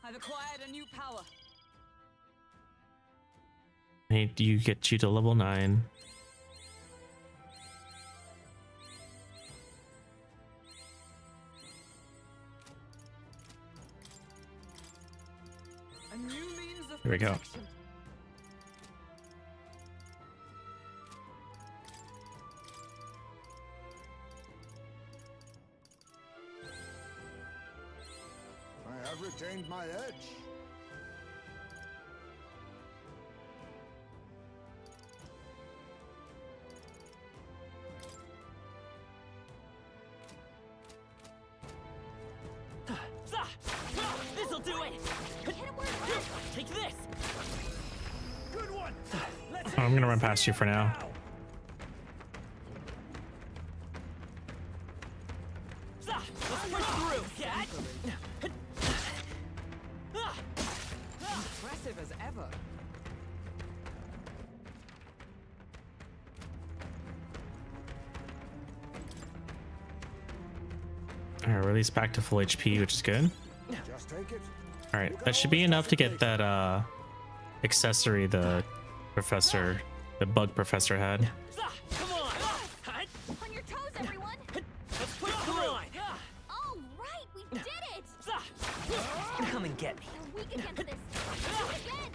I've acquired a new power. Hey, do you get you to level 9? A new means of Here we go. protection. I have retained my edge. This'll do it. Take this. Good one. Let's Oh, I'm gonna run past you for now. Let's push through. Cat. Impressive as ever. Alright, release back to full HP, which is good. Just take it. Alright, that should be enough to get that accessory the bug professor had. Come on. On your toes, everyone! Let's push through. All right, we did it! Come and get me. We're weak against this. Do it again!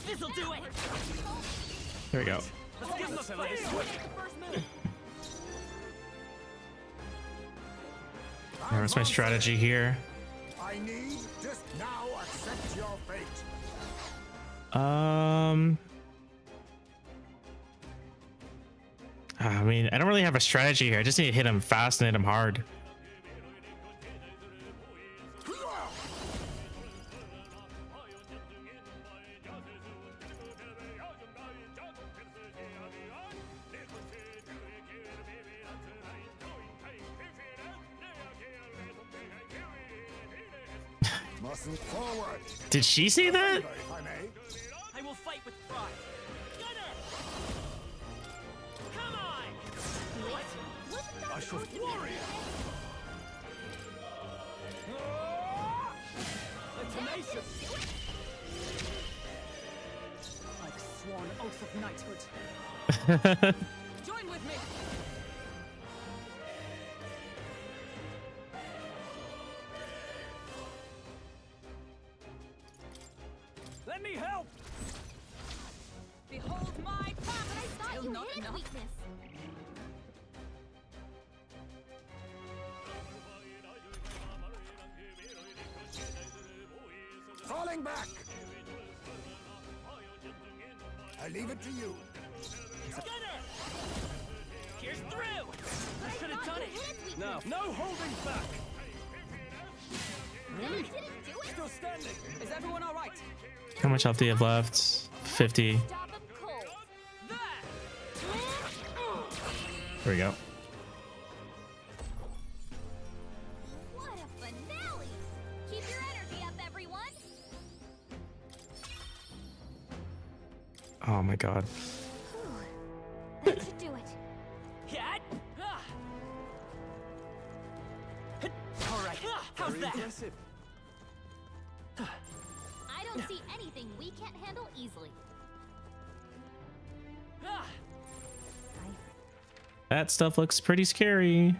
This'll do it. There we go. Let's give them a feel. What's my strategy here? I need just now accept your fate. I mean, I don't really have a strategy here. I just need to hit him fast and hit him hard. Mustn't forward. Did she see that? If I may. I will fight with pride. Gunner! Come on! I shall warrior. Detonation! I've sworn oath of knighthood. Join with me. Let me help. Behold my path. But I thought Still you not hid his enough. weakness. Hang back! I leave it to you. Gunner! Here's through! I should have done it! Now, no holding back! Really? Still standing! Is everyone all right? How much health do you have left? 50. Stop 'em cold. There we go. What a finale! Keep your energy up, everyone. Oh my god. That should do it. Cat! Alright, how's Very that? impressive. I don't see anything we can't handle easily. That stuff looks pretty scary.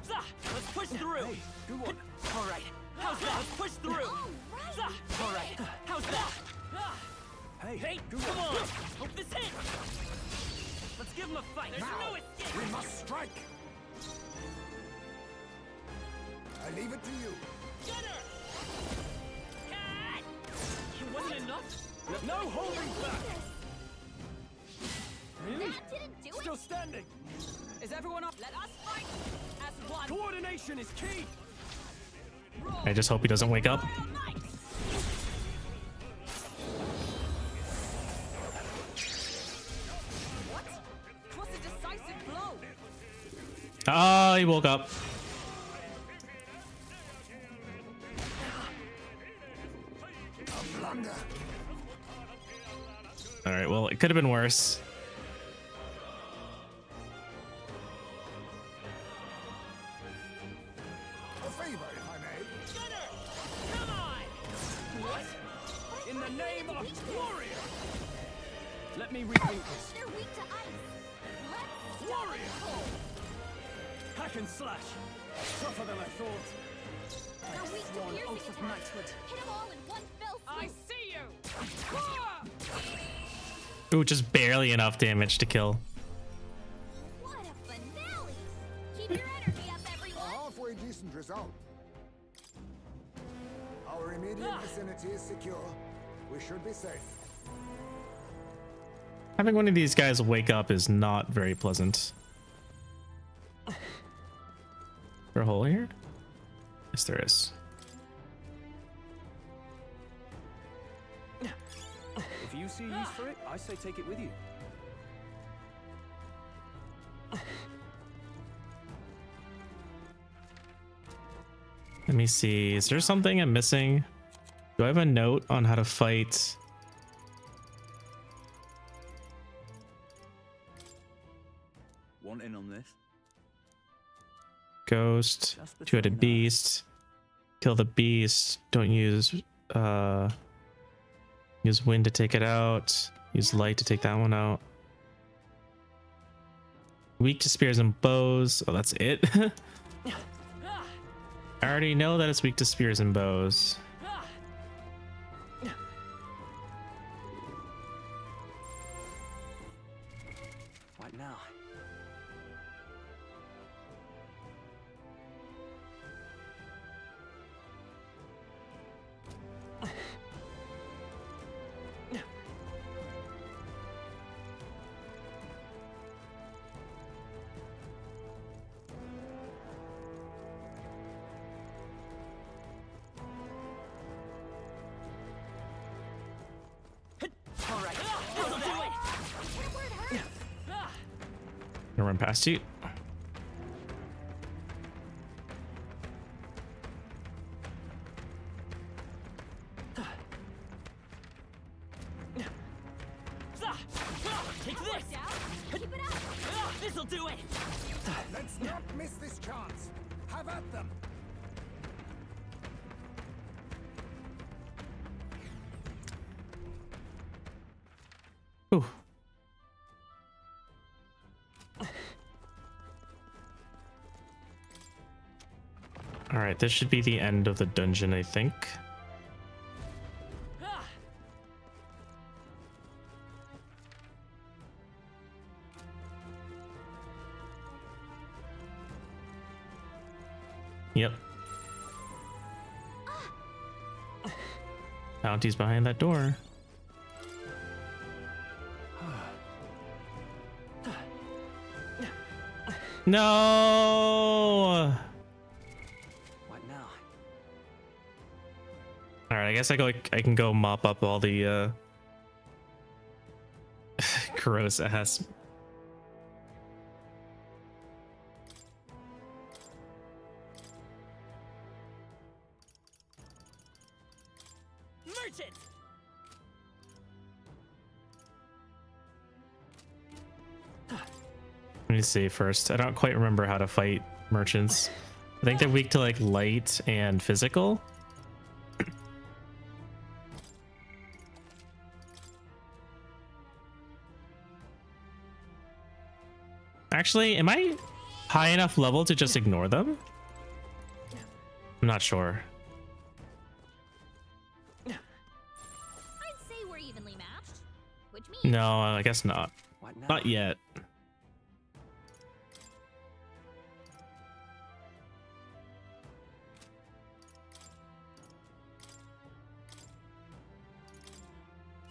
Let's push through! Hey, good one. Alright, how's that? Let's push through! Alright, how's that? Hey, Come on! Hope this hits! Let's give him a fight! There's Now, no escape! we must strike! I leave it to you. Gunner! Cat! It wasn't enough? No holding back! Really? That didn't do it. Still standing! Is everyone up? Let us fight as one. Coordination is key! I just hope he doesn't wake up. What? Was a decisive blow. Ah, he woke up. All right, well, it could have been worse. A favor, if I may. Gunner! Come on! What? In the name of warrior! Let me rethink this. They're weak to ice. Let's stop 'em Warrior! cold. Hack and slash! Tougher than I thought. They're weak to One piercing oath of attacks. knighthood. Hit 'em all in one fell swoop. I see you. Ooh, just barely enough damage to kill. What a finale! Keep your energy up, A everyone. halfway decent result. Our immediate vicinity is secure. We should be safe. Having one of these guys wake up is not very pleasant. Is there a hole here? Yes, there is. If you see use for it, I say take it with you. Let me see. Is there something I'm missing? Do I have a note on how to fight? Want in on this? Ghost, two-headed beast. Kill the beast. Don't use use wind to take it out. Use light to take that one out. Weak to spears and bows. Oh, that's it. I already know that it's weak to spears and bows. Right now. Alright, this'll do it! Gonna run past you. Take this! Keep it up. This'll do it! Let's not miss this chance. Have at them. Ooh. All right, this should be the end of the dungeon, I think. Bounty's behind that door. No. What now? All right, I guess I can go mop up all the gross ass. Merchant! Let me see first. I don't quite remember how to fight merchants. I think they're weak to like light and physical. Actually, am I high enough level to just ignore them? I'm not sure. I'd say we're evenly matched, which means No, I guess not. Not yet.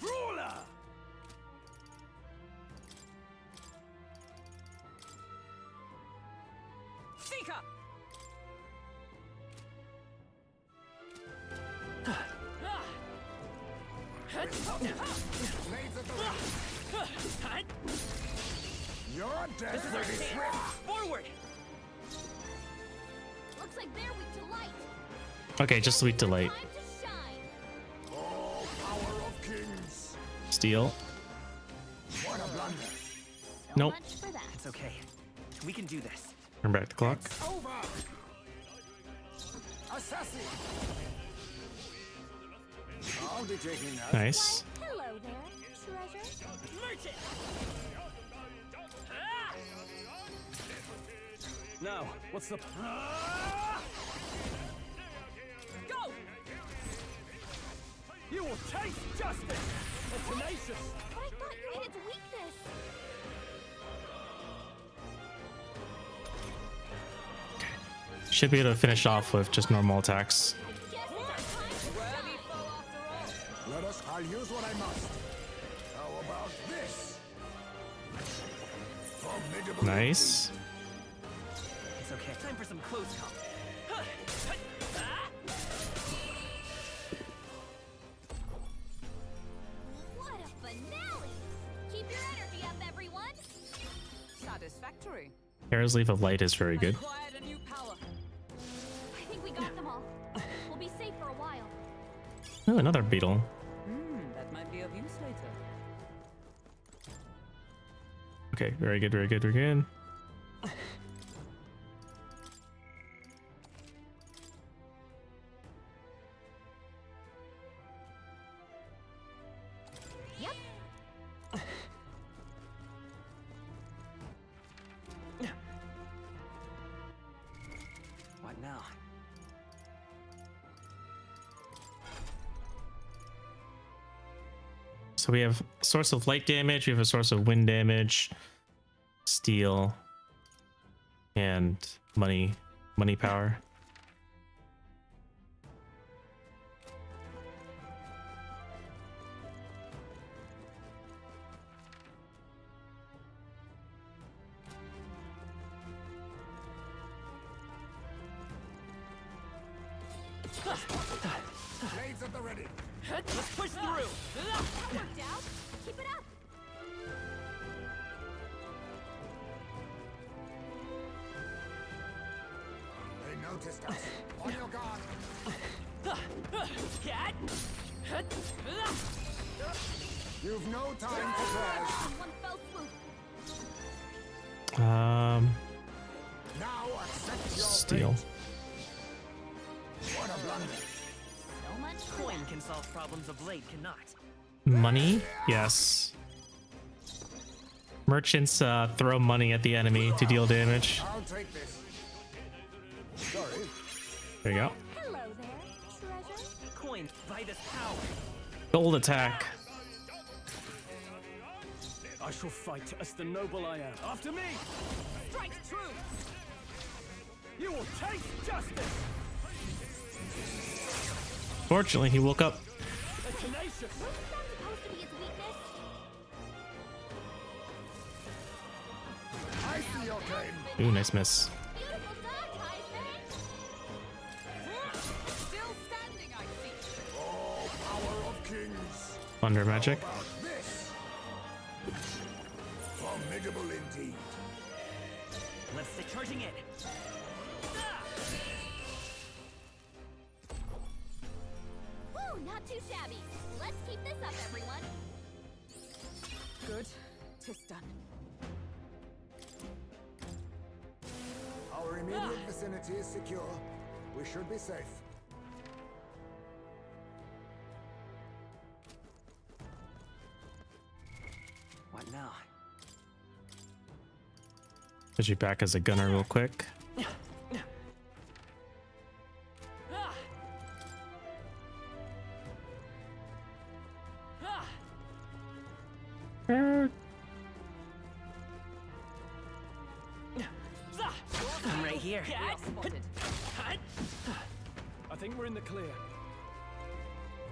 Brawler! Seeker! You're dead. This is our chance. Forward! looks like they're weak to light. Okay, just weak to light. Time to shine. Oh, power of kings. Steal. What a blunder. Nope. Much for that. It's okay. We can do this. Turn back the clock. Over. Assassin. I'll be taking that. Nice. Hello there, treasure. Merchant! Now, what's the... Go! You will taste justice! A tenacious! But I thought you hid its weakness. Should be able to finish off with just normal attacks. Let us. I'll use what I must. How about this? Formidable. Nice. It's okay. Time for some close combat. What a finale! Keep your energy up, everyone. Satisfactory. Hair's Leaf of Light is very good. Acquired a new power. I think we got them all. We'll be safe for a while. Oh, another beetle. That might be of use later. Okay, very good, very good, very good. Yep. What now? So we have a source of light damage, we have a source of wind damage, steel, and money power. Blades at the ready. Let's push through. That worked out. Keep it up. They noticed us. On your guard. Cat. You've no time for prayers. One fell swoop. Now accept your Steel. fate. What a blunder. So much for Coin that. can solve problems of blade cannot. Money? Yes. Merchants throw money at the enemy to deal damage. I'll take this. Sorry. There you go. Hello there, treasure. Coin by this power. Gold attack. I shall fight as the noble I am. After me! Strike true. You will taste justice! Fortunately, he woke up. A vicious. Wasn't that supposed to be its weakness? I see your game. Ooh, nice miss. Beautiful dodge, Heisman. Still standing, I see. Oh, power of kings. Thunder magic. How about this? Formidable indeed. Let's stay charging in. Woo, not too shabby. Let's keep this up, everyone. Good. 'Tis done. Our immediate vicinity is secure. We should be safe. What now? Put you back as a gunner real quick. I'm right here. I think we're in the clear.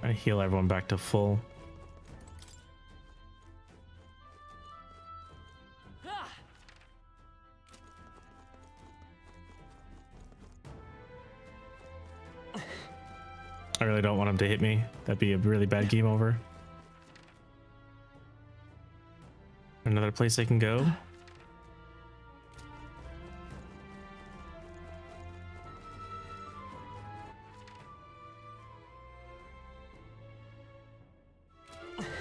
I heal everyone back to full. I really don't want him to hit me. That'd be a really bad game over. Another place I can go.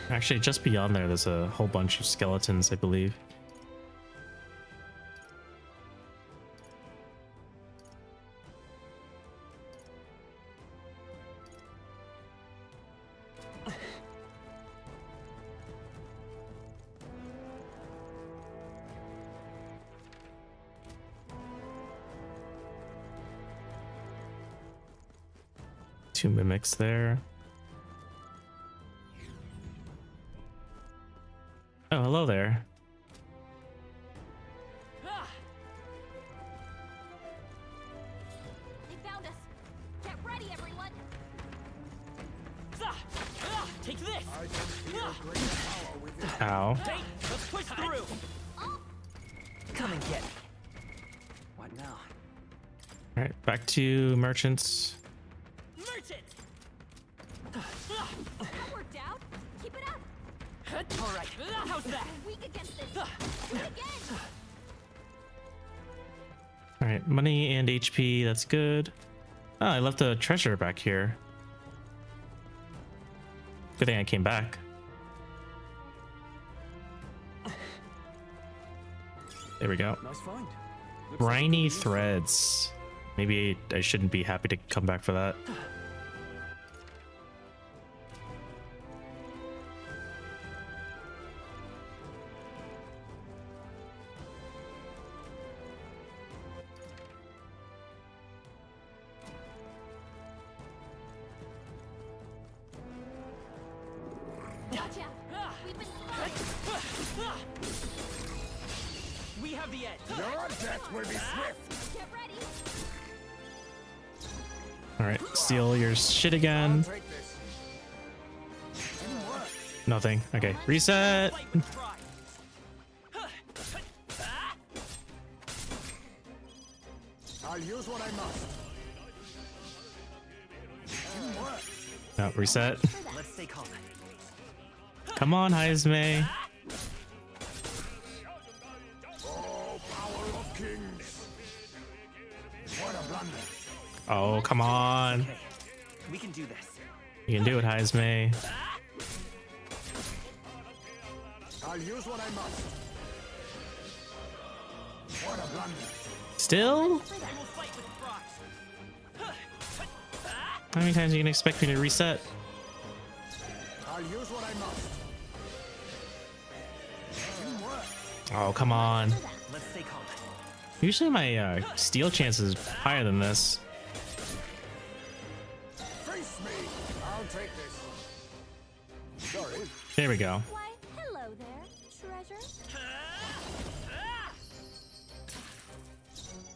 Actually, just beyond there, there's a whole bunch of skeletons, I believe. Two mimics there. Oh, hello there. They found us. Get ready, everyone. Take this. I can feel great power within. Ow. Hey, let's push through. Come and get me. What now? Alright, back to merchants. Merchant. That worked out. Keep it up. All right. How's that? Weak against this. Do it again. Alright, money and HP, that's good. Oh, I left a treasure back here. Good thing I came back. There we go. Nice find. Briny threads. Maybe I shouldn't be happy to come back for that. Watch out. We've been spotted. We have the edge. Your death will be swift. Get ready. Alright, steal your shit again. Take this. Nothing. Okay, reset. I'll use what I must. No, reset. Let's stay calm. Come on, Heisme. Oh, power of kings. What a blunder. Oh, come on. Okay, we can do this. You can do it, Heisme. I'll use what I must. What a blunder. Still? We will fight with pride. How many times are you gonna expect me to reset? I'll use what I must. Oh, come on. Let's stay calm. Usually my steal chance is higher than this. Face me. I'll take this. Sorry. There we go. Why, hello there, treasure.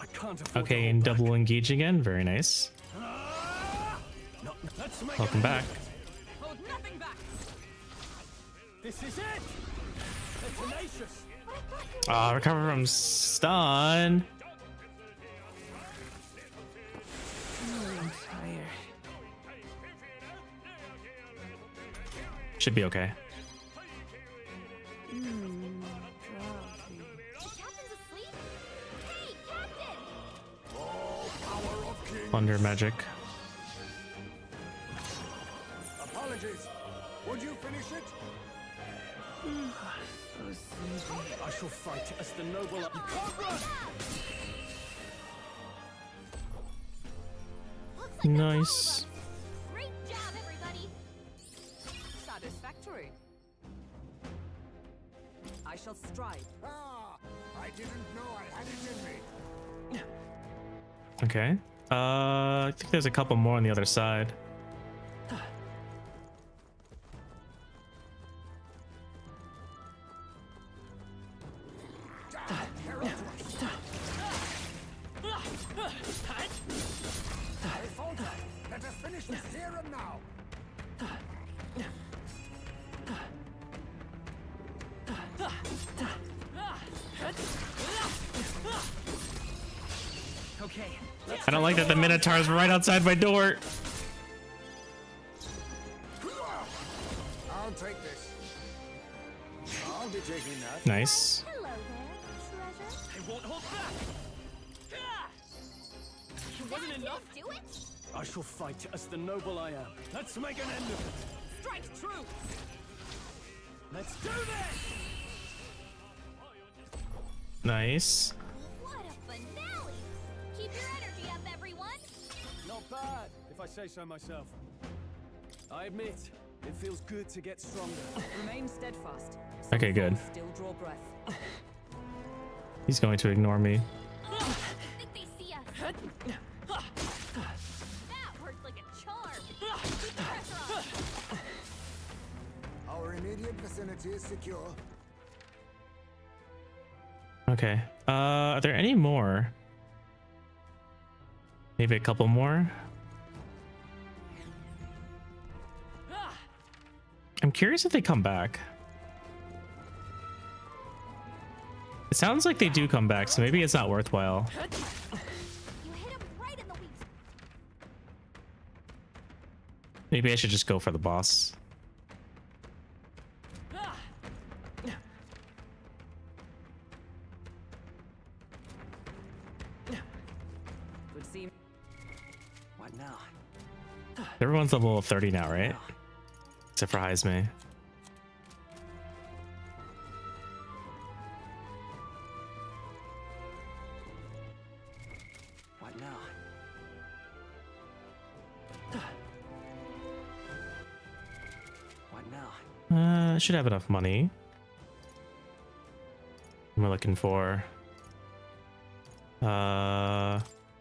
I can't afford Okay, to and hold back. double engage again. Very nice. No, let's make Welcome it back. hold nothing back. This is it! They're tenacious! Recover from stun. I'm tired. Should be okay. The captain's asleep? Hey, Captain! Thunder magic. Apologies. Would you finish it? I shall fight as the noble. You can't run! Nice. Great job, everybody! Satisfactory. I shall strive. Ah, I didn't know I had it in me. Okay. I think there's a couple more on the other side. Let us finish this here and now. Okay. I don't like that the Minotaur's right outside my door. I'll take this. I'll be taking that. Nice. Hello there, treasure. I won't hold back! It wasn't enough? Do it? I shall fight as the noble I am. Let's make an end of it. Strike true. Let's do this! Nice. What a finale! Keep your energy up, everyone! Not bad, if I say so myself. I admit, it feels good to get stronger. Remain steadfast. Okay, good. Still draw breath. He's going to ignore me. I think they see us. That worked like a charm. Keep the pressure on. Our immediate vicinity is secure. Okay. Are there any more? Maybe a couple more? I'm curious if they come back. It sounds like they do come back, so maybe it's not worthwhile. You hit him right in the weak. Maybe I should just go for the boss. Would seem. What now? Everyone's level 30 now, right? Except for Heisme. What now? What now? I should have enough money. What am I looking for?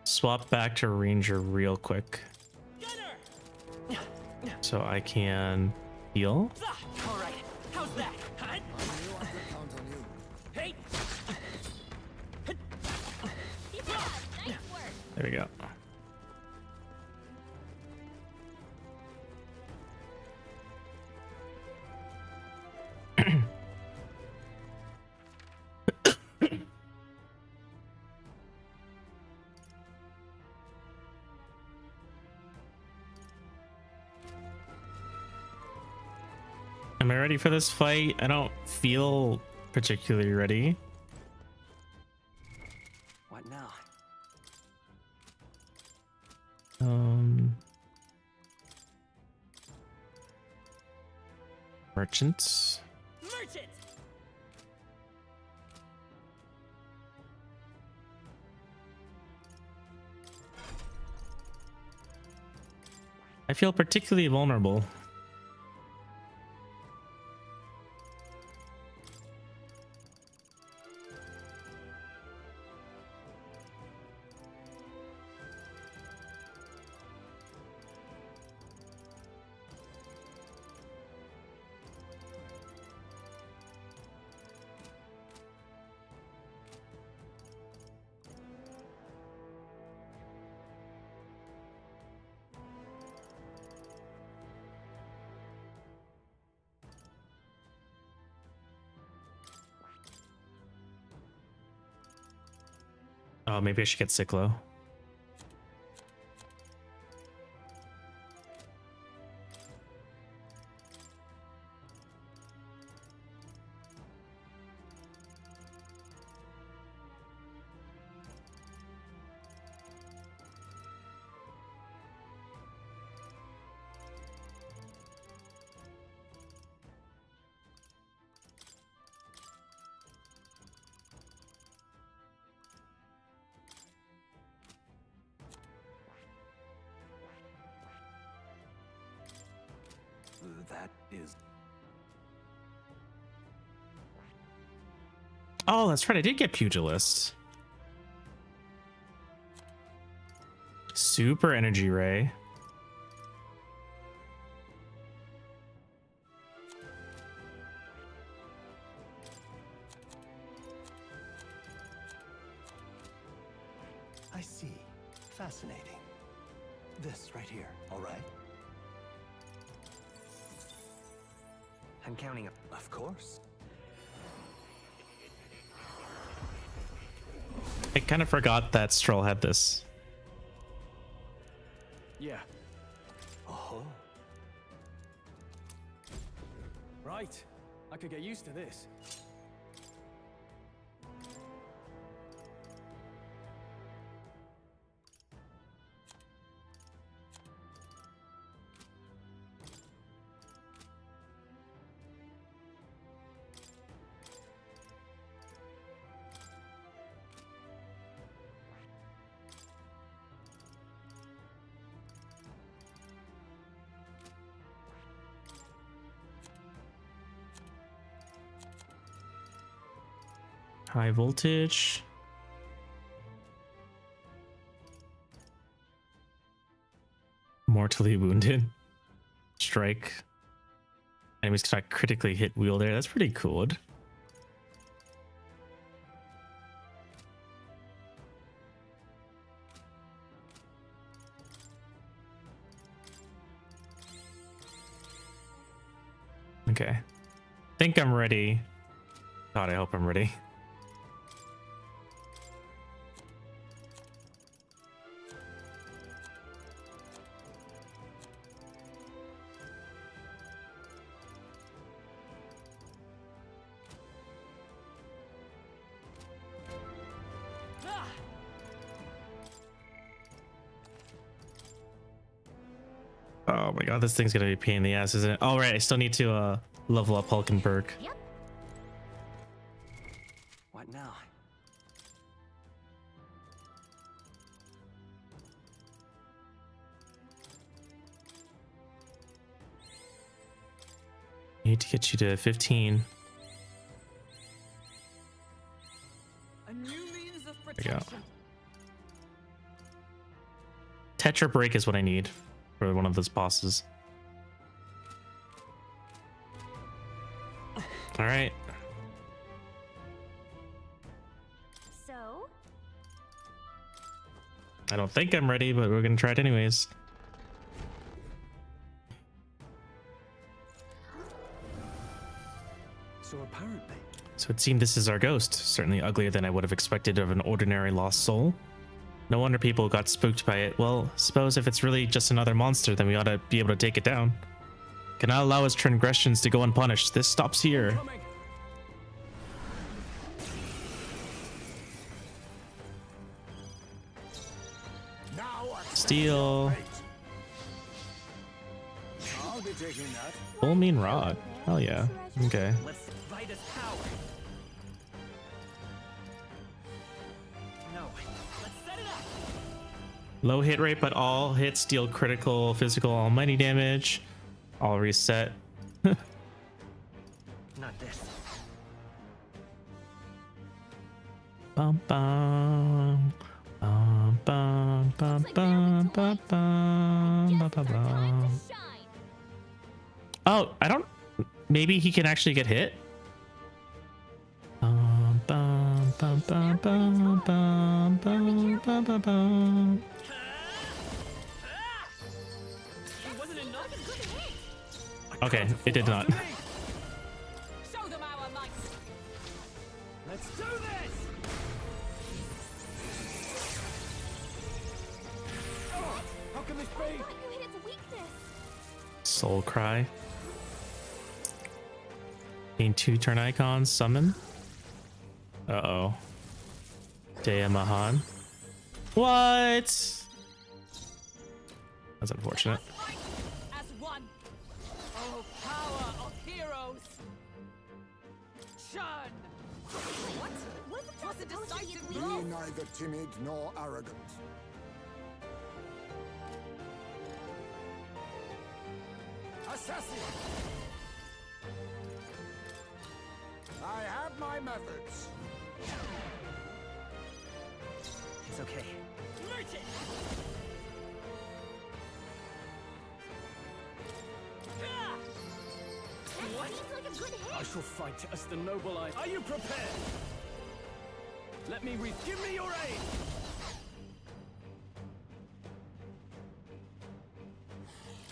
Swap back to Ranger real quick. So I can heal. All right. How's that? Huh? I knew I could count on you. Hey. Yeah, nice work. There we go. Am I ready for this fight? I don't feel particularly ready. What now? Merchants. Merchant. I feel particularly vulnerable. Oh, maybe I should get Cyclo. That is... Oh, that's right. I did get Pugilist. Super Energy Ray. I see. Fascinating. This right here, all right? I'm counting up. Of course. I kind of forgot that Stroll had this. Yeah. Oh. Right. I could get used to this. High voltage. Mortally wounded. Strike. Enemies cannot critically hit wheel there. That's pretty cool. Okay. Think I'm ready. God, I hope I'm ready. Oh my god, this thing's gonna be a pain in the ass, isn't it? All right, I still need to level up Hulkenberg. Yep. What now? I need to get you to 15. A new means of There we go. protection. Tetra break is what I need for one of those bosses. All right. So, I don't think I'm ready, but we're gonna try it anyways. So apparently... So it seemed this is our ghost. Certainly uglier than I would have expected of an ordinary lost soul. No wonder people got spooked by it. Well, suppose if it's really just another monster, then we ought to be able to take it down. Cannot allow his transgressions to go unpunished. This stops here. Steel. I'll be taking that. Full mean rod. Hell yeah. Okay. Let's fight his power. No, let's set it up. Low hit rate, but all hits deal critical, physical, almighty damage. All reset. Not this. Bum bum. Bum bum bum bum bum bum bum bum. Oh, I don't. Maybe he can actually get hit. Bum bum bum bum bum bum bum bum bum bum. Okay, it did not. Show them our might. Let's do this! can this be? You hit its weakness. Soul Cry. Gain 2 turn icons. Summon. Uh-oh. Dea Mahan. What? That's unfortunate. As one. Oh, power of heroes. Churn. What? Wasn't Was that a supposed to be its decisive Be weakness? neither timid nor arrogant. Assassin! I have my methods. It's okay. Merchant! That seems like a good I hit. shall fight as the noble I. Are you prepared? Let me give me your aid.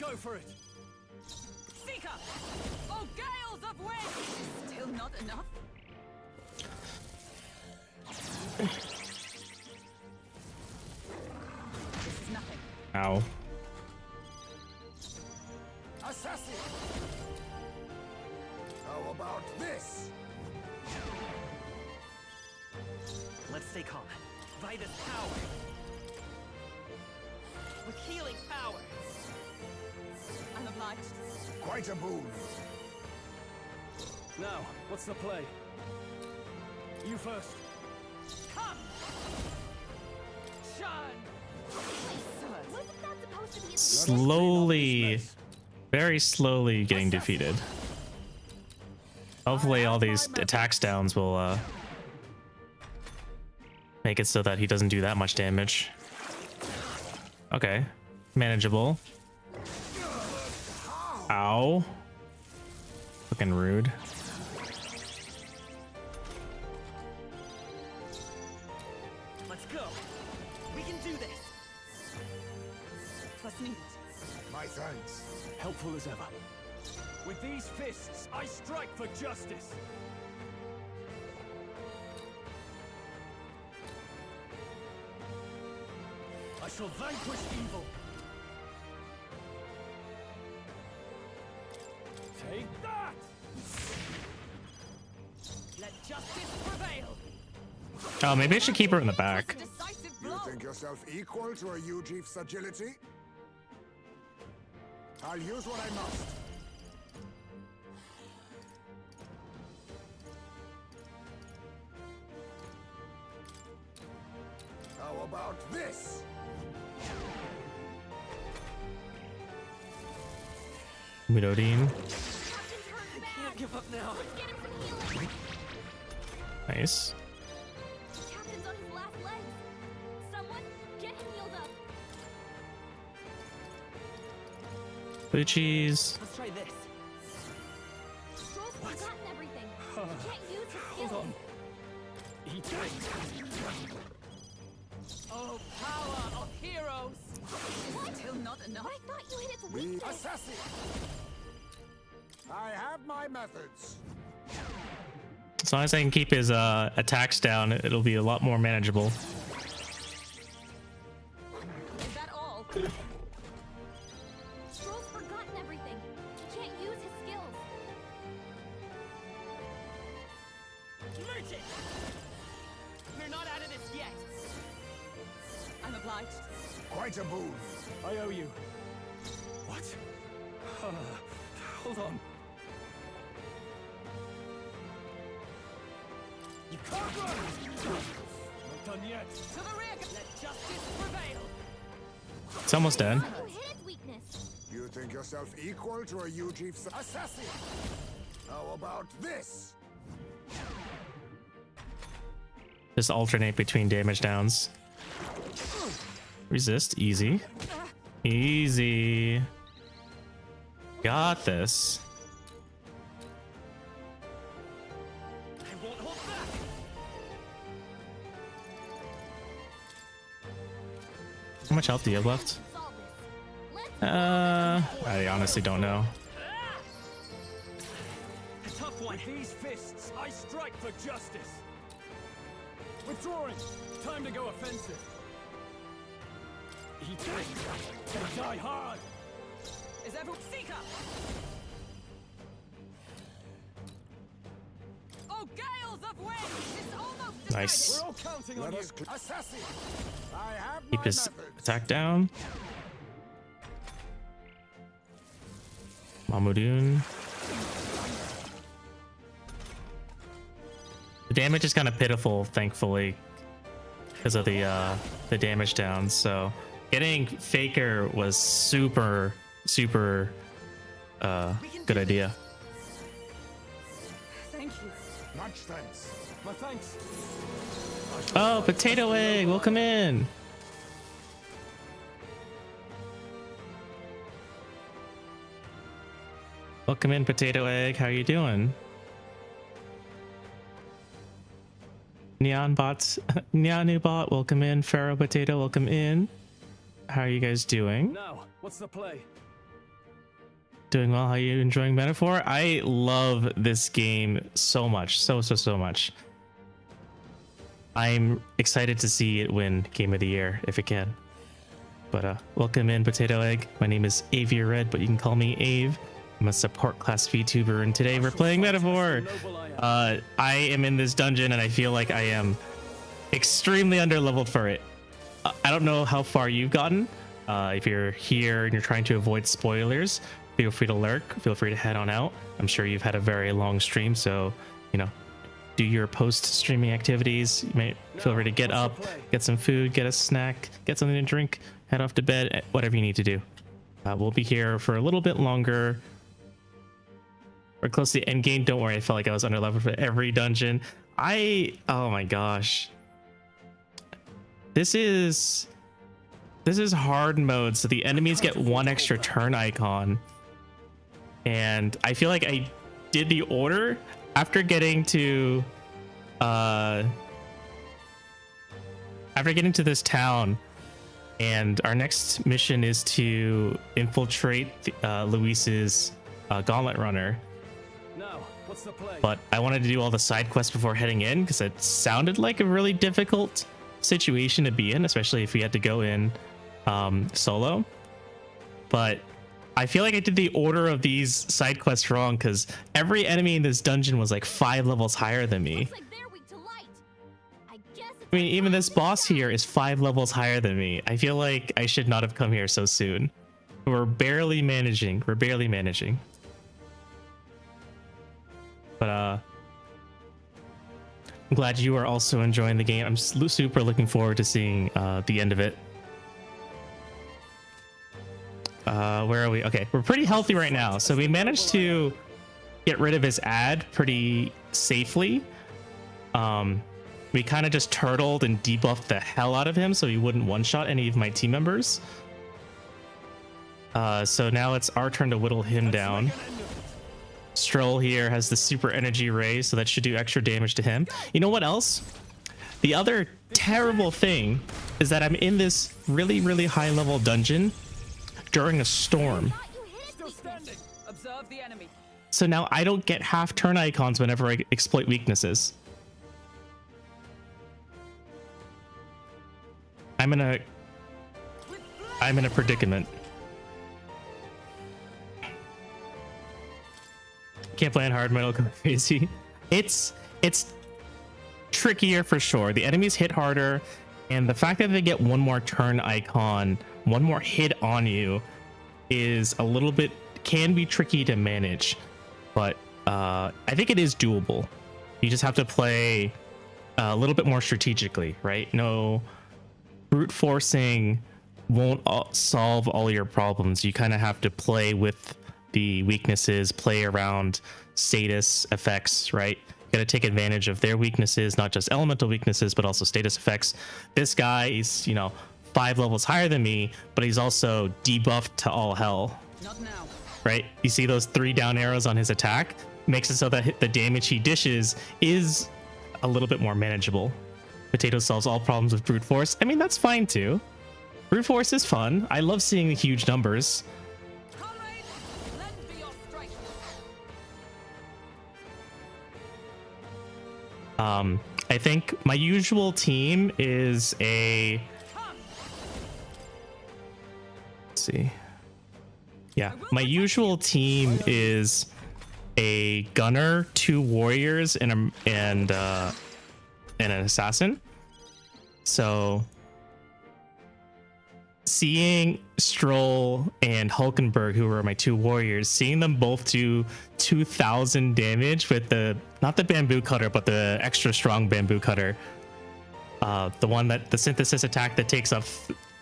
Go for it. Seeker! Oh, gales of wind! Still not enough? This is nothing. Ow. Assassin! How about this? Let's stay calm. Vida's power. With healing power. I'm obliged. Quite a boon. Now, what's the play? You first. Come! Churn! Wasn't that supposed to be its Slowly, very slowly getting defeated. Hopefully all these attacks downs will make it so that he doesn't do that much damage. Okay, manageable. Ow. Fucking rude. Let's go. We can do this. Plus needed. My thanks. Helpful as ever. With these fists, I strike for justice. I shall vanquish evil. Take that! Let justice prevail. Oh, maybe I should keep her in the back. Decisive You blow. think yourself equal to a Ujief's agility? I'll use what I must. How about this? Midodine. I can't give up now. Get him some healing. Nice. Captain's on his last legs. Someone get him healed up. Blue cheese. Let's try this. Stroll's forgotten everything. He can't use his Hold skills. on. Eat that. Oh, power of heroes. Still not enough. I thought you hit its The weakness. assassin. I have my methods. As long as I can keep his attacks down, it'll be a lot more manageable. Is that all? Stroll's forgotten everything. He can't use his skills. Merchant! We're not out of this yet. I'm obliged. Quite a boon. I owe you. What? Hold on. You can't run! Not done yet. To the rear! Let justice prevail! It's almost dead. You hit its weakness. You think yourself equal to a Ujief's assassin? How about this? Just alternate between damage downs. Resist. Easy. Easy. Got this. I won't hold back. How much health do you have left? Solve this. Let's I honestly don't know. A tough one. With these fists, I strike for justice. Withdrawing. Time to go offensive. Eat it. They die hard. Is everyone Seeker? Oh, gales of wind! It's almost Nice. We're all counting on you. Assassin, I have Keep my his methods. attack down. Mahmudun. The damage is kind of pitiful, thankfully, because of the damage down. So getting Faker was super good idea. Thank you. Much thanks. My thanks. Oh, Potato Egg, welcome in. Welcome in, Potato Egg. How you doing? Neon Bots, Neonu Bot, welcome in. Pharaoh Potato, welcome in. How are you guys doing? Now, what's the play? Doing well. How are you enjoying Metaphor? I love this game so much. So much. I'm excited to see it win Game of the Year if it can. But welcome in, Potato Egg. My name is Avia Red, but you can call me Ave. I'm a support class VTuber, and today we're playing Metaphor. I am in this dungeon, and I feel like I am extremely underleveled for it. I don't know how far you've gotten. If you're here and you're trying to avoid spoilers, feel free to lurk. Feel free to head on out. I'm sure you've had a very long stream, so you know, do your post-streaming activities. You may feel free to get up, get some food, get a snack, get something to drink, head off to bed, whatever you need to do. We'll be here for a little bit longer. We're close to the end game. Don't worry, I felt like I was underleveled for every dungeon. Oh my gosh. This is hard mode, so the enemies get one extra turn icon. And I feel like I did the order after getting to this town, and our next mission is to infiltrate Luis's gauntlet runner. Now, what's the play? But I wanted to do all the side quests before heading in because it sounded like a really difficult situation to be in, especially if we had to go in solo. But I feel like I did the order of these side quests wrong because every enemy in this dungeon was like 5 levels higher than me. I mean, even this boss here is 5 levels higher than me. I feel like I should not have come here so soon. We're barely managing. But I'm glad you are also enjoying the game. I'm super looking forward to seeing the end of it. Where are we? Okay, we're pretty healthy right now. So we managed to get rid of his ad pretty safely. We kind of just turtled and debuffed the hell out of him so he wouldn't one-shot any of my team members. So now it's our turn to whittle him down. Stroll here has the super energy ray, so that should do extra damage to him. You know what else? The other terrible thing is that I'm in this really high level dungeon during a storm. Observe the enemy. So now I don't get half turn icons whenever I exploit weaknesses. I'm in a predicament. Can't play on hard mode, go crazy. It's trickier for sure. The enemies hit harder, and the fact that they get one more turn icon, one more hit on you, is a little bit, can be tricky to manage. But I think it is doable. You just have to play a little bit more strategically, right? No, brute forcing won't solve all your problems. You kind of have to play with the weaknesses, play around status effects, right? You got to take advantage of their weaknesses, not just elemental weaknesses, but also status effects. This guy is, 5 levels higher than me, but he's also debuffed to all hell. Not now. Right? You see those 3 down arrows on his attack? Makes it so that the damage he dishes is a little bit more manageable. Potato solves all problems with brute force. I mean, that's fine too. Brute force is fun. I love seeing the huge numbers. I think my usual team is a see. Yeah, my usual team is a gunner, 2 warriors, and an assassin. So seeing Stroll and Hulkenberg, who were my 2 warriors, seeing them both do 2,000 damage with not the bamboo cutter, but the extra strong bamboo cutter, the synthesis attack that takes up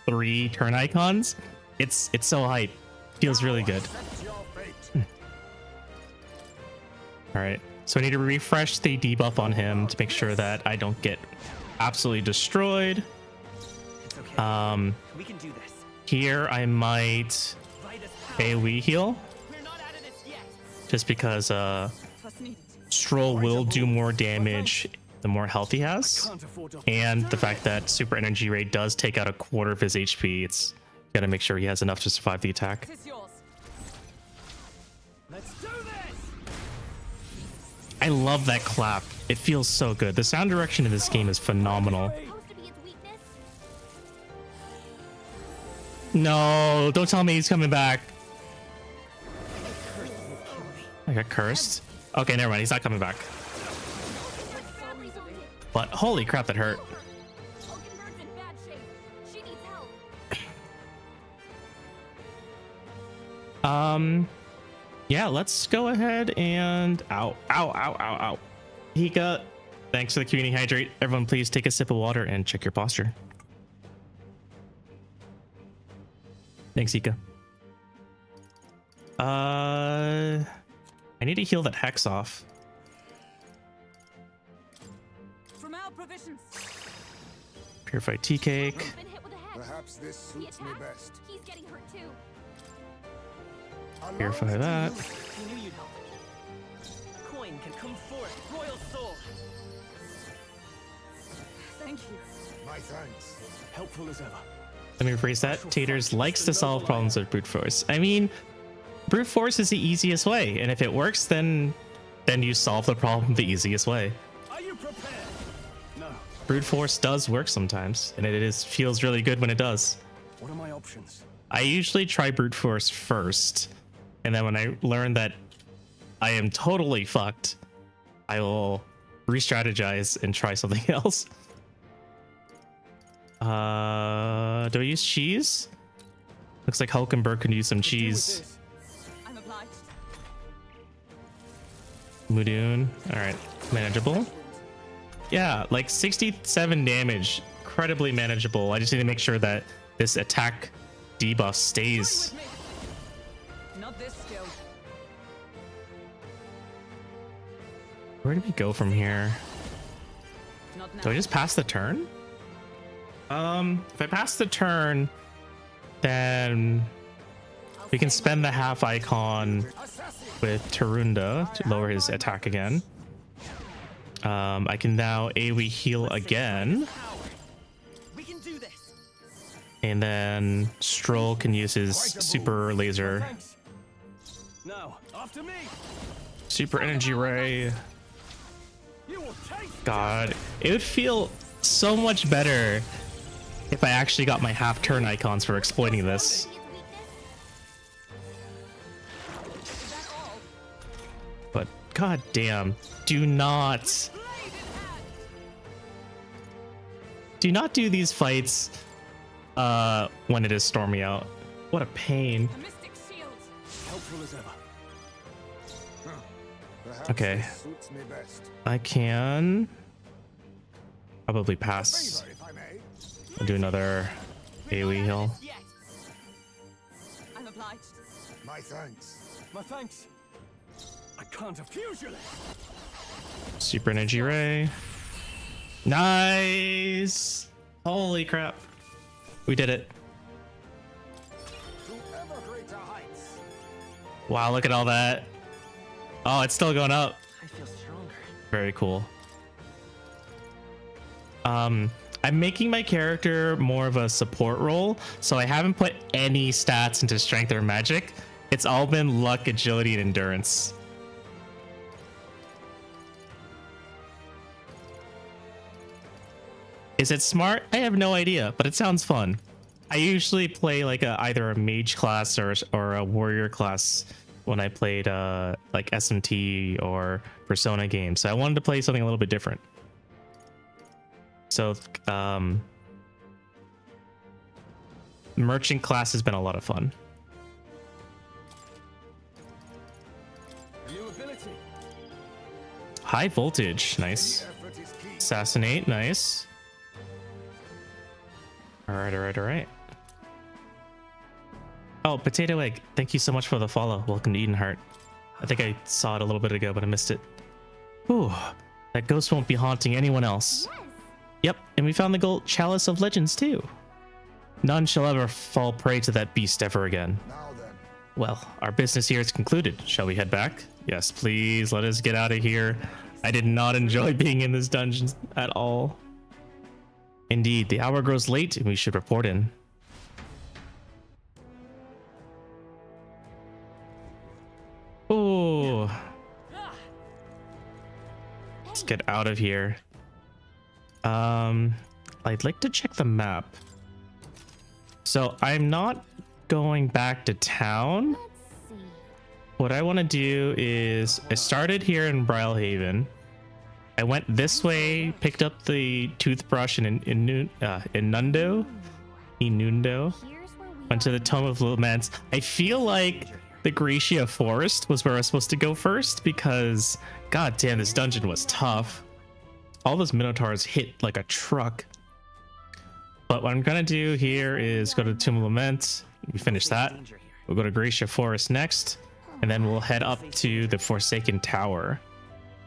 3 turn icons, it's so hype. Feels really good. All right, so I need to refresh the debuff on him to make sure that I don't get absolutely destroyed. We can do this. Here I might AoE heal, just because Stroll will do more damage the more health he has, and the fact that super energy ray does take out a quarter of his HP. It's gotta make sure he has enough to survive the attack. I love that clap. It feels so good. The sound direction in this game is phenomenal. No, don't tell me he's coming back. I got cursed. Okay, never mind. He's not coming back. But holy crap, that hurt. Yeah, let's go ahead and ow. Hika, thanks for the community hydrate. Everyone, please take a sip of water and check your posture. Thanks, Hika. I need to heal that hex off. From our provisions. Purified tea cake. Perhaps this suits me best. He's getting hurt too. Purify that. I knew you'd help. Coin can come forth, royal soul. Thank you. My thanks. Helpful as ever. Let me rephrase that. Taters likes to solve problems with brute force. I mean, brute force is the easiest way, and if it works, then you solve the problem the easiest way. Are you prepared? No. Brute force does work sometimes, and it feels really good when it does. What are my options? I usually try brute force first, and then when I learn that I am totally fucked, I will re-strategize and try something else. Do I use cheese? Looks like Hulkenberg can use some cheese. I'm obliged. Mudoon. All right, manageable. Yeah, like 67 damage, incredibly manageable. I just need to make sure that this attack debuff stays. Not this skill. Where do we go from here? Do I just pass the turn? If I pass the turn, then we can spend the half icon with Tarunda to lower his attack again. I can now AoE heal again. And then Stroll can use his super laser. Now, after me. Super energy ray. God, it would feel so much better if I actually got my half turn icons for exploiting this. But god damn, do not do these fights when it is stormy out. What a pain. Okay, I can probably pass. I'll do another AoE heal. I'm obliged. My thanks. My thanks. I can't refuse you. Super energy ray. Nice. Holy crap. We did it. Wow, look at all that. Oh, it's still going up. I feel stronger. Very cool. I'm making my character more of a support role, so I haven't put any stats into strength or magic. It's all been luck, agility, and endurance. Is it smart? I have no idea, but it sounds fun. I usually play like either a mage class or a warrior class when I played like SMT or Persona games. So I wanted to play something a little bit different. So merchant class has been a lot of fun. New ability. High voltage, nice. Assassinate, nice. All right. Oh, Potato Egg, thank you so much for the follow. Welcome to Edenheart. I think I saw it a little bit ago, but I missed it. Ooh, that ghost won't be haunting anyone else. Yep, and we found the gold chalice of legends too. None shall ever fall prey to that beast ever again. Well, our business here is concluded. Shall we head back? Yes, please, let us get out of here. I did not enjoy being in this dungeon at all. Indeed, the hour grows late and we should report in. Oh, let's get out of here. I'd like to check the map. So I'm not going back to town. What I want to do is I started here in Brylehaven. I went this way, picked up the toothbrush in Inundo. Went to the Tome of Laments. I feel like the Gracia Forest was where I was supposed to go first because, god damn, this dungeon was tough. All those Minotaurs hit like a truck. But what I'm gonna do here is go to the Tomb of Lament. We finish that. We'll go to Gracia Forest next, and then we'll head up to the Forsaken Tower.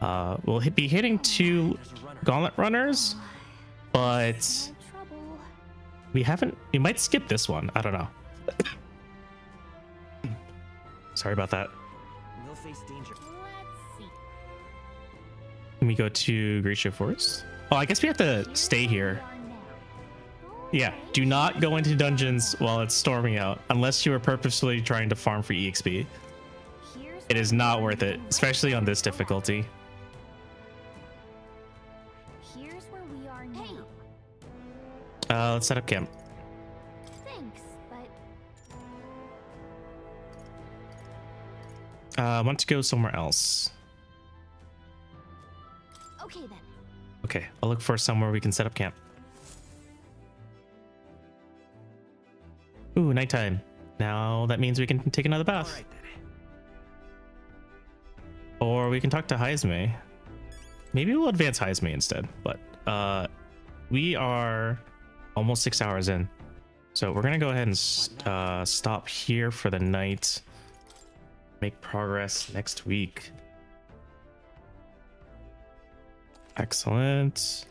We'll be hitting 2 Gauntlet Runners, but we might skip this one. I don't know. Sorry about that. We'll face danger. Can we go to Gracia Forest? Oh, I guess we have to stay here. Yeah, do not go into dungeons while it's storming out unless you are purposefully trying to farm for EXP. It is not worth it, especially on this difficulty. Here's where we are now. Let's set up camp. Thanks, but I want to go somewhere else. okay then. Okay, I'll look for somewhere we can set up camp. Ooh, nighttime. Now that means we can take another bath. Or we can talk to Heisme. Maybe we'll advance Heisme instead. But we are almost 6 hours in. So we're going to go ahead and stop here for the night. Make progress next week. Excellent.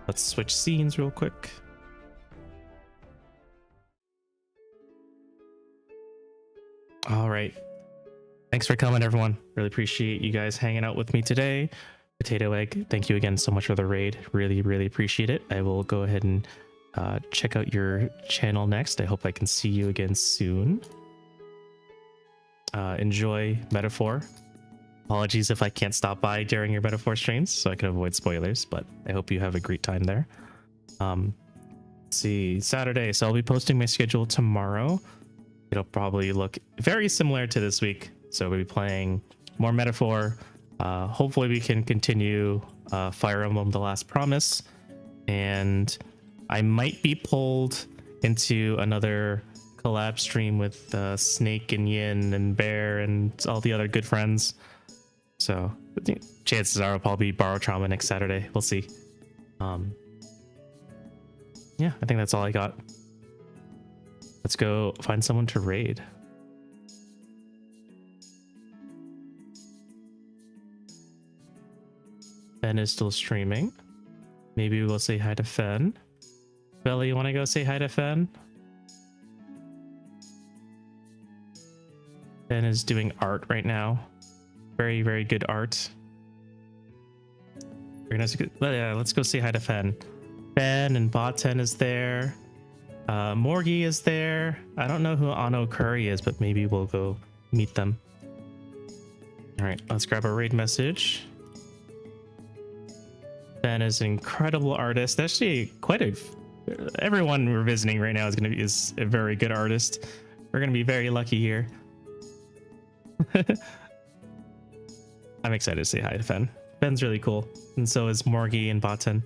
Let's switch scenes real quick. All right. Thanks for coming, everyone. Really appreciate you guys hanging out with me today. Potato Egg, thank you again so much for the raid. Really, really appreciate it. I will go ahead and check out your channel next. I hope I can see you again soon. Enjoy Metaphor. Apologies if I can't stop by during your Metaphor streams, so I can avoid spoilers, but I hope you have a great time there. Let's see, Saturday. So I'll be posting my schedule tomorrow. It'll probably look very similar to this week. So we'll be playing more Metaphor. Hopefully we can continue Fire Emblem The Last Promise. And I might be pulled into another collab stream with Snake and Yin and Bear and all the other good friends. So chances are I'll probably borrow Trauma next Saturday. We'll see. Yeah, I think that's all I got. Let's go find someone to raid. Ben is still streaming. Maybe we'll say hi to Fen. Belly, you want to go say hi to Fen? Ben is doing art right now. Very, very good art. Let's go say hi to Fen. Ben and Botten is there. Morgie is there. I don't know who Ano Curry is, but maybe we'll go meet them. All right, let's grab a raid message. Ben is an incredible artist. Actually, quite a everyone we're visiting right now is a very good artist. We're gonna be very lucky here. I'm excited to say hi to Fen. Fen's really cool, and so is Morgie and Botan.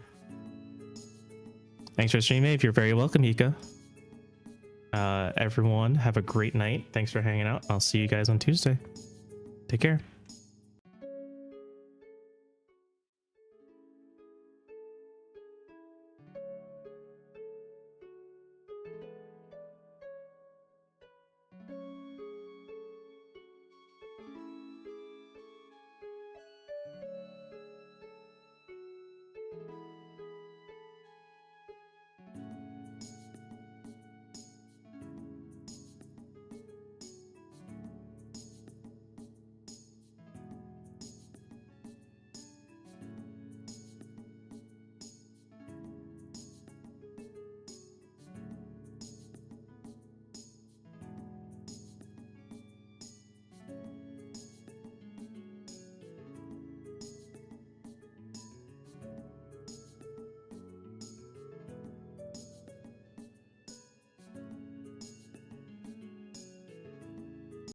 Thanks for streaming, Ave. You're very welcome, Yika. Everyone, have a great night. Thanks for hanging out. I'll see you guys on Tuesday. Take care.